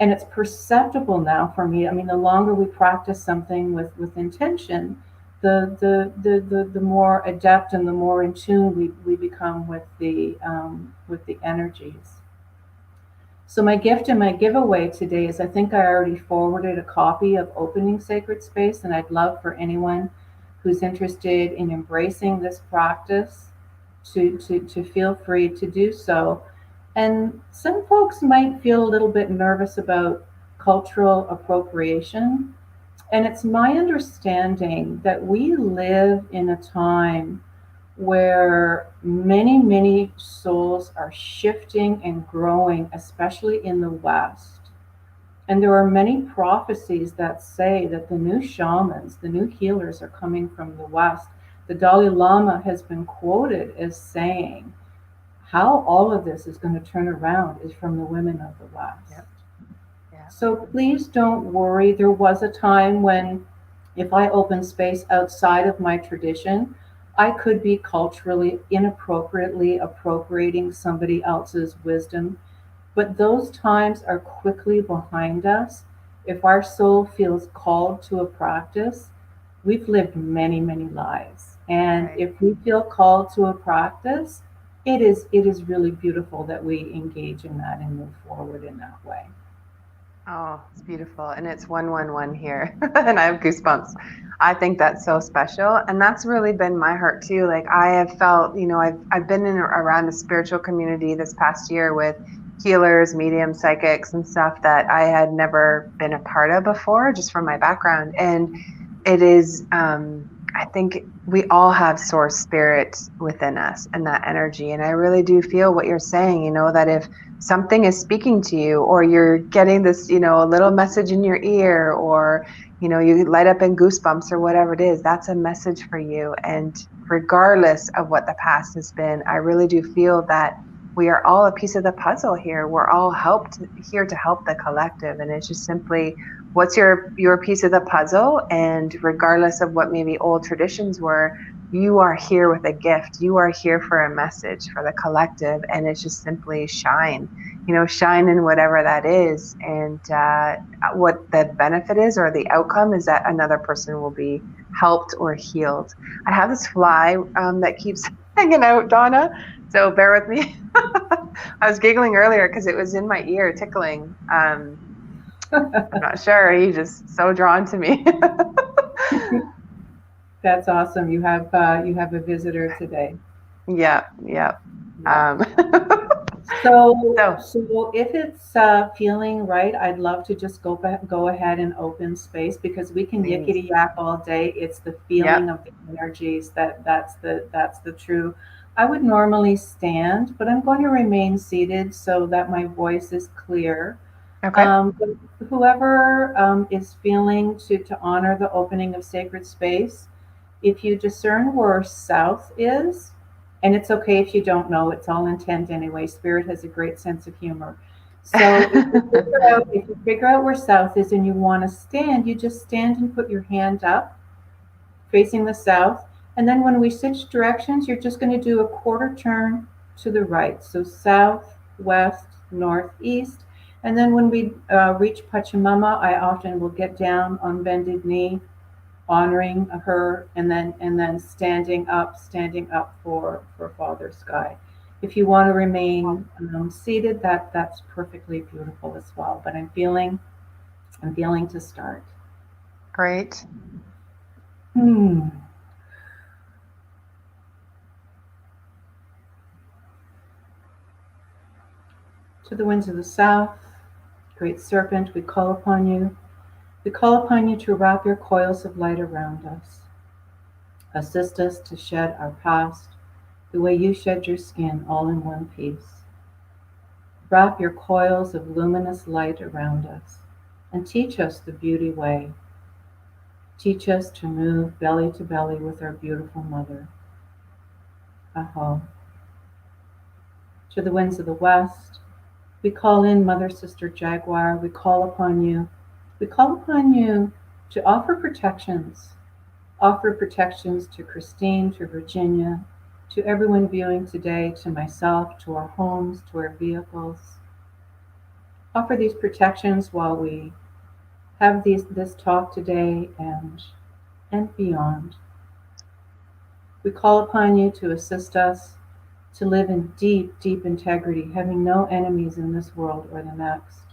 And it's perceptible now for me. I mean, the longer we practice something with intention, the more adept and the more in tune we become with the energies. So my gift and my giveaway today is, I think I already forwarded a copy of Opening Sacred Space, and I'd love for anyone who's interested in embracing this practice to feel free to do so. And some folks might feel a little bit nervous about cultural appropriation. And it's my understanding that we live in a time where many, many souls are shifting and growing, especially in the West. And there are many prophecies that say that the new shamans, the new healers are coming from the West. The Dalai Lama has been quoted as saying, how all of this is going to turn around is from the women of the West. Yep. Yeah. So please don't worry. There was a time when if I opened space outside of my tradition, I could be culturally inappropriately appropriating somebody else's wisdom. But those times are quickly behind us. If our soul feels called to a practice, we've lived many, many lives. And Right. if we feel called to a practice, it is really beautiful that we engage in that and move forward in that way. Oh, it's beautiful. And it's 111 here. And I have goosebumps. I think that's so special. And that's really been my heart too. Like I have felt, I've been around the spiritual community this past year with healers, mediums, psychics and stuff that I had never been a part of before, just from my background. And it is I think we all have source spirit within us and that energy. And I really do feel what you're saying, you know, that if something is speaking to you, or you're getting this, you know, a little message in your ear, or, you know, you light up in goosebumps or whatever it is, that's a message for you. And regardless of what the past has been, I really do feel that we are all a piece of the puzzle here. We're all here to help the collective. And it's just simply, what's your piece of the puzzle? And regardless of what maybe old traditions were, you are here with a gift. You are here for a message for the collective. And it's just simply shine, you know, shine in whatever that is. And what the benefit is, or the outcome, is that another person will be helped or healed. I have this fly that keeps hanging out, Donna, so bear with me. I was giggling earlier because it was in my ear tickling. I'm not sure. He's just so drawn to me. That's awesome. You have a visitor today. Yeah. So if it's feeling right, I'd love to just go ahead and open space, because we can yickety yak all day. It's the feeling of the energies that's the true. I would normally stand, but I'm going to remain seated so that my voice is clear. Okay. But whoever is feeling to honor the opening of sacred space, if you discern where south is, and it's okay if you don't know, it's all intent anyway. Spirit has a great sense of humor. So if you figure out where south is and you want to stand, you just stand and put your hand up facing the south. And then when we switch directions, you're just going to do a quarter turn to the right. So south, west, north, east. And then when we reach Pachamama, I often will get down on bended knee, honoring her, and then standing up for Father Sky. If you want to remain seated, that's perfectly beautiful as well. But I'm feeling to start. Great. To the winds of the south, great serpent, we call upon you. We call upon you to wrap your coils of light around us. Assist us to shed our past the way you shed your skin, all in one piece. Wrap your coils of luminous light around us and teach us the beauty way. Teach us to move belly to belly with our beautiful mother. Aho. To the winds of the west, we call in Mother, Sister, Jaguar. We call upon you. We call upon you to offer protections. Offer protections to Christine, to Virginia, to everyone viewing today, to myself, to our homes, to our vehicles. Offer these protections while we have this talk today and beyond. We call upon you to assist us to live in deep, deep integrity, having no enemies in this world or the next.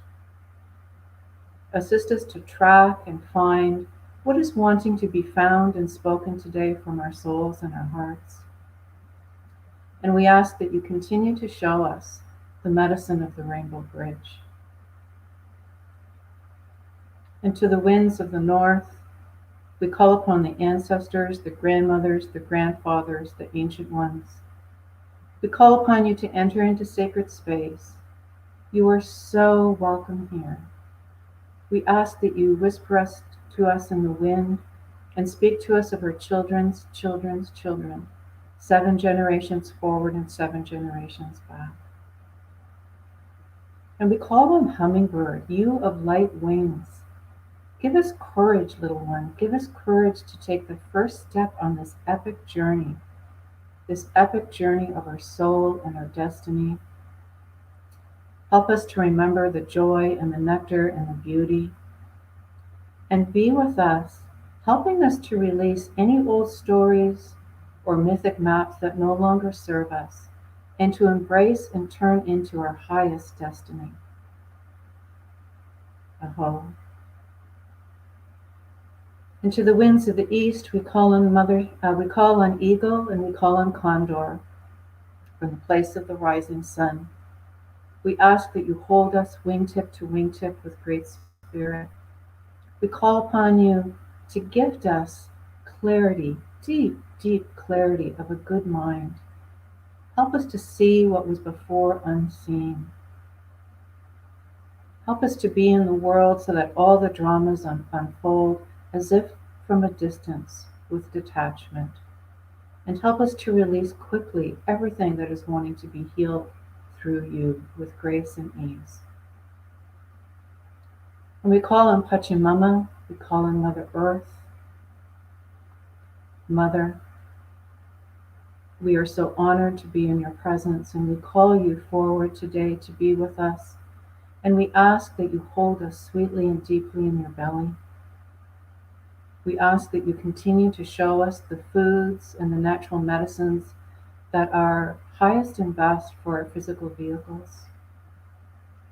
Assist us to track and find what is wanting to be found and spoken today from our souls and our hearts. And we ask that you continue to show us the medicine of the Rainbow Bridge. And to the winds of the north, we call upon the ancestors, the grandmothers, the grandfathers, the ancient ones. We call upon you to enter into sacred space. You are so welcome here. We ask that you whisper to us in the wind and speak to us of our children's children's children, 7 generations forward and 7 generations back. And we call them hummingbird, you of light wings. Give us courage, little one. Give us courage to take the first step on this epic journey of our soul and our destiny. Help us to remember the joy and the nectar and the beauty. And be with us, helping us to release any old stories or mythic maps that no longer serve us, and to embrace and turn into our highest destiny. Aho. And to the winds of the east, we call on eagle and we call on condor from the place of the rising sun. We ask that you hold us wingtip to wingtip with great spirit. We call upon you to gift us clarity, deep, deep clarity of a good mind. Help us to see what was before unseen. Help us to be in the world so that all the dramas unfold as if from a distance with detachment. And help us to release quickly everything that is wanting to be healed through you with grace and ease. And we call on Pachamama, we call on Mother Earth, Mother. We are so honored to be in your presence, and we call you forward today to be with us. And we ask that you hold us sweetly and deeply in your belly. We ask that you continue to show us the foods and the natural medicines that are highest and best for our physical vehicles.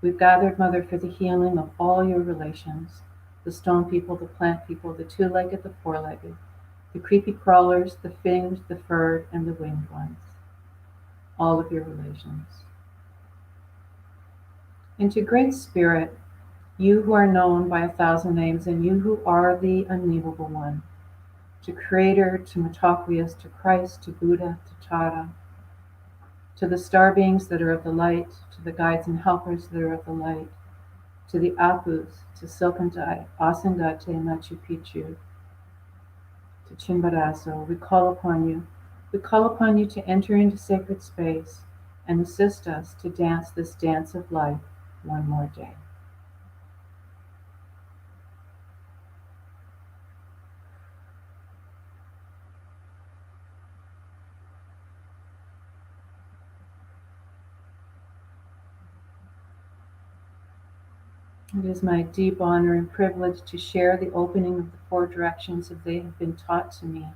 We've gathered, Mother, for the healing of all your relations, the stone people, the plant people, the two-legged, the four-legged, the creepy crawlers, the finged, the furred, and the winged ones, all of your relations. And to Great Spirit, you who are known by 1,000 names, and you who are the unnameable one, to Creator, to Metoquius, to Christ, to Buddha, to Tara, to the star beings that are of the light, to the guides and helpers that are of the light, to the Apus, to Silkandai, Asangate, Machu Picchu, to Chimborazo, we call upon you. We call upon you to enter into sacred space and assist us to dance this dance of life one more day. It is my deep honor and privilege to share the opening of the four directions as they have been taught to me.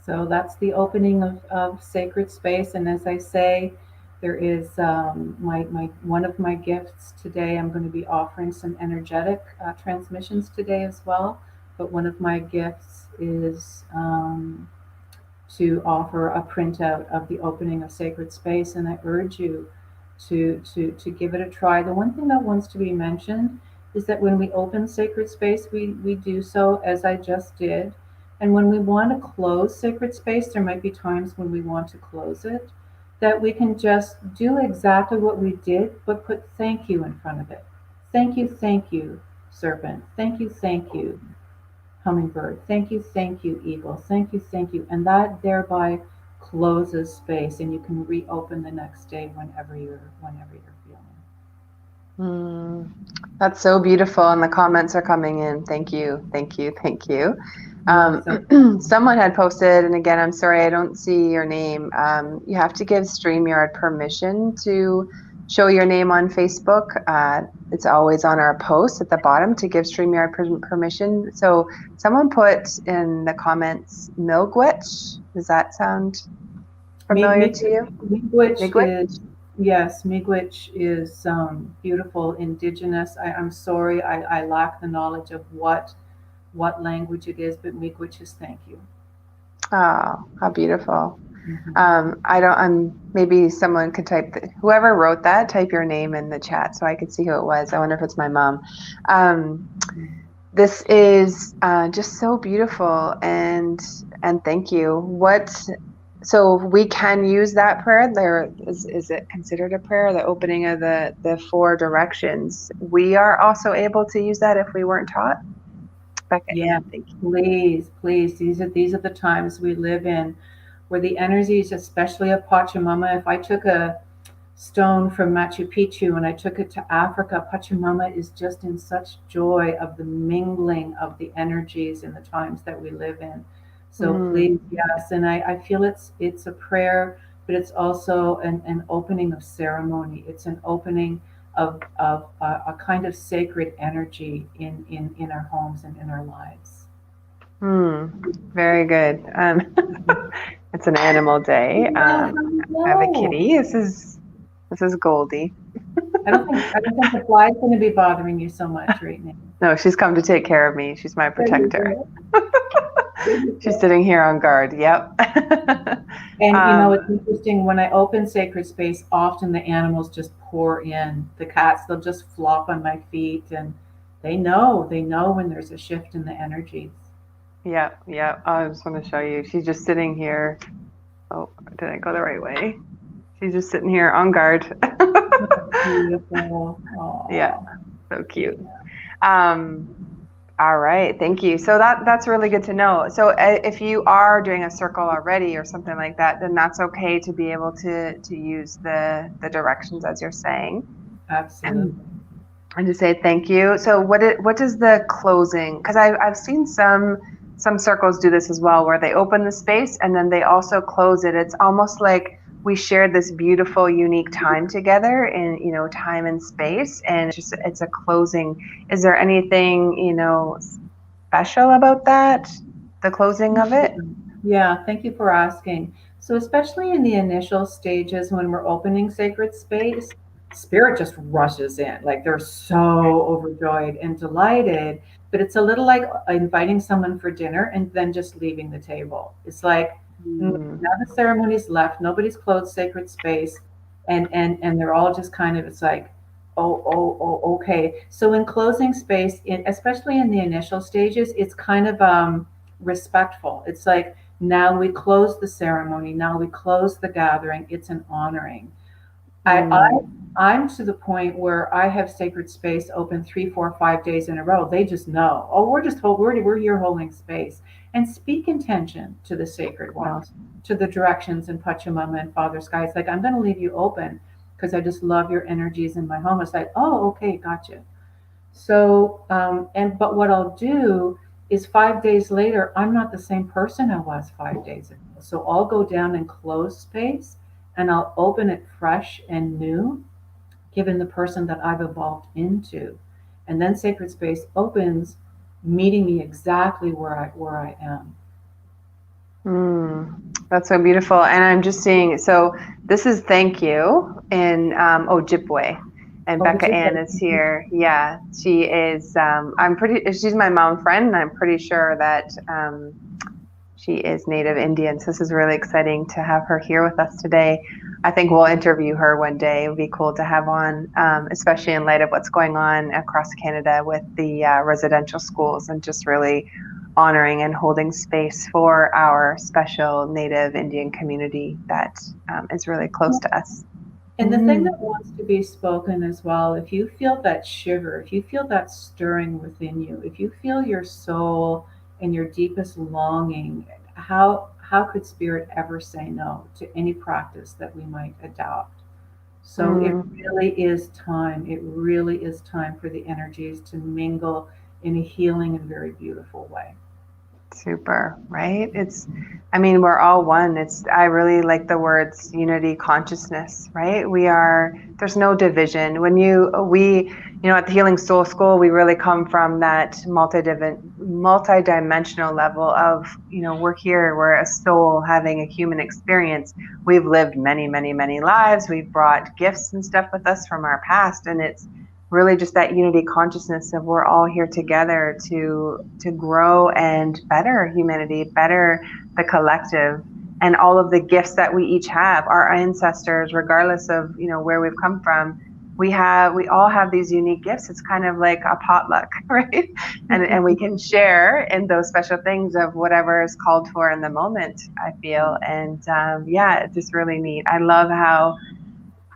So that's the opening of sacred space. And as I say, there is one of my gifts today. I'm going to be offering some energetic transmissions today as well. But one of my gifts is to offer a printout of the opening of sacred space. And I urge you to give it a try. The one thing that wants to be mentioned is that when we open sacred space, we do so as I just did. And when we want to close sacred space, there might be times when we want to close it, that we can just do exactly what we did, but put thank you in front of it. Thank you, serpent. Thank you, hummingbird. Thank you, eagle. Thank you. And that thereby closes space, and you can reopen the next day whenever you're feeling. That's so beautiful, and the comments are coming in. Thank you. Someone had posted, and again, I'm sorry I don't see your name. You have to give StreamYard permission to show your name on Facebook. It's always on our post at the bottom to give StreamYard permission. So someone put in the comments Milgwitch. Does that sound familiar to you? Miigwech is, yes, Miigwech is beautiful indigenous. I'm sorry, I lack the knowledge of what language it is, but Miigwech is thank you. Oh, how beautiful. Maybe someone could whoever wrote that, type your name in the chat so I could see who it was. I wonder if it's my mom. This is just so beautiful, and thank you. So we can use that prayer there. Is it considered a prayer, the opening of the four directions? We are also able to use that if we weren't taught. Yeah, please. These are the times we live in where the energies, especially of Pachamama, if I took a stone from Machu Picchu and I took it to Africa, Pachamama is just in such joy of the mingling of the energies in the times that we live in. So please, yes. And I feel it's a prayer, but it's also an opening of ceremony. It's an opening of a kind of sacred energy in our homes and in our lives. Very good. It's an animal day. I have a kitty. This is Goldie. I don't think the fly's going to be bothering you so much right now. No, she's come to take care of me. She's my protector. She's sitting here on guard. Yep. And it's interesting, when I open sacred space, often the animals just pour in. The cats, they'll just flop on my feet, and they know when there's a shift in the energies. Yeah. I just want to show you. She's just sitting here. Oh, did I go the right way? She's just sitting here on guard. Beautiful. Yeah, so cute. All right, thank you. So that's really good to know. So if you are doing a circle already or something like that, then that's okay to be able to use the directions as you're saying. Absolutely. And to say thank you. So what does the closing? Because I've seen some circles do this as well, where they open the space and then they also close it. It's almost like we shared this beautiful, unique time together in, time and space, and it's a closing. Is there anything, special about that, the closing of it? Yeah, thank you for asking. So especially in the initial stages when we're opening sacred space, spirit just rushes in. Like they're so overjoyed and delighted, but it's a little like inviting someone for dinner and then just leaving the table. It's like, now the ceremony's left, nobody's closed sacred space, and they're all just kind of, it's like, oh, okay. So in closing space, especially in the initial stages, it's kind of respectful. It's like, now we close the ceremony, now we close the gathering. It's an honoring. I'm to the point where I have sacred space open 3, 4, 5 days in a row. They just know. Oh, we're here holding space, and speak intention to the sacred ones, to the directions in Pachamama and Father Sky. It's like, I'm going to leave you open because I just love your energies in my home. It's like, oh, okay, gotcha. So, but what I'll do is 5 days later, I'm not the same person I was 5 days ago. So I'll go down and close space, and I'll open it fresh and new, given the person that I've evolved into. And then sacred space opens, meeting me exactly where I am. That's so beautiful. And I'm just seeing, so this is thank you in Ojibwe. And Becca Ann is here. Yeah, she is, she's my mom friend, and I'm pretty sure that she is Native Indian. So this is really exciting to have her here with us today. I think we'll interview her one day. It would be cool to have on, especially in light of what's going on across Canada with the residential schools, and just really honoring and holding space for our special Native Indian community that is really close to us. And the thing that wants to be spoken as well, if you feel that shiver, if you feel that stirring within you, if you feel your soul and your deepest longing, how could spirit ever say no to any practice that we might adopt? So it really is time. It really is time for the energies to mingle in a healing and very beautiful way. Super, right? We're all one. I really like the words unity consciousness, right? There's no division. When at the Healing Soul School, we really come from that multi-dimensional level of, we're here, we're a soul having a human experience. We've lived many, many, many lives. We've brought gifts and stuff with us from our past, and it's really just that unity consciousness of we're all here together to grow and better humanity, better the collective, and all of the gifts that we each have. Our ancestors, regardless of where we've come from, we all have these unique gifts. It's kind of like a potluck, right? And we can share in those special things of whatever is called for in the moment, I feel. And it's just really neat. I love how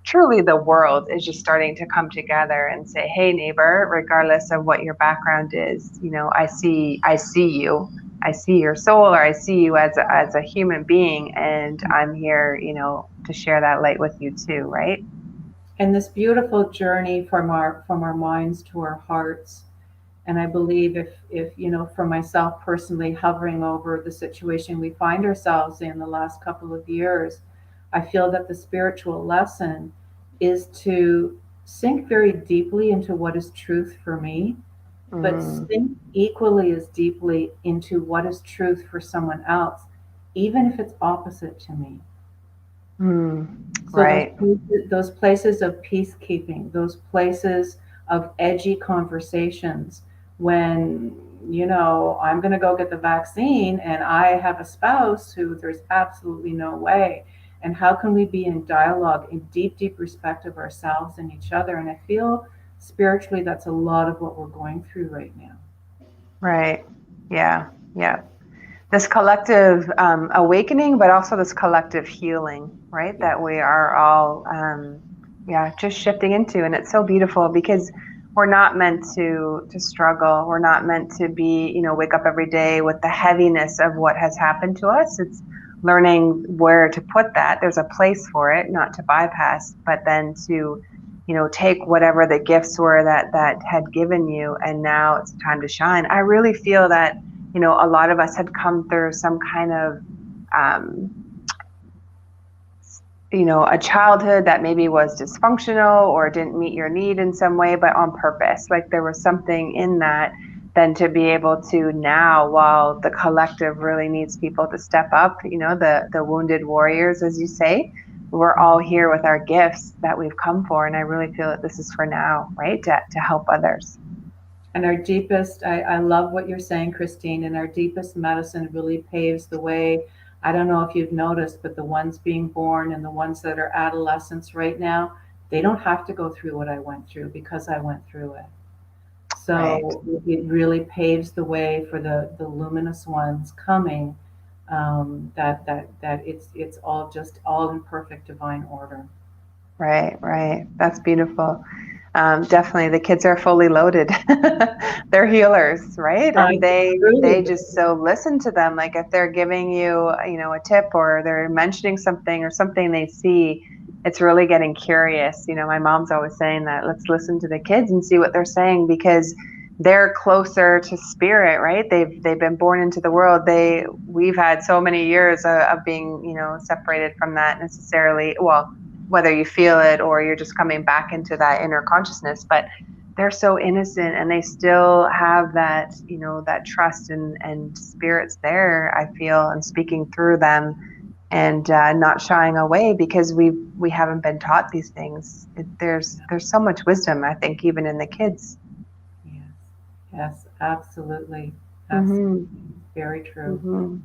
truly the world is just starting to come together and say, hey, neighbor, regardless of what your background is, I see you. I see your soul, or I see you as a human being, and I'm here, to share that light with you too, right? And this beautiful journey from our minds to our hearts. And I believe if for myself personally, hovering over the situation we find ourselves in the last couple of years, I feel that the spiritual lesson is to sink very deeply into what is truth for me, but sink equally as deeply into what is truth for someone else, even if it's opposite to me. So Right. those places of peacekeeping, those places of edgy conversations when, you know, I'm going to go get the vaccine and I have a spouse who there's absolutely no way. And how can we be in dialogue, in deep, deep respect of ourselves and each other? And I feel spiritually that's a lot of what we're going through right now. Right. Yeah. Yeah. This collective awakening, but also this collective healing, right? That we are all, just shifting into. And it's so beautiful because we're not meant to struggle. We're not meant to be, you know, wake up every day with the heaviness of what has happened to us. It's learning where to put that. There's a place for it, not to bypass, but then to, you know, take whatever the gifts were that had given you, and now it's time to shine. I really feel that, you know, a lot of us had come through some kind of, you know, a childhood that maybe was dysfunctional or didn't meet your need in some way, but on purpose. Like there was something in that, then to be able to now, while the collective really needs people to step up, you know, the wounded warriors, as you say, we're all here with our gifts that we've come for. And I really feel that this is for now, right? To help others. And our deepest, I love what you're saying, Christine, and our deepest medicine really paves the way. I don't know if you've noticed, but the ones being born and the ones that are adolescents right now, they don't have to go through what I went through because I went through it. So Right. It really paves the way for the luminous ones coming, that it's all in perfect divine order. Right, right. That's beautiful. Definitely, the kids are fully loaded. They're healers, right? And they just so listen to them. Like if they're giving you, you know, a tip or they're mentioning something or something they see, it's really getting curious. You know, my mom's always saying that let's listen to the kids and see what they're saying because they're closer to spirit, right? They've been born into the world. We've had so many years of being, you know, separated from that necessarily. Well, whether you feel it or you're just coming back into that inner consciousness, but they're so innocent and they still have that, you know, that trust and spirits there, I feel, and speaking through them and not shying away because we haven't been taught these things. There's so much wisdom, I think, even in the kids. Yes, absolutely. Absolutely. Very true.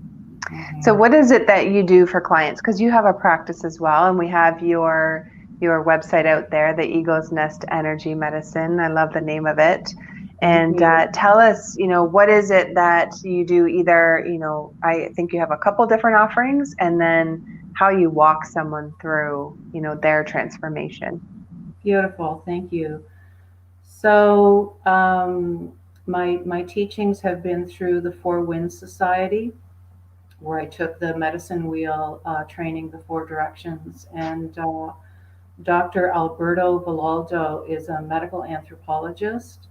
So what is it that you do for clients? Because you have a practice as well, and we have your website out there, the Eagle's Nest Energy Medicine. I love the name of it. And tell us, you know, what is it that you do? Either, you know, I think you have a couple different offerings, and then how you walk someone through, you know, their transformation. Beautiful. Thank you. So my teachings have been through the Four Winds Society, where I took the medicine wheel training, the Four Directions. And Dr. Alberto Villaldo is a medical anthropologist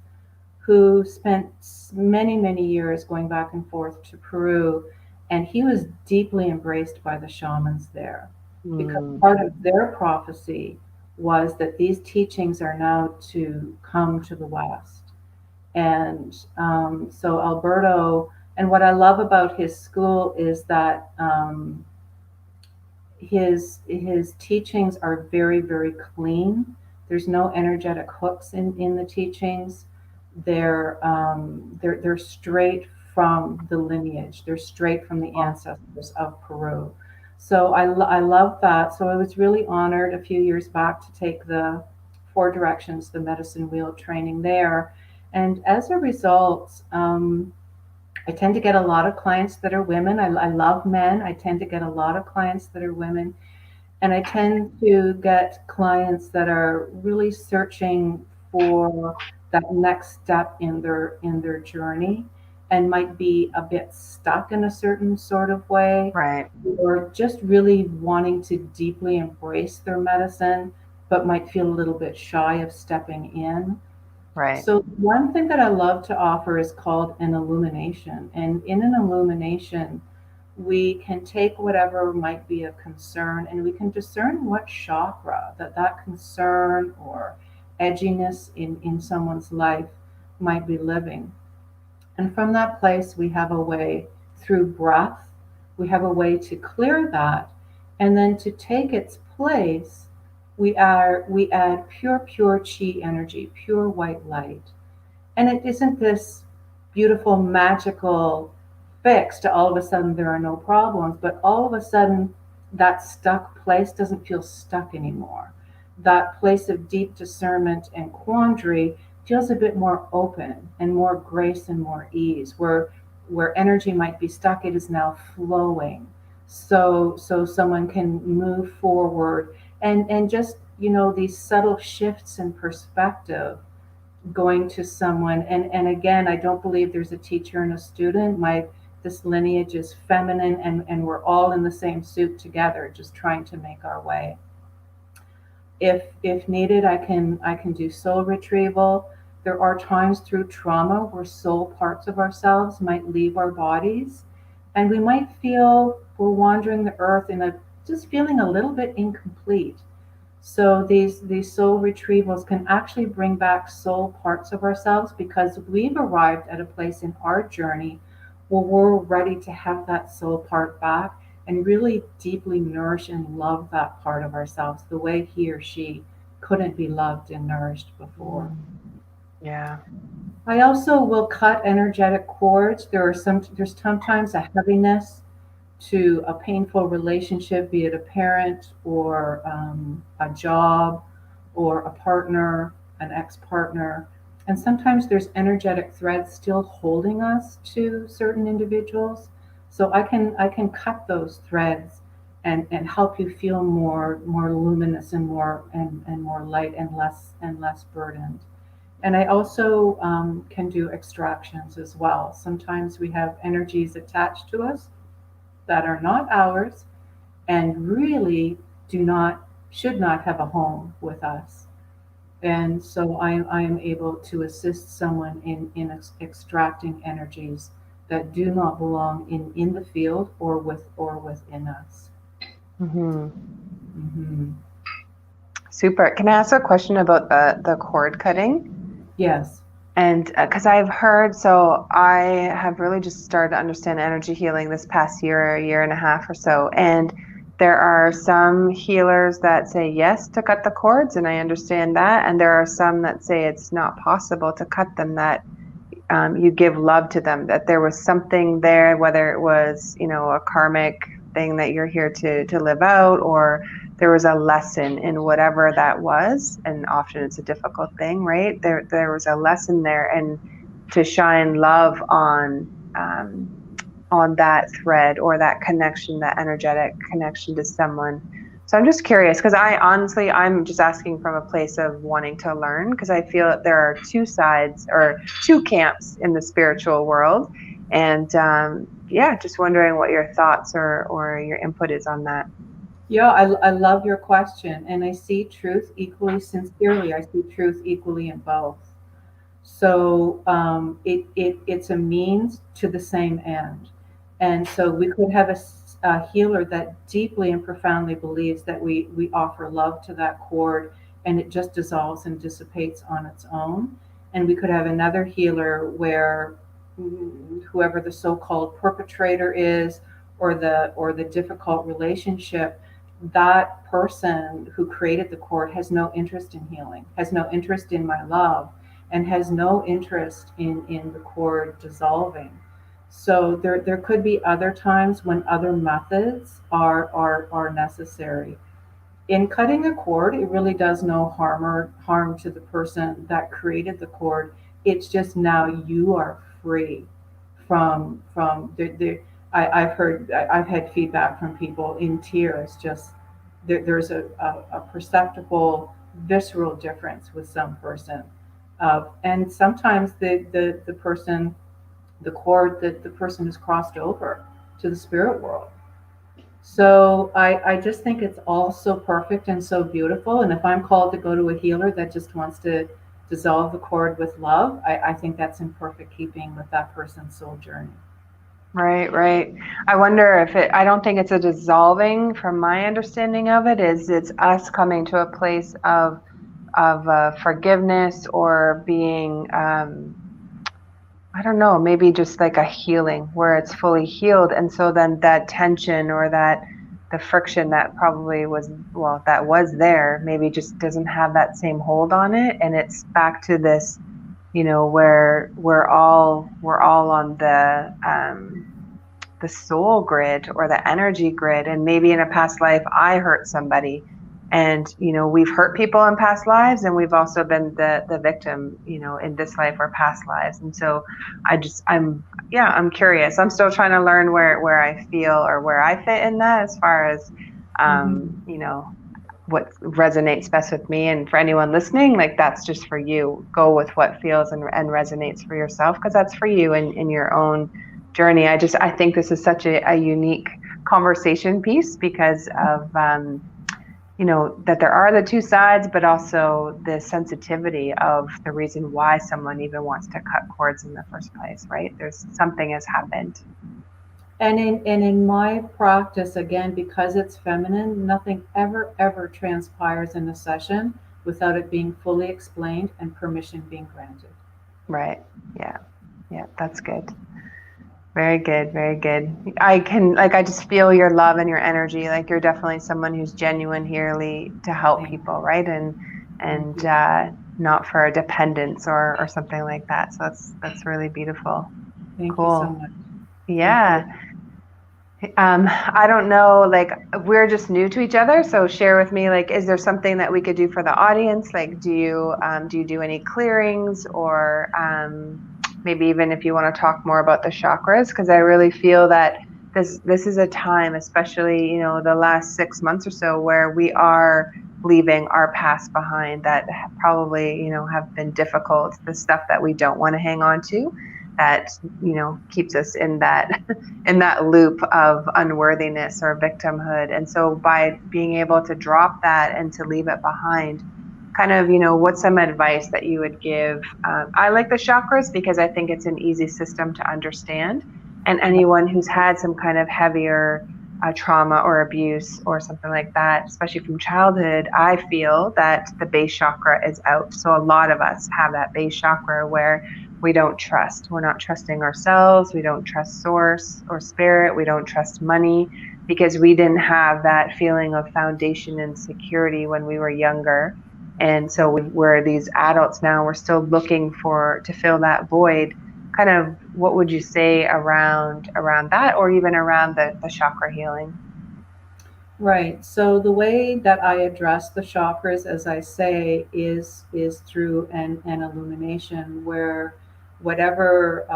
who spent many, many years going back and forth to Peru. And he was deeply embraced by the shamans there because part of their prophecy was that these teachings are now to come to the West. And so Alberto, and what I love about his school is that his teachings are very, very clean. There's no energetic hooks in the teachings. They're straight from the lineage. They're straight from the ancestors of Peru. So I love that. So I was really honored a few years back to take the Four Directions, the medicine wheel training there. And as a result, I tend to get a lot of clients that are women. I love men. I tend to get a lot of clients that are women. And I tend to get clients that are really searching for that next step in their journey and might be a bit stuck in a certain sort of way. Right. Or just really wanting to deeply embrace their medicine, but might feel a little bit shy of stepping in. Right. So one thing that I love to offer is called an illumination. And in an illumination, we can take whatever might be a concern and we can discern what chakra that concern or edginess in someone's life might be living. And from that place, we have a way through breath, we have a way to clear that. And then to take its place, we add pure chi energy, pure white light. And it isn't this beautiful, magical fix to all of a sudden there are no problems, but all of a sudden that stuck place doesn't feel stuck anymore. That place of deep discernment and quandary feels a bit more open and more grace and more ease. Where energy might be stuck, it is now flowing. So someone can move forward and just, these subtle shifts in perspective going to someone. And again, I don't believe there's a teacher and a student. This lineage is feminine, and we're all in the same suit together, just trying to make our way. If needed, I can do soul retrieval. There are times through trauma where soul parts of ourselves might leave our bodies, and we might feel we're wandering the earth just feeling a little bit incomplete. So these soul retrievals can actually bring back soul parts of ourselves, because we've arrived at a place in our journey where we're ready to have that soul part back and really deeply nourish and love that part of ourselves the way he or she couldn't be loved and nourished before. Yeah. I also will cut energetic cords. There's sometimes a heaviness to a painful relationship, be it a parent or a job or a partner, an ex-partner. And sometimes there's energetic threads still holding us to certain individuals. So I can cut those threads and help you feel more luminous and more light and less burdened. And I also can do extractions as well. Sometimes we have energies attached to us that are not ours and really should not have a home with us. And so I am able to assist someone in extracting energies that do not belong in the field or within us. Mm-hmm. Mm-hmm. Super. Can I ask a question about the cord cutting? Yes. And because I've heard, so I have really just started to understand energy healing this past year and a half or so. And there are some healers that say yes to cut the cords, and I understand that. And there are some that say it's not possible to cut them, that you give love to them, that there was something there, whether it was, a karmic thing that you're here to live out, or there was a lesson in whatever that was. And often it's a difficult thing, right? There was a lesson there, and to shine love on that thread or that connection, that energetic connection to someone. So I'm just curious, because I'm just asking from a place of wanting to learn, because I feel that there are two sides or two camps in the spiritual world. And just wondering what your thoughts or your input is on that. Yeah, I love your question, and I see truth equally sincerely. I see truth equally in both. So it's a means to the same end. And so we could have a healer that deeply and profoundly believes that we offer love to that cord, and it just dissolves and dissipates on its own. And we could have another healer where whoever the so-called perpetrator is, or the difficult relationship, that person who created the cord has no interest in healing, has no interest in my love, and has no interest in the cord dissolving. So there could be other times when other methods are necessary. In cutting a cord, it really does no harm to the person that created the cord. It's just now you are free from I've had feedback from people in tears. Just there's a perceptible visceral difference with some person, and sometimes the person, the cord that the person has crossed over to the spirit world. So I just think it's all so perfect and so beautiful. And if I'm called to go to a healer that just wants to dissolve the cord with love, I think that's in perfect keeping with that person's soul journey. Right. I wonder I don't think it's a dissolving. From my understanding of it, it's us coming to a place of forgiveness, or being I don't know, maybe just like a healing where it's fully healed. And so then that tension or that the friction that probably was, well, that was there, maybe just doesn't have that same hold on it. And it's back to this, you know, where we're all on the soul grid or the energy grid. And maybe in a past life, I hurt somebody. And, you know, we've hurt people in past lives, and we've also been the victim, you know, in this life or past lives. And so I'm curious. I'm still trying to learn where I feel or where I fit in that as far as, you know, what resonates best with me. And for anyone listening, like, that's just for you. Go with what feels and resonates for yourself, because that's for you in your own journey. I think this is such a unique conversation piece because of, you know, that there are the two sides, but also the sensitivity of the reason why someone even wants to cut cords in the first place, right? There's something has happened. And in my practice, again, because it's feminine, nothing ever transpires in a session without it being fully explained and permission being granted. Right. Yeah. Yeah. That's good. Very good. Very good. I just feel your love and your energy. Like, you're definitely someone who's genuine here to help people, right? And not for a dependence or something like that. So that's really beautiful. Thank Cool. you so much. Yeah. I don't know, like, we're just new to each other. So share with me, like, is there something that we could do for the audience? Like, do you do any clearings, or maybe even if you want to talk more about the chakras? Because I really feel that this is a time, especially, you know, the last 6 months or so, where we are leaving our past behind that probably, you know, have been difficult, the stuff that we don't want to hang on to, that, you know, keeps us in that loop of unworthiness or victimhood. And so by being able to drop that and to leave it behind, kind of, you know, what's some advice that you would give? I like the chakras because I think it's an easy system to understand. And anyone who's had some kind of heavier trauma or abuse or something like that, especially from childhood, I feel that the base chakra is out. So a lot of us have that base chakra where we don't trust. We're not trusting ourselves. We don't trust source or spirit. We don't trust money because we didn't have that feeling of foundation and security when we were younger. And so we're these adults now, we're still looking to fill that void. Kind of, what would you say around that, or even around the chakra healing? Right. So the way that I address the chakras, as I say, is through an illumination, where whatever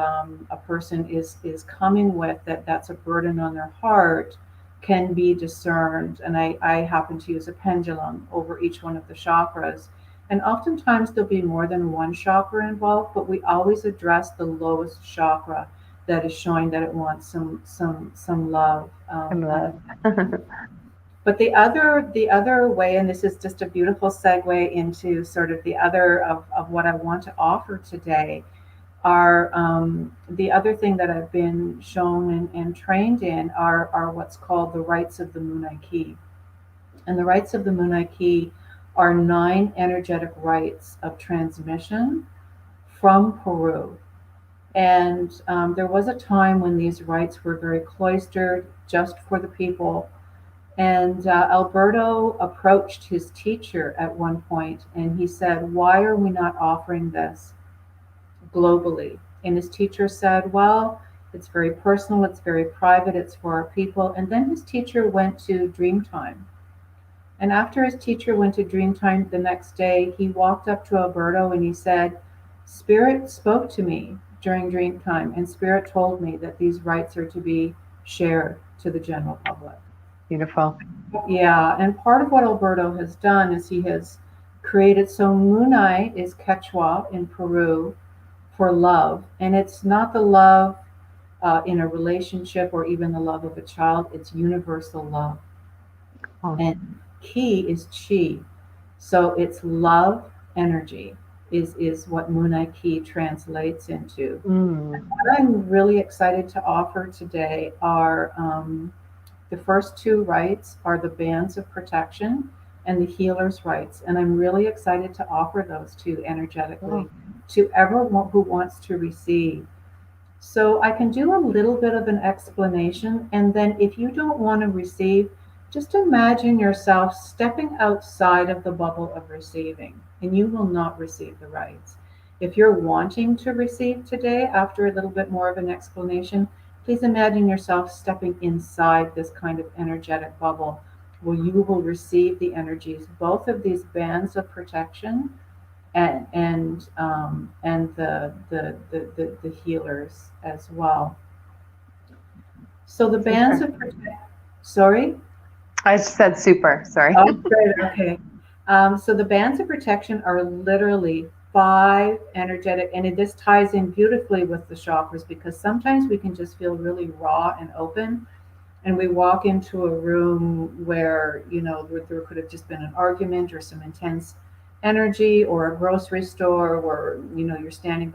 a person is coming with, that's a burden on their heart, can be discerned. And I happen to use a pendulum over each one of the chakras. And oftentimes there'll be more than one chakra involved, but we always address the lowest chakra that is showing that it wants some love. But the other way, and this is just a beautiful segue into sort of the other of what I want to offer today, are the other thing that I've been shown and trained in are what's called the rites of the Munay key. And the rites of the Munay key are 9 energetic rites of transmission from Peru. And there was a time when these rites were very cloistered, just for the people. And Alberto approached his teacher at one point, and he said, "Why are we not offering this globally?" And his teacher said, "Well, it's very personal, it's very private, it's for our people." And then his teacher went to Dreamtime. And after his teacher went to Dreamtime the next day, he walked up to Alberto and he said, "Spirit spoke to me during Dreamtime, and Spirit told me that these rites are to be shared to the general public." Beautiful. Yeah, and part of what Alberto has done is he has created, so Munay is Quechua in Peru for love, and it's not the love in a relationship or even the love of a child, it's universal love. Oh. And ki is chi, so it's love energy is what Munay ki translates into. And what I'm really excited to offer today are the first 2 rites are the bands of protection and the healer's rites. And I'm really excited to offer those 2 energetically to everyone who wants to receive. So I can do a little bit of an explanation, and then if you don't want to receive, just imagine yourself stepping outside of the bubble of receiving, and you will not receive the rights. If you're wanting to receive today, after a little bit more of an explanation, please imagine yourself stepping inside this kind of energetic bubble where you will receive the energies, both of these bands of protection and the healers as well. So the bands of protection. Sorry. I said super. Sorry. Oh, great. Okay. So the bands of protection are literally 5 energetic, and this ties in beautifully with the chakras, because sometimes we can just feel really raw and open, and we walk into a room where, you know, there could have just been an argument or some intense energy, or a grocery store where, you know, you're standing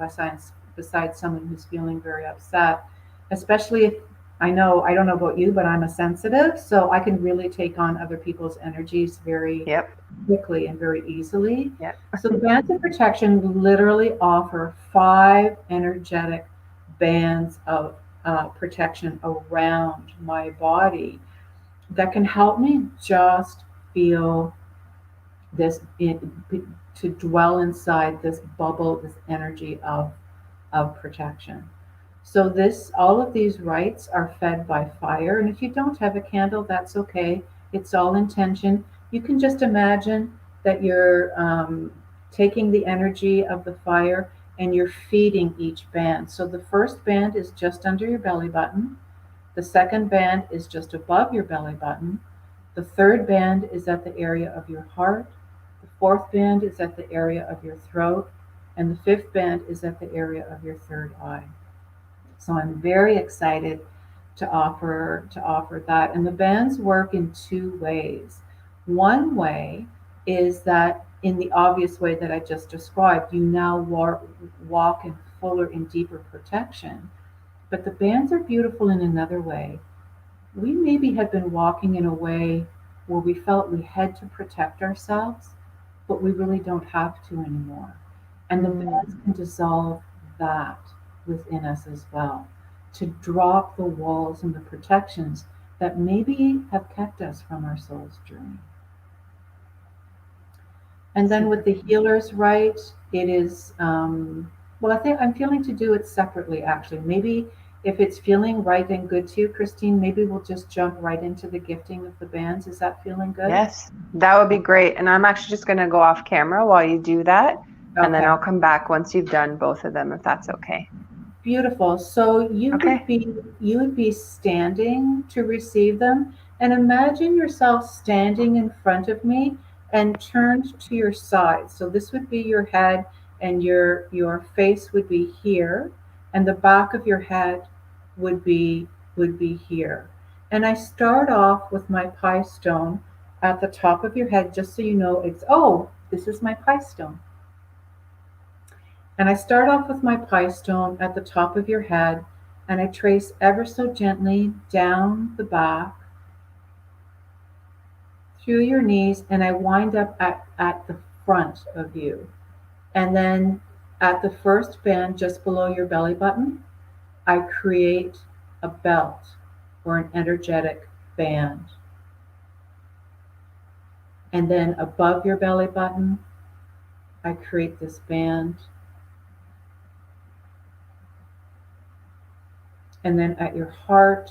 beside someone who's feeling very upset, especially if I don't know about you, but I'm a sensitive, so I can really take on other people's energies very quickly and very easily. So the bands of protection literally offer 5 energetic bands of protection around my body that can help me just feel this, to dwell inside this bubble, this energy of protection. So all of these rights are fed by fire, and if you don't have a candle, that's okay. It's all intention. You can just imagine that you're taking the energy of the fire and you're feeding each band. So the first band is just under your belly button. The second band is just above your belly button. The third band is at the area of your heart. The fourth band is at the area of your throat. And the fifth band is at the area of your third eye. So I'm very excited to offer that. And the bands work in 2 ways. One way is that, in the obvious way that I just described, you now walk in fuller and deeper protection. But the bands are beautiful in another way. We maybe had been walking in a way where we felt we had to protect ourselves, but we really don't have to anymore. And the bands can dissolve that within us as well, to drop the walls and the protections that maybe have kept us from our soul's journey. And then with the healer's right, it is, well, I think I'm feeling to do it separately, actually. Maybe if it's feeling right and good to you, Christine, maybe we'll just jump right into the gifting of the bands. Is that feeling good? Yes, that would be great. And I'm actually just going to go off camera while you do that. Okay. And then I'll come back once you've done both of them, if that's okay. Beautiful. So you would be standing to receive them, and imagine yourself standing in front of me and turned to your side. So this would be your head, and your face would be here, and the back of your head would be here. And I start off with my pie stone at the top of your head, just so you know this is my pie stone. And I start off with my pie stone at the top of your head, and I trace ever so gently down the back, through your knees, and I wind up at the front of you. And then at the first band, just below your belly button, I create a belt or an energetic band. And then above your belly button, I create this band. And then at your heart,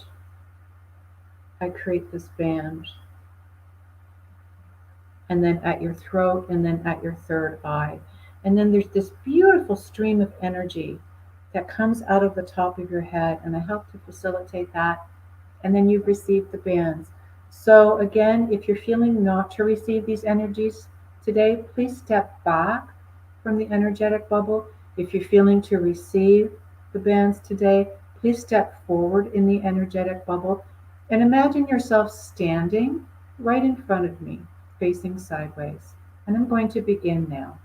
I create this band. And then at your throat, and then at your third eye. And then there's this beautiful stream of energy that comes out of the top of your head, and I help to facilitate that. And then you've received the bands. So again, if you're feeling not to receive these energies today, please step back from the energetic bubble. If you're feeling to receive the bands today, please step forward in the energetic bubble and imagine yourself standing right in front of me, facing sideways. And I'm going to begin now.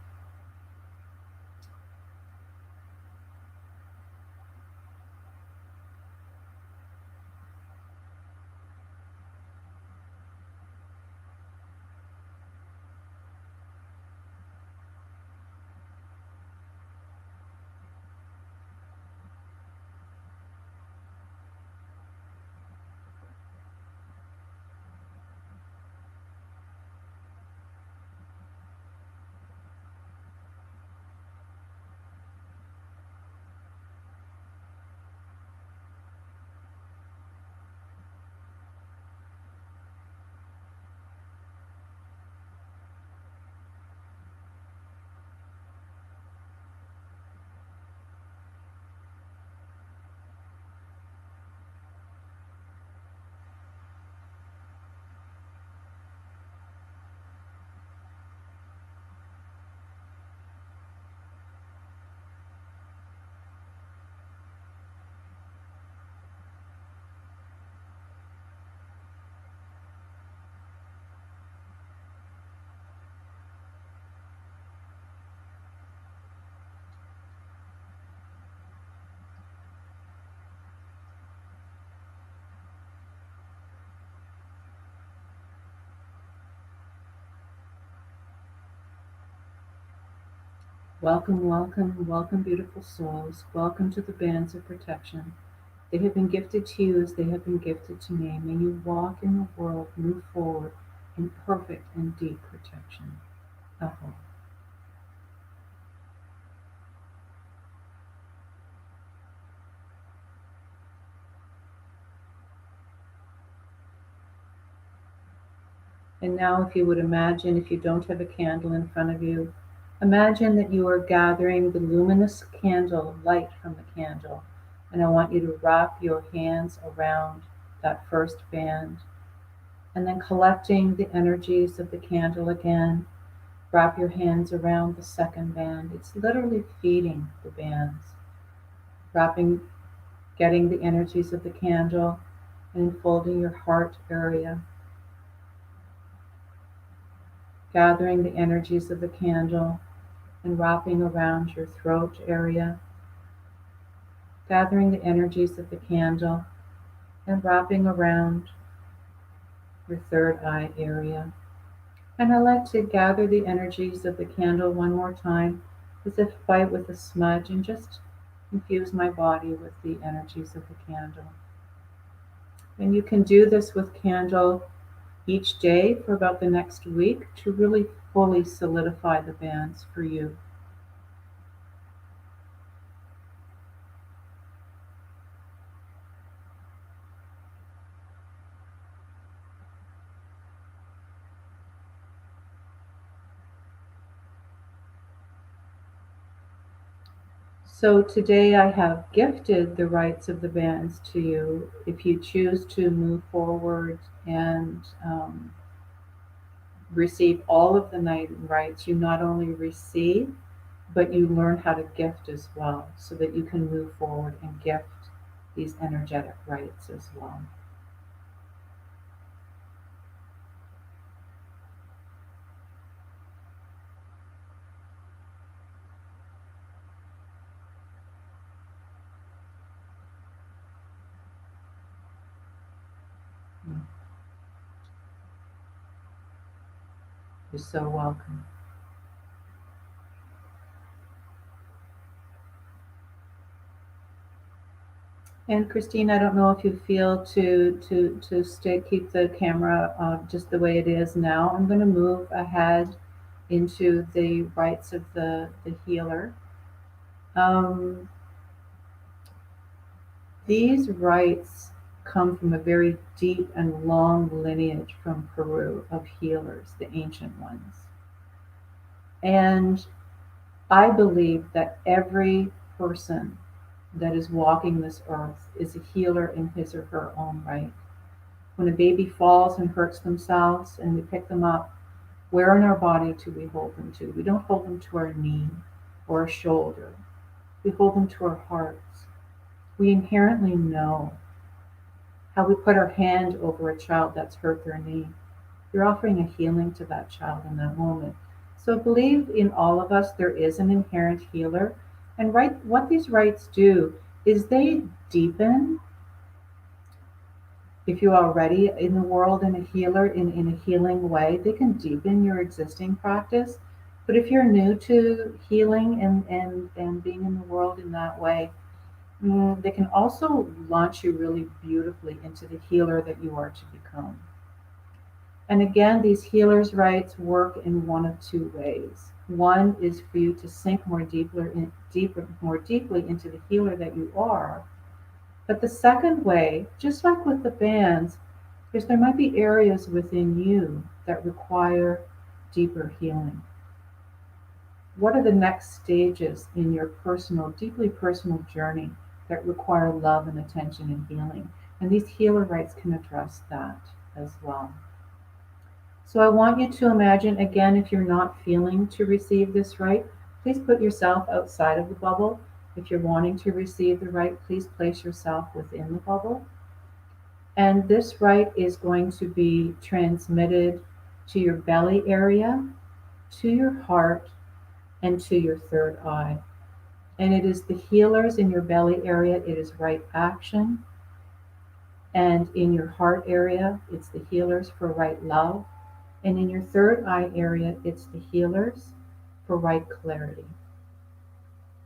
Welcome, welcome, welcome, beautiful souls. Welcome to the bands of protection. They have been gifted to you as they have been gifted to me. May you walk in the world, move forward in perfect and deep protection. Aho. And now if you would imagine, if you don't have a candle in front of you, imagine that you are gathering the luminous candle, light from the candle. And I want you to wrap your hands around that first band. And then collecting the energies of the candle again, wrap your hands around the second band. It's literally feeding the bands. Getting the energies of the candle and enfolding your heart area. Gathering the energies of the candle and wrapping around your throat area. Gathering the energies of the candle and wrapping around your third eye area. And I like to gather the energies of the candle one more time, as if fight with a smudge, and just infuse my body with the energies of the candle. And you can do this with candle each day for about the next week to really fully solidify the bands for you. So today I have gifted the rights of the bands to you. If you choose to move forward and receive all of the night rights, you not only receive, but you learn how to gift as well, so that you can move forward and gift these energetic rights as well. You're so welcome. And Christine, I don't know if you feel to keep the camera just the way it is now. I'm going to move ahead into the rights of the healer. These rights come from a very deep and long lineage from Peru of healers, the ancient ones. And I believe that every person that is walking this earth is a healer in his or her own right. When a baby falls and hurts themselves and we pick them up, where in our body do we hold them to? We don't hold them to our knee or our shoulder. We hold them to our hearts. We inherently know how we put our hand over a child that's hurt their knee. You're offering a healing to that child in that moment. So believe in all of us, there is an inherent healer. And what these rights do is they deepen, if you're already in the world and a healer in a healing way, they can deepen your existing practice. But if you're new to healing and being in the world in that way, they can also launch you really beautifully into the healer that you are to become. And again, these healers' rights work in one of two ways. One is for you to sink more deeply into the healer that you are. But the second way, just like with the bands, is there might be areas within you that require deeper healing. What are the next stages in your deeply personal journey that require love and attention and healing? And these healer rights can address that as well. So I want you to imagine, again, if you're not feeling to receive this right, please put yourself outside of the bubble. If you're wanting to receive the right, please place yourself within the bubble. And this right is going to be transmitted to your belly area, to your heart, and to your third eye. And it is the healers in your belly area, it is right action. And in your heart area, it's the healers for right love. And in your third eye area, it's the healers for right clarity.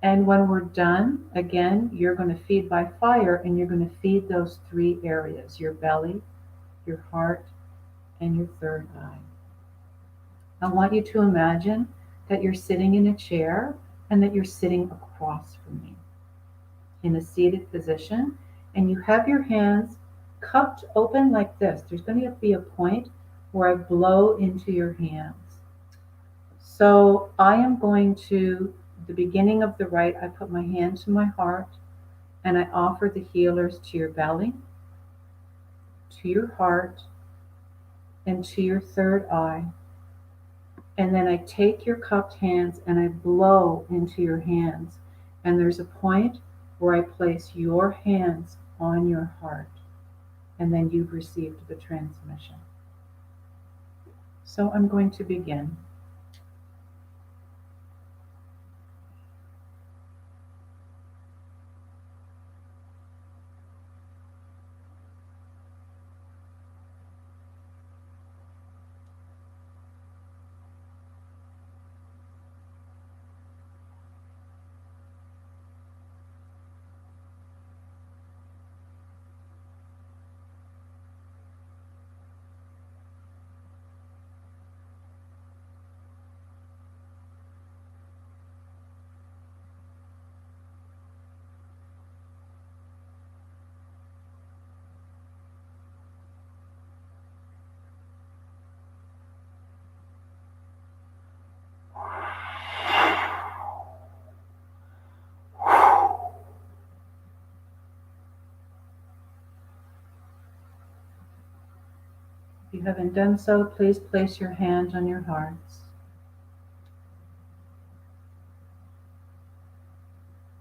And when we're done, again, you're going to feed by fire, and you're going to feed those 3 areas, your belly, your heart, and your third eye. I want you to imagine that you're sitting in a chair and that you're sitting across from me in a seated position, and you have your hands cupped open like this. There's going to be a point where I blow into your hands. So I am going to, at the beginning of the rite, I put my hand to my heart and I offer the healers to your belly, to your heart, and to your third eye. And then I take your cupped hands and I blow into your hands. And there's a point where I place your hands on your heart. And then you've received the transmission. So I'm going to begin. If you haven't done so, please place your hand on your hearts.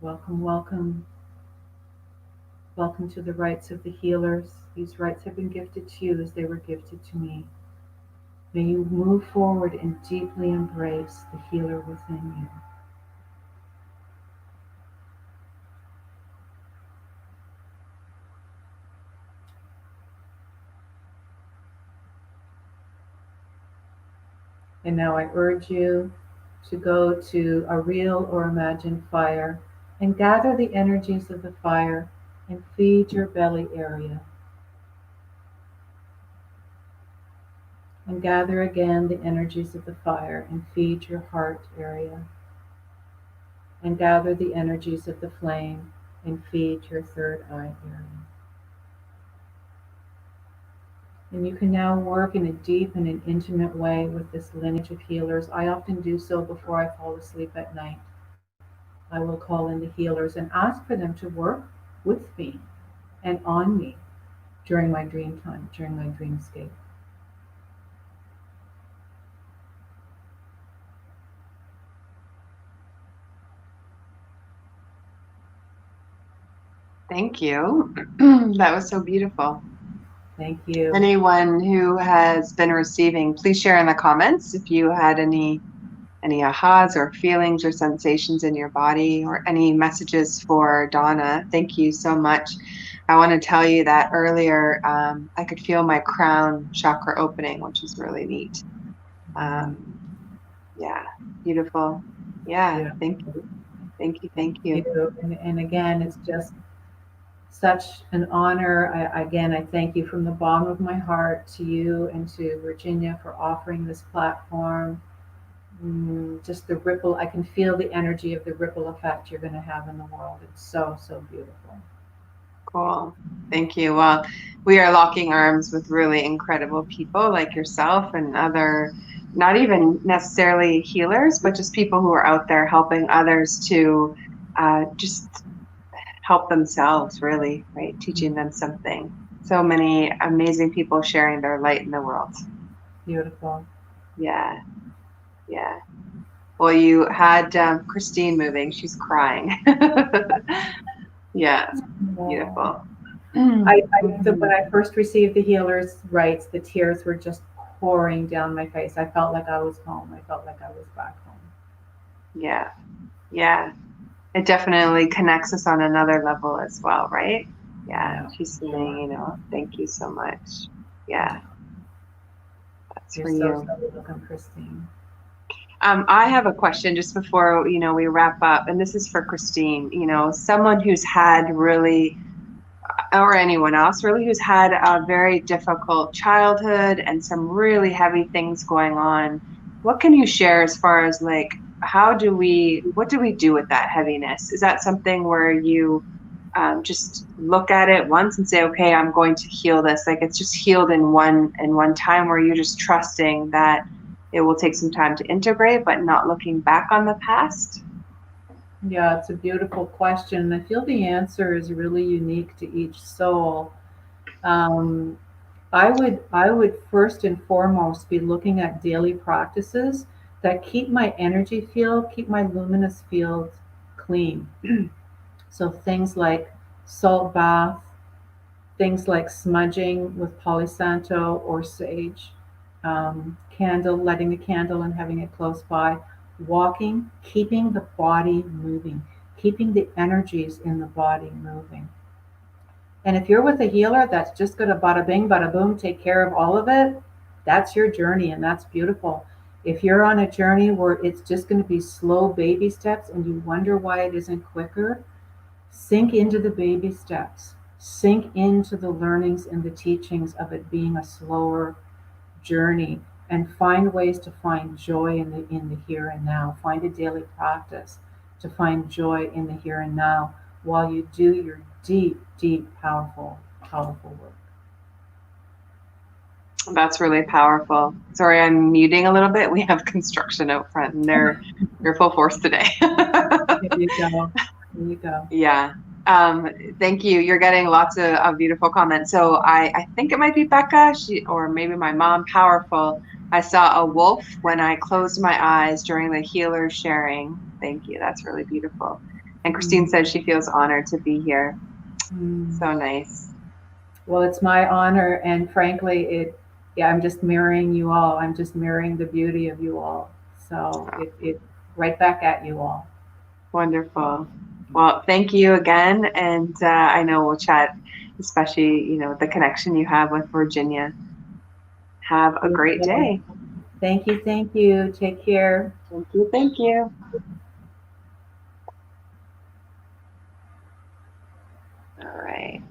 Welcome, welcome. Welcome to the rites of the healers. These rites have been gifted to you as they were gifted to me. May you move forward and deeply embrace the healer within you. And now I urge you to go to a real or imagined fire and gather the energies of the fire and feed your belly area. And gather again the energies of the fire and feed your heart area. And gather the energies of the flame and feed your third eye area. And you can now work in a deep and an intimate way with this lineage of healers. I often do so before I fall asleep at night. I will call in the healers and ask for them to work with me and on me during my dream time, during my dreamscape. Thank you. That was so beautiful. Thank you. Anyone who has been receiving, please share in the comments if you had any ahas or feelings or sensations in your body or any messages for Donna. Thank you so much. I want to tell you that earlier I could feel my crown chakra opening, which is really neat. Yeah, beautiful. Yeah, thank you. Thank you. Thank you. And again, it's just such an honor. I thank you from the bottom of my heart to you and to Virginia for offering this platform. Just the ripple, I can feel the energy of the ripple effect you're going to have in the world. It's so, so beautiful. Cool. Thank you. Well, we are locking arms with really incredible people like yourself and other, not even necessarily healers, but just people who are out there helping others to just help themselves, really, right? Teaching them something. So many amazing people sharing their light in the world. Beautiful. Yeah. Yeah. Well, you had Christine moving. She's crying. Yeah. Beautiful. When I first received the healer's rites, the tears were just pouring down my face. I felt like I was home. I felt like I was back home. Yeah. Yeah. It definitely connects us on another level as well, right? Yeah. She's saying, thank you so much. Yeah. That's You're for so you. welcome, Christine. I have a question just before, we wrap up, and this is for Christine. Someone who's had really, or anyone else really, who's had a very difficult childhood and some really heavy things going on. What can you share as far as like, what do we do with that heaviness? Is that something where you just look at it once and say, okay, I'm going to heal this? Like it's just healed in one time, where you're just trusting that it will take some time to integrate, but not looking back on the past? Yeah, it's a beautiful question. I feel the answer is really unique to each soul. I would first and foremost be looking at daily practices that keep my energy field, keep my luminous field clean. So things like salt bath, things like smudging with Palo Santo or sage, lighting a candle and having it close by, walking, keeping the body moving, keeping the energies in the body moving. And if you're with a healer that's just going to bada bing, bada boom, take care of all of it, that's your journey, and that's beautiful. If you're on a journey where it's just going to be slow baby steps and you wonder why it isn't quicker, sink into the baby steps. Sink into the learnings and the teachings of it being a slower journey, and find ways to find joy in the here and now. Find a daily practice to find joy in the here and now while you do your deep, deep, powerful work. That's really powerful. Sorry, I'm muting a little bit. We have construction out front, and they're full force today. There you go. Yeah. Thank you. You're getting lots of beautiful comments. So I think it might be Becca, or maybe my mom. Powerful. I saw a wolf when I closed my eyes during the healer sharing. Thank you. That's really beautiful. And Christine says she feels honored to be here. So nice. Well, it's my honor, and frankly, I'm just mirroring you all. I'm just mirroring the beauty of you all. So it right back at you all. Wonderful. Well, thank you again. And I know we'll chat, especially, the connection you have with Virginia. Have a great day. Thank you. Thank you. Take care. Thank you. Thank you. All right.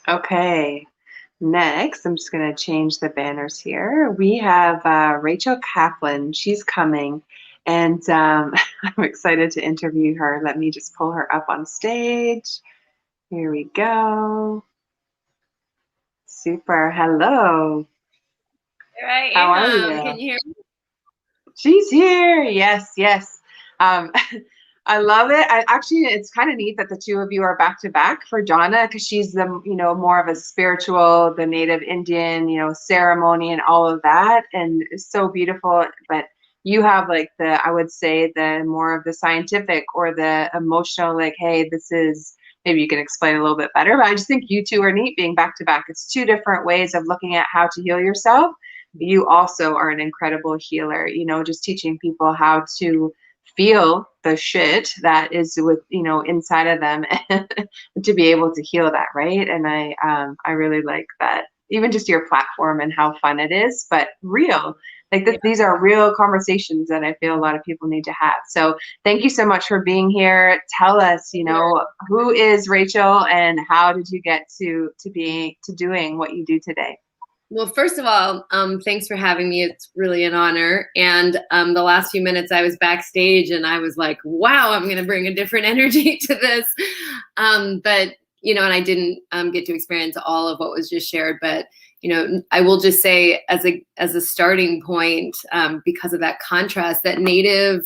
Okay. Next, I'm just going to change the banners here. We have Rachel Kaplan. She's coming. And I'm excited to interview her. Let me just pull her up on stage. Here we go. Super. Hello. Here I am. How are you? Can you hear me? She's here. Yes, yes. I love it. It's kind of neat that the two of you are back to back for Donna, because she's the, more of a spiritual, the native Indian, ceremony and all of that. And it's so beautiful. But you have like I would say the more of the scientific or the emotional, like, hey, this is, maybe you can explain a little bit better, but I just think you two are neat being back to back. It's two different ways of looking at how to heal yourself. You also are an incredible healer, just teaching people how to feel the shit that is with, inside of them to be able to heal that. Right. And I really like that, even just your platform and how fun it is, but real. Like these are real conversations that I feel a lot of people need to have. So thank you so much for being here. Tell us, who is Rachel and how did you get to doing what you do today? Well, first of all, thanks for having me. It's really an honor. And the last few minutes I was backstage and I was like, wow, I'm going to bring a different energy to this. But, and I didn't get to experience all of what was just shared. But, I will just say as a starting point, because of that contrast, that native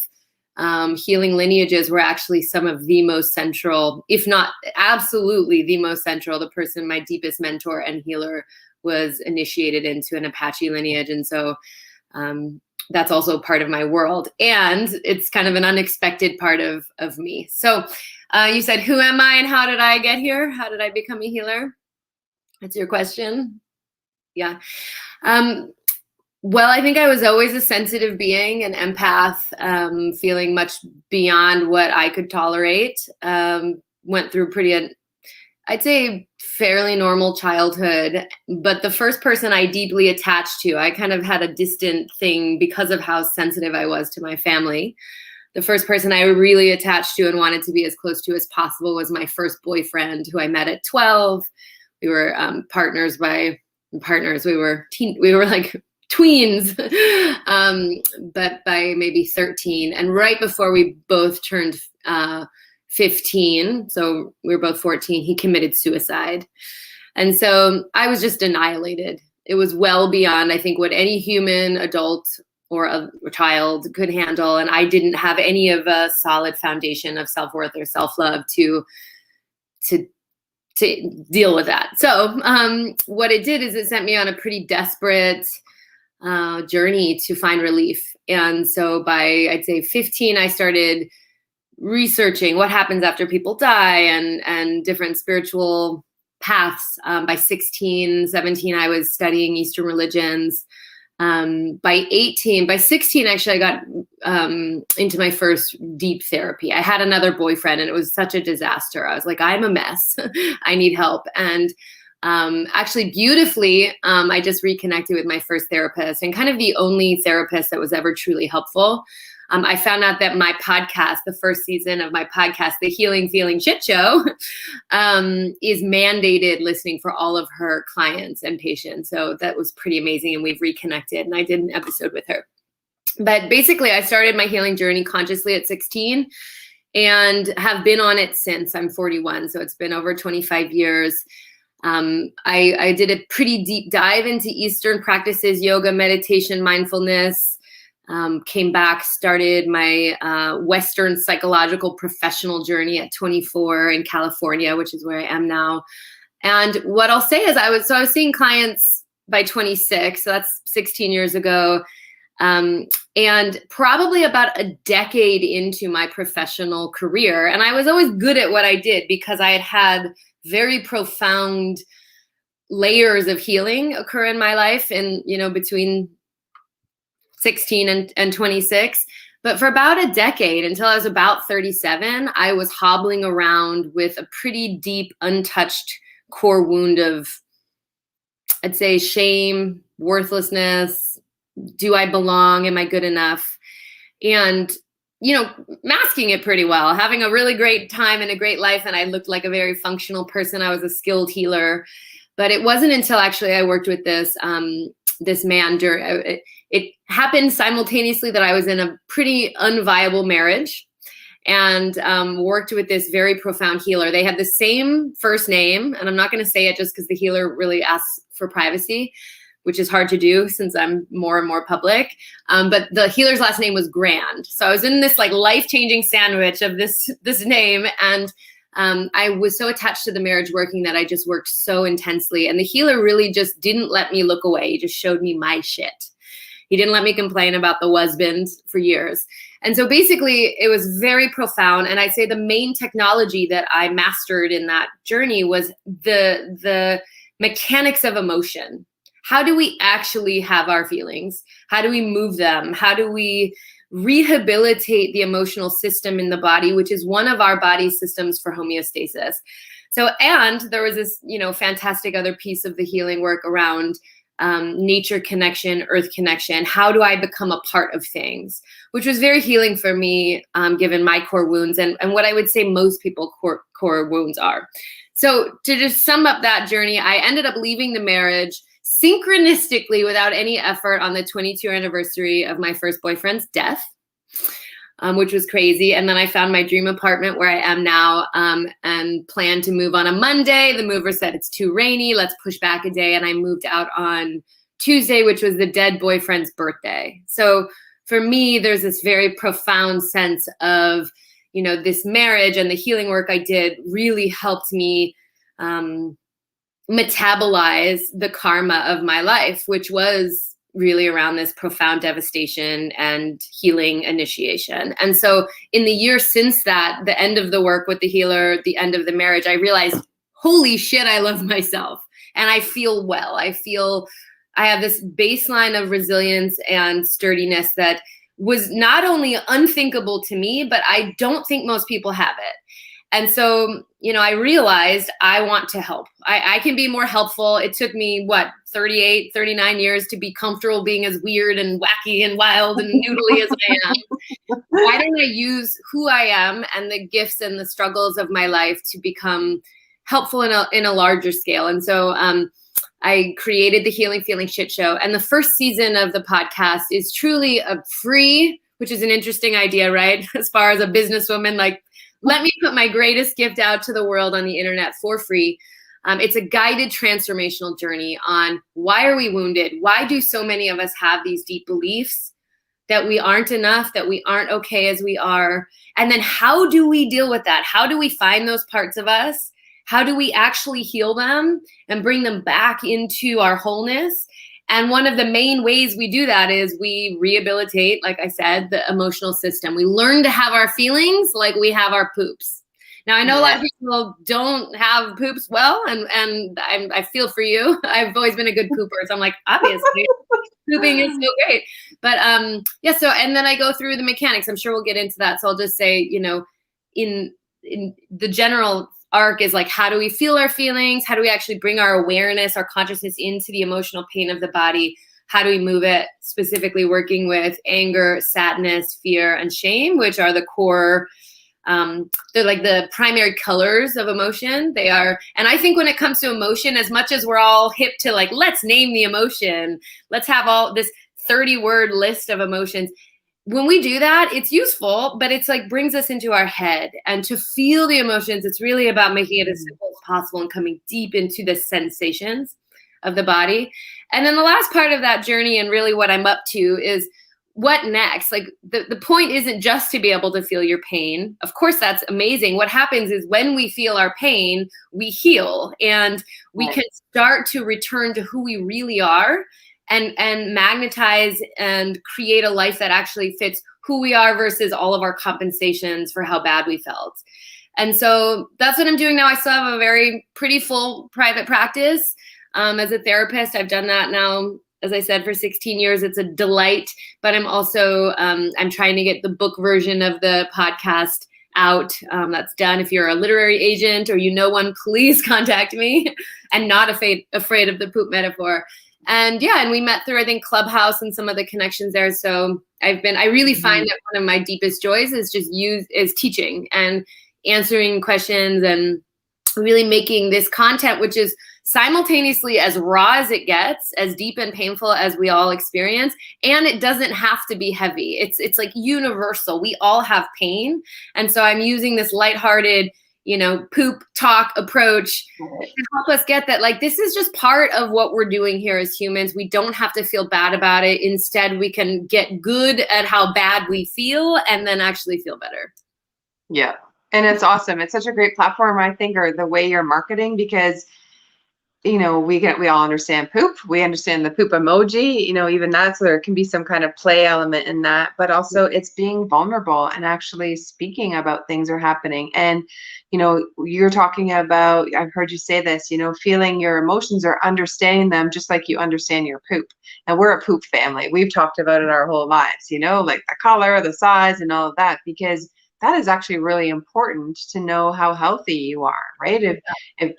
healing lineages were actually some of the most central, if not absolutely the most central. The person, my deepest mentor and healer, was initiated into an Apache lineage. And so that's also part of my world. And it's kind of an unexpected part of me. So you said, who am I and how did I get here? How did I become a healer? That's your question? Yeah. Well, I think I was always a sensitive being, an empath, feeling much beyond what I could tolerate. Went through pretty I'd say fairly normal childhood, but the first person I deeply attached to, I kind of had a distant thing because of how sensitive I was to my family. The first person I really attached to and wanted to be as close to as possible was my first boyfriend, who I met at 12. We were partners. We were like tweens, but by maybe 13. And right before we both turned 15, so we were both 14, he committed suicide. And so I was just annihilated. It was well beyond, I think, what any human adult or a child could handle. And I didn't have any of a solid foundation of self-worth or self-love to deal with that. So what it did is it sent me on a pretty desperate journey to find relief. And so by, I'd say 15, I started researching what happens after people die and different spiritual paths. By 16, 17, I was studying Eastern religions. By 16, actually, I got into my first deep therapy. I had another boyfriend and it was such a disaster. I was like, I'm a mess. I need help. And actually, beautifully, I just reconnected with my first therapist, and kind of the only therapist that was ever truly helpful. I found out that my podcast, the first season of my podcast, The Healing Feeling Shit Show, is mandated listening for all of her clients and patients. So that was pretty amazing. And we've reconnected, and I did an episode with her. But basically, I started my healing journey consciously at 16 and have been on it since. I'm 41. So it's been over 25 years. I did a pretty deep dive into Eastern practices, yoga, meditation, mindfulness. Came back, started my Western psychological professional journey at 24 in California, which is where I am now. And what I'll say is I was seeing clients by 26, so that's 16 years ago. And probably about a decade into my professional career. And I was always good at what I did because I had very profound layers of healing occur in my life, and between 16 and 26. But for about a decade, until I was about 37, I was hobbling around with a pretty deep, untouched core wound of, I'd say, shame, worthlessness. Do I belong? Am I good enough? And, masking it pretty well, having a really great time and a great life. And I looked like a very functional person. I was a skilled healer. But it wasn't until actually I worked with this man it happened simultaneously that I was in a pretty unviable marriage and worked with this very profound healer. They had the same first name, and I'm not going to say it just because the healer really asks for privacy, which is hard to do since I'm more and more public. But the healer's last name was Grand. So I was in this like life-changing sandwich of this name, and I was so attached to the marriage working that I just worked so intensely. And the healer really just didn't let me look away. He just showed me my shit. He didn't let me complain about the husband for years. And so basically it was very profound. And I'd say the main technology that I mastered in that journey was the mechanics of emotion. How do we actually have our feelings? How do we move them? How do we rehabilitate the emotional system in the body, which is one of our body systems for homeostasis? So, and there was this, fantastic other piece of the healing work around nature connection, earth connection. How do I become a part of things? Which was very healing for me, given my core wounds and what I would say most people core wounds are. So to just sum up that journey, I ended up leaving the marriage synchronistically without any effort on the 22 anniversary of my first boyfriend's death, which was crazy. And then I found my dream apartment where I am now, and planned to move on a Monday. The mover said it's too rainy, let's push back a day. And I moved out on Tuesday, which was the dead boyfriend's birthday. So for me, there's this very profound sense of, this marriage and the healing work I did really helped me metabolize the karma of my life, which was really around this profound devastation and healing initiation. And so in the year since that, the end of the work with the healer, the end of the marriage, I realized, holy shit, I love myself and I feel well. I have this baseline of resilience and sturdiness that was not only unthinkable to me, but I don't think most people have it. And so, I realized I want to help. I can be more helpful. It took me, 38, 39 years to be comfortable being as weird and wacky and wild and noodly as I am. Why don't I use who I am and the gifts and the struggles of my life to become helpful in a larger scale? And so I created the Healing Feeling Shit Show. And the first season of the podcast is truly a free, which is an interesting idea, right? As far as a businesswoman, like, let me put my greatest gift out to the world on the internet for free. It's a guided transformational journey on why are we wounded? Why do so many of us have these deep beliefs that we aren't enough, that we aren't okay as we are? And then how do we deal with that? How do we find those parts of us? How do we actually heal them and bring them back into our wholeness? And one of the main ways we do that is we rehabilitate, like I said, the emotional system. We learn to have our feelings like we have our poops. Now, I know a lot of people don't have poops well, and I feel for you. I've always been a good pooper, so I'm like, obviously, pooping is so great. But so, and then I go through the mechanics. I'm sure we'll get into that. So I'll just say, in the general arc is like, how do we feel our feelings? How do we actually bring our awareness, our consciousness into the emotional pain of the body? How do we move it? Specifically working with anger, sadness, fear, and shame, which are the core, they're like the primary colors of emotion. They are, and I think when it comes to emotion, as much as we're all hip to like, let's name the emotion, let's have all this 30-word list of emotions. When we do that, it's useful, but it's like brings us into our head. And to feel the emotions, it's really about making it as simple as possible and coming deep into the sensations of the body. And then the last part of that journey, and really what I'm up to, is what next? Like the point isn't just to be able to feel your pain. Of course, that's amazing. What happens is when we feel our pain, we heal and we can start to return to who we really are. And magnetize and create a life that actually fits who we are versus all of our compensations for how bad we felt. And so that's what I'm doing now. I still have a very pretty full private practice as a therapist. I've done that now, as I said, for 16 years. It's a delight, but I'm also, I'm trying to get the book version of the podcast out. That's done. If you're a literary agent or one, please contact me. And not afraid of the poop metaphor. And we met through, I think, Clubhouse and some of the connections there. So I really find that one of my deepest joys is is teaching and answering questions and really making this content, which is simultaneously as raw as it gets, as deep and painful as we all experience. And it doesn't have to be heavy. It's like universal. We all have pain. And so I'm using this lighthearted, poop talk approach to help us get that, like, this is just part of what we're doing here as humans. We don't have to feel bad about it. Instead, we can get good at how bad we feel and then actually feel better. Yeah. And it's awesome. It's such a great platform, I think, or the way you're marketing, because we all understand poop. We understand the poop emoji, even that, so there can be some kind of play element in that, but also it's being vulnerable and actually speaking about things are happening. And, you're talking about, I've heard you say this, feeling your emotions or understanding them just like you understand your poop. And we're a poop family. We've talked about it our whole lives, like the color, the size, and all of that, because that is actually really important to know how healthy you are, right? If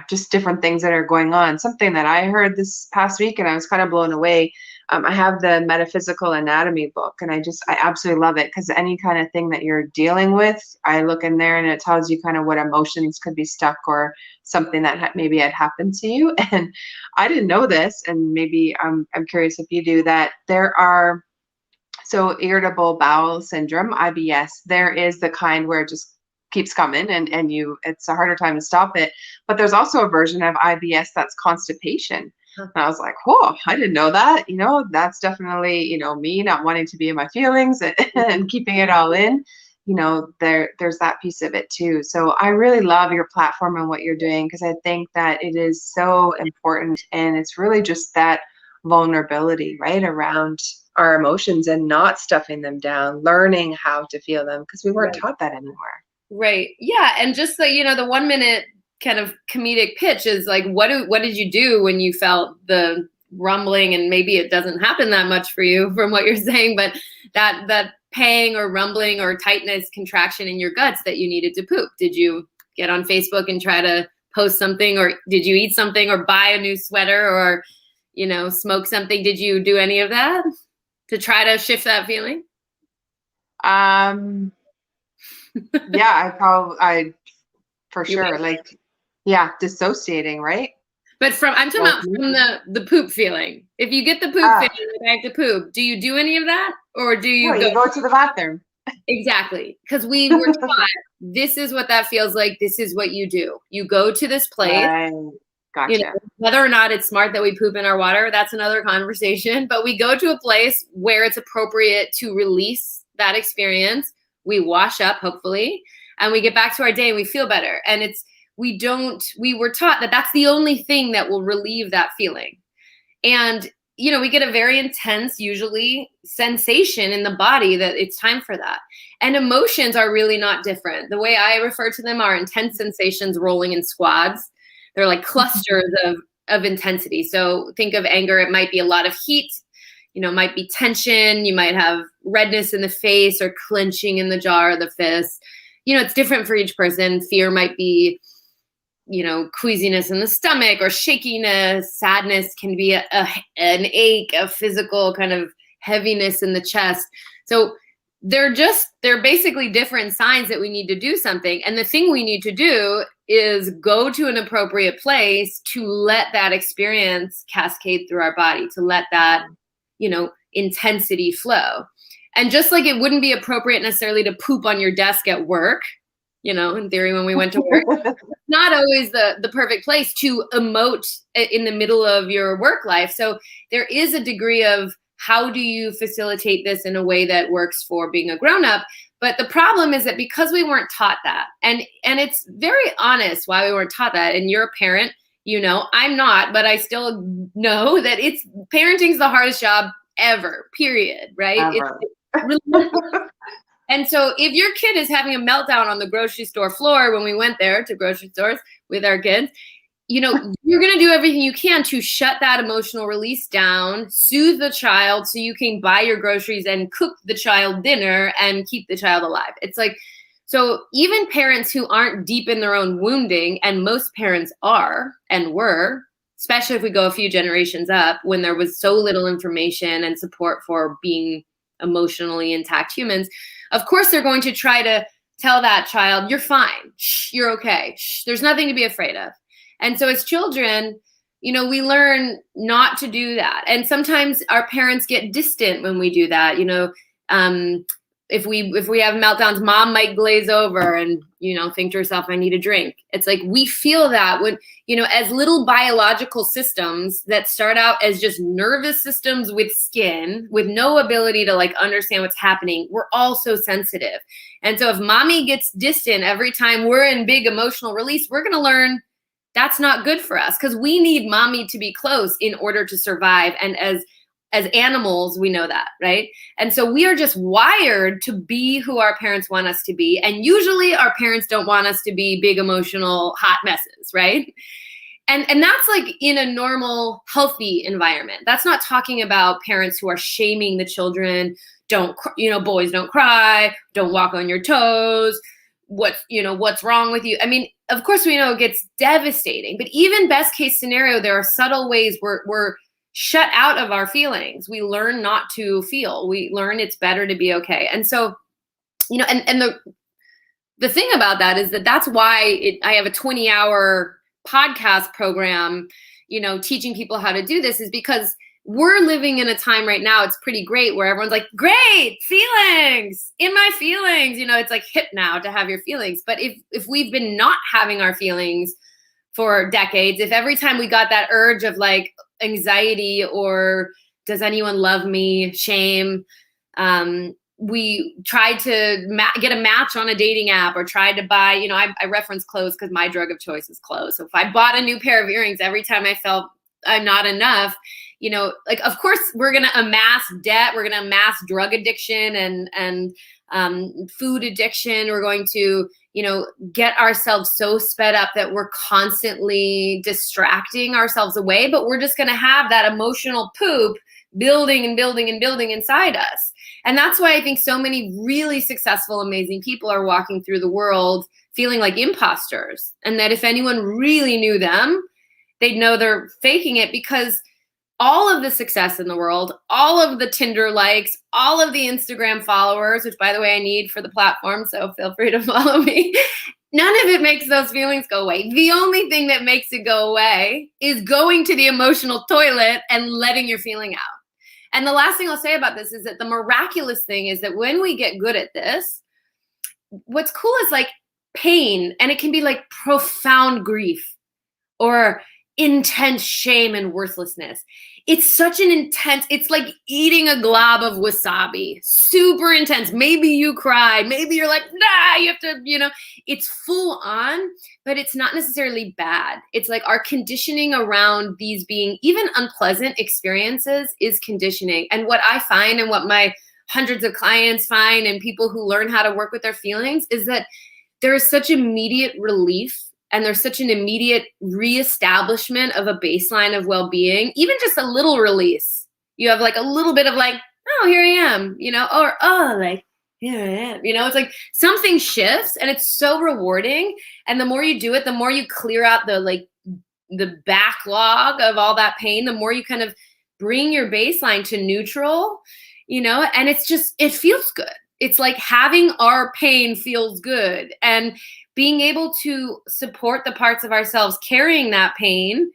just different things that are going on. Something that I heard this past week and I was kind of blown away. I have the Metaphysical Anatomy book, and I absolutely love it, because any kind of thing that you're dealing with, I look in there and it tells you kind of what emotions could be stuck or something that maybe had happened to you. And I didn't know this, and maybe I'm curious if you do, that there are, so irritable bowel syndrome, IBS, there is the kind where it just keeps coming and it's a harder time to stop it. But there's also a version of IBS that's constipation. And I was like, whoa, I didn't know that. That's definitely, me not wanting to be in my feelings and keeping it all in. There's that piece of it too. So I really love your platform and what you're doing, because I think that it is so important, and it's really just that vulnerability, right, around our emotions and not stuffing them down, learning how to feel them, because we weren't taught that anywhere. Right. Yeah. And just the 1 minute kind of comedic pitch is like, what did you do when you felt the rumbling? And maybe it doesn't happen that much for you from what you're saying, but that pang or rumbling or tightness, contraction in your guts that you needed to poop? Did you get on Facebook and try to post something, or did you eat something or buy a new sweater or, you know, smoke something? Did you do any of that to try to shift that feeling? Yeah, I for sure, like, yeah, dissociating, right? But I'm talking about from the poop feeling. If you get the poop feeling, like I have to poop, do you do any of that? Or do you you go to the bathroom? Exactly. Because we were taught, this is what that feels like. This is what you do. You go to this place. Right. Gotcha. You know, whether or not it's smart that we poop in our water, that's another conversation. But we go to a place where it's appropriate to release that experience. We wash up, hopefully, and we get back to our day and we feel better. And we were taught that that's the only thing that will relieve that feeling. And, you know, we get a very intense, usually, sensation in the body that it's time for that. And emotions are really not different. The way I refer to them are intense sensations rolling in squads. They're like clusters of intensity. So think of anger. It might be a lot of heat. You know, it might be tension. You might have redness in the face or clenching in the jaw or the fist. You know, it's different for each person. Fear might be, you know, queasiness in the stomach or shakiness. Sadness can be an ache, a physical kind of heaviness in the chest. So they're basically different signs that we need to do something. And the thing we need to do is go to an appropriate place to let that experience cascade through our body, to let that, you know, intensity flow. And just like it wouldn't be appropriate necessarily to poop on your desk at work, you know, in theory, when we went to work, it's not always the perfect place to emote in the middle of your work life. So there is a degree of how do you facilitate this in a way that works for being a grown-up? But the problem is that because we weren't taught that, and it's very honest why we weren't taught that, and you're a parent, you know, I'm not, but I still know that parenting's the hardest job ever, period, right? Ever. It's really And so if your kid is having a meltdown on the grocery store floor, when we went there to grocery stores with our kids, you know, you're going to do everything you can to shut that emotional release down, soothe the child so you can buy your groceries and cook the child dinner and keep the child alive. It's like, so even parents who aren't deep in their own wounding, and most parents are and were, especially if we go a few generations up when there was so little information and support for being emotionally intact humans, of course they're going to try to tell that child, you're fine, shh, you're okay, shh, there's nothing to be afraid of. And so as children, you know, we learn not to do that. And sometimes our parents get distant when we do that. You know, if we have meltdowns, mom might glaze over and, you know, think to herself, I need a drink. It's like we feel that when, you know, as little biological systems that start out as just nervous systems with skin, with no ability to like understand what's happening, we're all so sensitive. And so if mommy gets distant every time we're in big emotional release, we're going to learn that's not good for us, because we need mommy to be close in order to survive. And as animals, we know that, right? And so we are just wired to be who our parents want us to be. And usually our parents don't want us to be big, emotional, hot messes, right? And that's like in a normal, healthy environment. That's not talking about parents who are shaming the children. Boys don't cry, don't walk on your toes. What's wrong with you? I mean, of course we know it gets devastating, but even best case scenario, there are subtle ways we're shut out of our feelings. We learn not to feel. We learn it's better to be okay. And so, you know, and the thing about that is that's why I have a 20-hour podcast program, you know, teaching people how to do this, is because we're living in a time right now, it's pretty great, where everyone's like, great, feelings, in my feelings. You know, it's like hip now to have your feelings. But if we've been not having our feelings for decades, if every time we got that urge of like anxiety or does anyone love me, shame, we tried to get a match on a dating app or tried to buy, you know, I reference clothes because my drug of choice is clothes. So if I bought a new pair of earrings every time I felt I'm not enough, you know, like, of course we're going to amass debt. We're going to amass drug addiction and food addiction. We're going to, you know, get ourselves so sped up that we're constantly distracting ourselves away, but we're just going to have that emotional poop building and building and building inside us. And that's why I think so many really successful, amazing people are walking through the world feeling like imposters. And that if anyone really knew them, they'd know they're faking it, because all of the success in the world, all of the Tinder likes, all of the Instagram followers, which by the way, I need for the platform, so feel free to follow me. None of it makes those feelings go away. The only thing that makes it go away is going to the emotional toilet and letting your feeling out. And the last thing I'll say about this is that the miraculous thing is that when we get good at this, what's cool is like pain, and it can be like profound grief or intense shame and worthlessness. It's such an intense, it's like eating a glob of wasabi, super intense. Maybe you cry, maybe you're like, nah, you have to, it's full on, but it's not necessarily bad. It's like our conditioning around these being even unpleasant experiences is conditioning. And what I find, and what my hundreds of clients find, and people who learn how to work with their feelings, is that there is such immediate relief. And there's such an immediate reestablishment of a baseline of well-being, even just a little release. You have like a little bit of like, oh, here I am, or, oh, like, here I am. It's like something shifts, and it's so rewarding. And the more you do it, the more you clear out the backlog of all that pain, the more you kind of bring your baseline to neutral, and it's just, it feels good. It's like having our pain feels good. And being able to support the parts of ourselves carrying that pain,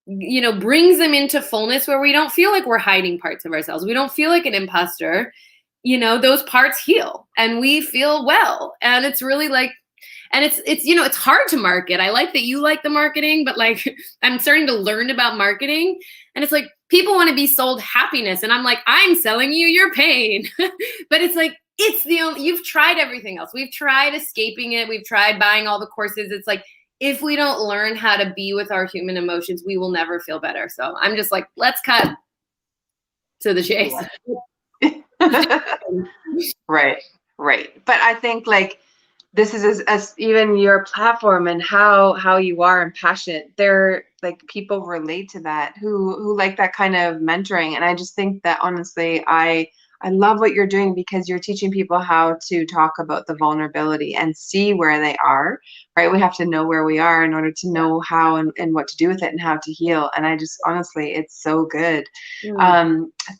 brings them into fullness, where we don't feel like we're hiding parts of ourselves. We don't feel like an imposter. Those parts heal and we feel well. And it's really like, and it's hard to market. I like that you like the marketing, but like I'm starting to learn about marketing, and it's like people want to be sold happiness. And I'm like, I'm selling you your pain. But it's like, it's the only, you've tried everything else. We've tried escaping it. We've tried buying all the courses. It's like, if we don't learn how to be with our human emotions, we will never feel better. So I'm just like, let's cut to the chase. Right. But I think like this is as even your platform and how you are and passionate. They're like, people relate to that who like that kind of mentoring. And I just think that honestly, I love what you're doing, because you're teaching people how to talk about the vulnerability and see where they are, right? We have to know where we are in order to know how and what to do with it and how to heal. And I just, honestly, it's so good.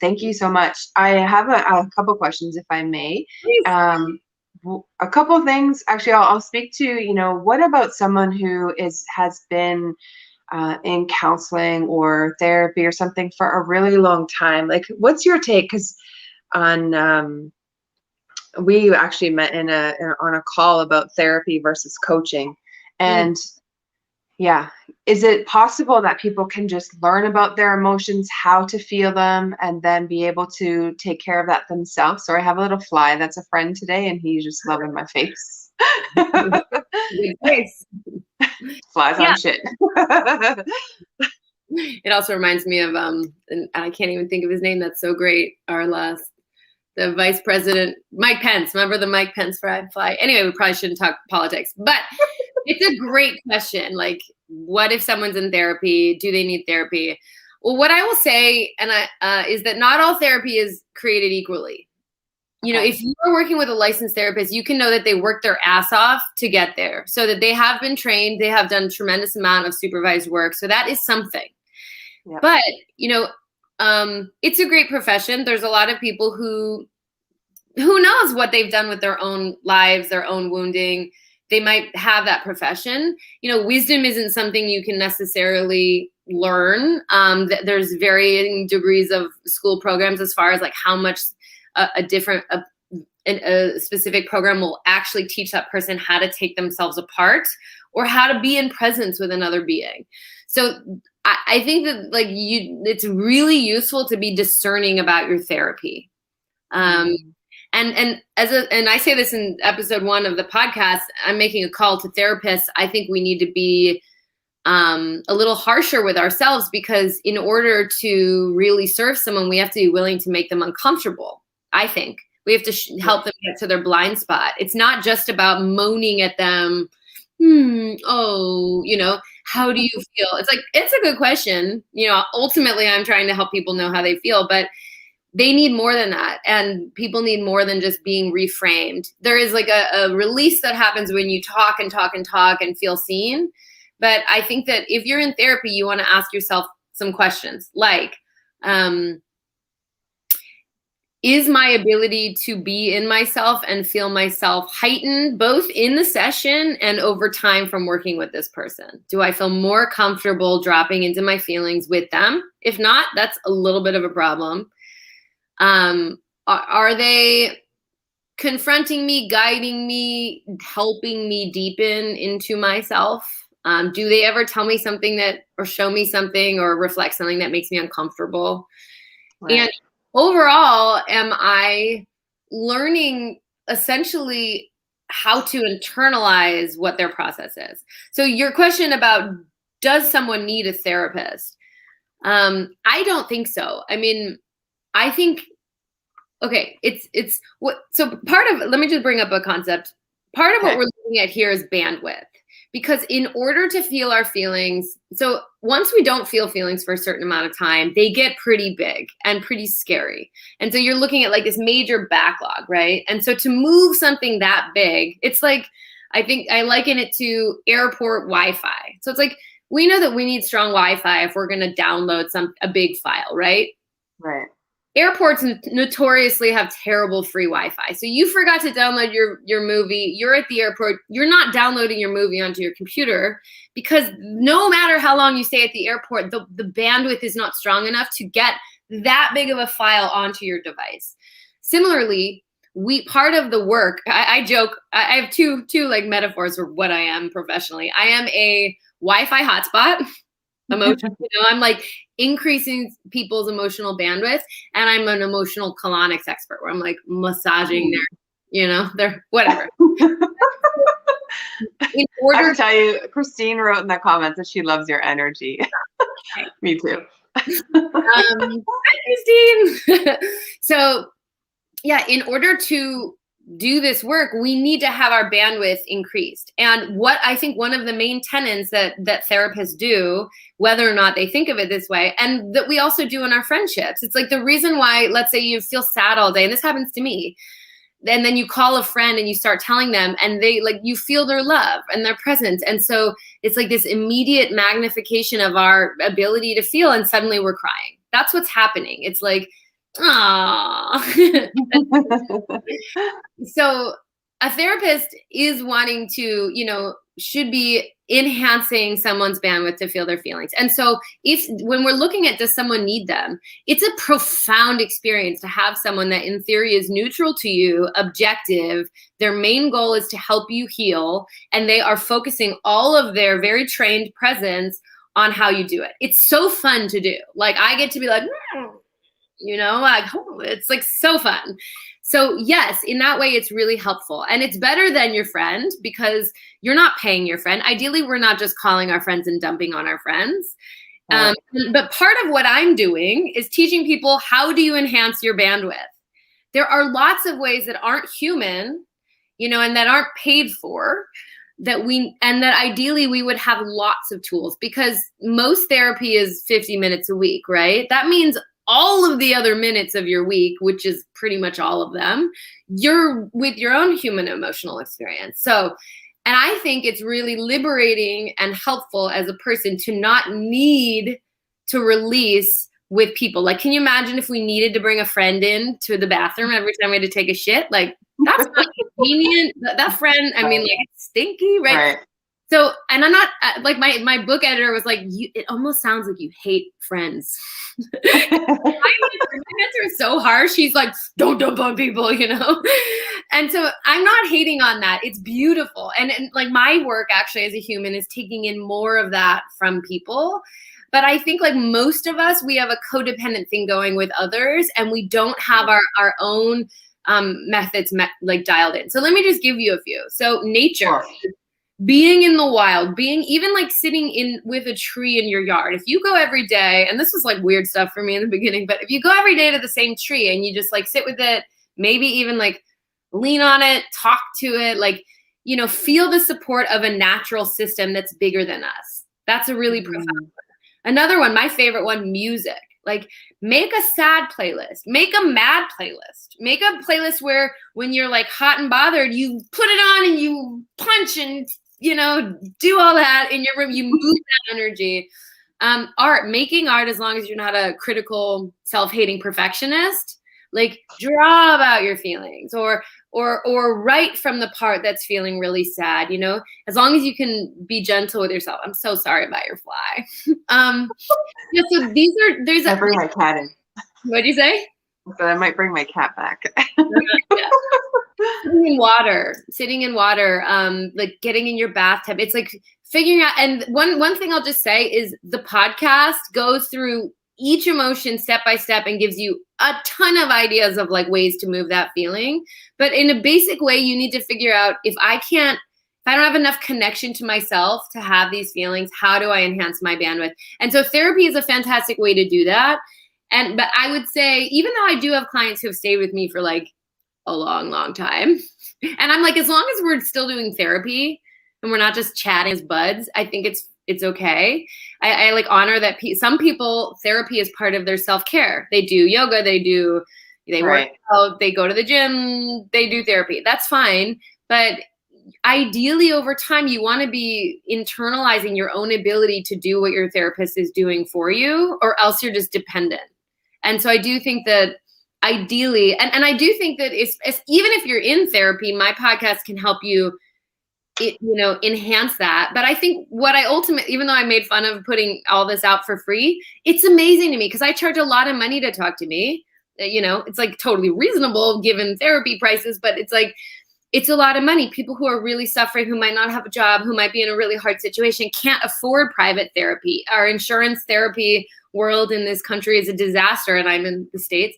Thank you so much. I have a couple questions, if I may. A couple things, actually, I'll speak to, what about someone who has been in counseling or therapy or something for a really long time? Like, what's your take? Because we actually met on a call about therapy versus coaching, and is it possible that people can just learn about their emotions, how to feel them, and then be able to take care of that themselves? So I have a little fly that's a friend today, and he's just loving my face. Flies on shit. It also reminds me of and I can't even think of his name. That's so great. The vice president, Mike Pence. Remember the Mike Pence fly? Anyway, we probably shouldn't talk politics, but it's a great question. Like, what if someone's in therapy? Do they need therapy? Well, what I will say, is that not all therapy is created equally. If you are working with a licensed therapist, you can know that they work their ass off to get there, so that they have been trained, they have done a tremendous amount of supervised work. So that is something. Yep. But, it's a great profession. There's a lot of people who knows what they've done with their own lives, their own wounding. They might have that profession. Wisdom isn't something you can necessarily learn. There's varying degrees of school programs as far as like how much a specific program will actually teach that person how to take themselves apart or how to be in presence with another being. So I think that it's really useful to be discerning about your therapy. And I say this in episode 1 of the podcast, I'm making a call to therapists. I think we need to be a little harsher with ourselves, because in order to really serve someone, we have to be willing to make them uncomfortable. I think we have to help them get to their blind spot. It's not just about moaning at them. how do you feel? It's like, it's a good question. You know, ultimately I'm trying to help people know how they feel, but they need more than that. And people need more than just being reframed. There is like a release that happens when you talk and talk and talk and feel seen. But I think that if you're in therapy, you want to ask yourself some questions like, is my ability to be in myself and feel myself heightened both in the session and over time from working with this person? Do I feel more comfortable dropping into my feelings with them? If not, that's a little bit of a problem. Are they confronting me, guiding me, helping me deepen into myself? Do they ever tell me something or show me something or reflect something that makes me uncomfortable? Right. And overall, am I learning essentially how to internalize what their process is? So your question about, does someone need a therapist? I don't think so. I mean, I think, okay, it's what, so part of, let me just bring up a concept. Part of what we're looking at here is bandwidth. Because in order to feel our feelings, so once we don't feel feelings for a certain amount of time, they get pretty big and pretty scary. And so you're looking at like this major backlog, right? And so to move something that big, it's like, I think I liken it to airport Wi-Fi. So it's like, we know that we need strong Wi-Fi if we're going to download a big file, right? Right. Airports notoriously have terrible free Wi-Fi. So you forgot to download your movie. You're at the airport. You're not downloading your movie onto your computer because no matter how long you stay at the airport, the bandwidth is not strong enough to get that big of a file onto your device. Similarly, part of the work, I joke, I have two like metaphors for what I am professionally. I am a Wi-Fi hotspot. Emotion, I'm like increasing people's emotional bandwidth, and I'm an emotional colonics expert where I'm like massaging their whatever. In order, I have to tell you, Christine wrote in the comments that she loves your energy. Me too. Hi, Christine. So yeah, in order to do this work, we need to have our bandwidth increased. And what I think one of the main tenets that therapists do, whether or not they think of it this way, and that we also do in our friendships, it's like the reason why, let's say you feel sad all day, and this happens to me, and then you call a friend and you start telling them, and they like, you feel their love and their presence. And so it's like this immediate magnification of our ability to feel, and suddenly we're crying. That's what's happening. It's like, so a therapist is wanting to, should be enhancing someone's bandwidth to feel their feelings. And so when we're looking at, does someone need them? It's a profound experience to have someone that in theory is neutral to you, objective. Their main goal is to help you heal. And they are focusing all of their very trained presence on how you do it. It's so fun to do. Like I get to be like, it's like so fun. So yes, in that way, it's really helpful. And it's better than your friend because you're not paying your friend. Ideally, we're not just calling our friends and dumping on our friends. But part of what I'm doing is teaching people, how do you enhance your bandwidth? There are lots of ways that aren't human, and that aren't paid for, and that ideally we would have lots of tools, because most therapy is 50 minutes a week, right? That means all of the other minutes of your week, which is pretty much all of them, you're with your own human emotional experience. So, and I think it's really liberating and helpful as a person to not need to release with people. Like, can you imagine if we needed to bring a friend in to the bathroom every time we had to take a shit? Like, that's not convenient. That friend, I mean, like, it's stinky, right? So, and I'm not, like, my book editor was like, it almost sounds like you hate friends. My mentor is so harsh. He's like, don't dump on people, And so I'm not hating on that. It's beautiful. And like my work actually as a human is taking in more of that from people. But I think like most of us, we have a codependent thing going with others, and we don't have our own methods like dialed in. So let me just give you a few. So nature. Sure. Being in the wild, being even like sitting in with a tree in your yard. If you go every day, and this was like weird stuff for me in the beginning, but if you go every day to the same tree and you just like sit with it, maybe even like lean on it, talk to it, like, feel the support of a natural system that's bigger than us. That's a really profound one. Another one, my favorite one, music. Like, make a sad playlist, make a mad playlist, make a playlist where when you're like hot and bothered, you put it on and you punch and, you know, do all that in your room. You move that energy. Art, making art, as long as you're not a critical, self-hating perfectionist, like draw about your feelings or write from the part that's feeling really sad, you know, as long as you can be gentle with yourself. I'm so sorry about your fly. Yeah, so I bring my cat in. What'd you say? So I might bring my cat back. Yeah. Sitting in water, like getting in your bathtub. It's like figuring out. And one thing I'll just say is the podcast goes through each emotion step by step and gives you a ton of ideas of like ways to move that feeling. But in a basic way, you need to figure out if I don't have enough connection to myself to have these feelings, how do I enhance my bandwidth? And so therapy is a fantastic way to do that. But I would say, even though I do have clients who have stayed with me for like a long, long time, and I'm like, as long as we're still doing therapy and we're not just chatting as buds, I think it's okay. I like honor that some people, therapy is part of their self-care. They do yoga, they work out, they go to the gym, they do therapy. That's fine. But ideally over time, you want to be internalizing your own ability to do what your therapist is doing for you, or else you're just dependent. And so I do think that ideally, and I do think that even if you're in therapy, my podcast can help you, enhance that. But I think what I ultimately, even though I made fun of putting all this out for free, it's amazing to me because I charge a lot of money to talk to me. It's like totally reasonable given therapy prices, but it's like, it's a lot of money. People who are really suffering, who might not have a job, who might be in a really hard situation, can't afford private therapy. Our insurance therapy world in this country is a disaster, and I'm in the States.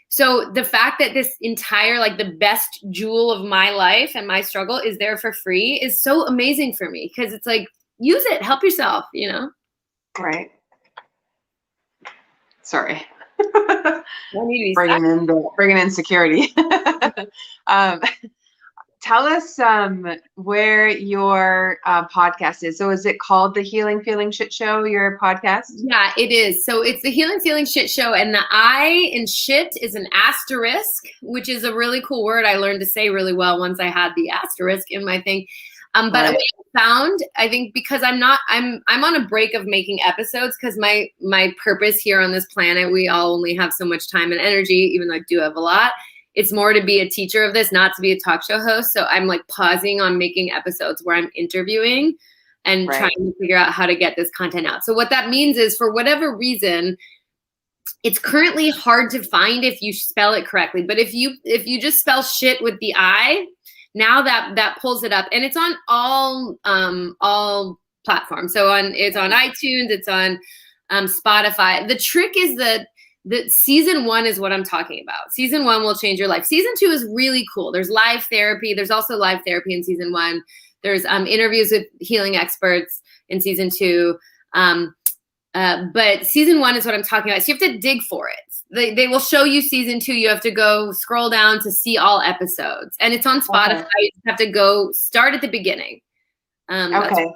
So the fact that this entire, like the best jewel of my life and my struggle is there for free is so amazing for me, because it's like, use it, help yourself, Right. Sorry. Bringing in security. Tell us where your podcast is. So is it called the Healing Feeling Shit Show, your podcast? Yeah, it is. So it's the Healing Feeling Shit Show, and the I in shit is an asterisk, which is a really cool word I learned to say really well once I had the asterisk in my thing. But what I found, I think, because I'm on a break of making episodes, because my purpose here on this planet, we all only have so much time and energy, even though I do have a lot. It's more to be a teacher of this, not to be a talk show host. So I'm like pausing on making episodes where I'm interviewing and trying to figure out how to get this content out. So what that means is, for whatever reason, it's currently hard to find if you spell it correctly. But if you just spell shit with the I, now that pulls it up, and it's on all platforms. So it's on iTunes, it's on Spotify. The trick is that season 1 is what I'm talking about. Season 1 will change your life. Season 2 is really cool. There's live therapy. There's also live therapy in season 1. There's interviews with healing experts in season 2. But season 1 is what I'm talking about. So you have to dig for it. They will show you season 2. You have to go scroll down to see all episodes, and it's on Spotify. You have to go start at the beginning. Okay.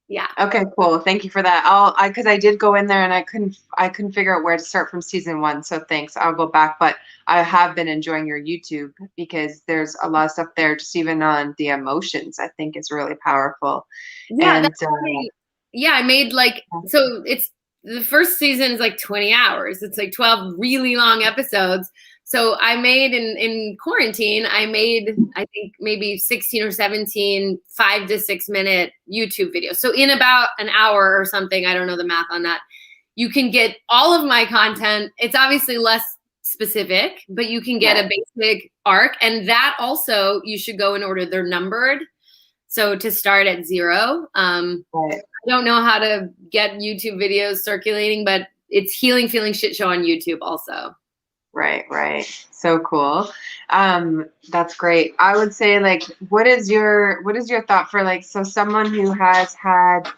Yeah. Okay, cool. Thank you for that. Because I did go in there and I couldn't figure out where to start from season 1. So thanks. I'll go back. But I have been enjoying your YouTube, because there's a lot of stuff there, just even on the emotions, I think is really powerful. Yeah. And, I made so it's the first season is like 20 hours. It's like 12 really long episodes. So I made in quarantine, I think maybe 16 or 17 5 to 6 minute YouTube videos. So in about an hour or something, I don't know the math on that, you can get all of my content. It's obviously less specific, but you can get a basic arc. And that also, you should go in order. They're numbered. So to start at 0, I don't know how to get YouTube videos circulating, but it's Healing Feeling Shit Show on YouTube also. Right. So cool. That's great. I would say, like, what is your thought for, so someone who has had,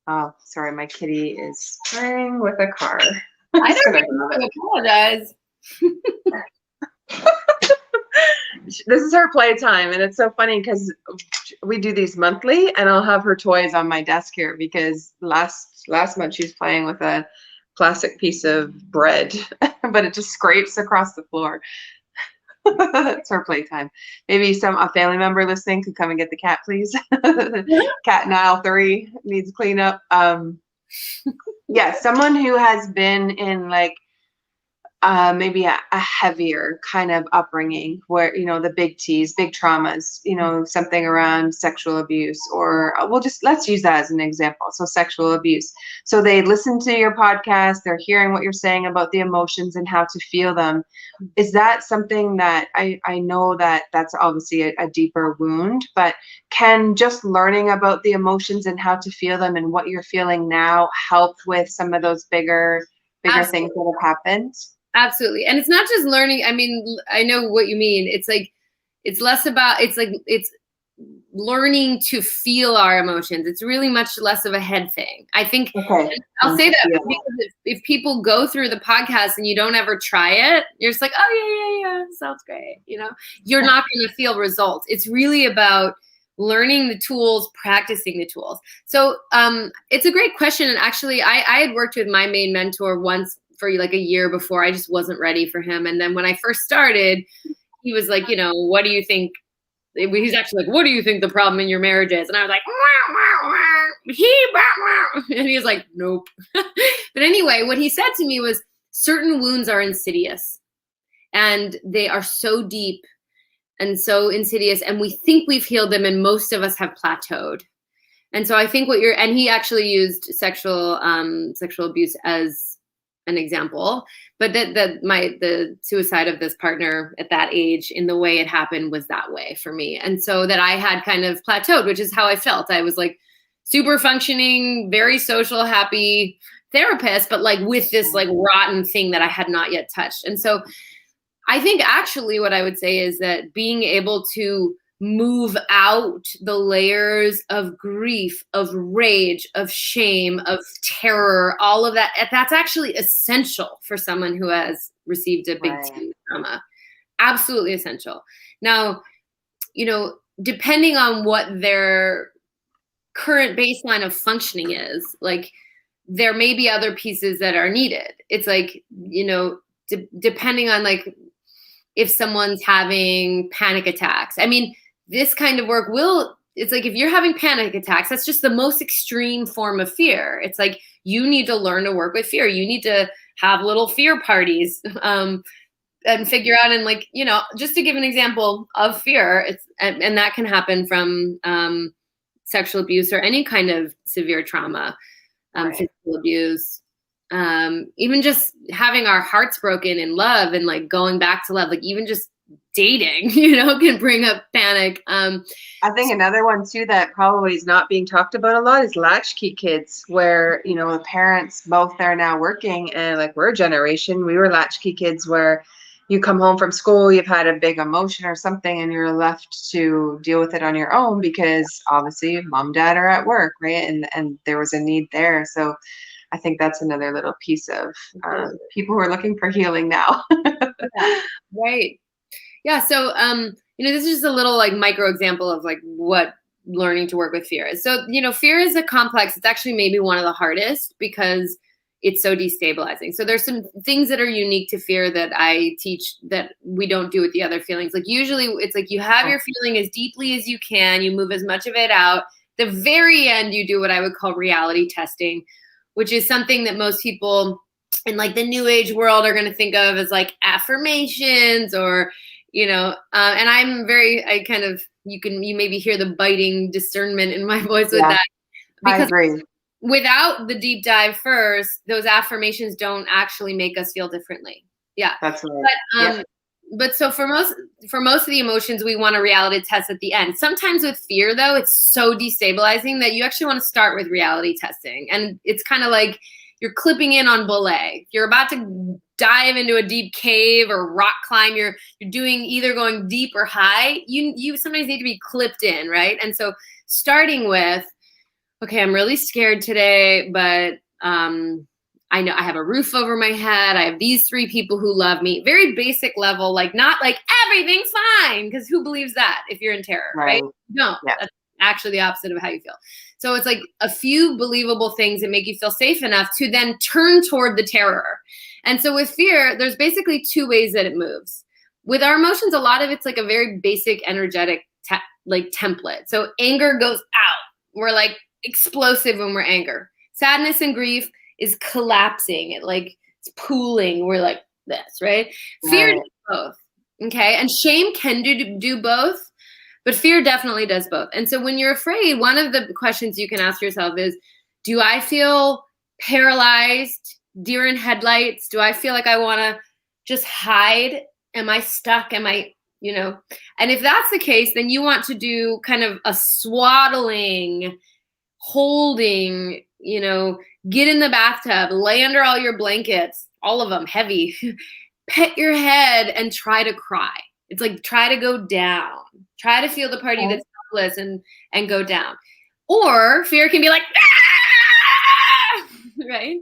oh, sorry, my kitty is playing with a car. I don't need to apologize. this is her playtime, and it's so funny because we do these monthly, and I'll have her toys on my desk here because last month she was playing with a plastic piece of bread, but it just scrapes across the floor. That's her playtime. Maybe a family member listening could come and get the cat, please. Cat in aisle 3 needs cleanup. Yeah, someone who has been in like maybe a heavier kind of upbringing where, you know, the big T's, big traumas, you know, something around sexual abuse, or let's use that as an example. So sexual abuse. So they listen to your podcast, they're hearing what you're saying about the emotions and how to feel them. Is that something that I know that that's obviously a deeper wound, but can just learning about the emotions and how to feel them and what you're feeling now help with some of those bigger things that have happened? Absolutely. And it's not just learning. I mean, I know what you mean. It's like, it's less about, it's learning to feel our emotions. It's really much less of a head thing. I think I'll say that because if people go through the podcast and you don't ever try it, you're just like, oh yeah, sounds great. You know, you're not going to feel results. It's really about learning the tools, practicing the tools. So it's a great question. And actually I had worked with my main mentor once for like a year before. I just wasn't ready for him. And then when I first started, he was like, you know, what do you think? He's actually like, what do you think the problem in your marriage is? And I was like, and he was like, nope. But anyway, what he said to me was certain wounds are insidious and they are so deep and so insidious. And we think we've healed them. And most of us have plateaued. And so I think and he actually used sexual abuse as an example, but the suicide of this partner at that age in the way it happened was that way for me. And so that I had kind of plateaued, which is how I felt. I was like super functioning, very social, happy therapist, but like with this like rotten thing that I had not yet touched. And so I think actually what I would say is that being able to move out the layers of grief, of rage, of shame, of terror, all of that, that's actually essential for someone who has received a big trauma. Absolutely essential. Now, you know, depending on what their current baseline of functioning is, like there may be other pieces that are needed. It's like, you know, depending on like if someone's having panic attacks. I mean, this kind of work it's like if you're having panic attacks, that's just the most extreme form of fear. It's like you need to learn to work with fear. You need to have little fear parties and figure out, and like, you know, just to give an example of fear, and that can happen from sexual abuse or any kind of severe trauma, physical abuse, even just having our hearts broken in love and like going back to love, like even just dating, you know, can bring up panic. I think another one too that probably is not being talked about a lot is latchkey kids, where, you know, the parents both are now working, and like we're a generation, we were latchkey kids where you come home from school, you've had a big emotion or something, and you're left to deal with it on your own because obviously mom, dad are at work, right? And there was a need there. So I think that's another little piece of people who are looking for healing now. Right. Yeah. So, you know, this is just a little like micro example of like what learning to work with fear is. So, you know, fear is a complex. It's actually maybe one of the hardest because it's so destabilizing. So there's some things that are unique to fear that I teach that we don't do with the other feelings. Like usually it's like you have your feeling as deeply as you can. You move as much of it out. The very end, you do what I would call reality testing, which is something that most people in like the new age world are going to think of as like affirmations or, you know, and you maybe hear the biting discernment in my voice with that. Because I agree. Without the deep dive first, those affirmations don't actually make us feel differently. Yeah. That's right. But so for most of the emotions, we want a reality test at the end. Sometimes with fear, though, it's so destabilizing that you actually want to start with reality testing. And it's kind of like you're clipping in on belay. You're about to dive into a deep cave or rock climb. You're doing either going deep or high. You sometimes need to be clipped in, right? And so starting with, okay, I'm really scared today, but I know I have a roof over my head. I have these 3 people who love me. Very basic level, like not like everything's fine, because who believes that if you're in terror, right? No, that's actually the opposite of how you feel. So it's like a few believable things that make you feel safe enough to then turn toward the terror. And so with fear, there's basically 2 ways that it moves. With our emotions, a lot of it's like a very basic energetic like template. So anger goes out. We're like explosive when we're angry. Sadness and grief is collapsing. It's pooling. We're like this, right? Fear does both. Okay. And shame can do both, but fear definitely does both. And so when you're afraid, one of the questions you can ask yourself is, do I feel paralyzed, deer in headlights? Do I feel like I want to just hide? Am I stuck? Am I, and if that's the case, then you want to do kind of a swaddling, holding, get in the bathtub, lay under all your blankets, all of them heavy, pet your head and try to cry. It's like, try to go down, try to feel the party that's helpless and go down. Or fear can be like, ah! Right?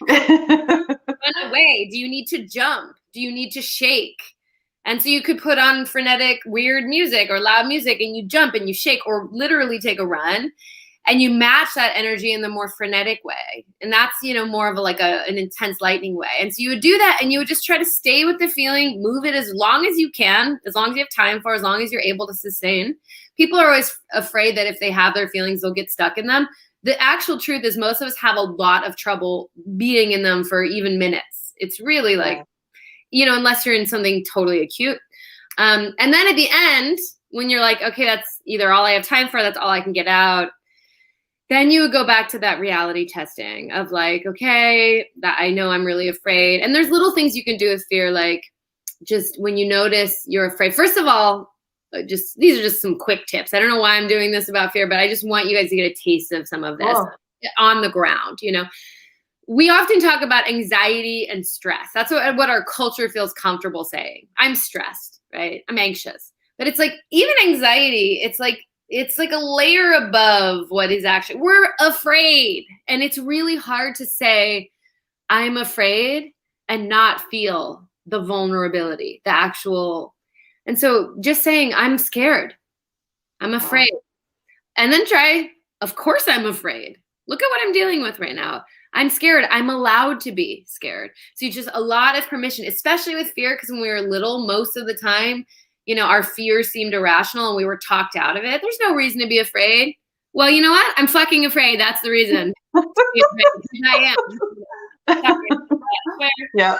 Run away. Do you need to jump? Do you need to shake? And so you could put on frenetic, weird music or loud music and you jump and you shake, or literally take a run. And you match that energy in the more frenetic way. And that's, more of an intense lightning way. And so you would do that and you would just try to stay with the feeling, move it as long as you can, as long as you have time for, as long as you're able to sustain. People are always afraid that if they have their feelings, they'll get stuck in them. The actual truth is most of us have a lot of trouble being in them for even minutes. It's really like, unless you're in something totally acute. And then at the end, when you're like, okay, that's either all I have time for, that's all I can get out. Then you would go back to that reality testing of like, okay, that I know I'm really afraid. And there's little things you can do with fear, like just when you notice you're afraid. First of all, these are just some quick tips. I don't know why I'm doing this about fear, but I just want you guys to get a taste of some of this on the ground. We often talk about anxiety and stress. That's what our culture feels comfortable saying. I'm stressed, right? I'm anxious. But it's like, even anxiety, it's like a layer above what is actually, we're afraid. And it's really hard to say, I'm afraid and not feel the vulnerability, the actual. And so just saying, I'm scared, I'm afraid. And then try, of course I'm afraid. Look at what I'm dealing with right now. I'm scared. I'm allowed to be scared. So you just a lot of permission, especially with fear, because when we were little, most of the time, our fears seemed irrational and we were talked out of it. There's no reason to be afraid. Well, you know what? I'm fucking afraid. That's the reason. I am. Yeah.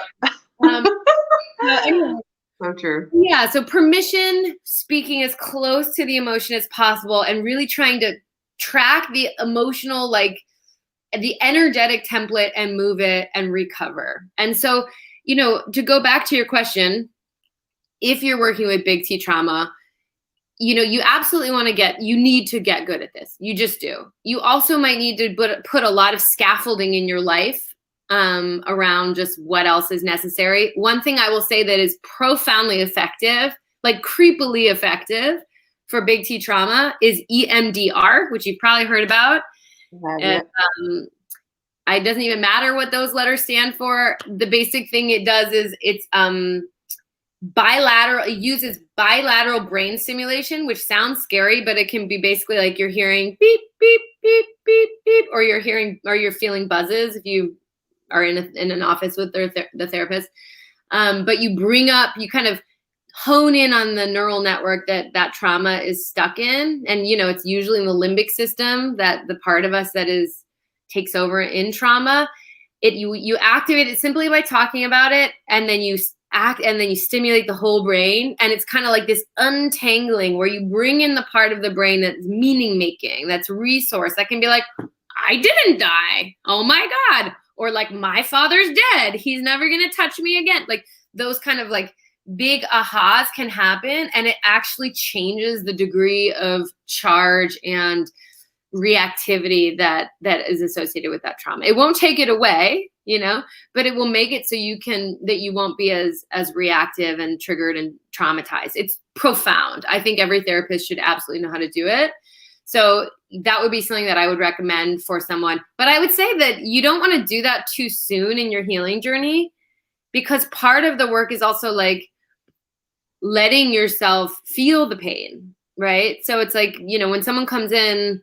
Anyway. So true. Yeah. So permission, speaking as close to the emotion as possible and really trying to track the emotional, like the energetic template and move it and recover. And so, to go back to your question, if you're working with big T trauma, you absolutely you need to get good at this. You just do. You also might need to put a lot of scaffolding in your life around just what else is necessary. One thing I will say that is profoundly effective, like creepily effective for big T trauma is EMDR, which you've probably heard about. And it doesn't even matter what those letters stand for. The basic thing it does is it's bilateral. It uses bilateral brain stimulation, which sounds scary, but it can be basically like you're hearing beep, beep, beep, beep, beep, or you're feeling buzzes if you are in an office with the therapist. But you kind of hone in on the neural network that trauma is stuck in. And, it's usually in the limbic system, that the part of us that takes over in trauma. You activate it simply by talking about it, and then you stimulate the whole brain. And it's kind of like this untangling where you bring in the part of the brain that's meaning making, that's resource, that can be like, I didn't die. Oh my God. Or like, my father's dead. He's never going to touch me again. Like those kind of like big ahas can happen. And it actually changes the degree of charge and reactivity that is associated with that trauma. It won't take it away, but it will make it so that you won't be as reactive and triggered and traumatized. It's profound. I think every therapist should absolutely know how to do it. So, that would be something that I would recommend for someone. But I would say that you don't want to do that too soon in your healing journey, because part of the work is also like letting yourself feel the pain, right? So it's like, you know, when someone comes in,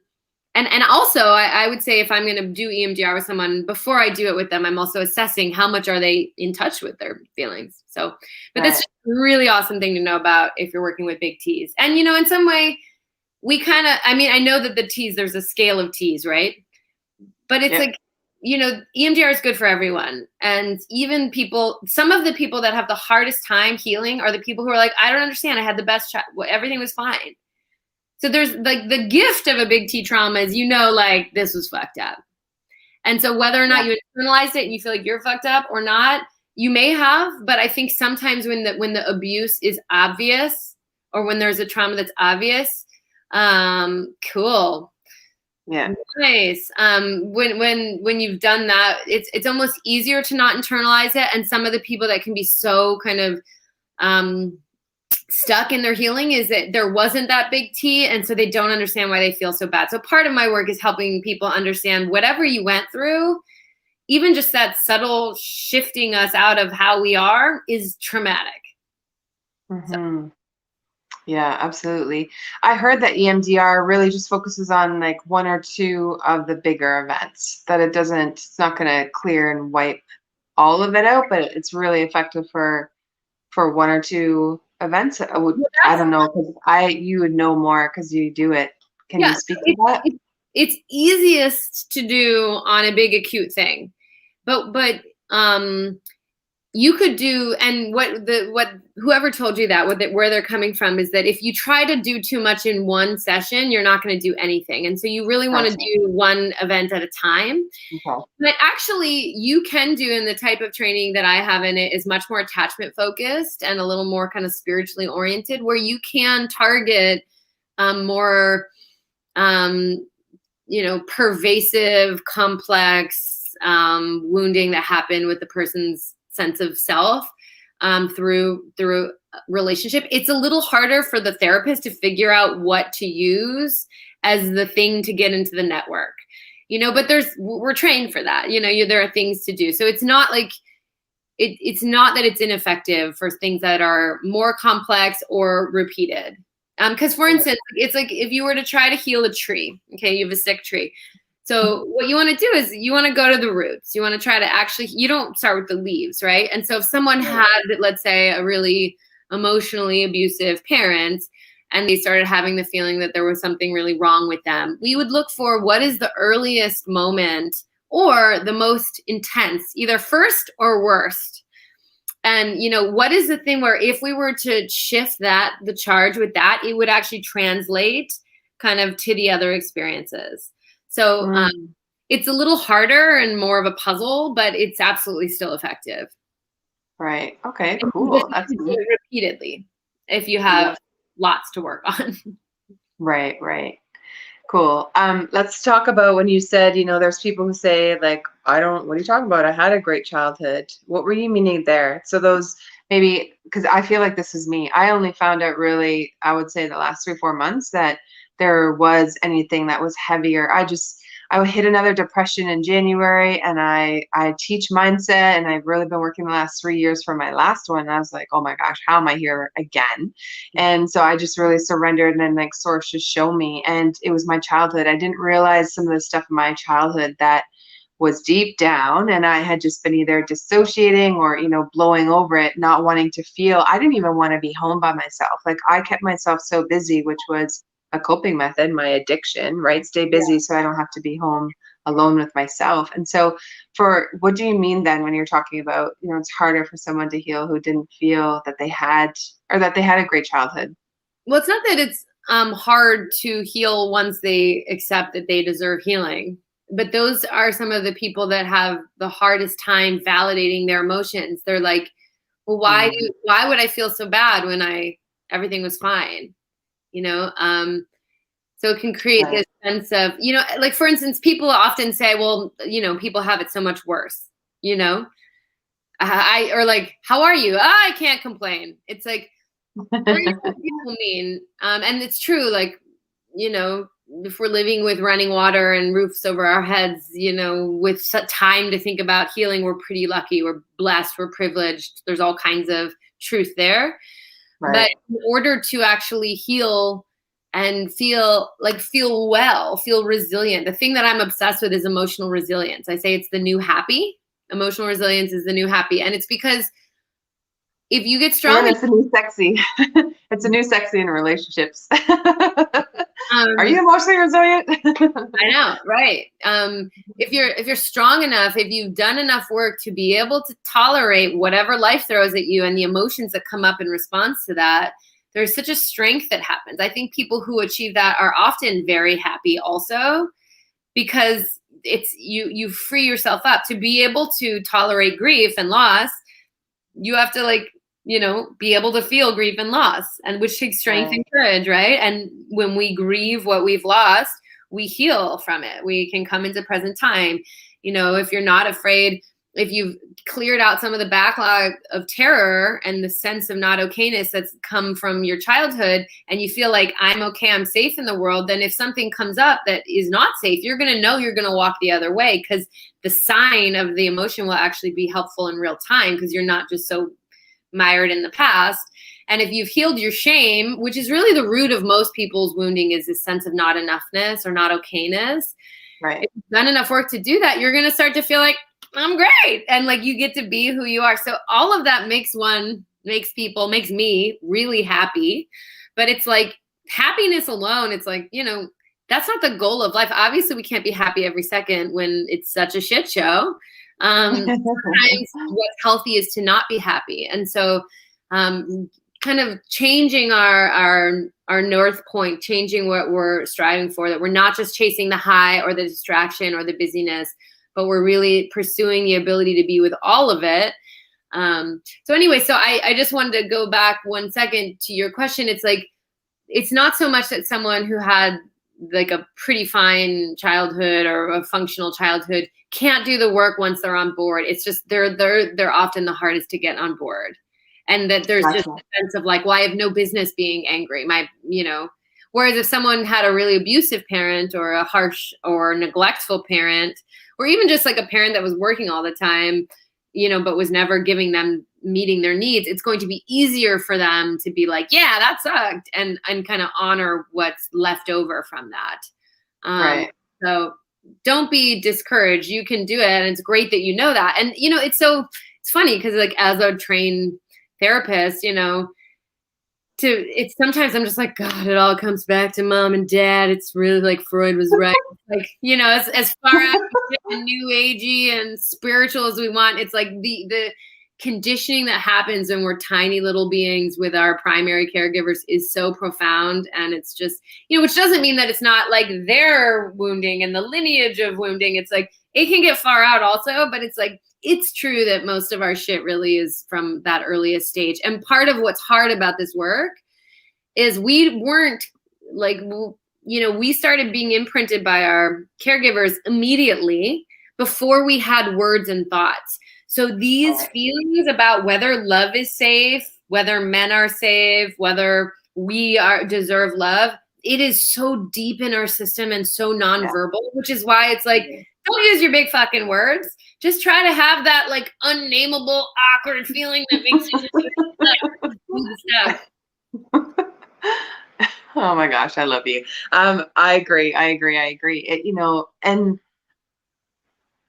and also I would say if I'm going to do EMDR with someone, before I do it with them, I'm also assessing how much are they in touch with their feelings. So, but that's a really awesome thing to know about if you're working with big T's. And, you know, in some way, we kind of, I mean, I know that the T's, there's a scale of T's, right? But it's like, you know, EMDR is good for everyone. And even people, some of the people that have the hardest time healing are the people who are like, I don't understand. I had the best child. Everything was fine. So there's like the gift of a big T trauma is, you know, like this was fucked up. And so whether or not you internalized it and you feel like you're fucked up or not, you may have, but I think sometimes when the abuse is obvious, or when there's a trauma that's obvious, cool. Yeah. Nice. When you've done that, it's almost easier to not internalize it. And some of the people that can be so kind of stuck in their healing is that there wasn't that big T, and so they don't understand why they feel so bad. So part of my work is helping people understand whatever you went through, even just that subtle shifting us out of how we are is traumatic. Mm-hmm. Yeah, absolutely. I heard that EMDR really just focuses on like one or two of the bigger events, that it's not going to clear and wipe all of it out, but it's really effective for one or two events. I don't know, because you would know more because you do it. Can you speak to that? It's easiest to do on a big acute thing, but you could do, and what whoever told you that, where they're coming from is that if you try to do too much in one session, you're not going to do anything. And so you really want to do one event at a time. Okay. But actually you can do, in the type of training that I have in it is much more attachment focused and a little more kind of spiritually oriented, where you can target more, you know, pervasive, complex wounding that happened with the person's sense of self through relationship. It's a little harder for the therapist to figure out what to use as the thing to get into the network, you know, but we're trained for that, you know, there are things to do. So it's not like, it's not that it's ineffective for things that are more complex or repeated. Because for instance, it's like if you were to try to heal a tree, okay, you have a sick tree. So what you want to do is you want to go to the roots. You want to try to actually, you don't start with the leaves, right? And so if someone had, let's say, a really emotionally abusive parent, and they started having the feeling that there was something really wrong with them, we would look for what is the earliest moment or the most intense, either first or worst. And, you know, what is the thing where if we were to shift the charge with that, it would actually translate kind of to the other experiences. So it's a little harder and more of a puzzle, but it's absolutely still effective. Right. Okay, cool. That's repeatedly if you have lots to work on. Right. Cool. Let's talk about when you said, you know, there's people who say like, what are you talking about? I had a great childhood. What were you meaning there? So those maybe, because I feel like this is me. I only found out really, I would say the last 3-4 months that there was anything that was heavier. I hit another depression in January, and I teach mindset, and I've really been working the last 3 years for my last one. And I was like, oh my gosh, how am I here again? And so I just really surrendered, and then like source just showed me, and it was my childhood. I didn't realize some of the stuff in my childhood that was deep down, and I had just been either dissociating or, you know, blowing over it, not wanting to feel. I didn't even want to be home by myself. Like I kept myself so busy, which was a coping method, my addiction, right? Stay busy so I don't have to be home alone with myself. And so what do you mean then when you're talking about, you know, it's harder for someone to heal who didn't feel that they had, or that they had a great childhood? Well, it's not that it's hard to heal once they accept that they deserve healing, but those are some of the people that have the hardest time validating their emotions. They're like, well, why would I feel so bad when everything was fine? You know, so it can create this sense of, you know, like for instance, people often say, well, you know, people have it so much worse, you know, or like, how are you? I can't complain. It's like, what do people mean? And it's true. Like, you know, if we're living with running water and roofs over our heads, you know, with time to think about healing, we're pretty lucky. We're blessed. We're privileged. There's all kinds of truth there. Right. But in order to actually heal and feel well, feel resilient, the thing that I'm obsessed with is emotional resilience. I say it's the new happy. Emotional resilience is the new happy. And it's because if you get strong, it's a new sexy. It's a new sexy in relationships. Are you emotionally resilient? I know, right? If you're strong enough, if you've done enough work to be able to tolerate whatever life throws at you and the emotions that come up in response to that, there's such a strength that happens. I think people who achieve that are often very happy also, because it's you free yourself up to be able to tolerate grief and loss. You have to be able to feel grief and loss, and which takes strength and courage, right? And when we grieve what we've lost, we heal from it. We can come into present time. You know, if you're not afraid, if you've cleared out some of the backlog of terror and the sense of not okayness that's come from your childhood, and you feel like I'm okay, I'm safe in the world, then if something comes up that is not safe, you're going to know you're going to walk the other way, because the sign of the emotion will actually be helpful in real time, because you're not just so mired in the past. And if you've healed your shame, which is really the root of most people's wounding, is this sense of not enoughness or not okayness. Right. If you've done enough work to do that, you're going to start to feel like, I'm great. And like you get to be who you are. So all of that makes me really happy. But it's like happiness alone. It's like, you know, that's not the goal of life. Obviously, we can't be happy every second when it's such a shit show. Sometimes what's healthy is to not be happy. And so kind of changing our north point, changing what we're striving for, that we're not just chasing the high or the distraction or the busyness, but we're really pursuing the ability to be with all of it. So anyway, so I just wanted to go back 1 second to your question. It's like, it's not so much that someone who had like a pretty fine childhood or a functional childhood can't do the work once they're on board. It's just they're often the hardest to get on board. And that there's just a sense of like, well, I have no business being angry. Whereas if someone had a really abusive parent or a harsh or neglectful parent, or even just like a parent that was working all the time, but was never meeting their needs, it's going to be easier for them to be like, yeah, that sucked, and kind of honor what's left over from that. Right. So don't be discouraged. You can do it. And it's great that you know that. And, it's funny because like as a trained therapist, sometimes I'm just like, God, it all comes back to mom and dad. It's really like Freud was right. Like, as far out and new agey and spiritual as we want, it's like the conditioning that happens when we're tiny little beings with our primary caregivers is so profound. And it's just, which doesn't mean that it's not like their wounding and the lineage of wounding. It's like, it can get far out also, but it's like, it's true that most of our shit really is from that earliest stage. And part of what's hard about this work is we weren't like, we started being imprinted by our caregivers immediately before we had words and thoughts. So these feelings about whether love is safe, whether men are safe, whether we deserve love, it is so deep in our system and so nonverbal, which is why it's like, don't use your big fucking words. Just try to have that like unnameable, awkward feeling that makes you just like do the stuff. Oh my gosh, I love you. I agree. And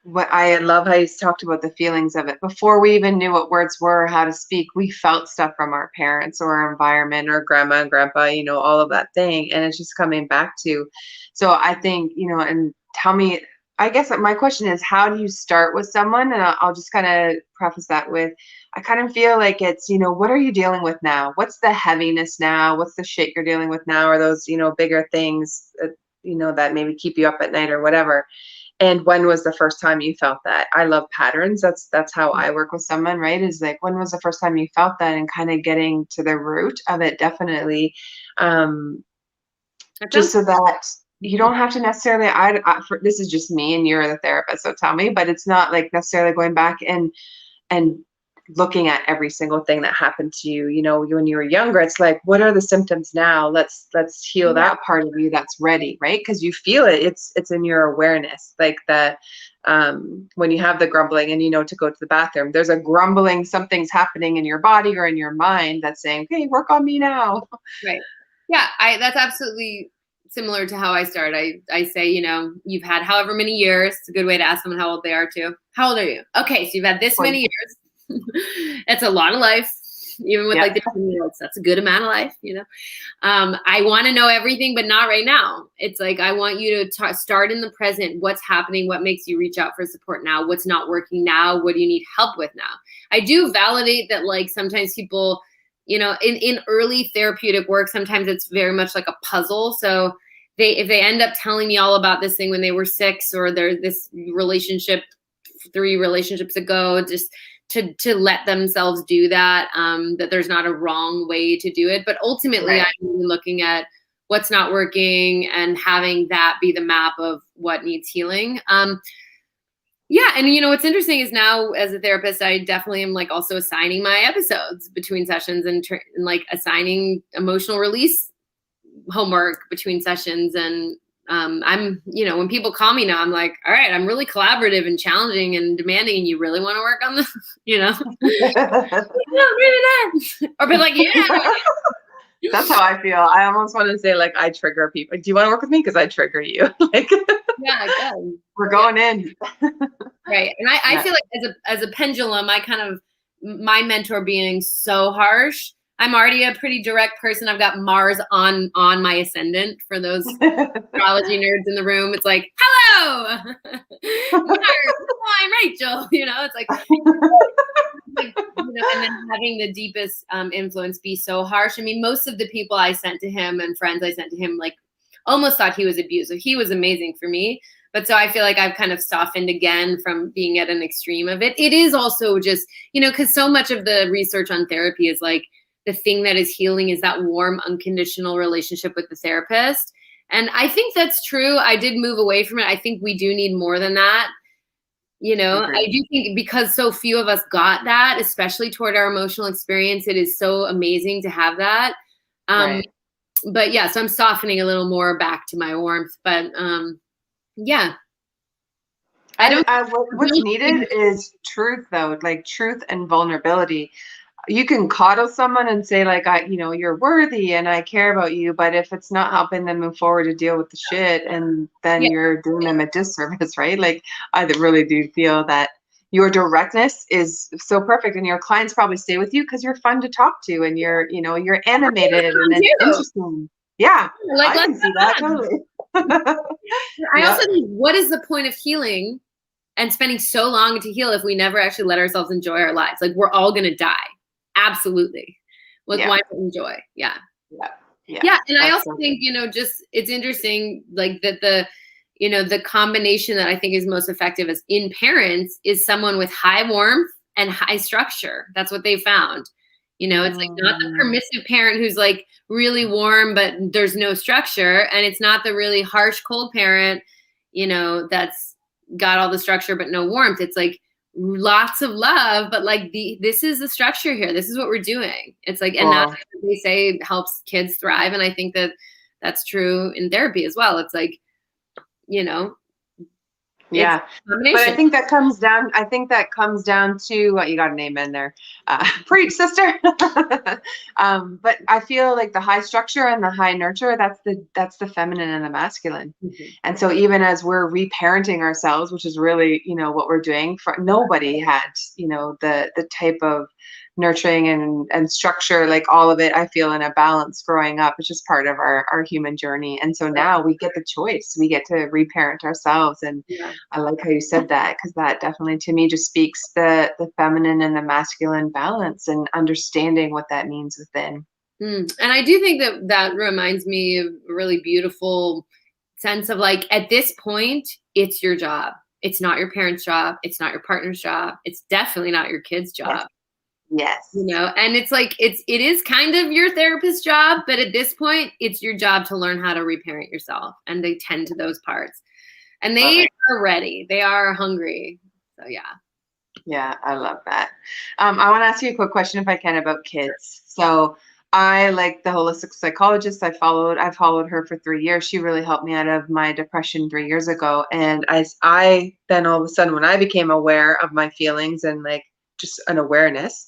what I love how you talked about the feelings of it. Before we even knew what words were, how to speak, we felt stuff from our parents or our environment or grandma and grandpa, all of that thing. And it's just coming back to. So I think, and tell me, I guess my question is, how do you start with someone? And I'll just kind of preface that with, I kind of feel like it's, what are you dealing with now? What's the heaviness now? What's the shit you're dealing with now? Or those, bigger things, that, that maybe keep you up at night or whatever. And when was the first time you felt that? I love patterns. That's how I work with someone, right? Is like, when was the first time you felt that, and kind of getting to the root of it, definitely. Just so that you don't have to necessarily, this is just me and you're the therapist, so tell me, but it's not like necessarily going back and looking at every single thing that happened to you. You know, when you were younger, it's like, what are the symptoms now? Let's heal that part of you that's ready, right? Because you feel it. It's in your awareness, like that. When you have the grumbling and you know to go to the bathroom, there's a grumbling, something's happening in your body or in your mind that's saying, hey, work on me now. Right. Yeah, that's absolutely similar to how I start. I say, you know, you've had however many years. It's a good way to ask someone how old they are too. How old are you? Okay, so you've had this many years. It's a lot of life. Even with like the 10-year-olds, that's a good amount of life, you know. I want to know everything, but not right now. It's like, I want you to start in the present. What's happening? What makes you reach out for support now? What's not working now? What do you need help with now? I do validate that, like, sometimes people, you know, in early therapeutic work, sometimes it's very much like a puzzle. So if they end up telling me all about this thing when they were 6, or there's this relationship 3 relationships ago, just to let themselves do that, that there's not a wrong way to do it. But ultimately, I'm really looking at what's not working and having that be the map of what needs healing. Yeah. And, you know, what's interesting is now as a therapist, I definitely am like also assigning my episodes between sessions and like assigning emotional release homework between sessions. And I'm, you know, when people call me now, I'm like, all right, I'm really collaborative and challenging and demanding, and you really want to work on this, you know? No, really not. Or be like, yeah. That's how I feel. I almost want to say, like, I trigger people. Do you want to work with me? Because I trigger you. Like, yeah, good. We're going in. Right. And I feel like as a pendulum, I kind of, my mentor being so harsh, I'm already a pretty direct person. I've got Mars on my ascendant for those astrology nerds in the room. It's like, hello, Mars, I'm Rachel. You know, it's like, you know, and then having the deepest influence be so harsh. I mean, most of the people I sent to him and friends I sent to him, like, almost thought he was abusive. He was amazing for me. But so I feel like I've kind of softened again from being at an extreme of it. It is also just, you know, because so much of the research on therapy is like, the thing that is healing is that warm, unconditional relationship with the therapist. And I think that's true. I did move away from it. I think we do need more than that. You know, I do think because so few of us got that, especially toward our emotional experience, it is so amazing to have that. But yeah, so I'm softening a little more back to my warmth. But yeah. What's needed is truth, though, like truth and vulnerability. You can coddle someone and say, like, you know, you're worthy and I care about you. But if it's not helping them move forward to deal with the shit, and then you're doing them a disservice, right? Like, I really do feel that your directness is so perfect, and your clients probably stay with you because you're fun to talk to, and you're, you know, you're animated and it's interesting. Yeah, like, I can see that totally. I also think, what is the point of healing and spending so long to heal if we never actually let ourselves enjoy our lives? Like, we're all gonna die. Absolutely. Like, why not enjoy? Yeah. And I also think, you know, just, it's interesting, like, that the, you know, the combination that I think is most effective as in parents is someone with high warmth and high structure. That's what they found. You know, it's like not the permissive parent who's like really warm, but there's no structure. And it's not the really harsh, cold parent, you know, that's got all the structure, but no warmth. It's like lots of love, but like this is the structure here. This is what we're doing. It's like, and that's what they say helps kids thrive. And I think that that's true in therapy as well. It's like, you know, but I think that comes down. To what you got a name in there. Preach, sister. But I feel like the high structure and the high nurture, that's the feminine and the masculine. And so even as we're reparenting ourselves, which is really, you know, what we're doing, for nobody had, you know, the type of nurturing and structure, like all of it, I feel, in a balance growing up. It's just part of our human journey. And so now we get the choice. We get to reparent ourselves. And I like how you said that, because that definitely, to me, just speaks the feminine and the masculine balance and understanding what that means within. And I do think that reminds me of a really beautiful sense of, like, at this point, it's your job. It's not your parents' job. It's not your partner's job. It's definitely not your kid's job. Yes. You know, and it's like, it is kind of your therapist's job, but at this point, it's your job to learn how to reparent yourself and to tend to those parts. And they are ready. They are hungry. So yeah. Yeah, I love that. I want to ask you a quick question, if I can, about kids. So I like the holistic psychologist I followed her for 3 years. She really helped me out of my depression 3 years ago. And I then all of a sudden, when I became aware of my feelings and like just an awareness,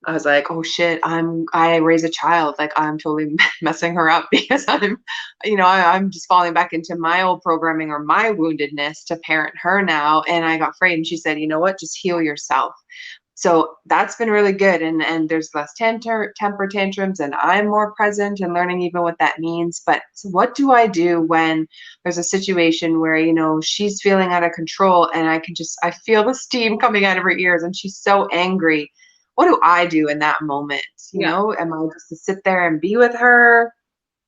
I was like, oh shit, I raise a child. Like I'm totally messing her up because I'm just falling back into my old programming or my woundedness to parent her now. And I got afraid, and she said, you know what, just heal yourself. So that's been really good. And there's less temper tantrums, and I'm more present and learning even what that means. But so what do I do when there's a situation where, she's feeling out of control and I feel the steam coming out of her ears and she's so angry? What do I do in that moment? Am I just to sit there and be with her?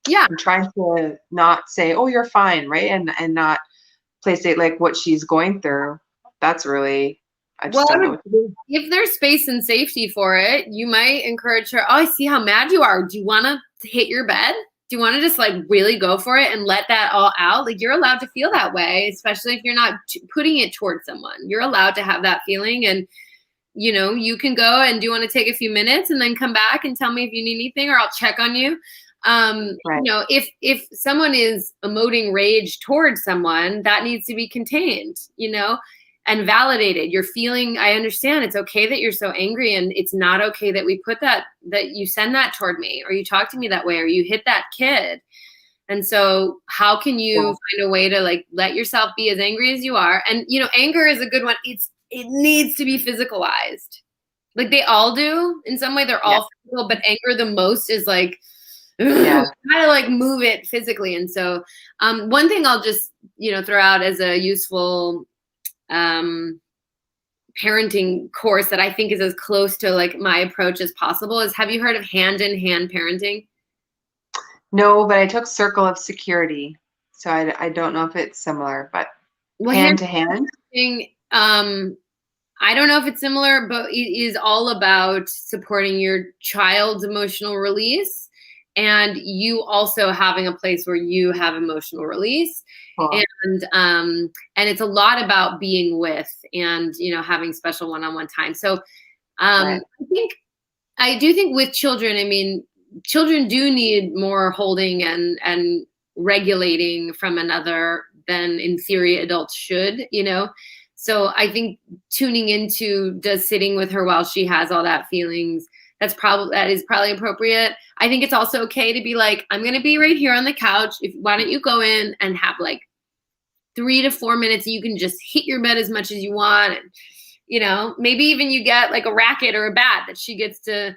Yeah. I'm trying to not say, oh, you're fine, right? And not place it like what she's going through. That's really, I just don't know what to do. If there's space and safety for it, you might encourage her. Oh, I see how mad you are. Do you want to hit your bed? Do you want to just like really go for it and let that all out? Like, you're allowed to feel that way, especially if you're not putting it towards someone. You're allowed to have that feeling, and you can go, and do you want to take a few minutes and then come back and tell me if you need anything, or I'll check on you. Right. If someone is emoting rage towards someone, that needs to be contained, and validated. You're feeling, I understand, it's okay that you're so angry, and it's not okay that we put that you send that toward me, or you talk to me that way, or you hit that kid. And so how can you find a way to like let yourself be as angry as you are? And, anger is a good one. It needs to be physicalized. Like they all do in some way. They're all physical, but anger the most is like, how to like move it physically. And so one thing I'll just, throw out as a useful parenting course that I think is as close to like my approach as possible is, have you heard of hand-in-hand parenting? No, but I took Circle of Security. So I don't know if it's similar, but hand to hand. I don't know if it's similar, but it is all about supporting your child's emotional release, and you also having a place where you have emotional release. Cool. And it's a lot about being with, and having special one-on-one time. So I do think with children, children do need more holding and regulating from another than in theory adults should, So I think tuning into, does sitting with her while she has all that feelings, that is probably appropriate. I think it's also okay to be like, I'm going to be right here on the couch. Why don't you go in and have like 3 to 4 minutes, you can just hit your bed as much as you want. And, maybe even you get like a racket or a bat that she gets to,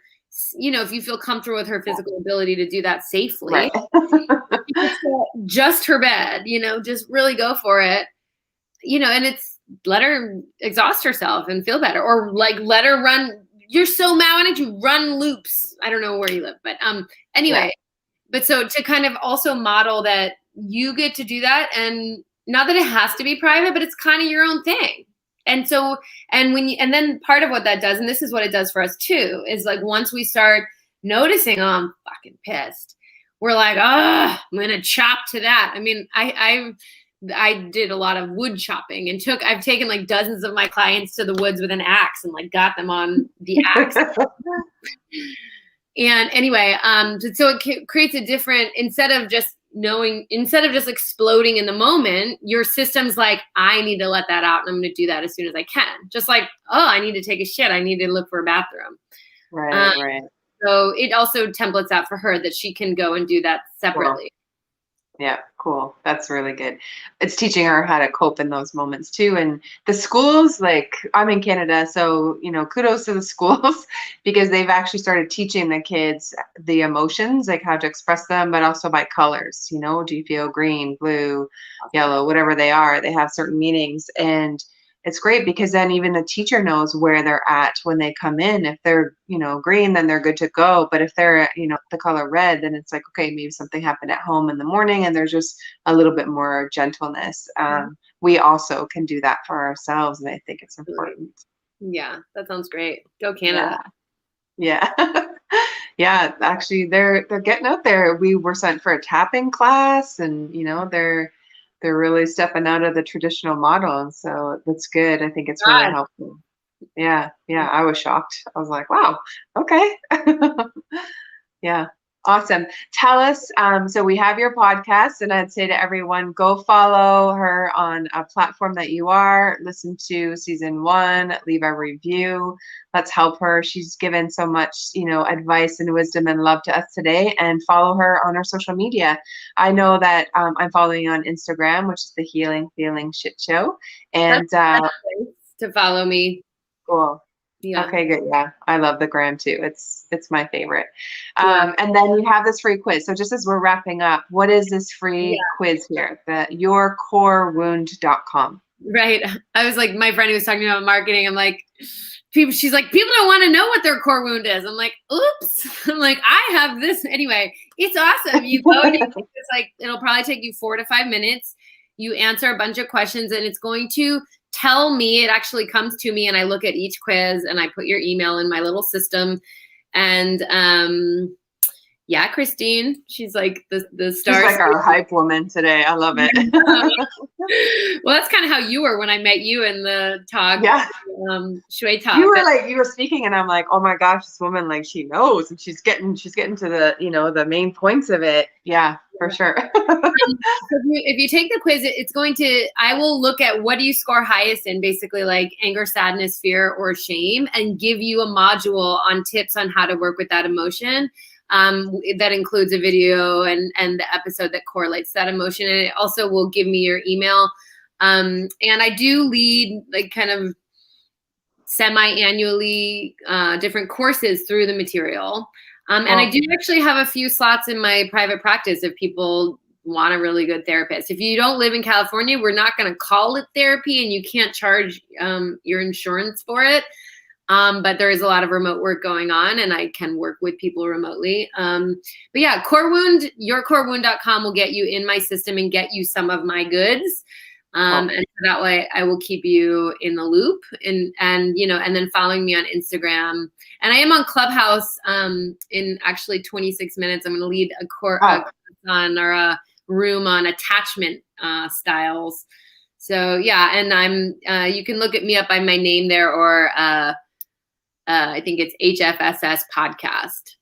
if you feel comfortable with her physical ability to do that safely, right. Just her bed, just really go for it, and it's, let her exhaust herself and feel better, or like let her run. You're so mad, why don't you run loops? I don't know where you live, but anyway, but so to kind of also model that you get to do that, and not that it has to be private, but it's kind of your own thing. And so, and then part of what that does, and this is what it does for us too, is like once we start noticing, oh, I'm fucking pissed, we're like, oh, I'm gonna chop to that. I did a lot of wood chopping, and I've taken like dozens of my clients to the woods with an axe and like got them on the axe. And anyway, so it creates a different, instead of just exploding in the moment, your system's like, I need to let that out, and I'm going to do that as soon as I can. Just like, oh, I need to take a shit, I need to look for a bathroom. Right. So it also templates out for her that she can go and do that separately. Yeah, cool. That's really good. It's teaching her how to cope in those moments too. And the schools, like I'm in Canada, so, kudos to the schools because they've actually started teaching the kids the emotions, like how to express them, but also by colors, do you feel green, blue, yellow, whatever they are, they have certain meanings. And it's great because then even the teacher knows where they're at when they come in. If they're, green, then they're good to go. But if they're, the color red, then it's like, okay, maybe something happened at home in the morning and there's just a little bit more gentleness. We also can do that for ourselves. And I think it's important. Yeah, that sounds great. Go Canada. Yeah. Yeah, actually they're getting out there. We were sent for a tapping class, and, they're really stepping out of the traditional model. And so that's good. I think it's really helpful. Yeah. I was shocked. I was like, wow, okay. Yeah. Awesome. Tell us, so we have your podcast, and I'd say to everyone, go follow her on a platform that you are, listen to season 1, leave a review. Let's help her. She's given so much, advice and wisdom and love to us today, and follow her on her social media. I know that I'm following you on Instagram, which is the Healing Feeling Shit Show. And to follow me. Cool. Yeah. Okay, good. Yeah, I love the gram too. It's my favorite. And then you have this free quiz. So just as we're wrapping up, what is this free quiz here? The yourcorewound.com. Right. I was like, my friend who was talking about marketing, I'm like, she's like, people don't want to know what their core wound is. I'm like, oops. I'm like, I have this. Anyway, it's awesome. You go and it's like, it'll probably take you 4 to 5 minutes. You answer a bunch of questions, and it's going to tell me, it actually comes to me, and I look at each quiz, and I put your email in my little system. And yeah, Christine, she's like the star. She's like our hype woman today. I love it. Well, that's kind of how you were when I met you in the talk. Yeah. Shui talk. You were speaking, and I'm like, oh my gosh, this woman, like, she knows, and she's getting to the, the main points of it. Yeah, for sure. If you take the quiz, I will look at what do you score highest in, basically like anger, sadness, fear, or shame, and give you a module on tips on how to work with that emotion. That includes a video and the episode that correlates that emotion. And it also will give me your email. And I do lead like kind of semi-annually different courses through the material. And I do actually have a few slots in my private practice if people want a really good therapist. If you don't live in California, we're not going to call it therapy, and you can't charge your insurance for it. But there is a lot of remote work going on, and I can work with people remotely. But yeah, yourcorewound.com will get you in my system and get you some of my goods. And so that way I will keep you in the loop, and then following me on Instagram. And I am on Clubhouse in actually 26 minutes. I'm going to lead a room on attachment styles. So yeah, and you can look at me up by my name there, or I think it's HFSS podcast.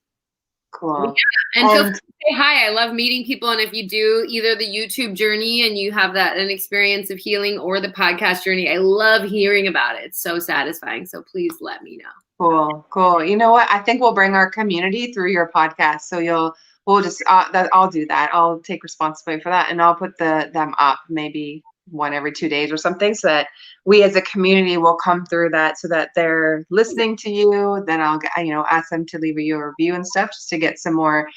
Cool. Yeah. And feel free to say hi. I love meeting people. And if you do either the YouTube journey and you have an experience of healing, or the podcast journey, I love hearing about it. It's so satisfying. So please let me know. Cool. You know what? I think we'll bring our community through your podcast. So I'll do that. I'll take responsibility for that, and I'll put them up maybe 1 every 2 days or something, so that we as a community will come through that, so that they're listening to you. Then I'll ask them to leave you a review and stuff, just to get some more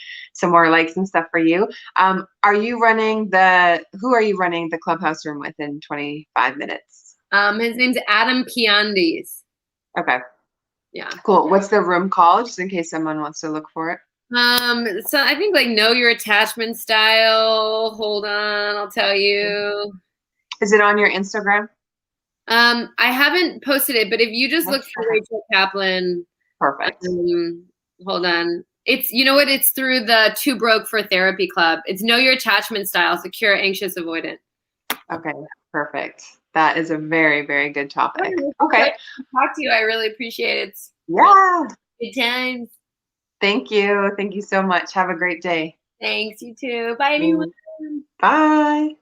likes and stuff for you. Who are you running the Clubhouse room with in 25 minutes? His name's Adam Piandis. Okay. Yeah. Cool. What's the room called, just in case someone wants to look for it? So I think like know your attachment style. Hold on, I'll tell you. Is it on your Instagram? I haven't posted it, but if you just look for Rachel Kaplan. Perfect. Hold on. It's through the Too Broke for Therapy Club. It's Know Your Attachment Style, Secure, Anxious, Avoidant. Okay, perfect. That is a very, very good topic. Okay. Talk to you. I really appreciate it. Yeah. Good times. Thank you. Thank you so much. Have a great day. Thanks. You too. Bye, everyone. Bye.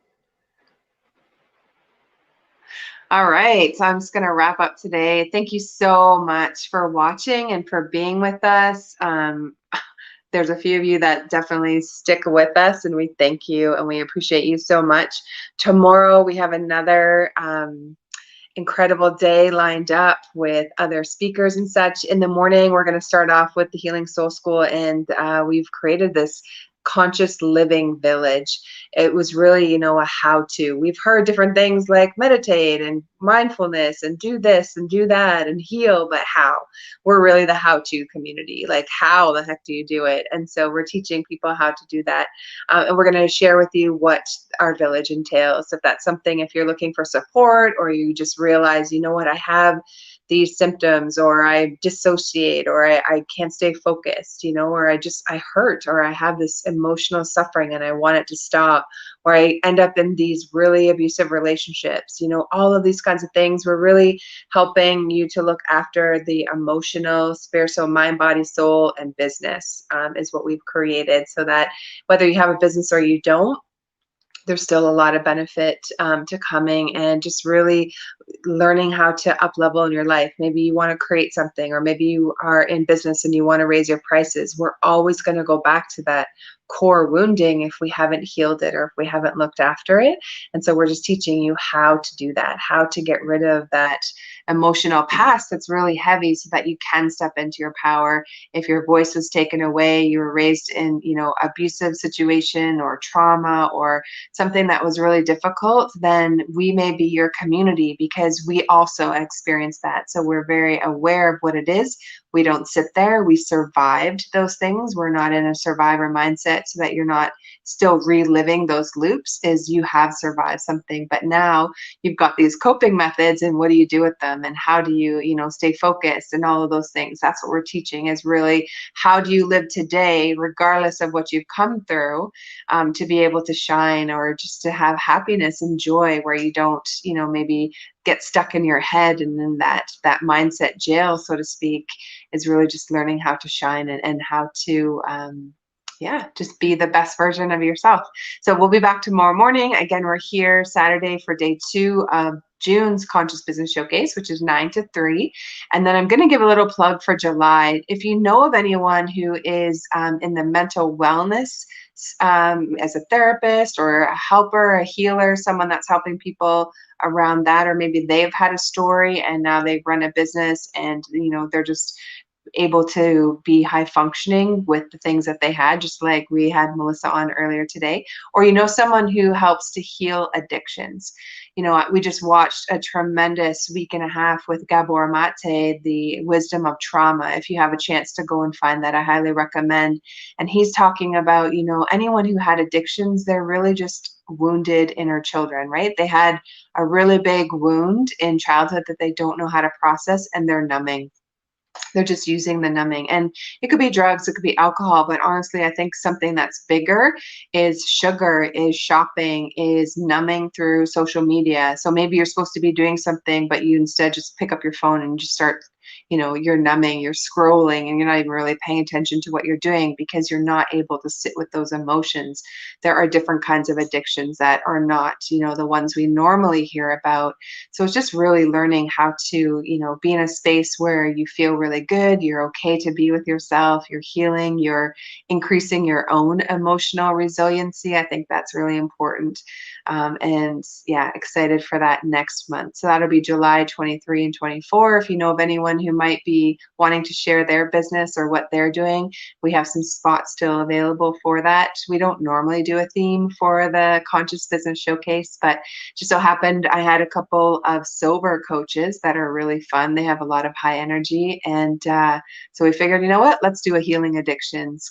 All right, so I'm just going to wrap up today. Thank you so much for watching and for being with us. There's a few of you that definitely stick with us, and we thank you and we appreciate you so much. Tomorrow we have another incredible day lined up with other speakers and such. In the morning, we're going to start off with the Healing Soul School, and we've created this conscious living village. It was really, a how-to. We've heard different things like meditate and mindfulness and do this and do that and heal, but how? We're really the how-to community. Like, how the heck do you do it? And so we're teaching people how to do that. And we're going to share with you what our village entails. If that's something, if you're looking for support, or you just realize, I have these symptoms, or I dissociate, or I can't stay focused, or I hurt, or I have this emotional suffering and I want it to stop, or I end up in these really abusive relationships, all of these kinds of things. We're really helping you to look after the emotional, spiritual, mind, body, soul, and business is what we've created, so that whether you have a business or you don't, there's still a lot of benefit to coming and just really learning how to up level in your life. Maybe you want to create something, or maybe you are in business and you want to raise your prices. We're always going to go back to that core wounding if we haven't healed it or if we haven't looked after it. And so we're just teaching you how to do that, how to get rid of that emotional past that's really heavy, so that you can step into your power. If your voice was taken away, you were raised in, you know, abusive situation or trauma or something that was really difficult, then we may be your community, because we also experience that. So we're very aware of what it is. We don't sit there. We survived those things. We're not in a survivor mindset, so that you're not still reliving those loops. Is you have survived something, but now you've got these coping methods, and what do you do with them, and how do you, you know, stay focused, and all of those things. That's what we're teaching, is really how do you live today, regardless of what you've come through, to be able to shine, or just to have happiness and joy, where you don't, you know, maybe get stuck in your head and in that mindset jail, so to speak. Is really just learning how to shine and how to yeah, just be the best version of yourself. So we'll be back tomorrow morning. Again, we're here Saturday for day 2 of June's Conscious Business Showcase, which is 9 to 3. And then I'm going to give a little plug for July. If you know of anyone who is in the mental wellness as a therapist or a helper, a healer, someone that's helping people around that, or maybe they've had a story and now they've run a business and, you know, they're just able to be high functioning with the things that they had, just like we had Melissa on earlier today, or, you know, someone who helps to heal addictions. You know, we just watched a tremendous week and a half with Gabor Mate, The Wisdom of Trauma. If you have a chance to go and find that, I highly recommend. And he's talking about, you know, anyone who had addictions, they're really just wounded inner children, right? They had a really big wound in childhood that they don't know how to process, and they're numbing. They're just using the numbing, and it could be drugs, it could be alcohol, but honestly, I think something that's bigger is sugar, is shopping, is numbing through social media. So maybe you're supposed to be doing something, but you instead just pick up your phone and just start, you know, you're numbing, you're scrolling, and you're not even really paying attention to what you're doing because you're not able to sit with those emotions. There are different kinds of addictions that are not, you know, the ones we normally hear about. So it's just really learning how to, you know, be in a space where you feel really good, you're okay to be with yourself, you're healing, you're increasing your own emotional resiliency. I think that's really important. And yeah, excited for that next month. So that'll be July 23 and 24. If you know of anyone who might be wanting to share their business or what they're doing, we have some spots still available for that. We don't normally do a theme for the Conscious Business Showcase, but just so happened I had a couple of sober coaches that are really fun. They have a lot of high energy, and so we figured, you know what, let's do a healing addictions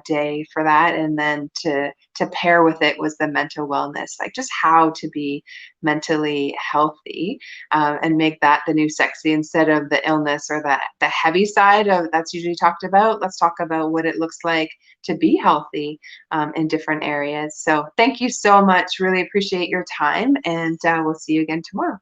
day for that, and then to pair with it was the mental wellness, like just how to be mentally healthy, and make that the new sexy instead of the illness or the heavy side of that's usually talked about. Let's talk about what it looks like to be healthy in different areas. So thank you so much. Really appreciate your time, and we'll see you again tomorrow.